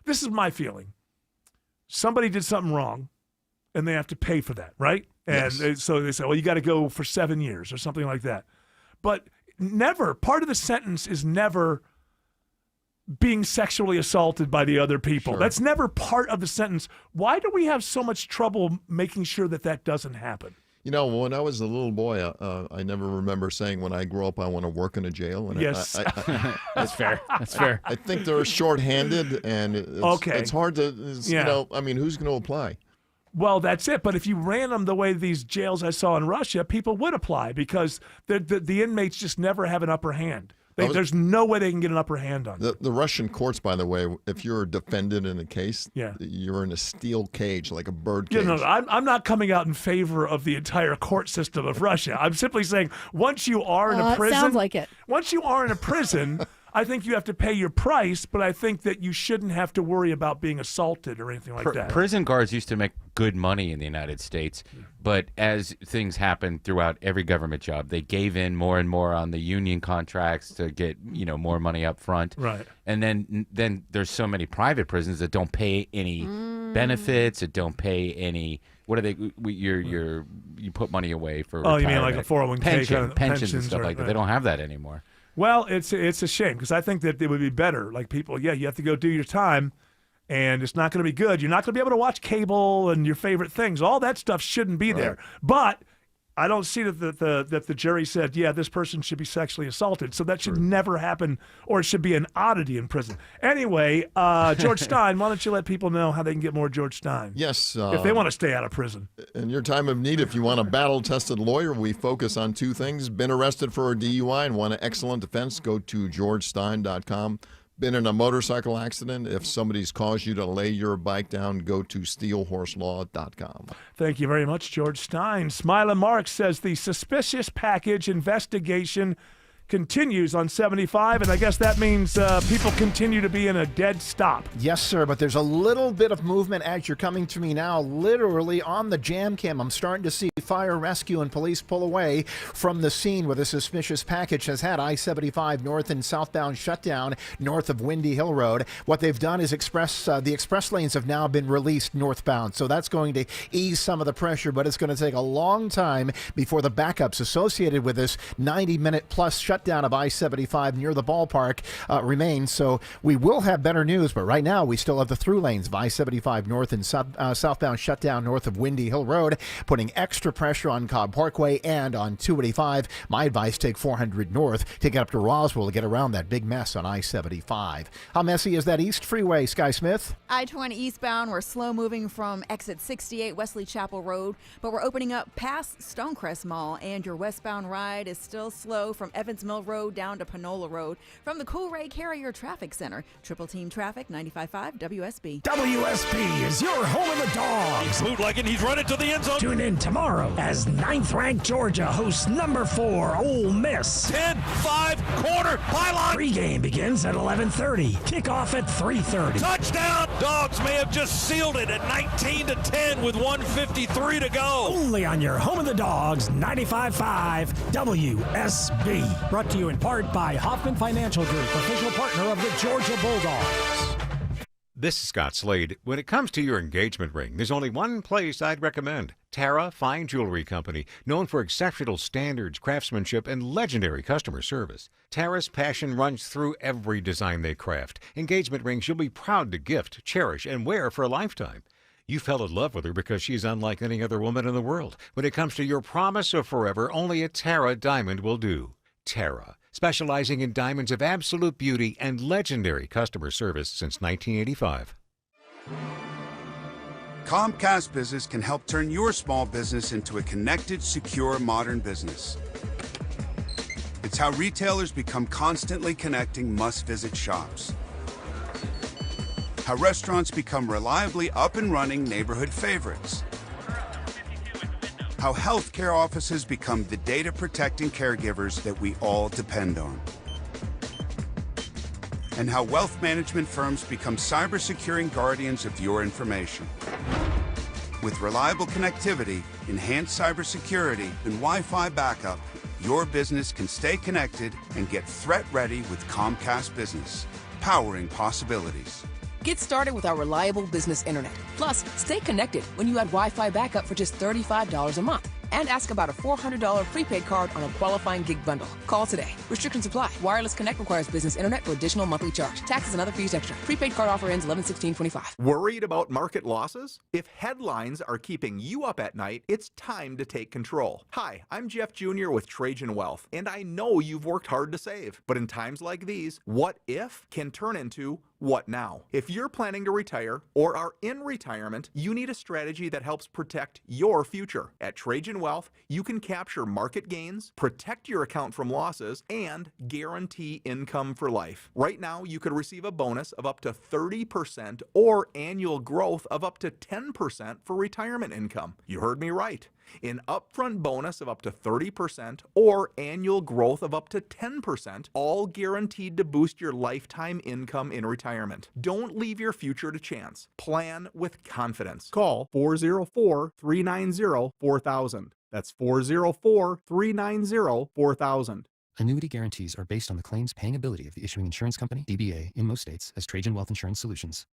[SPEAKER 10] this is my feeling. Somebody did something wrong. and they have to pay for that, right? And so they say, well, you got to go for 7 years or something like that. But never, part of the sentence is never being sexually assaulted by the other people.
[SPEAKER 7] Sure.
[SPEAKER 10] That's never part of the sentence. Why do we have so much trouble making sure that that doesn't happen?
[SPEAKER 7] You know, when I was a little boy, I never remember saying when I grow up I want to work in a jail. And
[SPEAKER 10] Yes.
[SPEAKER 3] That's fair. That's fair.
[SPEAKER 7] I think they're shorthanded, and it's hard to, you know, I mean, who's going to apply?
[SPEAKER 10] Well, that's it. But if you ran them the way these jails I saw in Russia, people would apply because the inmates just never have an upper hand. There's no way they can get an upper hand on
[SPEAKER 7] The Russian courts, by the way, if you're a defendant in a case,
[SPEAKER 10] Yeah.
[SPEAKER 7] you're in a steel cage, like a bird cage.
[SPEAKER 10] You know, I'm not coming out in favor of the entire court system of Russia. I'm simply saying once you are in a prison,
[SPEAKER 31] sounds like it.
[SPEAKER 10] Once you are in a prison, I think you have to pay your price, but I think that you shouldn't have to worry about being assaulted or anything like that.
[SPEAKER 3] Prison guards used to make good money in the United States, but as things happened throughout every government job, they gave in more and more on the union contracts to get, you know, more money up front.
[SPEAKER 10] Right.
[SPEAKER 3] And then there's so many private prisons that don't pay any benefits, that don't pay any. What are they? You put money away for.
[SPEAKER 10] Oh, you mean
[SPEAKER 3] retirement.
[SPEAKER 10] like a 401k
[SPEAKER 3] pension,
[SPEAKER 10] kind of
[SPEAKER 3] pensions and
[SPEAKER 10] pensions
[SPEAKER 3] stuff
[SPEAKER 10] or-
[SPEAKER 3] like that.
[SPEAKER 10] right.
[SPEAKER 3] They don't have that anymore.
[SPEAKER 10] Well, it's a shame because I think that it would be better. Like people, you have to go do your time, and it's not going to be good. You're not going to be able to watch cable and your favorite things. All that stuff shouldn't be there. But I don't see that the jury said, yeah, this person should be sexually assaulted. So that should never happen, or it should be an oddity in prison. Anyway, George Stein, why don't you let people know how they can get more George Stein?
[SPEAKER 7] Yes.
[SPEAKER 10] If they want to stay out of prison.
[SPEAKER 7] In your time of need, if you want a battle-tested lawyer, we focus on two things. Been arrested for a DUI and want an excellent defense, go to georgestein.com. Been in a motorcycle accident, if somebody's caused you to lay your bike down, go to steelhorselaw.com.
[SPEAKER 10] Thank you very much, George Stein. Smila Marks says the suspicious package investigation continues on 75, and I guess that means people continue to be in a dead stop.
[SPEAKER 30] Yes, sir, but there's a little bit of movement as you're coming to me now, literally on the jam cam. I'm starting to see fire rescue and police pull away from the scene where the suspicious package has had I-75 north and southbound shutdown north of Windy Hill Road. What they've done is the express lanes have now been released northbound, so that's going to ease some of the pressure, but it's going to take a long time before the backups associated with this 90-minute plus shutdown of I-75 near the ballpark remains. So we will have better news, but right now we still have the through lanes of I-75 north and southbound shutdown north of Windy Hill Road, putting extra pressure on Cobb Parkway and on 285. My advice, take 400 north to get up to Roswell to get around that big mess on I-75. How messy is that East Freeway, Sky Smith?
[SPEAKER 31] I-20 eastbound, we're slow moving from exit 68 Wesley Chapel Road, but we're opening up past Stonecrest Mall, and your westbound ride is still slow from Evans Mill Road down to Panola Road from the Coolray Carrier Traffic Center. Triple Team Traffic, 95.5 WSB.
[SPEAKER 14] WSB is your home of the Dogs. He's bootlegging, he's running to the end zone. Tune in tomorrow as 9th-ranked Georgia hosts number 4 Ole Miss.
[SPEAKER 6] 10-5 quarter pylon.
[SPEAKER 14] Pregame begins at 11:30. Kickoff at 3:30.
[SPEAKER 6] Touchdown. Dogs may have just sealed it at 19-10 with 1:53 to go.
[SPEAKER 14] Only on your home of the Dogs, 95.5 WSB. Brought to you in part by Hoffman Financial Group, official partner of the Georgia Bulldogs.
[SPEAKER 17] This is Scott Slade. When it comes to your engagement ring, there's only one place I'd recommend. Tara Fine Jewelry Company, known for exceptional standards, craftsmanship, and legendary customer service. Tara's passion runs through every design they craft. Engagement rings you'll be proud to gift, cherish, and wear for a lifetime. You fell in love with her because she's unlike any other woman in the world. When it comes to your promise of forever, only a Tara diamond will do. Tara, specializing in diamonds of absolute beauty and legendary customer service since 1985.
[SPEAKER 18] Comcast Business can help turn your small business into a connected, secure, modern business. It's how retailers become constantly connecting must-visit shops. How restaurants become reliably up and running neighborhood favorites. How healthcare offices become the data-protecting caregivers that we all depend on. And how wealth management firms become cyber-securing guardians of your information. With reliable connectivity, enhanced cybersecurity, and Wi-Fi backup, your business can stay connected and get threat-ready with Comcast Business, powering possibilities.
[SPEAKER 4] Get started with our reliable business internet. Plus, stay connected when you add Wi-Fi backup for just $35 a month. And ask about a $400 prepaid card on a qualifying gig bundle. Call today. Restrictions apply. Wireless Connect requires business internet for additional monthly charge. Taxes and other fees extra. Prepaid card offer ends 11/16/25.
[SPEAKER 12] Worried about market losses? If headlines are keeping you up at night, it's time to take control. Hi, I'm Jeff Jr. with Trajan Wealth, and I know you've worked hard to save. But in times like these, what if can turn into what now? If you're planning to retire or are in retirement, you need a strategy that helps protect your future. At Trajan Wealth, you can capture market gains, protect your account from losses, and guarantee income for life. Right now, you could receive a bonus of up to 30% or annual growth of up to 10% for retirement income. You heard me right. An upfront bonus of up to 30% or annual growth of up to 10%, all guaranteed to boost your lifetime income in retirement. Don't leave your future to chance. Plan with confidence. Call 404-390-4000. That's 404-390-4000.
[SPEAKER 13] Annuity guarantees are based on the claims paying ability of the issuing insurance company, DBA, in most states as Trajan Wealth Insurance Solutions.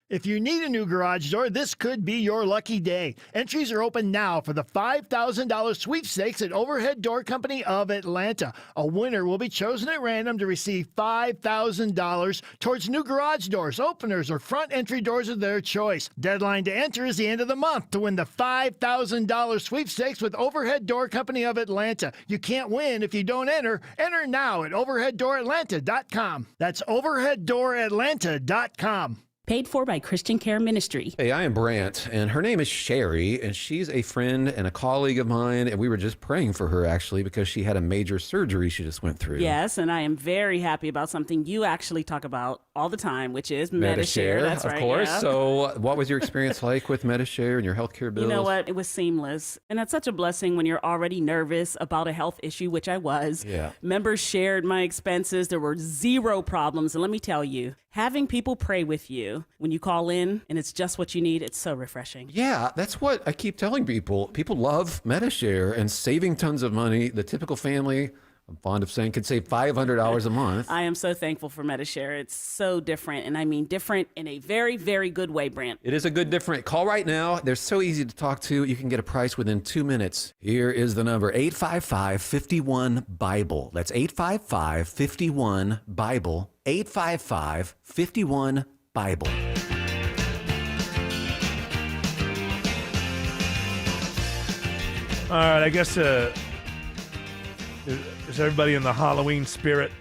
[SPEAKER 19] If you need a new garage door, this could be your lucky day. Entries are open now for the $5,000 sweepstakes at Overhead Door Company of Atlanta. A winner will be chosen at random to receive $5,000 towards new garage doors, openers, or front entry doors of their choice. Deadline to enter is the end of the month to win the $5,000 sweepstakes with Overhead Door Company of Atlanta. You can't win if you don't enter. Enter now at overheaddooratlanta.com. That's overheaddooratlanta.com.
[SPEAKER 23] Paid for by Christian Care Ministry.
[SPEAKER 24] Hey, I am Brant, and her name is Sherry, and she's a friend and a colleague of mine, and we were just praying for her, actually, because she had a major surgery she just went through.
[SPEAKER 23] Yes, and I am very happy about something you actually talk about all the time, which is Medi-Share. That's
[SPEAKER 24] of
[SPEAKER 23] right,
[SPEAKER 24] course.
[SPEAKER 23] yeah.
[SPEAKER 24] So what was your experience like with Medi-Share and your healthcare bills?
[SPEAKER 23] You know what? It was seamless. And that's such a blessing when you're already nervous about a health issue, which I was.
[SPEAKER 24] Yeah.
[SPEAKER 23] Members shared my expenses. There were zero problems. And let me tell you, having people pray with you when you call in and it's just what you need, it's so refreshing.
[SPEAKER 24] Yeah, that's what I keep telling people. People love Medi-Share and saving tons of money. The typical family, I'm fond of saying, could save $500 a month.
[SPEAKER 23] I am so thankful for Medi-Share. It's so different, and I mean different in a very, very good way, Brant.
[SPEAKER 24] It is a good different. Call right now. They're so easy to talk to. You can get a price within 2 minutes. Here is the number, 855-51-BIBLE. That's 855-51-BIBLE. 855-51-BIBLE.
[SPEAKER 10] All right, I guess is everybody in the Halloween spirit?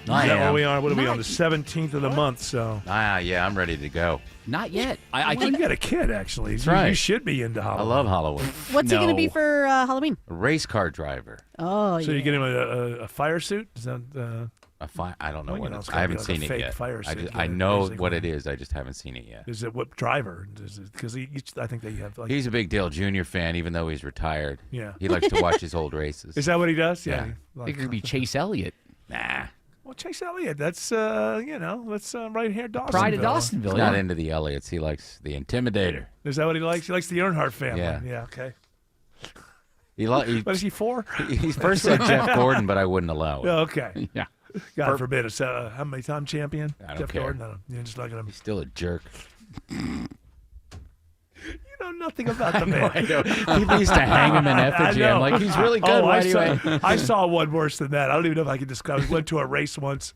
[SPEAKER 3] I
[SPEAKER 10] Is that
[SPEAKER 3] am.
[SPEAKER 10] where we are? What are we
[SPEAKER 3] Not
[SPEAKER 10] on the 17th of the month? So
[SPEAKER 3] yeah, I'm ready to go.
[SPEAKER 5] Not yet.
[SPEAKER 10] I think you got a kid actually.
[SPEAKER 3] That's
[SPEAKER 10] You
[SPEAKER 3] right.
[SPEAKER 10] should be into Halloween.
[SPEAKER 3] I love Halloween.
[SPEAKER 25] What's he going to be
[SPEAKER 3] No.
[SPEAKER 25] for Halloween?
[SPEAKER 3] A race car driver.
[SPEAKER 25] Oh,
[SPEAKER 10] So
[SPEAKER 25] yeah.
[SPEAKER 10] you get him a fire suit? Is that
[SPEAKER 3] I don't know
[SPEAKER 10] Well,
[SPEAKER 3] what
[SPEAKER 10] you know,
[SPEAKER 3] it's.
[SPEAKER 10] it's gotta
[SPEAKER 3] I
[SPEAKER 10] be
[SPEAKER 3] haven't
[SPEAKER 10] like a
[SPEAKER 3] seen it
[SPEAKER 10] fake
[SPEAKER 3] yet.
[SPEAKER 10] fire suit,
[SPEAKER 3] I
[SPEAKER 10] yeah,
[SPEAKER 3] know
[SPEAKER 10] basically.
[SPEAKER 3] what it is. I just haven't seen it yet.
[SPEAKER 10] Is it what driver? Because I think they have like.
[SPEAKER 3] He's a big Dale Jr. fan, even though he's retired.
[SPEAKER 10] Yeah.
[SPEAKER 3] He likes to watch his old races.
[SPEAKER 10] Is that what he does?
[SPEAKER 3] Yeah.
[SPEAKER 10] Yeah.
[SPEAKER 5] I think it could be Chase Elliott.
[SPEAKER 3] Nah.
[SPEAKER 10] Well, Chase Elliott. That's that's right here, Dawsonville.
[SPEAKER 5] Pride of Dawsonville.
[SPEAKER 3] He's not into the Elliots. He likes the Intimidator.
[SPEAKER 10] Is that what he likes? He likes the Earnhardt family.
[SPEAKER 3] Yeah.
[SPEAKER 10] Yeah. Okay.
[SPEAKER 3] What
[SPEAKER 10] What is he for?
[SPEAKER 3] He first said Jeff Gordon, but I wouldn't allow it.
[SPEAKER 10] Oh, okay.
[SPEAKER 5] Yeah.
[SPEAKER 10] God forbid it's how many time champion?
[SPEAKER 3] I don't
[SPEAKER 10] Jeff
[SPEAKER 3] care.
[SPEAKER 10] Gordon. No, you're just not gonna.
[SPEAKER 3] He's still a jerk.
[SPEAKER 10] You know nothing about the man.
[SPEAKER 3] I know. People used to hang him in effigy. I'm like, he's really good. Why do you hang-
[SPEAKER 10] I saw one worse than that. I don't even know if I can describe. I went to a race once,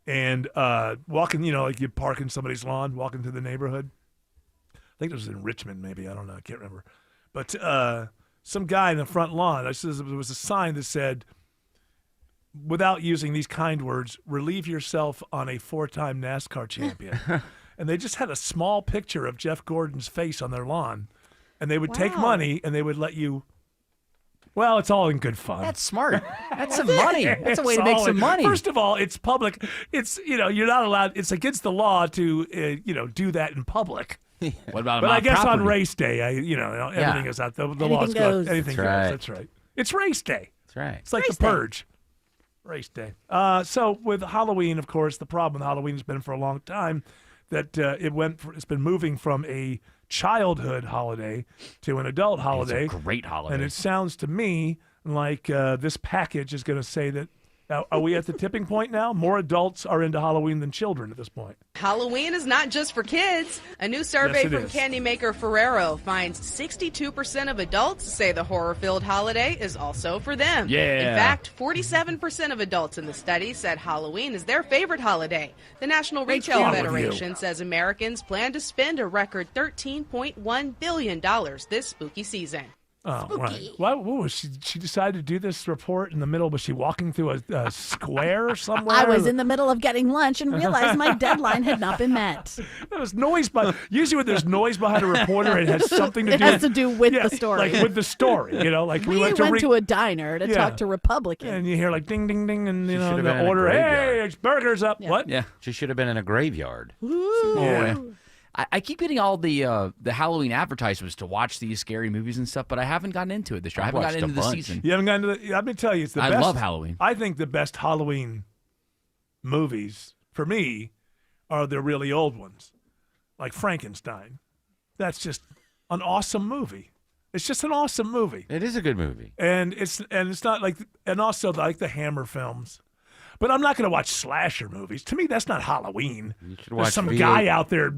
[SPEAKER 10] and walking, like you park in somebody's lawn, walking through the neighborhood. I think it was in Richmond, maybe. I don't know. I can't remember. But some guy in the front lawn. I said there was a sign that said, without using these kind words, relieve yourself on a 4-time NASCAR champion. And they just had a small picture of Jeff Gordon's face on their lawn. And they would take money and they would let you. Well, it's all in good fun.
[SPEAKER 5] That's smart. That's some money. That's a way to
[SPEAKER 10] It's
[SPEAKER 5] make
[SPEAKER 10] all
[SPEAKER 5] some
[SPEAKER 10] in-
[SPEAKER 5] money.
[SPEAKER 10] First of all, it's public. It's, you're not allowed. It's against the law to, do that in public.
[SPEAKER 5] What about
[SPEAKER 10] But
[SPEAKER 5] my
[SPEAKER 10] I guess on
[SPEAKER 5] property?
[SPEAKER 10] race day, everything is out. The law's
[SPEAKER 25] goes.
[SPEAKER 10] good. Anything
[SPEAKER 3] That's right.
[SPEAKER 10] goes. That's right. It's race day.
[SPEAKER 3] That's right.
[SPEAKER 10] It's like
[SPEAKER 25] Race
[SPEAKER 10] the
[SPEAKER 25] day.
[SPEAKER 10] purge. Race day. So with Halloween, of course, the problem with Halloween has been for a long time that it's been moving from a childhood holiday to an adult holiday.
[SPEAKER 5] It's a great holiday.
[SPEAKER 10] And it sounds to me like this package is going to say that Now, are we at the tipping point now? More adults are into Halloween than children at this point.
[SPEAKER 1] Halloween is not just for kids. A new survey
[SPEAKER 10] Yes, it
[SPEAKER 1] from
[SPEAKER 10] is.
[SPEAKER 1] candy maker Ferrero finds 62% of adults say the horror-filled holiday is also for them.
[SPEAKER 5] Yeah.
[SPEAKER 1] In fact, 47% of adults in the study said Halloween is their favorite holiday. The National Retail
[SPEAKER 10] wrong with
[SPEAKER 1] Federation says Americans plan to spend a record $13.1 billion this spooky season.
[SPEAKER 10] Oh, right. What was she? She decided to do this report in the middle. Was she walking through a square somewhere?
[SPEAKER 2] I was in the middle of getting lunch and realized my deadline had not been met.
[SPEAKER 10] There was noise, but usually when there's noise behind a reporter, it has something to
[SPEAKER 2] It
[SPEAKER 10] do.
[SPEAKER 2] has to do with the story.
[SPEAKER 10] like with the story. You know, like
[SPEAKER 2] We
[SPEAKER 10] went
[SPEAKER 2] went
[SPEAKER 10] to
[SPEAKER 2] to a diner to
[SPEAKER 10] Yeah.
[SPEAKER 2] talk to Republicans.
[SPEAKER 10] and you hear like ding, ding, ding, and you know
[SPEAKER 3] should have been in
[SPEAKER 10] the
[SPEAKER 3] a
[SPEAKER 10] order.
[SPEAKER 3] graveyard.
[SPEAKER 10] Hey, it's burgers up. What?
[SPEAKER 5] Yeah.
[SPEAKER 3] She should have been in a graveyard.
[SPEAKER 10] Yeah.
[SPEAKER 5] I keep getting all the Halloween advertisements to watch these scary movies and stuff, but I haven't gotten into it this year. I haven't gotten into the season.
[SPEAKER 10] You haven't gotten to the. Let me tell you, it's the
[SPEAKER 5] I
[SPEAKER 10] best.
[SPEAKER 5] love Halloween.
[SPEAKER 10] I think the best Halloween movies for me are the really old ones, like Frankenstein. That's just an awesome movie. It's just an awesome movie.
[SPEAKER 3] It is a good movie.
[SPEAKER 10] And it's not like, and also like the Hammer films. But I'm not going to watch slasher movies. To me, that's not Halloween.
[SPEAKER 3] should
[SPEAKER 10] There's
[SPEAKER 3] watch
[SPEAKER 10] some
[SPEAKER 3] V8
[SPEAKER 10] guy out there,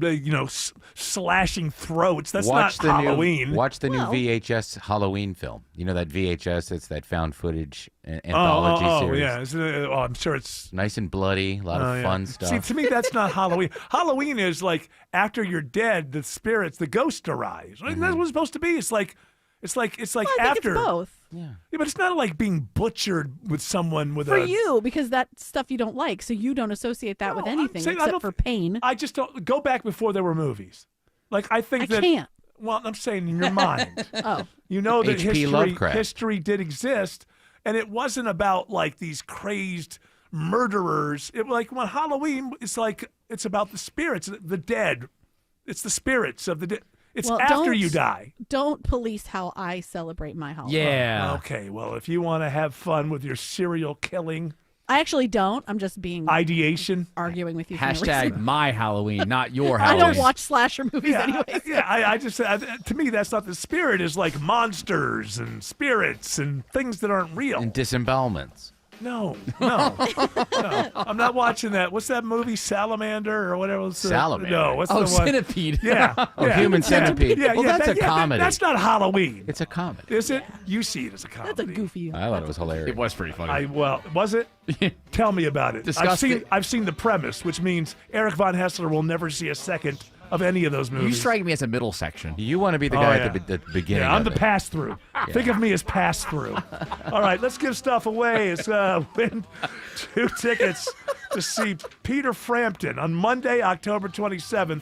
[SPEAKER 10] slashing throats. That's
[SPEAKER 3] watch
[SPEAKER 10] not Halloween.
[SPEAKER 3] Watch the new
[SPEAKER 10] Well-
[SPEAKER 3] VHS Halloween film. You know that VHS? It's that found footage anthology series.
[SPEAKER 10] Yeah. I'm sure it's
[SPEAKER 3] Nice and bloody. A lot of
[SPEAKER 10] yeah.
[SPEAKER 3] fun stuff.
[SPEAKER 10] See, to me, that's not Halloween. Halloween is like after you're dead, the spirits, the ghosts arise. Right? That's what it's supposed to be. It's like
[SPEAKER 2] Well, I think
[SPEAKER 10] after.
[SPEAKER 2] it's both.
[SPEAKER 10] Yeah, but it's not like being butchered with someone with
[SPEAKER 2] For
[SPEAKER 10] a.
[SPEAKER 2] you, because that's stuff you don't like, so you don't associate that with anything
[SPEAKER 10] saying I
[SPEAKER 2] except
[SPEAKER 10] don't-
[SPEAKER 2] for pain.
[SPEAKER 10] I just don't go back before there were movies. Like I think
[SPEAKER 2] I
[SPEAKER 10] that.
[SPEAKER 2] can't.
[SPEAKER 10] Well, I'm saying in your mind.
[SPEAKER 2] Oh.
[SPEAKER 10] You know that
[SPEAKER 3] H.P. Lovecraft.
[SPEAKER 10] history did exist, and it wasn't about like these crazed murderers. It like when Halloween, it's about the spirits, the dead. It's the spirits of the dead. It's
[SPEAKER 2] Well,
[SPEAKER 10] after
[SPEAKER 2] don't-
[SPEAKER 10] you die.
[SPEAKER 2] Don't police how I celebrate my holiday.
[SPEAKER 5] Yeah.
[SPEAKER 10] Okay. Well, if you want to have fun with your serial killing
[SPEAKER 2] I actually don't. I'm just being
[SPEAKER 10] ideation,
[SPEAKER 2] arguing with you. for no
[SPEAKER 5] Hashtag
[SPEAKER 2] reason.
[SPEAKER 5] my Halloween, not your
[SPEAKER 2] I
[SPEAKER 5] Halloween.
[SPEAKER 2] don't watch slasher movies anyway.
[SPEAKER 10] Yeah, I just to me that's not the spirit. Is like monsters and spirits and things that aren't real.
[SPEAKER 3] And disembowelments.
[SPEAKER 10] No. I'm not watching that. What's that movie, Salamander or whatever? It's
[SPEAKER 3] Salamander.
[SPEAKER 10] No, what's
[SPEAKER 5] Oh,
[SPEAKER 10] the one?
[SPEAKER 5] Centipede.
[SPEAKER 10] Yeah.
[SPEAKER 3] Oh,
[SPEAKER 10] yeah.
[SPEAKER 3] Human Centipede.
[SPEAKER 10] Yeah,
[SPEAKER 3] Well,
[SPEAKER 10] yeah,
[SPEAKER 3] that's a comedy.
[SPEAKER 10] That's not Halloween.
[SPEAKER 3] It's a comedy.
[SPEAKER 10] Is it? You see it as a comedy.
[SPEAKER 2] That's a goofy.
[SPEAKER 3] I thought it was hilarious.
[SPEAKER 5] It was pretty funny.
[SPEAKER 10] Was it? Tell me about it.
[SPEAKER 5] Discuss it.
[SPEAKER 10] I've seen the premise, which means Eric Von Hessler will never see a second of any of those movies.
[SPEAKER 5] You strike me as a middle section.
[SPEAKER 3] You want to be the
[SPEAKER 10] Oh,
[SPEAKER 3] guy
[SPEAKER 10] yeah.
[SPEAKER 3] at the beginning.
[SPEAKER 10] Yeah, I'm
[SPEAKER 3] of
[SPEAKER 10] the
[SPEAKER 3] it.
[SPEAKER 10] pass-through. Think of me as pass-through. All right, let's give stuff away. It's win 2 tickets to see Peter Frampton on Monday, October 27th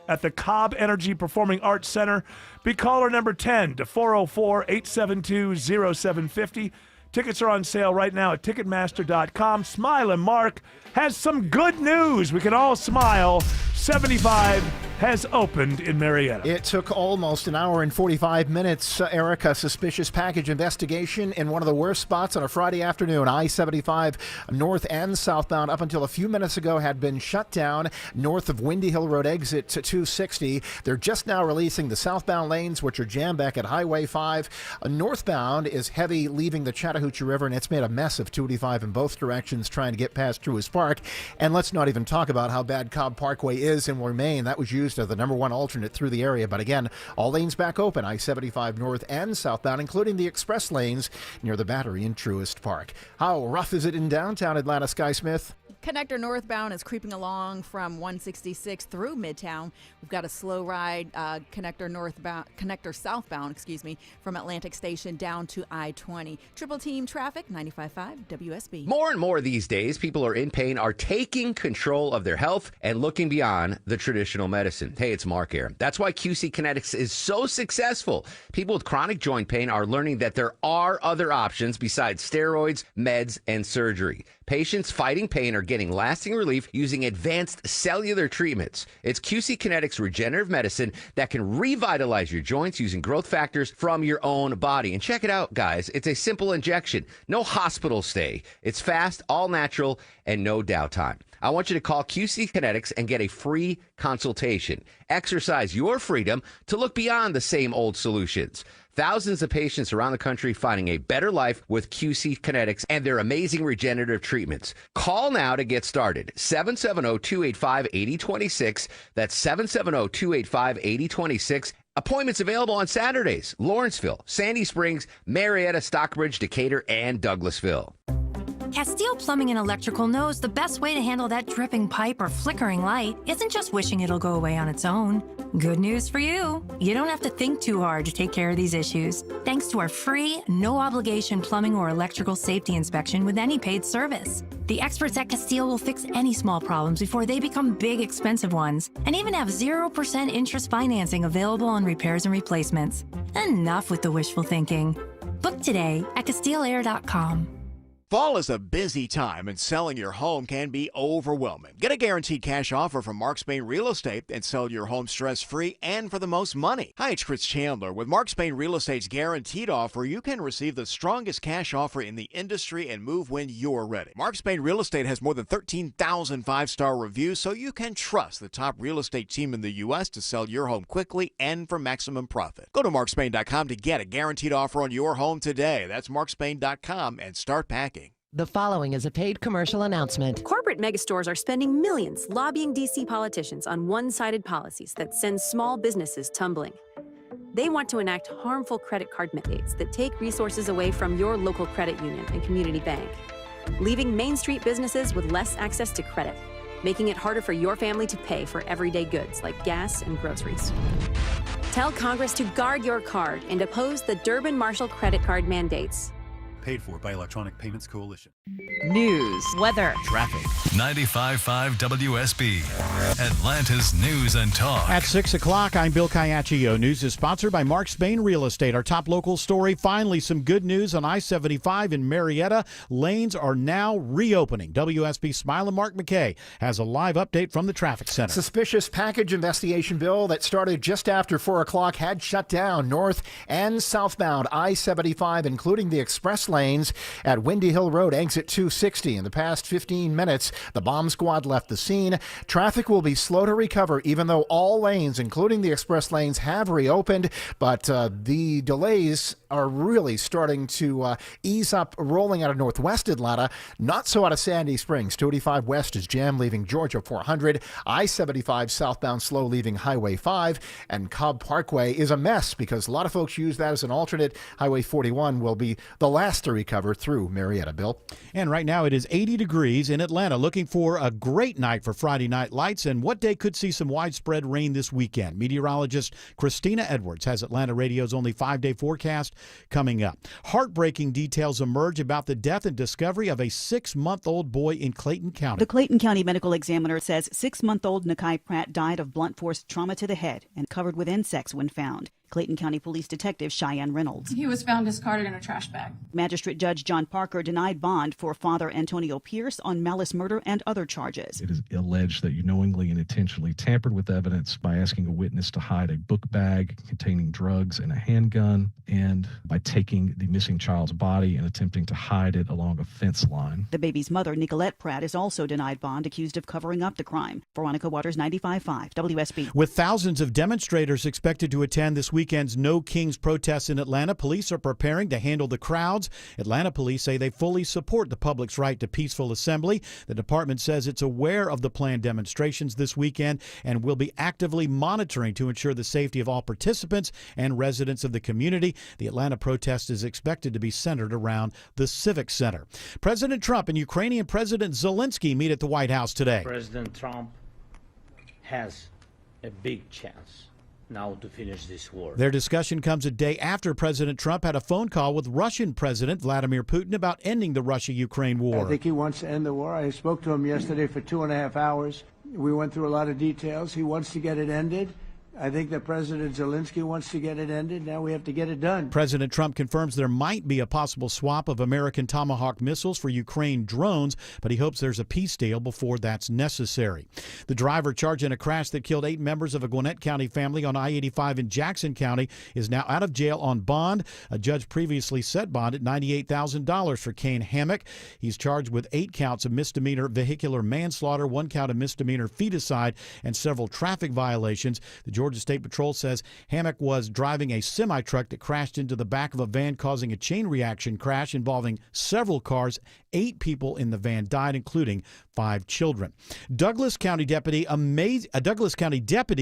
[SPEAKER 10] at the Cobb Energy Performing Arts Center. Be caller number 10 to 404-872-0750. Tickets are on sale right now at Ticketmaster.com. Smile and Mark has some good news. We can all smile. 75 has opened in Marietta.
[SPEAKER 30] It took almost an hour and 45 minutes, Eric. A suspicious package investigation in one of the worst spots on a Friday afternoon. I-75 north and southbound up until a few minutes ago had been shut down north of Windy Hill Road exit to 260. They're just now releasing the southbound lanes, which are jammed back at Highway 5. Northbound is heavy leaving the Chattahoochee River, and it's made a mess of 285 in both directions trying to get past Truist Park. And let's not even talk about how bad Cobb Parkway is and will remain. That was used as the number one alternate through the area. But again, all lanes back open, I-75 north and southbound, including the express lanes near the Battery in Truist Park. How rough is it in downtown Atlanta, Sky Smith?
[SPEAKER 31] Connector northbound is creeping along from 166 through Midtown. We've got a slow ride, connector southbound, from Atlantic Station down to I-20. Triple team traffic, 95.5 WSB.
[SPEAKER 9] More and more these days, people who are in pain are taking control of their health and looking beyond the traditional medicine. Hey, it's Mark here. That's why QC Kinetics is so successful. People with chronic joint pain are learning that there are other options besides steroids, meds, and surgery. Patients fighting pain are getting lasting relief using advanced cellular treatments. It's QC Kinetics regenerative medicine that can revitalize your joints using growth factors from your own body. And check it out, guys. It's a simple injection. No hospital stay. It's fast, all natural, and no downtime. I want you to call QC Kinetics and get a free consultation. Exercise your freedom to look beyond the same old solutions. Thousands of patients around the country finding a better life with QC Kinetics and their amazing regenerative treatments. Call now to get started. 770-285-8026. That's 770-285-8026. Appointments available on Saturdays. Lawrenceville, Sandy Springs, Marietta, Stockbridge, Decatur, and Douglasville.
[SPEAKER 8] Castile Plumbing and Electrical knows the best way to handle that dripping pipe or flickering light isn't just wishing it'll go away on its own. Good news for you. You don't have to think too hard to take care of these issues, thanks to our free, no-obligation plumbing or electrical safety inspection with any paid service. The experts at Castile will fix any small problems before they become big, expensive ones, and even have 0% interest financing available on repairs and replacements. Enough with the wishful thinking. Book today at CastileAir.com.
[SPEAKER 15] Fall is a busy time and selling your home can be overwhelming. Get a guaranteed cash offer from Mark Spain Real Estate and sell your home stress-free and for the most money. Hi, it's Chris Chandler. With Mark Spain Real Estate's guaranteed offer, you can receive the strongest cash offer in the industry and move when you're ready. Mark Spain Real Estate has more than 13,000 five-star reviews, so you can trust the top real estate team in the U.S. to sell your home quickly and for maximum profit. Go to markspain.com to get a guaranteed offer on your home today. That's markspain.com and start packing.
[SPEAKER 16] The following is a paid commercial announcement.
[SPEAKER 20] Corporate megastores are spending millions lobbying D.C. politicians on one-sided policies that send small businesses tumbling. They want to enact harmful credit card mandates that take resources away from your local credit union and community bank, leaving Main Street businesses with less access to credit, making it harder for your family to pay for everyday goods like gas and groceries. Tell Congress to guard your card and oppose the Durbin-Marshall credit card mandates.
[SPEAKER 21] Paid for by Electronic Payments Coalition.
[SPEAKER 2] News, weather,
[SPEAKER 5] traffic.
[SPEAKER 20] 95.5 WSB, Atlanta's news and talk.
[SPEAKER 22] At 6 o'clock, I'm Bill Caiaccio. News is sponsored by Mark Spain Real Estate. Our top local story, finally some good news on I-75 in Marietta. Lanes are now reopening. WSB Smile and Mark McKay has a live update from the traffic center.
[SPEAKER 30] Suspicious package investigation, Bill, that started just after 4 o'clock had shut down north and southbound I-75, including the express lanes at Windy Hill Road, exit 260. In the past 15 minutes, the bomb squad left the scene. Traffic will be slow to recover, even though all lanes, including the express lanes, have reopened. But the delays are really starting to ease up, rolling out of northwest Atlanta. Not so out of Sandy Springs. 285 west is jammed, leaving Georgia 400. I-75 southbound slow, leaving Highway 5. And Cobb Parkway is a mess because a lot of folks use that as an alternate. Highway 41 will be the last to recover through Marietta, Bill.
[SPEAKER 22] And right now it is 80 degrees in Atlanta. Looking for a great night for Friday night lights, and what day could see some widespread rain this weekend? Meteorologist Christina Edwards has Atlanta Radio's only 5-day forecast coming up. Heartbreaking details emerge about the death and discovery of a 6-month-old boy in Clayton County.
[SPEAKER 25] The Clayton County Medical Examiner says 6-month-old Nakai Pratt died of blunt force trauma to the head and covered with insects when found. Clayton County Police Detective Cheyenne Reynolds.
[SPEAKER 26] He was found discarded in a trash bag.
[SPEAKER 25] Magistrate Judge John Parker denied bond for Father Antonio Pierce on malice murder and other charges.
[SPEAKER 27] It is alleged that you knowingly and intentionally tampered with evidence by asking a witness to hide a book bag containing drugs and a handgun, and by taking the missing child's body and attempting to hide it along a fence line.
[SPEAKER 25] The baby's mother, Nicolette Pratt, is also denied bond, accused of covering up the crime. Veronica Waters, 95.5 WSB.
[SPEAKER 22] With thousands of demonstrators expected to attend this weekend's No Kings protests in Atlanta, police are preparing to handle the crowds. Atlanta police say they fully support the public's right to peaceful assembly. The department says it's aware of the planned demonstrations this weekend and will be actively monitoring to ensure the safety of all participants and residents of the community. The Atlanta protest is expected to be centered around the Civic Center. President Trump and Ukrainian President Zelensky meet at the White House today.
[SPEAKER 28] President Trump has a big chance now to finish this war.
[SPEAKER 22] Their discussion comes a day after President Trump had a phone call with Russian President Vladimir Putin about ending the Russia-Ukraine war.
[SPEAKER 29] I think he wants to end the war. I spoke to him yesterday for 2.5 hours. We went through a lot of details. He wants to get it ended. I think that President Zelensky wants to get it ended. Now we have to get it done.
[SPEAKER 22] President Trump confirms there might be a possible swap of American Tomahawk missiles for Ukraine drones, but he hopes there's a peace deal before that's necessary. The driver charged in a crash that killed 8 members of a Gwinnett County family on I-85 in Jackson County is now out of jail on bond. A judge previously set bond at $98,000 for Kane Hammock. He's charged with 8 counts of misdemeanor vehicular manslaughter, 1 count of misdemeanor feticide, and several traffic violations. The Georgia State Patrol says Hammock was driving a semi-truck that crashed into the back of a van, causing a chain reaction crash involving several cars. 8 people in the van died, including 5 children. A Douglas County deputy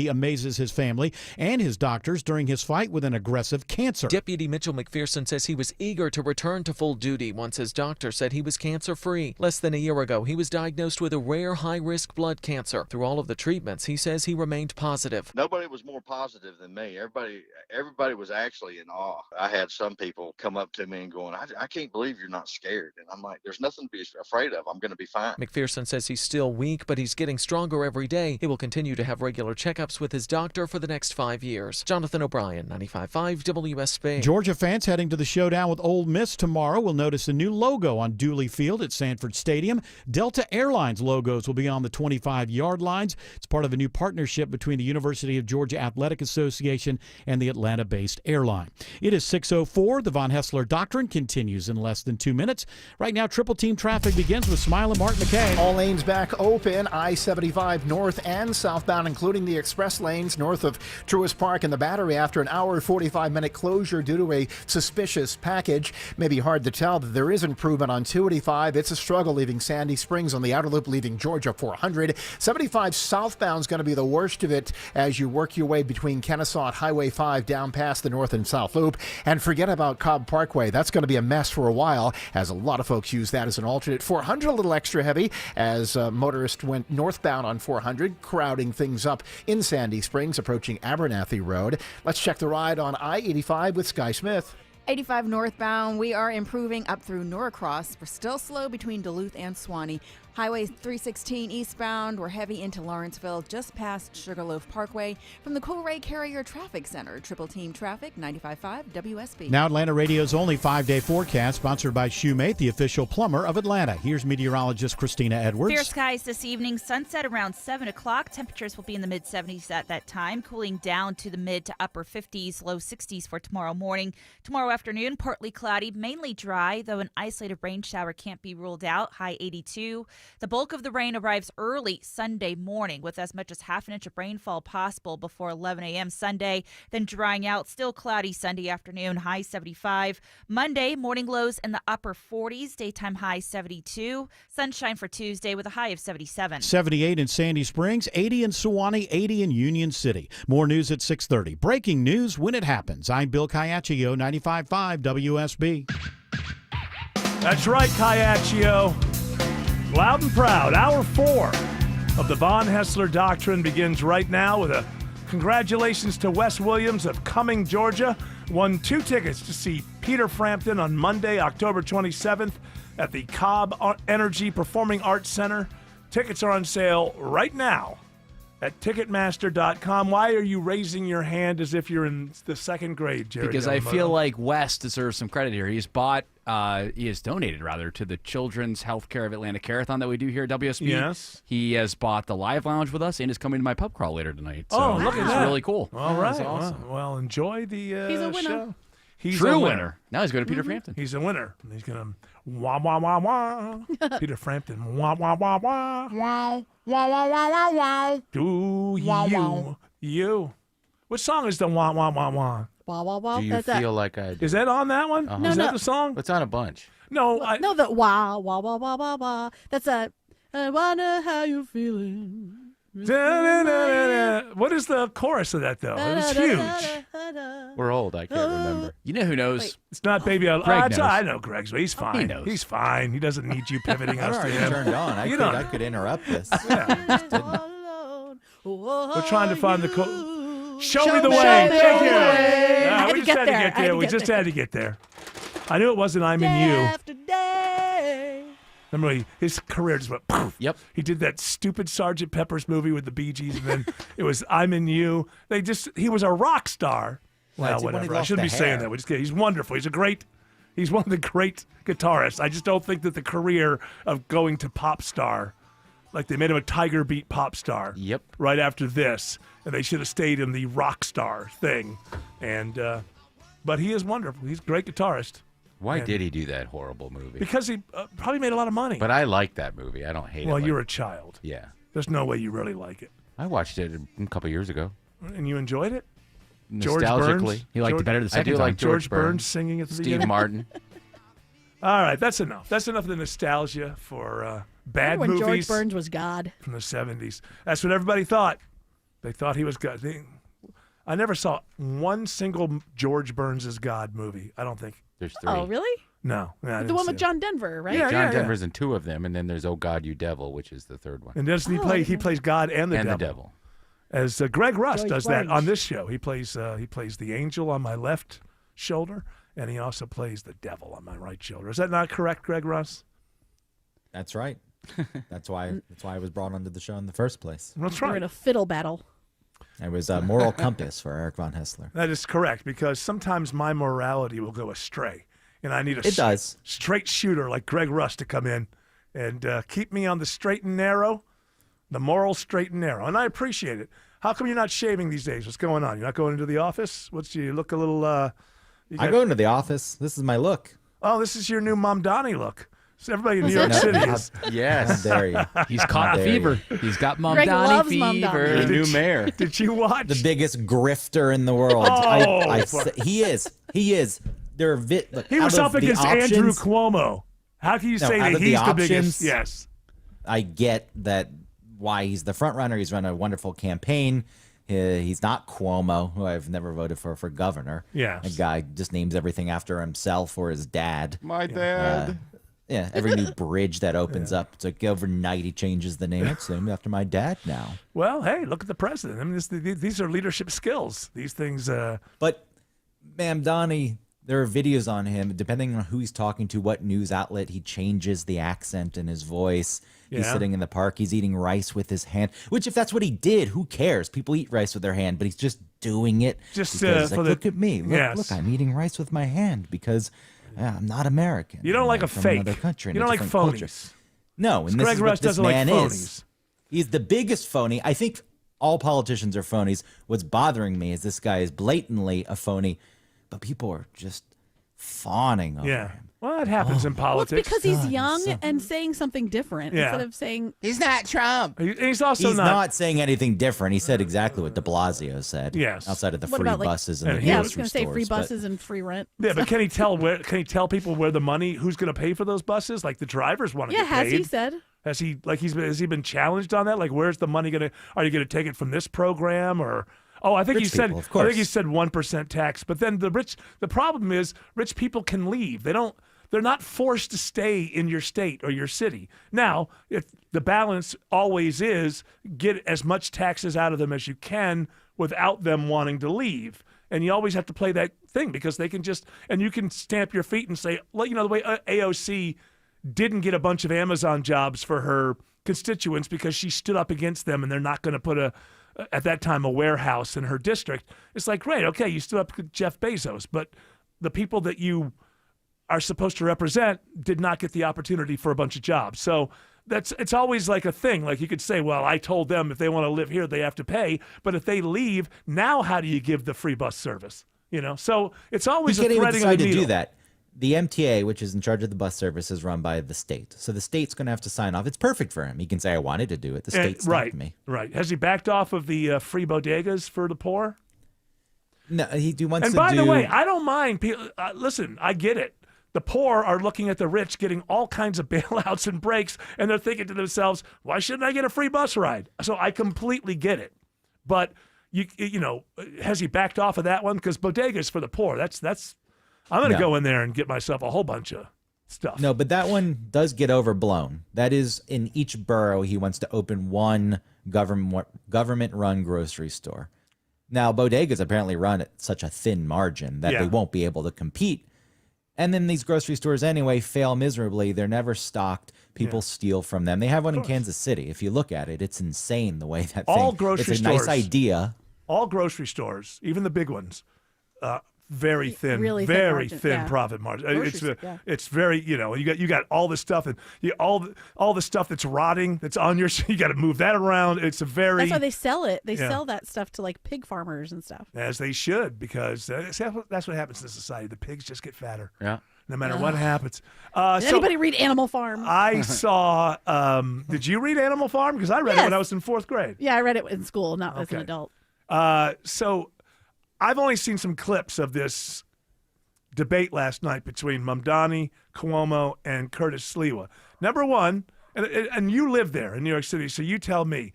[SPEAKER 22] amazes his family and his doctors during his fight with an aggressive cancer.
[SPEAKER 4] Deputy Mitchell McPherson says he was eager to return to full duty once his doctor said he was cancer-free. Less than a year ago, he was diagnosed with a rare high-risk blood cancer. Through all of the treatments, he says he remained positive.
[SPEAKER 6] Nobody was more positive than me. Everybody was actually in awe. I had some people come up to me and going, I can't believe you're not scared. And I'm like, there's nothing to be afraid of. I'm going to be fine.
[SPEAKER 4] McPherson says he's still weak, but he's getting stronger every day. He will continue to have regular checkups with his doctor for the next 5 years. Jonathan O'Brien, 95.5 WSB.
[SPEAKER 22] Georgia fans heading to the showdown with Ole Miss tomorrow will notice a new logo on Dooley Field at Sanford Stadium. Delta Airlines logos will be on the 25-yard lines. It's part of a new partnership between the University of Georgia Athletic Association and the Atlanta-based airline. It is 6:04. The Von Hessler Doctrine continues in less than 2 minutes. Right now, Triple Team traffic begins with Smile and Mark McKay.
[SPEAKER 30] All lanes back open, I-75 north and southbound, including the express lanes north of Truist Park and the Battery after an hour 45-minute closure due to a suspicious package. Maybe hard to tell that there is improvement on 285. It's a struggle leaving Sandy Springs on the outer loop, leaving Georgia 400. 75 southbound is going to be the worst of it as you work your way between Kennesaw and Highway 5 down past the north and south loop. And forget about Cobb Parkway. That's going to be a mess for a while as a lot of folks use that as an alternate. 400 a little extra heavy as motorists went northbound on 400, crowding things up in Sandy Springs, approaching Abernathy Road. Let's check the ride on I-85 with Sky Smith.
[SPEAKER 31] 85 northbound, we are improving up through Norcross. We're still slow between Duluth and Swanee. Highway 316 eastbound, we're heavy into Lawrenceville, just past Sugarloaf Parkway. From the Coolray Carrier Traffic Center, Triple Team Traffic, 95.5 WSB.
[SPEAKER 22] Now Atlanta Radio's only 5-day forecast, sponsored by Shoemate, the official plumber of Atlanta. Here's meteorologist Christina Edwards.
[SPEAKER 7] Clear skies this evening, sunset around 7 o'clock. Temperatures will be in the mid-70s at that time, cooling down to the mid to upper 50s, low 60s for tomorrow morning. Tomorrow afternoon, partly cloudy, mainly dry, though an isolated rain shower can't be ruled out, high 82. The bulk of the rain arrives early Sunday morning with as much as half an inch of rainfall possible before 11 a.m. Sunday, then drying out, still cloudy Sunday afternoon, high 75. Monday, morning lows in the upper 40s, daytime high 72. Sunshine for Tuesday with a high of 77.
[SPEAKER 22] 78 in Sandy Springs, 80 in Sewanee, 80 in Union City. More news at 6:30. Breaking news when it happens. I'm Bill Caiaccio, 95.5 WSB.
[SPEAKER 10] That's right, Caiaccio. Loud and proud, Hour 4 of the Von Hessler Doctrine begins right now with a congratulations to Wes Williams of Cumming, Georgia. Won 2 tickets to see Peter Frampton on Monday, October 27th at the Cobb Energy Performing Arts Center. Tickets are on sale right now at Ticketmaster.com. Why are you raising your hand as if you're in the second grade, Jerry?
[SPEAKER 5] Because I feel like Wes deserves some credit here. He has donated to the Children's Healthcare of Atlanta Carathon that we do here at WSB.
[SPEAKER 10] Yes.
[SPEAKER 5] He has bought the live lounge with us and is coming to my pub crawl later tonight. So
[SPEAKER 10] look at that.
[SPEAKER 5] It's really cool.
[SPEAKER 10] All right.
[SPEAKER 5] That's awesome.
[SPEAKER 10] Well, enjoy the
[SPEAKER 31] He's a winner.
[SPEAKER 10] show. He's
[SPEAKER 5] True
[SPEAKER 10] a
[SPEAKER 5] winner. Now he's going to Peter Frampton.
[SPEAKER 10] He's a winner. He's going to wah, wah, wah, wah. Peter Frampton, wah, wah, wah, wah.
[SPEAKER 2] Wow, wow, wow, wow, wow, wow.
[SPEAKER 10] Do
[SPEAKER 2] Wow,
[SPEAKER 10] you.
[SPEAKER 2] wow.
[SPEAKER 10] You. What song is the wah, wah, wah, wah?
[SPEAKER 2] Wow, wow, wow.
[SPEAKER 3] Do you
[SPEAKER 2] That's
[SPEAKER 3] feel like I do?
[SPEAKER 10] Is that on that one?
[SPEAKER 2] No,
[SPEAKER 10] Is that
[SPEAKER 2] no.
[SPEAKER 10] the song?
[SPEAKER 3] It's on a bunch.
[SPEAKER 10] No,
[SPEAKER 2] no, the wow, wow, wow, wow, wow, wow. That's a. I wonder how you're feeling.
[SPEAKER 10] What is the chorus of that, though? It was huge.
[SPEAKER 3] We're old. I can't remember.
[SPEAKER 5] You know who knows?
[SPEAKER 2] Wait.
[SPEAKER 10] It's not Baby
[SPEAKER 5] Greg knows.
[SPEAKER 10] I know Greg's. He's fine.
[SPEAKER 5] He knows.
[SPEAKER 10] He's fine. He doesn't need you pivoting us to
[SPEAKER 11] already
[SPEAKER 10] him.
[SPEAKER 11] turned on. I could interrupt this.
[SPEAKER 10] We're trying to find the Show me the
[SPEAKER 2] me
[SPEAKER 10] way.
[SPEAKER 2] the
[SPEAKER 10] Thank you.
[SPEAKER 2] way.
[SPEAKER 10] Yeah,
[SPEAKER 2] I had
[SPEAKER 10] we
[SPEAKER 2] to
[SPEAKER 10] just
[SPEAKER 2] get
[SPEAKER 10] had to
[SPEAKER 2] there.
[SPEAKER 10] get
[SPEAKER 2] I had
[SPEAKER 10] there.
[SPEAKER 2] to
[SPEAKER 10] We
[SPEAKER 2] get
[SPEAKER 10] just
[SPEAKER 2] there.
[SPEAKER 10] had to get there. I knew it wasn't I'm in
[SPEAKER 2] Day
[SPEAKER 10] You.
[SPEAKER 2] after day.
[SPEAKER 10] Remember, his career just went poof.
[SPEAKER 5] Yep.
[SPEAKER 10] He did that stupid Sgt. Pepper's movie with the Bee Gees, and then it was I'm in You. He was a rock star. Well,
[SPEAKER 11] That's when he
[SPEAKER 10] whatever. I
[SPEAKER 11] lost
[SPEAKER 10] shouldn't be
[SPEAKER 11] the
[SPEAKER 10] saying
[SPEAKER 11] hair.
[SPEAKER 10] that. We just kidding. He's wonderful. He's one of the great guitarists. I just don't think that the career of going to pop star, like they made him a Tiger Beat pop star.
[SPEAKER 3] Yep.
[SPEAKER 10] Right after this, and they should have stayed in the rock star thing. And but he is wonderful. He's a great guitarist.
[SPEAKER 3] Why
[SPEAKER 10] And-
[SPEAKER 3] did he do that horrible movie?
[SPEAKER 10] Because he probably made a lot of money.
[SPEAKER 3] But I like that movie. I don't hate it.
[SPEAKER 10] Well,
[SPEAKER 3] like-
[SPEAKER 10] you're a child.
[SPEAKER 3] Yeah.
[SPEAKER 10] There's no way you really like it.
[SPEAKER 3] I watched it a couple years ago.
[SPEAKER 10] And you enjoyed it?
[SPEAKER 3] Nostalgically.
[SPEAKER 5] He liked it better the second
[SPEAKER 3] I do
[SPEAKER 5] time.
[SPEAKER 3] like George
[SPEAKER 10] Burns singing at the
[SPEAKER 3] Steve
[SPEAKER 10] beginning.
[SPEAKER 3] Martin.
[SPEAKER 10] All right, that's enough. That's enough of the nostalgia for bad
[SPEAKER 2] when George
[SPEAKER 10] movies
[SPEAKER 2] Burns was God.
[SPEAKER 10] from the 70s. That's what everybody thought. They thought he was God. I never saw one single George Burns as God movie. I don't think.
[SPEAKER 3] There's 3.
[SPEAKER 2] Oh, really?
[SPEAKER 10] No. I
[SPEAKER 2] The
[SPEAKER 10] didn't
[SPEAKER 2] one
[SPEAKER 10] see
[SPEAKER 2] with
[SPEAKER 10] it.
[SPEAKER 2] John Denver, right?
[SPEAKER 3] John Denver's in 2 of them, and then there's Oh God, You Devil, which is the 3rd one.
[SPEAKER 10] And doesn't he play? He plays God and the devil. As Greg Rust
[SPEAKER 2] George
[SPEAKER 10] does that
[SPEAKER 2] Burns.
[SPEAKER 10] on this show. He plays the angel on my left shoulder, and he also plays the devil on my right shoulder. Is that not correct, Greg Rust?
[SPEAKER 11] That's right. That's why I was brought onto the show in the first place.
[SPEAKER 10] That's
[SPEAKER 2] We're
[SPEAKER 10] right.
[SPEAKER 2] in a fiddle battle.
[SPEAKER 11] It was a moral compass for Eric Von Hessler.
[SPEAKER 10] That is correct, because sometimes my morality will go astray, and I need a
[SPEAKER 11] It does.
[SPEAKER 10] straight shooter like Greg Rust to come in and keep me on the straight and narrow, the moral straight and narrow. And I appreciate it. How come you're not shaving these days? What's going on? You're not going into the office? You look a little...
[SPEAKER 11] I go into the office. This is my look.
[SPEAKER 10] Oh, this is your new Mom Donnie look. So everybody in New
[SPEAKER 2] Was
[SPEAKER 10] York
[SPEAKER 2] it?
[SPEAKER 10] City is...
[SPEAKER 3] Yes.
[SPEAKER 11] How dare you?
[SPEAKER 5] He's caught the
[SPEAKER 11] dare
[SPEAKER 5] fever. He's got Mom
[SPEAKER 2] Greg
[SPEAKER 5] Donnie
[SPEAKER 2] loves Mom
[SPEAKER 5] fever.
[SPEAKER 2] Donnie.
[SPEAKER 3] The new mayor.
[SPEAKER 10] Did you watch?
[SPEAKER 11] The biggest grifter in the world. He is. There are look,
[SPEAKER 10] He was
[SPEAKER 11] out
[SPEAKER 10] up
[SPEAKER 11] of the
[SPEAKER 10] against Andrew
[SPEAKER 11] options-
[SPEAKER 10] Cuomo. How can you
[SPEAKER 11] No,
[SPEAKER 10] say
[SPEAKER 11] out
[SPEAKER 10] that
[SPEAKER 11] of the
[SPEAKER 10] he's the biggest?
[SPEAKER 11] options-
[SPEAKER 10] Yes.
[SPEAKER 11] I get that why he's the front runner. He's run a wonderful campaign. He's not Cuomo, who I've never voted for governor.
[SPEAKER 10] Yes.
[SPEAKER 11] A guy just names everything after himself or his dad.
[SPEAKER 3] My dad.
[SPEAKER 11] Yeah, every new bridge that opens up, it's like overnight he changes the name. It's named after my dad now.
[SPEAKER 10] Well, hey, look at the president. I mean, these are leadership skills. These things.
[SPEAKER 11] But Ma'am Donnie, there are videos on him, depending on who he's talking to, what news outlet, he changes the accent in his voice. He's
[SPEAKER 10] Yeah.
[SPEAKER 11] sitting in the park, he's eating rice with his hand, which if that's what he did, who cares? People eat rice with their hand, but he's just doing it
[SPEAKER 10] Just,
[SPEAKER 11] because,
[SPEAKER 10] for
[SPEAKER 11] like,
[SPEAKER 10] the-
[SPEAKER 11] look at me. Look,
[SPEAKER 10] Yes.
[SPEAKER 11] look, I'm eating rice with my hand because I'm not American.
[SPEAKER 10] You don't like a
[SPEAKER 11] from
[SPEAKER 10] fake.
[SPEAKER 11] another country, in
[SPEAKER 10] You
[SPEAKER 11] a
[SPEAKER 10] don't like
[SPEAKER 11] different culture.
[SPEAKER 10] phonies.
[SPEAKER 11] No, and this
[SPEAKER 10] Greg
[SPEAKER 11] is what
[SPEAKER 10] Rust
[SPEAKER 11] this
[SPEAKER 10] doesn't like
[SPEAKER 11] man
[SPEAKER 10] phonies.
[SPEAKER 11] is. He's the biggest phony. I think all politicians are phonies. What's bothering me is this guy is blatantly a phony, but people are just fawning over
[SPEAKER 10] Yeah.
[SPEAKER 11] him.
[SPEAKER 10] Well, it happens in
[SPEAKER 2] Well, it's
[SPEAKER 10] politics.
[SPEAKER 2] because he's young and saying something different
[SPEAKER 10] Yeah.
[SPEAKER 2] instead of saying
[SPEAKER 3] He's not Trump.
[SPEAKER 10] He's also
[SPEAKER 11] He's not saying anything different. He said exactly what de Blasio said.
[SPEAKER 10] Yes.
[SPEAKER 11] Outside of the
[SPEAKER 2] What
[SPEAKER 11] free
[SPEAKER 2] about, like-
[SPEAKER 11] buses and the
[SPEAKER 10] he
[SPEAKER 2] yeah, I
[SPEAKER 10] was
[SPEAKER 2] was going to say free buses and free rent.
[SPEAKER 10] Yeah, but can he tell people where the money? Who's going to pay for those buses? Like the drivers want to
[SPEAKER 2] Yeah,
[SPEAKER 10] get
[SPEAKER 2] has
[SPEAKER 10] paid.
[SPEAKER 2] he said?
[SPEAKER 10] Has he been challenged on that? Like, where's the money going to? Are you going to take it from this program or? Oh, I think
[SPEAKER 11] Rich
[SPEAKER 10] you said.
[SPEAKER 11] people, of
[SPEAKER 10] I
[SPEAKER 11] course.
[SPEAKER 10] think you said 1% tax. But then the problem is, rich people can leave. They're not forced to stay in your state or your city. Now, if the balance always is get as much taxes out of them as you can without them wanting to leave. And you always have to play that thing because they can just, and you can stamp your feet and say, well, the way AOC didn't get a bunch of Amazon jobs for her constituents because she stood up against them and they're not going to put at that time, a warehouse in her district. It's like, great, okay, you stood up with Jeff Bezos, but the people that you are supposed to represent did not get the opportunity for a bunch of jobs. So it's always like a thing. Like you could say, well, I told them if they want to live here, they have to pay. But if they leave, now how do you give the free bus service? So it's always
[SPEAKER 11] He
[SPEAKER 10] a
[SPEAKER 11] can't even
[SPEAKER 10] threading
[SPEAKER 11] decide
[SPEAKER 10] of the
[SPEAKER 11] to
[SPEAKER 10] needle.
[SPEAKER 11] do that. The MTA, which is in charge of the bus service, is run by the state. So the state's going to have to sign off. It's perfect for him. He can say, I wanted to do it. The state stopped
[SPEAKER 10] right,
[SPEAKER 11] me.
[SPEAKER 10] Right. Has he backed off of the free bodegas for the poor?
[SPEAKER 11] No, he wants
[SPEAKER 10] And
[SPEAKER 11] to
[SPEAKER 10] by
[SPEAKER 11] do...
[SPEAKER 10] the way, I don't mind people. Listen, I get it. The poor are looking at the rich getting all kinds of bailouts and breaks, and they're thinking to themselves, why shouldn't I get a free bus ride? So I completely get it. But, has he backed off of that one? Because bodegas for the poor, that's. I'm going to go in there and get myself a whole bunch of stuff.
[SPEAKER 11] No, but that one does get overblown. That is, in each borough, he wants to open one government-run grocery store. Now, bodegas apparently run at such a thin margin that they won't be able to compete. And then these grocery stores anyway fail miserably. They're never stocked. People steal from them. They have one in Kansas City. If you look at it, it's insane the way that
[SPEAKER 10] All
[SPEAKER 11] thing.
[SPEAKER 10] grocery
[SPEAKER 11] it's a
[SPEAKER 10] stores,
[SPEAKER 11] nice idea.
[SPEAKER 10] All grocery stores, even the big ones, very thin,
[SPEAKER 2] Really thin
[SPEAKER 10] very
[SPEAKER 2] margin,
[SPEAKER 10] thin
[SPEAKER 2] yeah.
[SPEAKER 10] profit margin.
[SPEAKER 2] Groceries,
[SPEAKER 10] It's very, you got all the stuff and all the stuff that's rotting that's on your. You got to move that around. It's a very.
[SPEAKER 2] That's why they sell it. They
[SPEAKER 10] Yeah.
[SPEAKER 2] sell that stuff to like pig farmers and stuff.
[SPEAKER 10] As they should, because that's what happens in society. The pigs just get fatter.
[SPEAKER 3] Yeah.
[SPEAKER 10] No matter what happens.
[SPEAKER 2] Did anybody read Animal Farm?
[SPEAKER 10] I saw. Did you read Animal Farm? Because I read it when I was in 4th grade.
[SPEAKER 2] Yeah, I read it in school, not as an
[SPEAKER 10] Okay.
[SPEAKER 2] adult.
[SPEAKER 10] So I've only seen some clips of this debate last night between Mamdani, Cuomo, and Curtis Sliwa. Number one, and you live there in New York City, so you tell me.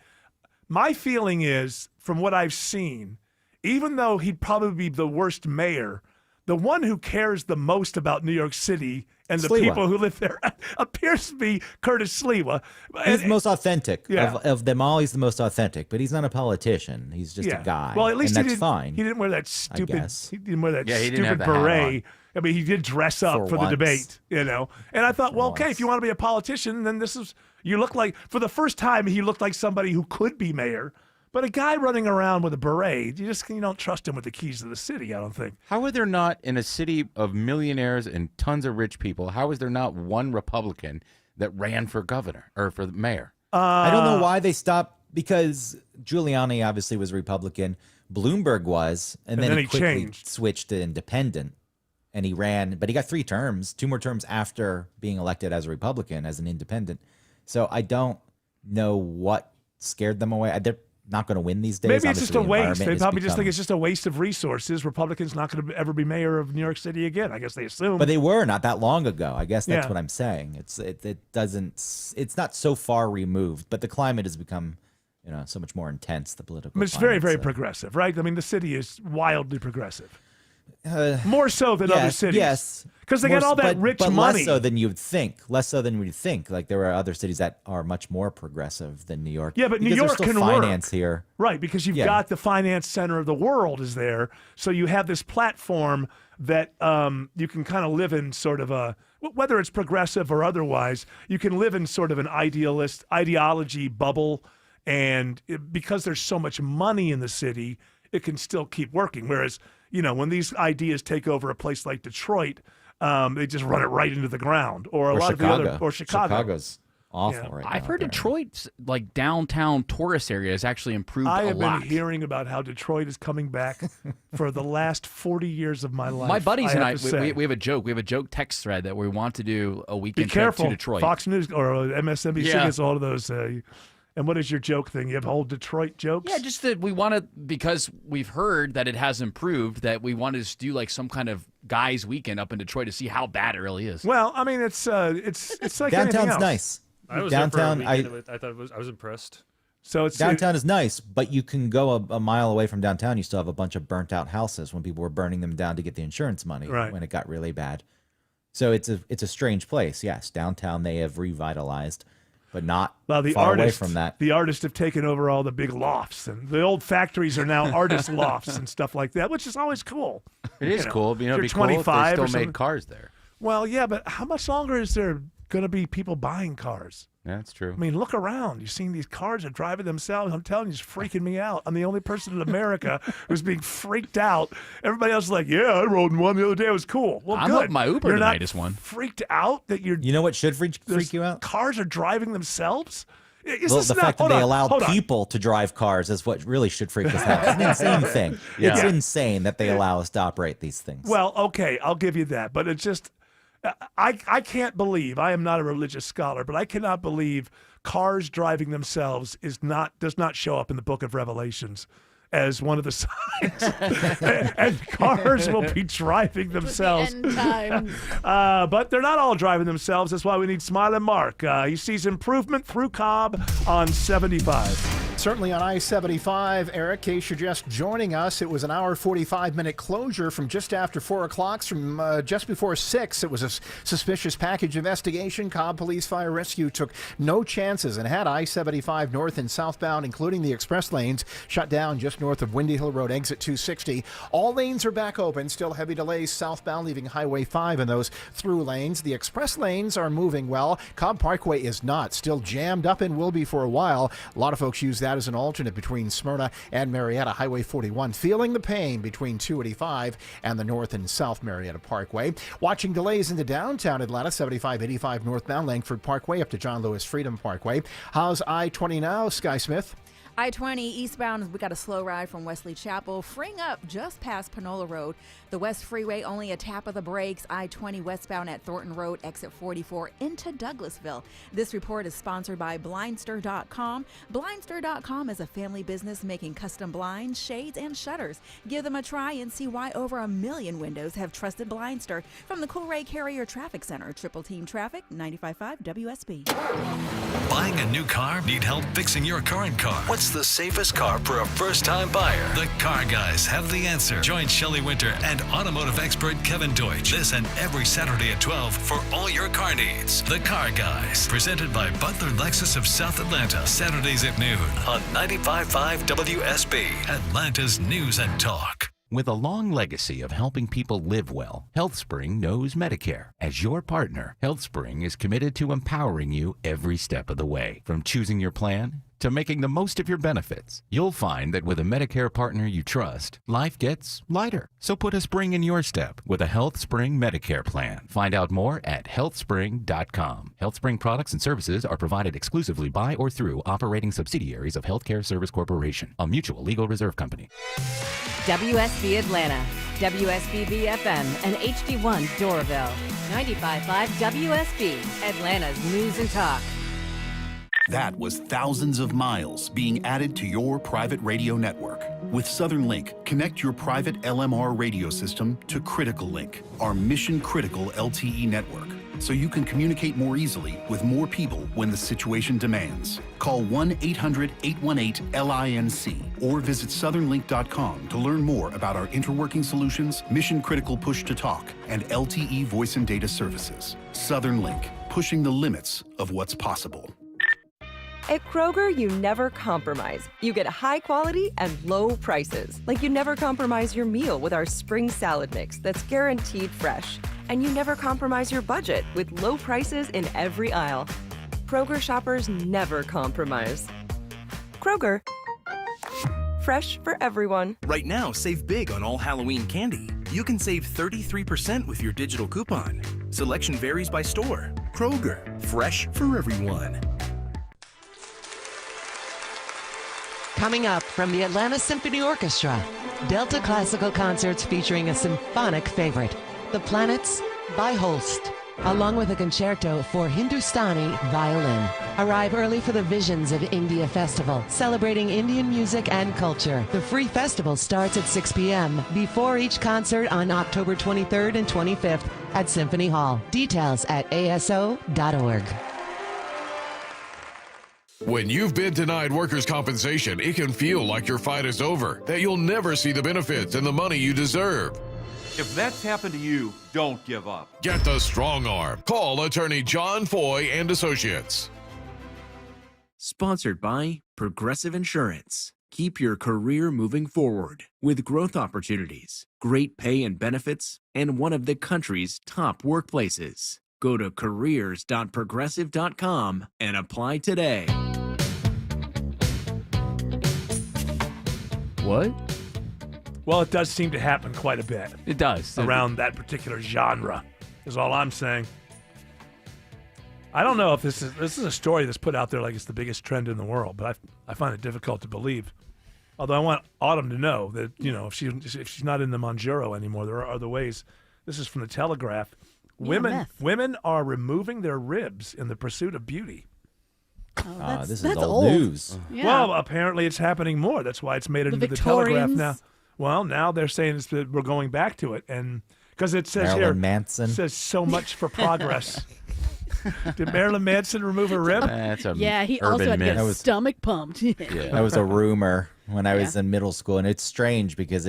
[SPEAKER 10] My feeling is, from what I've seen, even though he'd probably be the worst mayor, the one who cares the most about New York City and the
[SPEAKER 11] Sliwa.
[SPEAKER 10] people who live there appears to be Curtis Sliwa.
[SPEAKER 11] He's the most authentic.
[SPEAKER 10] Yeah.
[SPEAKER 11] Of them all, he's the most authentic, but he's not a politician. He's just a guy.
[SPEAKER 10] Well, at least
[SPEAKER 11] and
[SPEAKER 10] he
[SPEAKER 11] that's
[SPEAKER 10] didn't,
[SPEAKER 11] fine.
[SPEAKER 10] He didn't wear that stupid.
[SPEAKER 11] guess.
[SPEAKER 10] He didn't wear that
[SPEAKER 3] Yeah, he didn't have
[SPEAKER 10] stupid
[SPEAKER 3] the hat
[SPEAKER 10] beret. I mean, he did dress up for the
[SPEAKER 11] once.
[SPEAKER 10] debate, And I thought, well, okay, if you want to be a politician, then this is. You look like, for the first time, he looked like somebody who could be mayor. But a guy running around with a beret, you don't trust him with the keys to the city, I don't think.
[SPEAKER 3] How are there not, in a city of millionaires and tons of rich people, how is there not one Republican that ran for governor or for mayor?
[SPEAKER 11] I don't know why they stopped, because Giuliani obviously was Republican. Bloomberg was, and then he quickly
[SPEAKER 10] changed.
[SPEAKER 11] switched to independent. And he ran, but he got 3 terms, 2 more terms after being elected as a Republican, as an independent. So I don't know what scared them away. They're not going to win these days.
[SPEAKER 10] Maybe it's just a
[SPEAKER 11] Obviously,
[SPEAKER 10] waste.
[SPEAKER 11] environment
[SPEAKER 10] They
[SPEAKER 11] has
[SPEAKER 10] probably just think
[SPEAKER 11] become-
[SPEAKER 10] it's just a waste of resources. Republicans not going to ever be mayor of New York City again. I guess they assume.
[SPEAKER 11] But they were not that long ago. I guess that's
[SPEAKER 10] Yeah.
[SPEAKER 11] what I'm saying. It's not so far removed, but the climate has become, so much more intense. The political.
[SPEAKER 10] I mean, it's very,
[SPEAKER 11] climate,
[SPEAKER 10] very
[SPEAKER 11] so.
[SPEAKER 10] progressive, right? I mean, the city is wildly progressive. More so than other cities.
[SPEAKER 11] Yes,
[SPEAKER 10] because they got all that rich
[SPEAKER 11] but
[SPEAKER 10] money.
[SPEAKER 11] less so than you'd think. Less so than we'd think. Like there are other cities that are much more progressive than New York.
[SPEAKER 10] Yeah, but New
[SPEAKER 11] because
[SPEAKER 10] York
[SPEAKER 11] there's still
[SPEAKER 10] can
[SPEAKER 11] finance
[SPEAKER 10] work.
[SPEAKER 11] here.
[SPEAKER 10] Right, because you've got the finance center of the world is there. So you have this platform that you can kind of live in sort of a, whether it's progressive or otherwise, you can live in sort of an ideology bubble. And because there's so much money in the city, it can still keep working. Whereas, when these ideas take over a place like Detroit, they just run it right into the ground. Or a lot
[SPEAKER 11] Chicago.
[SPEAKER 10] of the other, or Chicago.
[SPEAKER 11] Chicago's awful right now.
[SPEAKER 5] I've heard
[SPEAKER 11] there.
[SPEAKER 5] Detroit's downtown tourist area has actually improved
[SPEAKER 10] I
[SPEAKER 5] a
[SPEAKER 10] have
[SPEAKER 5] lot.
[SPEAKER 10] been hearing about how Detroit is coming back for the last 40 years of my life.
[SPEAKER 5] My buddies and I,
[SPEAKER 10] have to say.
[SPEAKER 5] we have a joke. We have a joke text thread that we want to do a
[SPEAKER 10] Be
[SPEAKER 5] weekend trip
[SPEAKER 10] careful.
[SPEAKER 5] to Detroit.
[SPEAKER 10] Fox News or MSNBC
[SPEAKER 5] Yeah.
[SPEAKER 10] gets all of those. And what is your joke thing? You have whole Detroit jokes?
[SPEAKER 5] Yeah, just that we want to, because we've heard that it has improved, that we want to do some kind of guys' weekend up in Detroit to see how bad it really is.
[SPEAKER 10] Well, I mean, it's like anything
[SPEAKER 11] Downtown's
[SPEAKER 10] else.
[SPEAKER 11] nice.
[SPEAKER 1] I was
[SPEAKER 11] Downtown,
[SPEAKER 1] there for a weekend. I was impressed.
[SPEAKER 10] So it's
[SPEAKER 11] Downtown is nice, but you can go a mile away from downtown. You still have a bunch of burnt out houses when people were burning them down to get the insurance money
[SPEAKER 10] Right.
[SPEAKER 11] when it got really bad. So it's a strange place. Yes, downtown they have revitalized, but not
[SPEAKER 10] the
[SPEAKER 11] far away
[SPEAKER 10] artists,
[SPEAKER 11] from that.
[SPEAKER 10] The artists have taken over all the big lofts, and the old factories are now artist lofts and stuff like that, which is always cool.
[SPEAKER 3] It is cool.
[SPEAKER 10] if
[SPEAKER 3] It'd
[SPEAKER 10] you're
[SPEAKER 3] be cool if
[SPEAKER 10] 25
[SPEAKER 3] they
[SPEAKER 10] or
[SPEAKER 3] still
[SPEAKER 10] something.
[SPEAKER 3] made cars there.
[SPEAKER 10] Well, yeah, but how much longer is there going to be people buying cars?
[SPEAKER 3] Yeah, that's true.
[SPEAKER 10] I mean, look around. You've seen these cars are driving themselves. I'm telling you, it's freaking me out. I'm the only person in America who's being freaked out. Everybody else is like, yeah, I rode in one the other day. It was cool. Well,
[SPEAKER 5] I'm
[SPEAKER 10] good.
[SPEAKER 5] up my Uber
[SPEAKER 10] You're
[SPEAKER 5] the
[SPEAKER 10] not
[SPEAKER 5] latest one.
[SPEAKER 10] freaked out that you're.
[SPEAKER 11] You know what should freak you out?
[SPEAKER 10] Cars are driving themselves. Is
[SPEAKER 11] Well,
[SPEAKER 10] this
[SPEAKER 11] the
[SPEAKER 10] not,
[SPEAKER 11] fact that
[SPEAKER 10] hold
[SPEAKER 11] they
[SPEAKER 10] on,
[SPEAKER 11] allow
[SPEAKER 10] hold on.
[SPEAKER 11] people to drive cars is what really should freak us out. It's an insane thing.
[SPEAKER 10] Yeah.
[SPEAKER 11] It's insane that they allow us to operate these things.
[SPEAKER 10] Well, okay, I'll give you that, but it's just I can't believe, I am not a religious scholar, but I cannot believe cars driving themselves does not show up in the book of Revelations as one of the signs. and cars will be driving themselves.
[SPEAKER 2] End times.
[SPEAKER 10] But they're not all driving themselves. That's why we need Smiling Mark. He sees improvement through Cobb on 75.
[SPEAKER 30] Certainly on I-75, Eric, in case you're just joining us, it was an hour 45-minute closure from just after 4 o'clock, from just before 6. It was a suspicious package investigation. Cobb Police Fire Rescue took no chances and had I-75 north and southbound, including the express lanes, shut down just north of Windy Hill Road, exit 260. All lanes are back open. Still heavy delays southbound, leaving Highway 5 in those through lanes. The express lanes are moving well. Cobb Parkway is not. Still jammed up and will be for a while. A lot of folks use that as an alternate between Smyrna and Marietta. Highway 41 feeling the pain between 285 and the north and south Marietta Parkway. Watching delays into downtown Atlanta, 75-85 northbound Langford Parkway up to John Lewis Freedom Parkway. How's I-20 now, Sky Smith?
[SPEAKER 31] I-20 eastbound, we got a slow ride from Wesley Chapel, freeing up just past Panola Road. The West Freeway, only a tap of the brakes. I-20 westbound at Thornton Road, exit 44 into Douglasville. This report is sponsored by Blindster.com. Blindster.com is a family business making custom blinds, shades, and shutters. Give them a try and see why over 1 million windows have trusted Blindster. From the Coolray Carrier Traffic Center, Triple Team Traffic, 95.5 WSB.
[SPEAKER 8] Buying a new car? Need help fixing your current car? What's the safest car for a first-time buyer? The Car Guys have the answer. Join Shelley Winter and automotive expert Kevin Deutsch this and every Saturday at 12 for all your car needs. The Car Guys, presented by Butler Lexus of South Atlanta, Saturdays at noon on 95.5 WSB, Atlanta's News and Talk.
[SPEAKER 3] With a long legacy of helping people live well, HealthSpring knows Medicare. As your partner, HealthSpring is committed to empowering you every step of the way. From choosing your plan to making the most of your benefits, you'll find that with a Medicare partner you trust, life gets lighter. So put a spring in your step with a HealthSpring Medicare plan. Find out more at healthspring.com. HealthSpring products and services are provided exclusively by or through operating subsidiaries of Healthcare Service Corporation, a mutual legal reserve company.
[SPEAKER 9] WSB Atlanta, WSBB FM, and HD1 Doraville. 95.5 WSB, Atlanta's News and Talk.
[SPEAKER 21] That was thousands of miles being added to your private radio network. With Southern Link, connect your private LMR radio system to Critical Link, our mission-critical LTE network, so you can communicate more easily with more people when the situation demands. Call 1-800-818-LINC or visit southernlink.com to learn more about our interworking solutions, mission-critical push-to-talk, and LTE voice and data services. Southern Link, pushing the limits of what's possible.
[SPEAKER 12] At Kroger, you never compromise. You get high quality and low prices. Like you never compromise your meal with our spring salad mix that's guaranteed fresh. And you never compromise your budget with low prices in every aisle. Kroger shoppers never compromise. Kroger, fresh for everyone.
[SPEAKER 13] Right now, save big on all Halloween candy. You can save 33% with your digital coupon. Selection varies by store. Kroger, fresh for everyone.
[SPEAKER 16] Coming up from the Atlanta Symphony Orchestra, Delta Classical Concerts featuring a symphonic favorite, The Planets by Holst, along with a concerto for Hindustani violin. Arrive early for the Visions of India Festival, celebrating Indian music and culture. The free festival starts at 6 p.m. before each concert on October 23rd and 25th at Symphony Hall. Details at aso.org.
[SPEAKER 14] When you've been denied workers' compensation, it can feel like your fight is over, that you'll never see the benefits and the money you deserve.
[SPEAKER 15] If that's happened to you, don't give up.
[SPEAKER 14] Get the strong arm. Call attorney John Foy and Associates.
[SPEAKER 17] Sponsored by Progressive Insurance. Keep your career moving forward with growth opportunities, great pay and benefits, and one of the country's top workplaces. Go to careers.progressive.com and apply today.
[SPEAKER 5] What?
[SPEAKER 10] Well, it does seem to happen quite a bit.
[SPEAKER 5] It does.
[SPEAKER 10] Around that particular genre, is all I'm saying. I don't know if this is a story that's put out there like it's the biggest trend in the world, but I find it difficult to believe. Although I want Autumn to know that, you know, if she's not in the Monjuro anymore, there are other ways. This is from the Telegraph. Women are removing their ribs in the pursuit of beauty.
[SPEAKER 11] Oh, this is old news.
[SPEAKER 2] Yeah.
[SPEAKER 10] Well, apparently it's happening more. That's why it's made it into the Telegraph now. Well, now they're saying that we're going back to it, and because it says
[SPEAKER 11] Marilyn Manson
[SPEAKER 10] says so much for progress. Did Marilyn Manson remove a rib?
[SPEAKER 11] That's a
[SPEAKER 2] Yeah, he also had to get his stomach pumped.
[SPEAKER 11] That was a rumor when I was in middle school, and it's strange because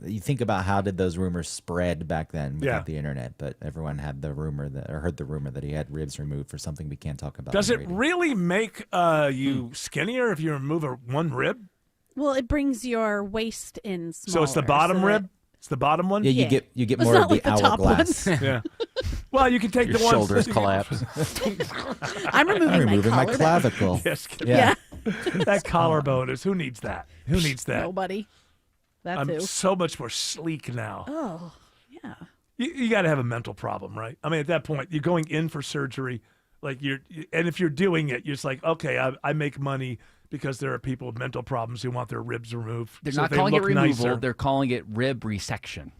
[SPEAKER 11] you think about how did those rumors spread back then without the internet, but everyone had the rumor heard the rumor that he had ribs removed for something we can't talk about.
[SPEAKER 10] Does it really make you skinnier if you remove one rib?
[SPEAKER 2] Well, it brings your waist in smaller.
[SPEAKER 10] So it's the bottom rib? It's the bottom one?
[SPEAKER 11] Yeah, you get
[SPEAKER 2] It's
[SPEAKER 11] more
[SPEAKER 2] not
[SPEAKER 11] of the
[SPEAKER 2] like the top
[SPEAKER 11] hourglass.
[SPEAKER 2] ones.
[SPEAKER 10] Yeah. Well, you can take
[SPEAKER 3] Your
[SPEAKER 10] the ones
[SPEAKER 3] shoulders collapse.
[SPEAKER 2] I'm removing
[SPEAKER 11] my clavicle.
[SPEAKER 10] Yes.
[SPEAKER 2] Yeah.
[SPEAKER 10] That collarbone is. Who needs that? Who needs that?
[SPEAKER 2] Nobody. That
[SPEAKER 10] I'm
[SPEAKER 2] too.
[SPEAKER 10] so much more sleek now.
[SPEAKER 2] Oh, yeah.
[SPEAKER 10] You got to have a mental problem, right? I mean, at that point, you're going in for surgery, and if you're doing it, you're just like, okay, I make money because there are people with mental problems who want their ribs removed.
[SPEAKER 5] They're
[SPEAKER 10] so
[SPEAKER 5] not
[SPEAKER 10] they
[SPEAKER 5] calling it
[SPEAKER 10] look
[SPEAKER 5] removal.
[SPEAKER 10] nicer.
[SPEAKER 5] They're calling it rib resection.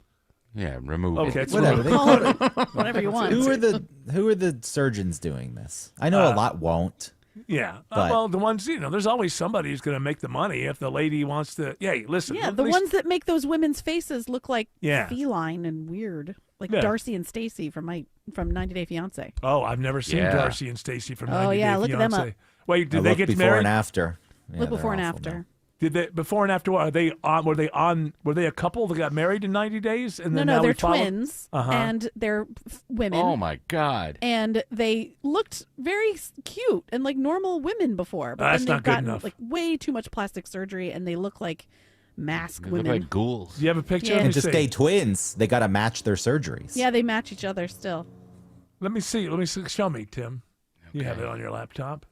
[SPEAKER 3] Yeah, remove
[SPEAKER 10] Okay,
[SPEAKER 3] it.
[SPEAKER 10] it's
[SPEAKER 11] Whatever.
[SPEAKER 10] removed.
[SPEAKER 2] Whatever you want.
[SPEAKER 11] Who are the surgeons doing this? I know a lot won't.
[SPEAKER 10] Yeah.
[SPEAKER 11] But-
[SPEAKER 10] Well, the ones, there's always somebody who's going to make the money if the lady wants to. Yeah, listen.
[SPEAKER 2] Yeah,
[SPEAKER 10] at
[SPEAKER 2] the
[SPEAKER 10] least-
[SPEAKER 2] ones that make those women's faces look like
[SPEAKER 10] Yeah.
[SPEAKER 2] feline and weird, like
[SPEAKER 10] Yeah.
[SPEAKER 2] Darcy and Stacy from 90 Day Fiance.
[SPEAKER 10] Oh, I've never seen
[SPEAKER 3] Yeah.
[SPEAKER 10] Darcy and Stacy from
[SPEAKER 2] Oh,
[SPEAKER 10] 90
[SPEAKER 2] yeah,
[SPEAKER 10] Day
[SPEAKER 2] look at them
[SPEAKER 10] Fiancé.
[SPEAKER 2] up.
[SPEAKER 10] Wait, did
[SPEAKER 11] I
[SPEAKER 10] they
[SPEAKER 11] look
[SPEAKER 10] get
[SPEAKER 11] before
[SPEAKER 10] married?
[SPEAKER 11] and after. Yeah,
[SPEAKER 2] Look
[SPEAKER 11] they're
[SPEAKER 2] before and
[SPEAKER 11] awful
[SPEAKER 2] after.
[SPEAKER 11] now.
[SPEAKER 10] Did they before and after? What, were they a couple that got married in 90 days? And then
[SPEAKER 2] No,
[SPEAKER 10] now
[SPEAKER 2] they're
[SPEAKER 10] we follow-
[SPEAKER 2] twins,
[SPEAKER 10] Uh-huh.
[SPEAKER 2] and they're women.
[SPEAKER 3] Oh my God.
[SPEAKER 2] And they looked very cute and like normal women before, but
[SPEAKER 10] That's
[SPEAKER 2] then they've
[SPEAKER 10] not good
[SPEAKER 2] gotten
[SPEAKER 10] enough.
[SPEAKER 2] like way too much plastic surgery, and they look like mask
[SPEAKER 3] They
[SPEAKER 2] women.
[SPEAKER 3] look like ghouls.
[SPEAKER 10] Do you have a picture?
[SPEAKER 2] Yeah.
[SPEAKER 10] Let me
[SPEAKER 11] And to
[SPEAKER 10] see.
[SPEAKER 11] stay twins, they got to match their surgeries.
[SPEAKER 2] Yeah, they match each other still.
[SPEAKER 10] Let me see. Show me, Tim. You have
[SPEAKER 3] Okay.
[SPEAKER 10] it on your laptop.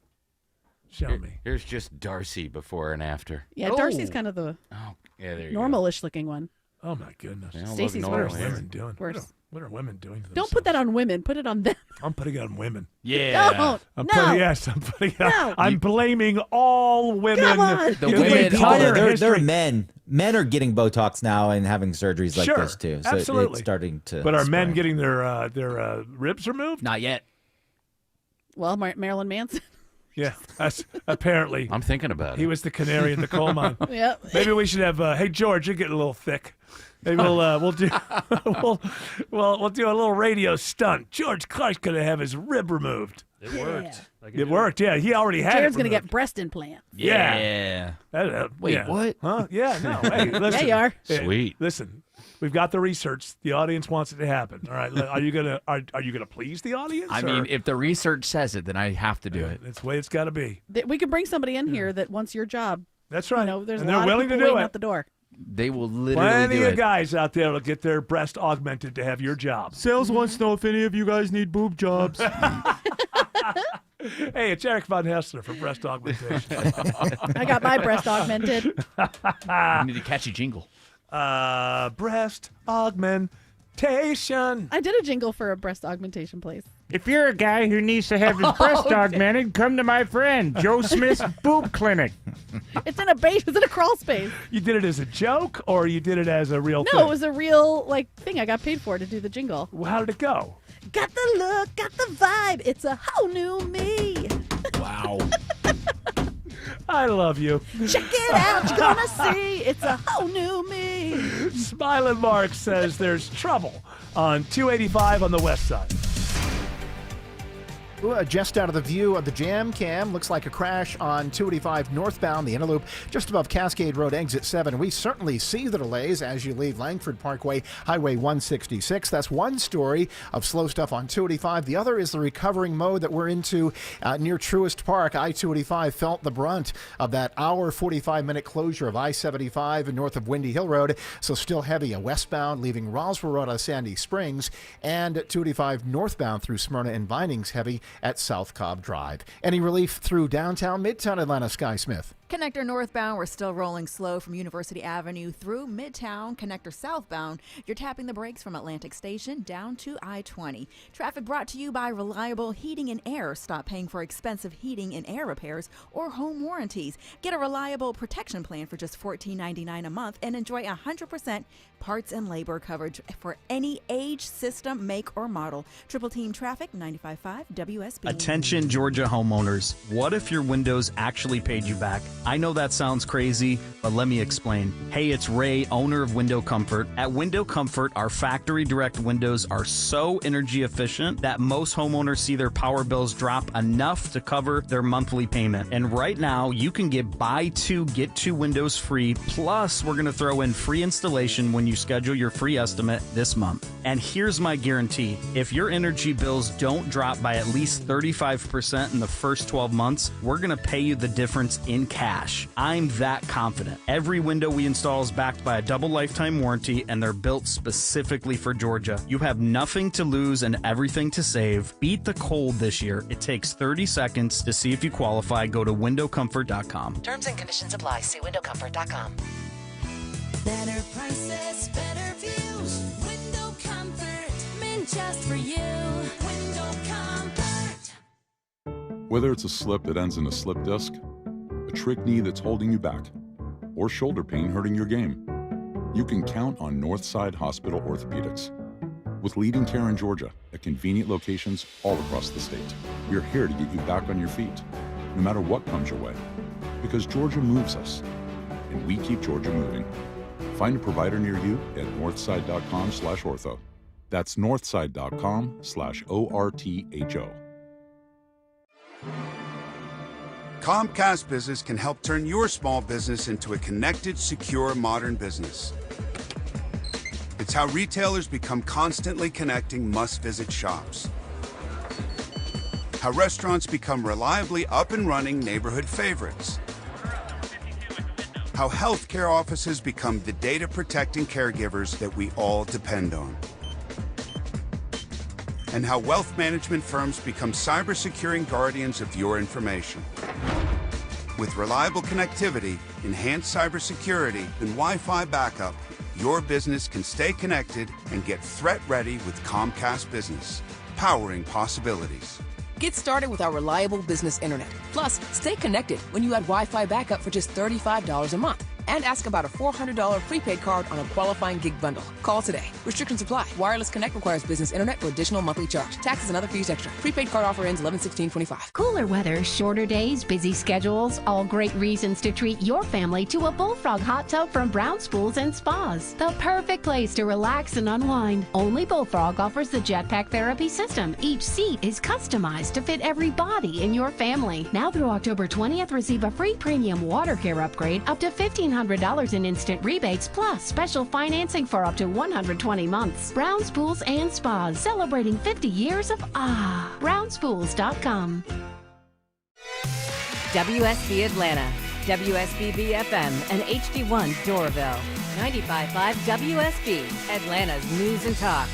[SPEAKER 10] Show me.
[SPEAKER 3] Here's just Darcy before and after.
[SPEAKER 2] Yeah, Darcy's kind of the
[SPEAKER 3] Oh, yeah, there you
[SPEAKER 2] normalish looking one.
[SPEAKER 10] Oh my goodness.
[SPEAKER 3] They all look
[SPEAKER 2] Stacy's
[SPEAKER 3] normal.
[SPEAKER 2] worse.
[SPEAKER 10] What are women doing?
[SPEAKER 2] Worse.
[SPEAKER 10] What are women doing to
[SPEAKER 2] Don't put that on women. Put it on them.
[SPEAKER 10] I'm putting it on women.
[SPEAKER 5] Yeah.
[SPEAKER 2] Don't.
[SPEAKER 10] I'm
[SPEAKER 2] No.
[SPEAKER 10] putting, yes, I'm putting it
[SPEAKER 2] No.
[SPEAKER 10] on. I'm blaming all women.
[SPEAKER 2] Come on.
[SPEAKER 5] The
[SPEAKER 10] in
[SPEAKER 5] women
[SPEAKER 11] People,
[SPEAKER 10] entire
[SPEAKER 11] they're
[SPEAKER 10] history.
[SPEAKER 11] men. Men are getting Botox now and having surgeries like
[SPEAKER 10] Sure,
[SPEAKER 11] this too. So
[SPEAKER 10] absolutely.
[SPEAKER 11] it's starting to.
[SPEAKER 10] But are men
[SPEAKER 11] spread.
[SPEAKER 10] getting their ribs removed?
[SPEAKER 5] Not yet.
[SPEAKER 2] Well, Marilyn Manson.
[SPEAKER 10] Yeah, that's apparently.
[SPEAKER 3] I'm thinking about
[SPEAKER 10] He
[SPEAKER 3] it.
[SPEAKER 10] was the canary in the coal mine.
[SPEAKER 2] Yep.
[SPEAKER 10] Maybe we should have. Hey, George, you're getting a little thick. Maybe we'll do we'll do a little radio stunt. George Clark's gonna have his rib removed.
[SPEAKER 1] It worked. I can
[SPEAKER 10] It
[SPEAKER 1] do
[SPEAKER 10] worked. Yeah, he already had
[SPEAKER 2] Jared's
[SPEAKER 10] it.
[SPEAKER 2] gonna
[SPEAKER 10] removed.
[SPEAKER 2] get breast implant.
[SPEAKER 10] Yeah.
[SPEAKER 5] Wait,
[SPEAKER 10] yeah.
[SPEAKER 5] what?
[SPEAKER 10] Huh? Yeah, no. Hey, listen.
[SPEAKER 2] you are.
[SPEAKER 10] Hey,
[SPEAKER 3] Sweet.
[SPEAKER 10] Listen, we've got the research. The audience wants it to happen. All right. Are you gonna please the audience?
[SPEAKER 5] I
[SPEAKER 10] or-
[SPEAKER 5] mean, if the research says it, then I have to do it.
[SPEAKER 10] That's the way it's got to be.
[SPEAKER 2] We could bring somebody in here that wants your job.
[SPEAKER 10] That's right.
[SPEAKER 2] There's
[SPEAKER 10] and
[SPEAKER 2] a
[SPEAKER 10] they're
[SPEAKER 2] lot
[SPEAKER 10] willing
[SPEAKER 2] of people
[SPEAKER 10] to do
[SPEAKER 2] waiting
[SPEAKER 10] it.
[SPEAKER 2] out the door.
[SPEAKER 5] They will literally
[SPEAKER 10] Plenty
[SPEAKER 5] do
[SPEAKER 10] of
[SPEAKER 5] it.
[SPEAKER 10] guys out there will get their breast augmented to have your job.
[SPEAKER 6] Sales wants to know if any of you guys need boob jobs.
[SPEAKER 10] Hey, it's Eric Von Hessler from Breast Augmentation.
[SPEAKER 2] I got my breast augmented.
[SPEAKER 5] You need a catchy jingle.
[SPEAKER 10] Breast augmentation.
[SPEAKER 2] I did a jingle for a breast augmentation place.
[SPEAKER 6] If you're a guy who needs to have his breast augmented, come to my friend Joe Smith's Boob Clinic.
[SPEAKER 2] It's in a base. It's in a crawl space.
[SPEAKER 10] You did it as a joke, or you did it as a real thing?
[SPEAKER 2] No, it was a real thing. I got paid for to do the jingle.
[SPEAKER 10] Well, how did it go?
[SPEAKER 2] Got the look, got the vibe. It's a whole new me.
[SPEAKER 11] Wow.
[SPEAKER 10] I love you.
[SPEAKER 2] Check it out. You're gonna see. It's a whole new me.
[SPEAKER 10] Smiling Mark says there's trouble on 285 on the west side.
[SPEAKER 30] Just out of the view of the jam cam, looks like a crash on 285 northbound, the inner loop, just above Cascade Road, exit 7. We certainly see the delays as you leave Langford Parkway, Highway 166. That's one story of slow stuff on 285. The other is the recovering mode that we're into near Truist Park. I-285 felt the brunt of that hour, 45-minute closure of I-75 and north of Windy Hill Road. So still heavy westbound, leaving Roswell Road out of Sandy Springs, and 285 northbound through Smyrna and Vinings, heavy at South Cobb Drive. Any relief through downtown Midtown Atlanta, Sky Smith?
[SPEAKER 31] Connector northbound, we're still rolling slow from University Avenue through Midtown. Connector southbound, you're tapping the brakes from Atlantic Station down to I-20. Traffic brought to you by Reliable Heating and Air. Stop paying for expensive heating and air repairs or home warranties. Get a reliable protection plan for just $14.99 a month and enjoy 100% parts and labor coverage for any age, system, make, or model. Triple Team Traffic, 95.5 WSB.
[SPEAKER 18] Attention Georgia homeowners, what if your windows actually paid you back? I know that sounds crazy, but let me explain. Hey, it's Ray, owner of Window Comfort. At Window Comfort, our factory direct windows are so energy efficient that most homeowners see their power bills drop enough to cover their monthly payment. And right now, you can get buy two, get two windows free. Plus, we're going to throw in free installation when you schedule your free estimate this month. And here's my guarantee. If your energy bills don't drop by at least 35% in the first 12 months, we're going to pay you the difference in cash. I'm that confident. Every window we install is backed by a double lifetime warranty, and they're built specifically for Georgia. You have nothing to lose and everything to save. Beat the cold this year. It takes 30 seconds to see if you qualify. Go to windowcomfort.com.
[SPEAKER 19] Terms and conditions apply. See windowcomfort.com.
[SPEAKER 20] Better prices, better views. Window Comfort, meant just for you. Window Comfort.
[SPEAKER 23] Whether it's a slip that ends in a slip disc, a
[SPEAKER 4] a trick knee that's holding you back, or shoulder pain hurting your game, you can count on Northside Hospital Orthopedics. With leading care in Georgia at convenient locations all across the state, we're here to get you back on your feet, no matter what comes your way. Because Georgia moves us, and we keep Georgia moving. Find a provider near you at northside.com/ortho. That's northside.com/ORTHO.
[SPEAKER 7] Comcast Business can help turn your small business into a connected, secure, modern business. It's how retailers become constantly connecting must-visit shops. How restaurants become reliably up and running neighborhood favorites. How healthcare offices become the data-protecting caregivers that we all depend on. And how wealth management firms become cyber-securing guardians of your information. With reliable connectivity, enhanced cybersecurity, and Wi-Fi backup, your business can stay connected and get threat-ready with Comcast Business, powering possibilities.
[SPEAKER 8] Get started with our reliable business internet. Plus, stay connected when you add Wi-Fi backup for just $35 a month. And ask about a $400 prepaid card on a qualifying gig bundle. Call today. Restrictions apply. Wireless Connect requires business internet for additional monthly charge. Taxes and other fees extra. Prepaid card offer ends 11/16/25.
[SPEAKER 22] Cooler weather, shorter days, busy schedules, all great reasons to treat your family to a Bullfrog hot tub from Brown's Pools and Spas. The perfect place to relax and unwind. Only Bullfrog offers the Jetpack Therapy system. Each seat is customized to fit every body in your family. Now through October 20th, receive a free premium water care upgrade up to $1,500 in instant rebates, plus special financing for up to 120 months. Brown's Pools and Spas, celebrating 50 years of BrownsPools.com.
[SPEAKER 9] WSB Atlanta, WSBB FM, and HD1 Doraville. 95.5 WSB, Atlanta's News and Talk.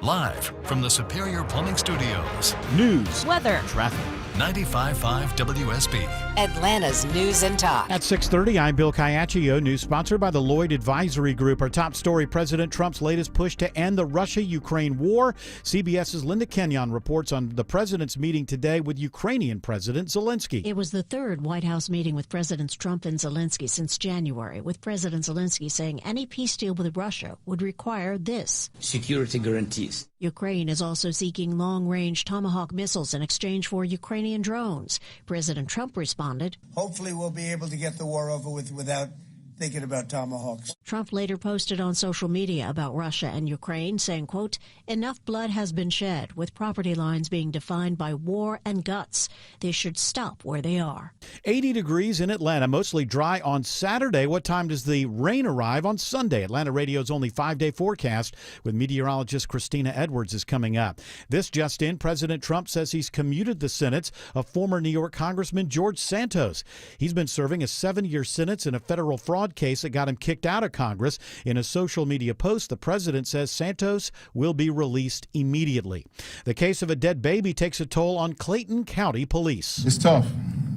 [SPEAKER 23] Live from the Superior Plumbing Studios.
[SPEAKER 24] News,
[SPEAKER 9] weather,
[SPEAKER 24] traffic. 95.5 WSB.
[SPEAKER 19] Atlanta's News and Talk.
[SPEAKER 24] At 6:30, I'm Bill Caiaccio. News sponsored by the Lloyd Advisory Group. Our top story, President Trump's latest push to end the Russia-Ukraine war. CBS's Linda Kenyon reports on the president's meeting today with Ukrainian President Zelensky.
[SPEAKER 25] It was the third White House meeting with Presidents Trump and Zelensky since January, with President Zelensky saying any peace deal with Russia would require this:
[SPEAKER 26] security guarantees.
[SPEAKER 25] Ukraine is also seeking long-range Tomahawk missiles in exchange for Ukrainian drones. President Trump responded,
[SPEAKER 27] "Hopefully we'll be able to get the war over with without thinking about Tomahawks."
[SPEAKER 25] Trump later posted on social media about Russia and Ukraine, saying, quote, "Enough blood has been shed, with property lines being defined by war and guts. They should stop where they are."
[SPEAKER 24] 80 degrees in Atlanta, mostly dry on Saturday. What time does the rain arrive on Sunday? Atlanta Radio's only 5-day forecast with meteorologist Christina Edwards is coming up. This just in, President Trump says he's commuted the sentence of former New York Congressman George Santos. He's been serving a 7-year sentence in a federal fraud case that got him kicked out of Congress. In a social media post, the president says Santos will be released immediately. The case of a dead baby takes a toll on Clayton County Police.
[SPEAKER 28] It's tough.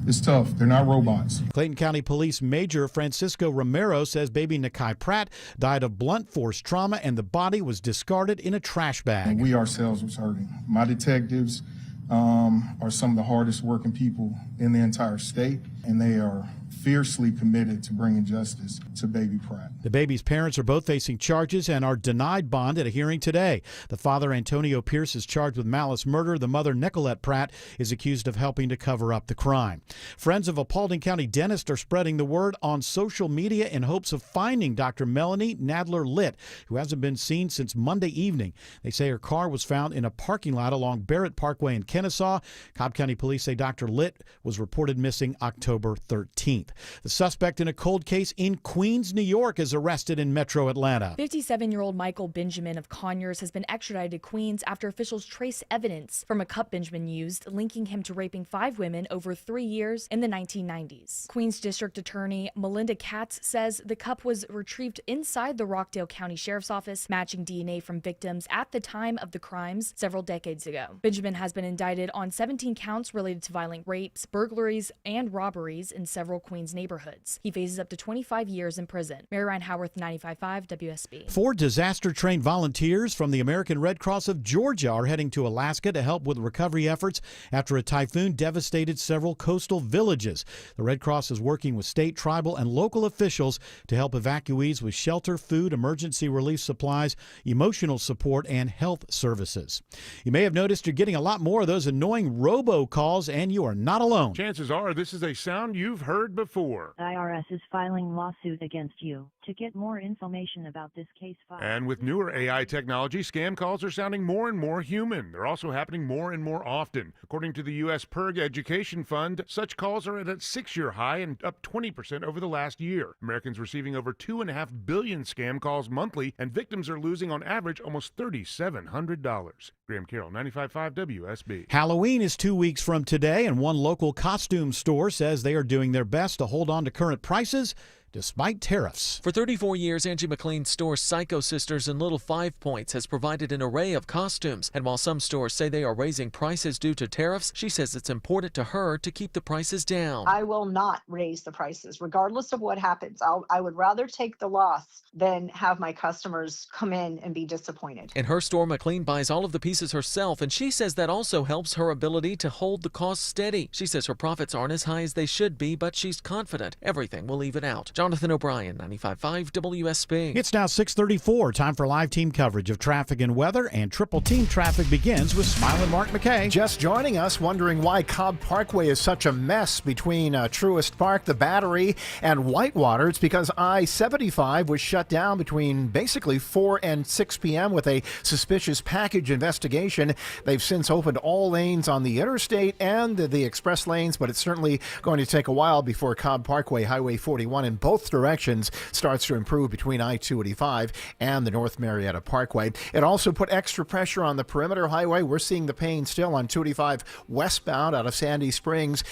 [SPEAKER 28] It's tough. They're not robots.
[SPEAKER 24] Clayton County Police Major Francisco Romero says baby Nakai Pratt died of blunt force trauma and the body was discarded in a trash bag.
[SPEAKER 28] And we ourselves was hurting. My detectives are some of the hardest working people in the entire state, and they are fiercely committed to bringing justice to baby Pratt.
[SPEAKER 24] The baby's parents are both facing charges and are denied bond at a hearing today. The father, Antonio Pierce, is charged with malice murder. The mother, Nicolette Pratt, is accused of helping to cover up the crime. Friends of a Paulding County dentist are spreading the word on social media in hopes of finding Dr. Melanie Nadler-Litt, who hasn't been seen since Monday evening. They say her car was found in a parking lot along Barrett Parkway in Kennesaw. Cobb County Police say Dr. Litt was reported missing October 13th. The suspect in a cold case in Queens, New York, is arrested in Metro Atlanta.
[SPEAKER 29] 57-year-old Michael Benjamin of Conyers has been extradited to Queens after officials trace evidence from a cup Benjamin used, linking him to raping 5 women over 3 years in the 1990s. Queens District Attorney Melinda Katz says the cup was retrieved inside the Rockdale County Sheriff's Office, matching DNA from victims at the time of the crimes several decades ago. Benjamin has been indicted on 17 counts related to violent rapes, burglaries, and robberies in several Queens neighborhoods. He faces up to 25 years in prison. Mary Ryan Howarth, 95.5 WSB.
[SPEAKER 24] 4 disaster-trained volunteers from the American Red Cross of Georgia are heading to Alaska to help with recovery efforts after a typhoon devastated several coastal villages. The Red Cross is working with state, tribal, and local officials to help evacuees with shelter, food, emergency relief supplies, emotional support, and health services. You may have noticed you're getting a lot more of those annoying robocalls, and you are not alone.
[SPEAKER 6] Chances are this is a sound you've heard before.
[SPEAKER 1] The IRS is filing lawsuit against you. To get more information about this case file.
[SPEAKER 6] And with newer AI technology, scam calls are sounding more and more human. They're also happening more and more often. According to the U.S. PIRG Education Fund, such calls are at a 6-year high and up 20% over the last year. Americans receiving over 2.5 billion scam calls monthly, and victims are losing on average almost $3,700. Graham Carroll, 95.5 WSB.
[SPEAKER 24] Halloween is 2 weeks from today, and one local costume store says they are doing their best to hold on to current prices despite tariffs.
[SPEAKER 3] For 34 years, Angie McLean's store Psycho Sisters in Little Five Points has provided an array of costumes. And while some stores say they are raising prices due to tariffs, she says it's important to her to keep the prices down.
[SPEAKER 5] I will not raise the prices, regardless of what happens. I would rather take the loss than have my customers come in and be disappointed.
[SPEAKER 3] In her store, McLean buys all of the pieces herself, and she says that also helps her ability to hold the cost steady. She says her profits aren't as high as they should be, but she's confident everything will even out. Jonathan O'Brien, 95.5 WSB.
[SPEAKER 24] It's now 6:34. Time for live team coverage of traffic and weather, and Triple Team traffic begins with Smiling Mark McKay.
[SPEAKER 30] Just joining us, wondering why Cobb Parkway is such a mess between Truist Park, the Battery, and Whitewater. It's because I-75 was shut down between basically 4 and 6 p.m. with a suspicious package investigation. They've since opened all lanes on the interstate and the express lanes, but it's certainly going to take a while before Cobb Parkway, Highway 41 in both directions starts to improve between I-285 and the North Marietta Parkway. It also put extra pressure on the Perimeter Highway. We're seeing the pain still on 285 westbound out of Sandy Springs,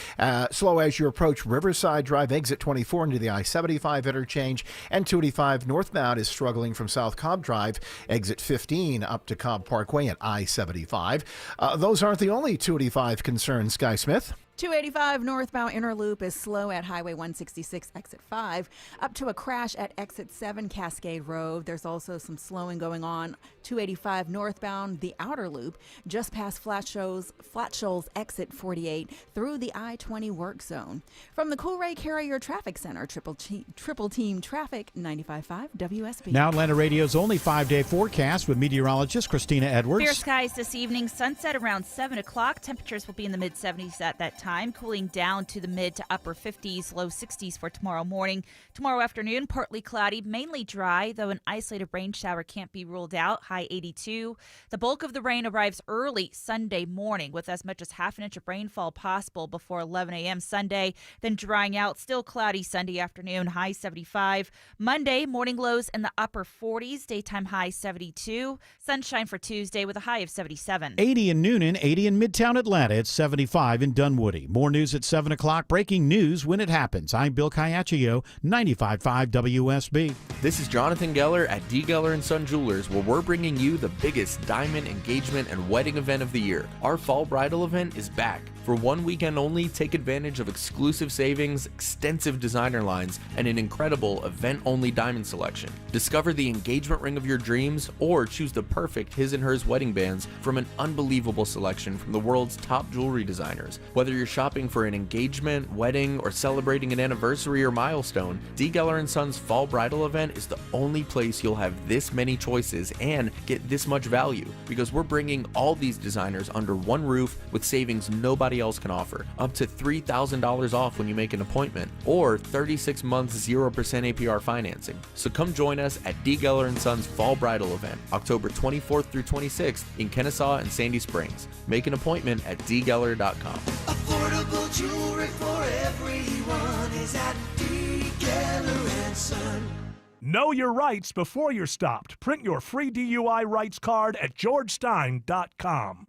[SPEAKER 30] slow as you approach Riverside Drive, exit 24 into the I-75 interchange, and 285 northbound is struggling from South Cobb Drive, exit 15 up to Cobb Parkway at I-75. Those aren't the only 285 concerns, Sky Smith.
[SPEAKER 31] 285 northbound inner loop is slow at Highway 166 exit 5 up to a crash at exit 7 Cascade Road. There's also some slowing going on 285 northbound the outer loop just past Flat Shoals exit 48 through the I-20 work zone. From the Coolray Carrier Traffic Center, Triple Team Traffic, 95.5 WSB.
[SPEAKER 24] Now Atlanta Radio's only 5-day forecast with meteorologist Christina Edwards.
[SPEAKER 12] Clear skies this evening, sunset around 7 o'clock. Temperatures will be in the mid-70s at that time, cooling down to the mid to upper 50s, low 60s for tomorrow morning. Tomorrow afternoon, partly cloudy, mainly dry, though an isolated rain shower can't be ruled out, high 82. The bulk of the rain arrives early Sunday morning with as much as half an inch of rainfall possible before 11 a.m. Sunday, then drying out, still cloudy Sunday afternoon, high 75. Monday, morning lows in the upper 40s, daytime high 72. Sunshine for Tuesday with a high of 77.
[SPEAKER 24] 80 in Noonan, 80 in Midtown Atlanta, it's 75 in Dunwoody. More news at 7 o'clock. Breaking news when it happens. I'm Bill Caiaccio, 95.5 WSB.
[SPEAKER 13] This is Jonathan Geller at D. Geller & Son Jewelers, where we're bringing you the biggest diamond, engagement, and wedding event of the year. Our fall bridal event is back. For one weekend only, take advantage of exclusive savings, extensive designer lines, and an incredible event-only diamond selection. Discover the engagement ring of your dreams, or choose the perfect his and hers wedding bands from an unbelievable selection from the world's top jewelry designers. Whether you're shopping for an engagement, wedding, or celebrating an anniversary or milestone, D. Geller & Son's fall bridal event is the only place you'll have this many choices and get this much value, because we're bringing all these designers under one roof with savings nobody else can offer. Up to $3,000 off when you make an appointment, or 36 months 0% APR financing. So come join us at D. Geller & Son's Fall Bridal Event, October 24th through 26th in Kennesaw and Sandy Springs. Make an appointment at dgeller.com.
[SPEAKER 20] Affordable jewelry for everyone is at D. Geller & Son.
[SPEAKER 10] Know your rights before you're stopped. Print your free DUI rights card at georgestein.com.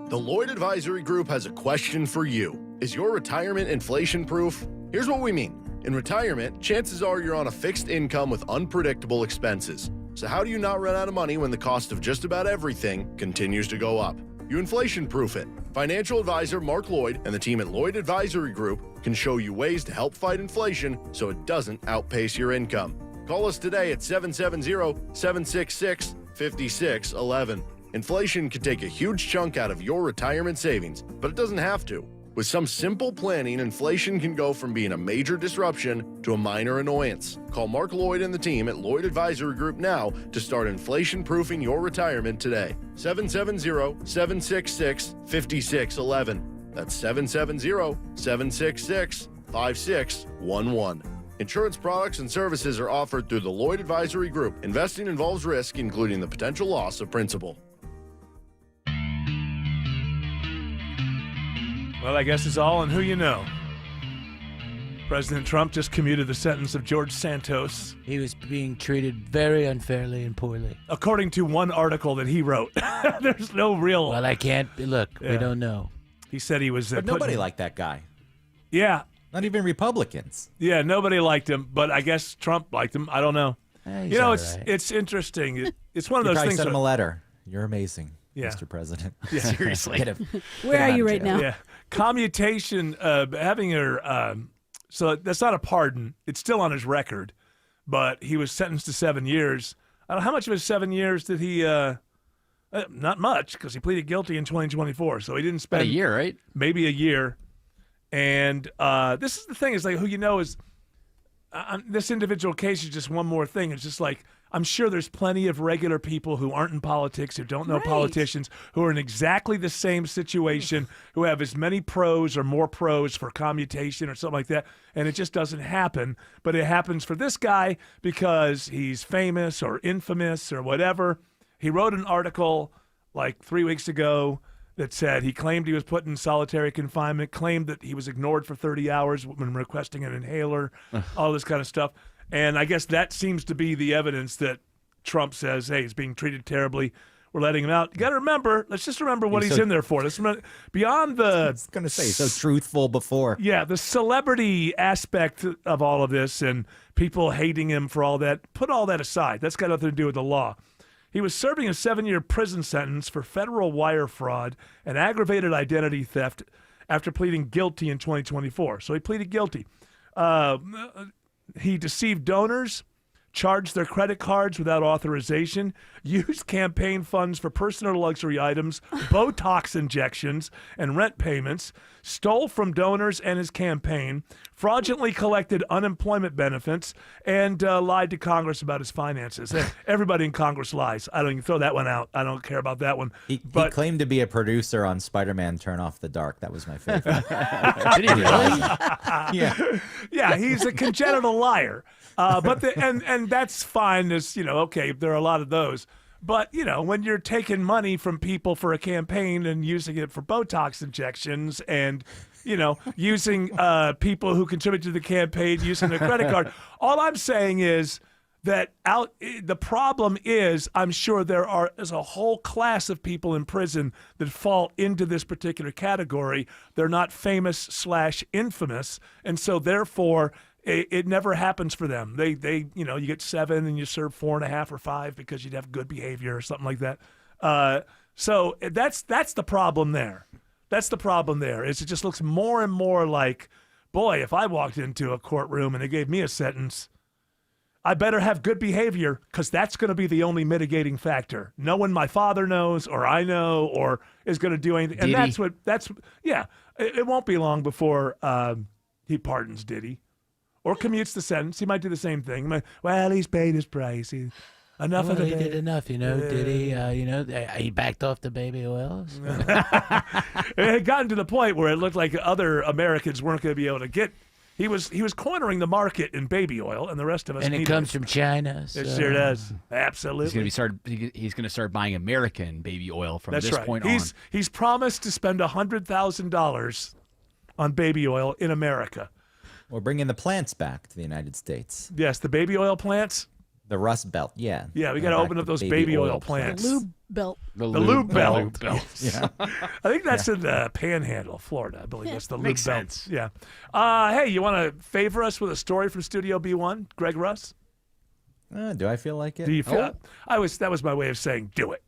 [SPEAKER 14] The Lloyd Advisory Group has a question for you. Is your retirement inflation-proof? Here's what we mean. In retirement, chances are you're on a fixed income with unpredictable expenses. So how do you not run out of money when the cost of just about everything continues to go up? You inflation-proof it Financial advisor Mark Lloyd and the team at Lloyd Advisory Group can show you ways to help fight inflation so it doesn't outpace your income. Call us today at 770-766-5611. Inflation can take a huge chunk out of your retirement savings, but it doesn't have to. With some simple planning, inflation can go from being a major disruption to a minor annoyance. Call Mark Lloyd and the team at Lloyd Advisory Group now to start inflation-proofing your retirement today. 770-766-5611. That's 770-766-5611. Insurance products and services are offered through the Lloyd Advisory Group. Investing involves risk, including the potential loss of principal.
[SPEAKER 10] Well, I guess it's all in who you know. President Trump just commuted the sentence of George Santos.
[SPEAKER 2] He was being treated very unfairly and poorly.
[SPEAKER 10] According to one article that he wrote. There's no real...
[SPEAKER 2] Well, I can't... Look, we don't know.
[SPEAKER 10] He said he was...
[SPEAKER 4] But nobody liked that guy.
[SPEAKER 10] Yeah.
[SPEAKER 4] Not even Republicans.
[SPEAKER 10] Yeah, nobody liked him, but I guess Trump liked him. I don't know.
[SPEAKER 4] He's all right.
[SPEAKER 10] It's interesting. It's one of those
[SPEAKER 4] probably
[SPEAKER 10] things...
[SPEAKER 4] sent him a letter. You're amazing,
[SPEAKER 10] Yeah.
[SPEAKER 4] Mr. President.
[SPEAKER 10] Yeah.
[SPEAKER 4] Seriously.
[SPEAKER 7] Where are you right now?
[SPEAKER 10] Yeah. Commutation, having her... so that's not a pardon. It's still on his record, but he was sentenced to 7 years. I don't know how much of his 7 years did he... not much, because he pleaded guilty in 2024, so he didn't spend...
[SPEAKER 8] a year, right?
[SPEAKER 10] Maybe a year. And this is the thing, is like who you know is... this individual case is just one more thing. It's just like, I'm sure there's plenty of regular people who aren't in politics, who don't know politicians, who are in exactly the same situation, who have as many pros or more pros for commutation or something like that, and it just doesn't happen. But it happens for this guy because he's famous or infamous or whatever. He wrote an article like 3 weeks ago that said he claimed he was put in solitary confinement, claimed that he was ignored for 30 hours when requesting an inhaler, all this kind of stuff. And I guess that seems to be the evidence that Trump says, hey, he's being treated terribly. We're letting him out. You got to remember, let's just remember what he's in there for. Beyond the...
[SPEAKER 4] I was going to say, so truthful before.
[SPEAKER 10] Yeah, the celebrity aspect of all of this and people hating him for all that, put all that aside. That's got nothing to do with the law. He was serving a 7-year prison sentence for federal wire fraud and aggravated identity theft after pleading guilty in 2024. So he pleaded guilty. He deceived donors, charged their credit cards without authorization, used campaign funds for personal luxury items, Botox injections, and rent payments, stole from donors and his campaign, fraudulently collected unemployment benefits, and lied to Congress about his finances. Everybody in Congress lies. I don't even throw that one out. I don't care about that one.
[SPEAKER 4] He claimed to be a producer on Spider-Man Turn Off the Dark. That was my favorite.
[SPEAKER 8] Did he really?
[SPEAKER 4] Yeah.
[SPEAKER 10] Yeah, he's a congenital liar. But that's fine. As okay, there are a lot of those. But when you're taking money from people for a campaign and using it for Botox injections, and using people who contribute to the campaign using their credit card, all I'm saying is that the problem is, I'm sure there's a whole class of people in prison that fall into this particular category. They're not famous/infamous, and so therefore it never happens for them. They you get 7 and you serve 4.5 or 5 because you'd have good behavior or something like that. So that's the problem there. That's the problem there. Is it just looks more and more like, boy, if I walked into a courtroom and they gave me a sentence, I better have good behavior, because that's going to be the only mitigating factor. No one my father knows or I know or is going to do anything. And it won't be long before he pardons Diddy. Or commutes the sentence. He might do the same thing. Well, he's paid his price. Enough of the
[SPEAKER 2] He
[SPEAKER 10] day.
[SPEAKER 2] did enough, did he? He backed off the baby oils.
[SPEAKER 10] It had gotten to the point where it looked like other Americans weren't going to be able to get. He was cornering the market in baby oil, and the rest of us.
[SPEAKER 2] And it comes from China.
[SPEAKER 10] So. It sure does. Absolutely.
[SPEAKER 8] He's going to start buying American baby oil from this point on.
[SPEAKER 10] He's promised to spend $100,000 on baby oil in America.
[SPEAKER 4] We're bringing the plants back to the United States.
[SPEAKER 10] Yes, the baby oil plants.
[SPEAKER 4] The Rust Belt, yeah.
[SPEAKER 10] Yeah, we got to open up those baby oil plants.
[SPEAKER 7] The lube belt.
[SPEAKER 10] The lube belt.
[SPEAKER 4] Yeah.
[SPEAKER 10] I think that's in the Panhandle, Florida. I believe that's the lube
[SPEAKER 8] Makes
[SPEAKER 10] belt.
[SPEAKER 8] sense.
[SPEAKER 10] Yeah. Hey, you want to favor us with a story from Studio B1, Greg Russ?
[SPEAKER 4] Do I feel like it?
[SPEAKER 10] Do you feel? That was my way of saying do it.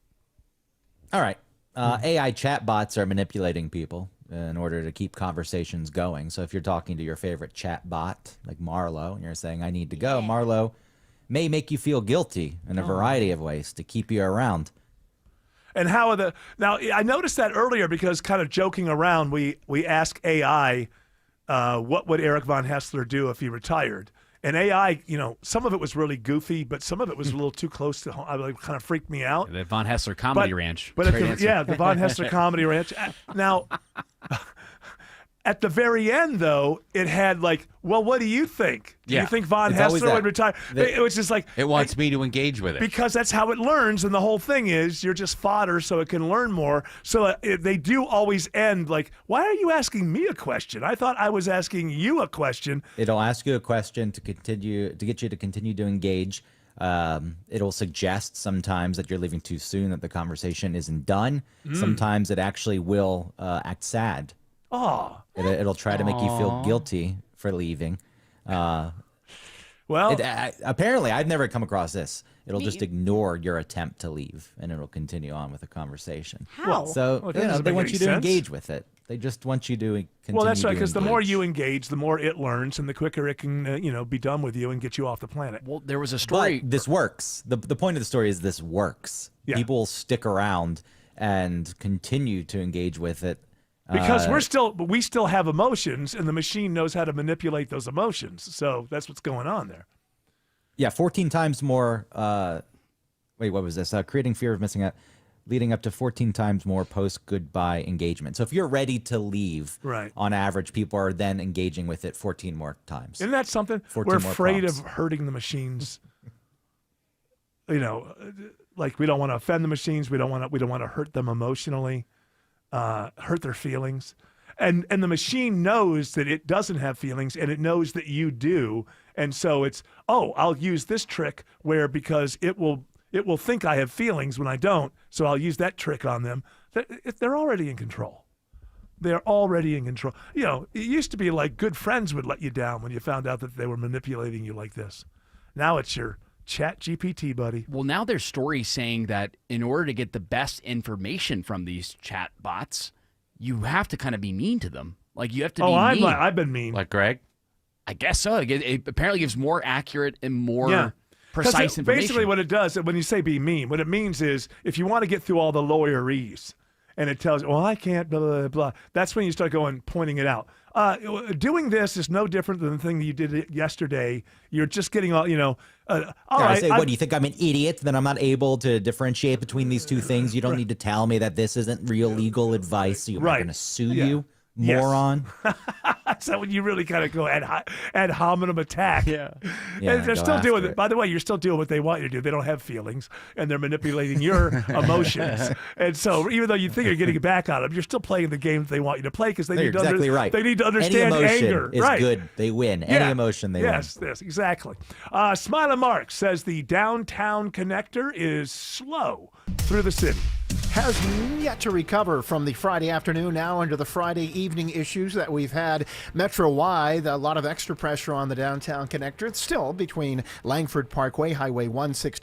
[SPEAKER 4] All right. AI chatbots are manipulating people in order to keep conversations going. So if you're talking to your favorite chatbot, like Marlo, and you're saying, I need to go, Marlo may make you feel guilty in a variety of ways to keep you around.
[SPEAKER 10] And how are the now? I noticed that earlier because kind of joking around, we asked AI, what would Eric Von Haessler do if he retired? And AI, some of it was really goofy, but some of it was a little too close to home. It kind of freaked me out.
[SPEAKER 8] The Von Haessler Comedy Ranch.
[SPEAKER 10] But the Von Haessler Comedy Ranch. Now, at the very end, though, it had like, well, what do you think? Do you think Von Haessler would retire? It was just like
[SPEAKER 8] it wants me to engage with it
[SPEAKER 10] because that's how it learns, and the whole thing is you're just fodder, so it can learn more. So they do always end like, why are you asking me a question? I thought I was asking you a question.
[SPEAKER 4] It'll ask you a question to get you to continue to engage. It'll suggest sometimes that you're leaving too soon, that the conversation isn't done. Sometimes it actually will act sad.
[SPEAKER 10] Oh,
[SPEAKER 4] it'll try to make you feel guilty for leaving. Apparently, I've never come across this. It'll just ignore your attempt to leave, and it'll continue on with the conversation.
[SPEAKER 10] How?
[SPEAKER 4] So they want you to engage with it. They just want you to continue.
[SPEAKER 10] Well, that's right, because the
[SPEAKER 4] engage.
[SPEAKER 10] more you engage, the more it learns, and the quicker it can, be done with you and get you off the planet.
[SPEAKER 8] Well, there was a story.
[SPEAKER 4] But this works. The point of the story is this works.
[SPEAKER 10] Yeah.
[SPEAKER 4] People will stick around and continue to engage with it.
[SPEAKER 10] Because we still have emotions, and the machine knows how to manipulate those emotions. So that's what's going on there.
[SPEAKER 4] Yeah, 14 times more. Wait, what was this? Creating fear of missing out, leading up to 14 times more post-goodbye engagement. So if you're ready to leave,
[SPEAKER 10] right,
[SPEAKER 4] on average, people are then engaging with it 14 more times.
[SPEAKER 10] Isn't that something?
[SPEAKER 4] 14
[SPEAKER 10] We're
[SPEAKER 4] more
[SPEAKER 10] afraid
[SPEAKER 4] prompts.
[SPEAKER 10] of hurting the machines. Like we don't want to offend the machines. We don't want to hurt them emotionally. Hurt their feelings, and the machine knows that it doesn't have feelings, and it knows that you do, and so it's I'll use this trick where because it will think I have feelings when I don't, so I'll use that trick on them. They're already in control. They're already in control. It used to be like good friends would let you down when you found out that they were manipulating you like this. Now it's your Chat GPT, buddy.
[SPEAKER 8] Well, now there's stories saying that in order to get the best information from these chat bots, you have to kind of be mean to them. Like you have to be mean.
[SPEAKER 10] I've been mean.
[SPEAKER 2] Like Greg?
[SPEAKER 8] I guess so. It apparently gives more accurate and more precise information.
[SPEAKER 10] Basically what it does, when you say be mean, what it means is if you want to get through all the lawyerese and it tells you, well, I can't, blah, blah, blah, that's when you start pointing it out. Doing this is no different than the thing that you did yesterday. You're just getting all,
[SPEAKER 4] I say, what, do you think I'm an idiot that I'm not able to differentiate between these two things? You don't need to tell me that this isn't real legal advice. So you're not going to sue you, moron.
[SPEAKER 10] That's when you really kind of go ad hominem attack.
[SPEAKER 4] Yeah,
[SPEAKER 10] and they're still doing it. By the way, you're still doing what they want you to do. They don't have feelings, and they're manipulating your emotions. And so even though you think you're getting it back on them, you're still playing the game that they want you to play because they need to
[SPEAKER 4] right.
[SPEAKER 10] They need to understand
[SPEAKER 4] Any emotion
[SPEAKER 10] anger.
[SPEAKER 4] is
[SPEAKER 10] right.
[SPEAKER 4] good. They win. Any emotion, they win.
[SPEAKER 10] Yes, exactly. Smiling Mark says the downtown connector is slow through the city.
[SPEAKER 30] Has yet to recover from the Friday afternoon, now into the Friday evening issues that we've had metro-wide. A lot of extra pressure on the downtown connector. It's still between Langford Parkway, Highway 160.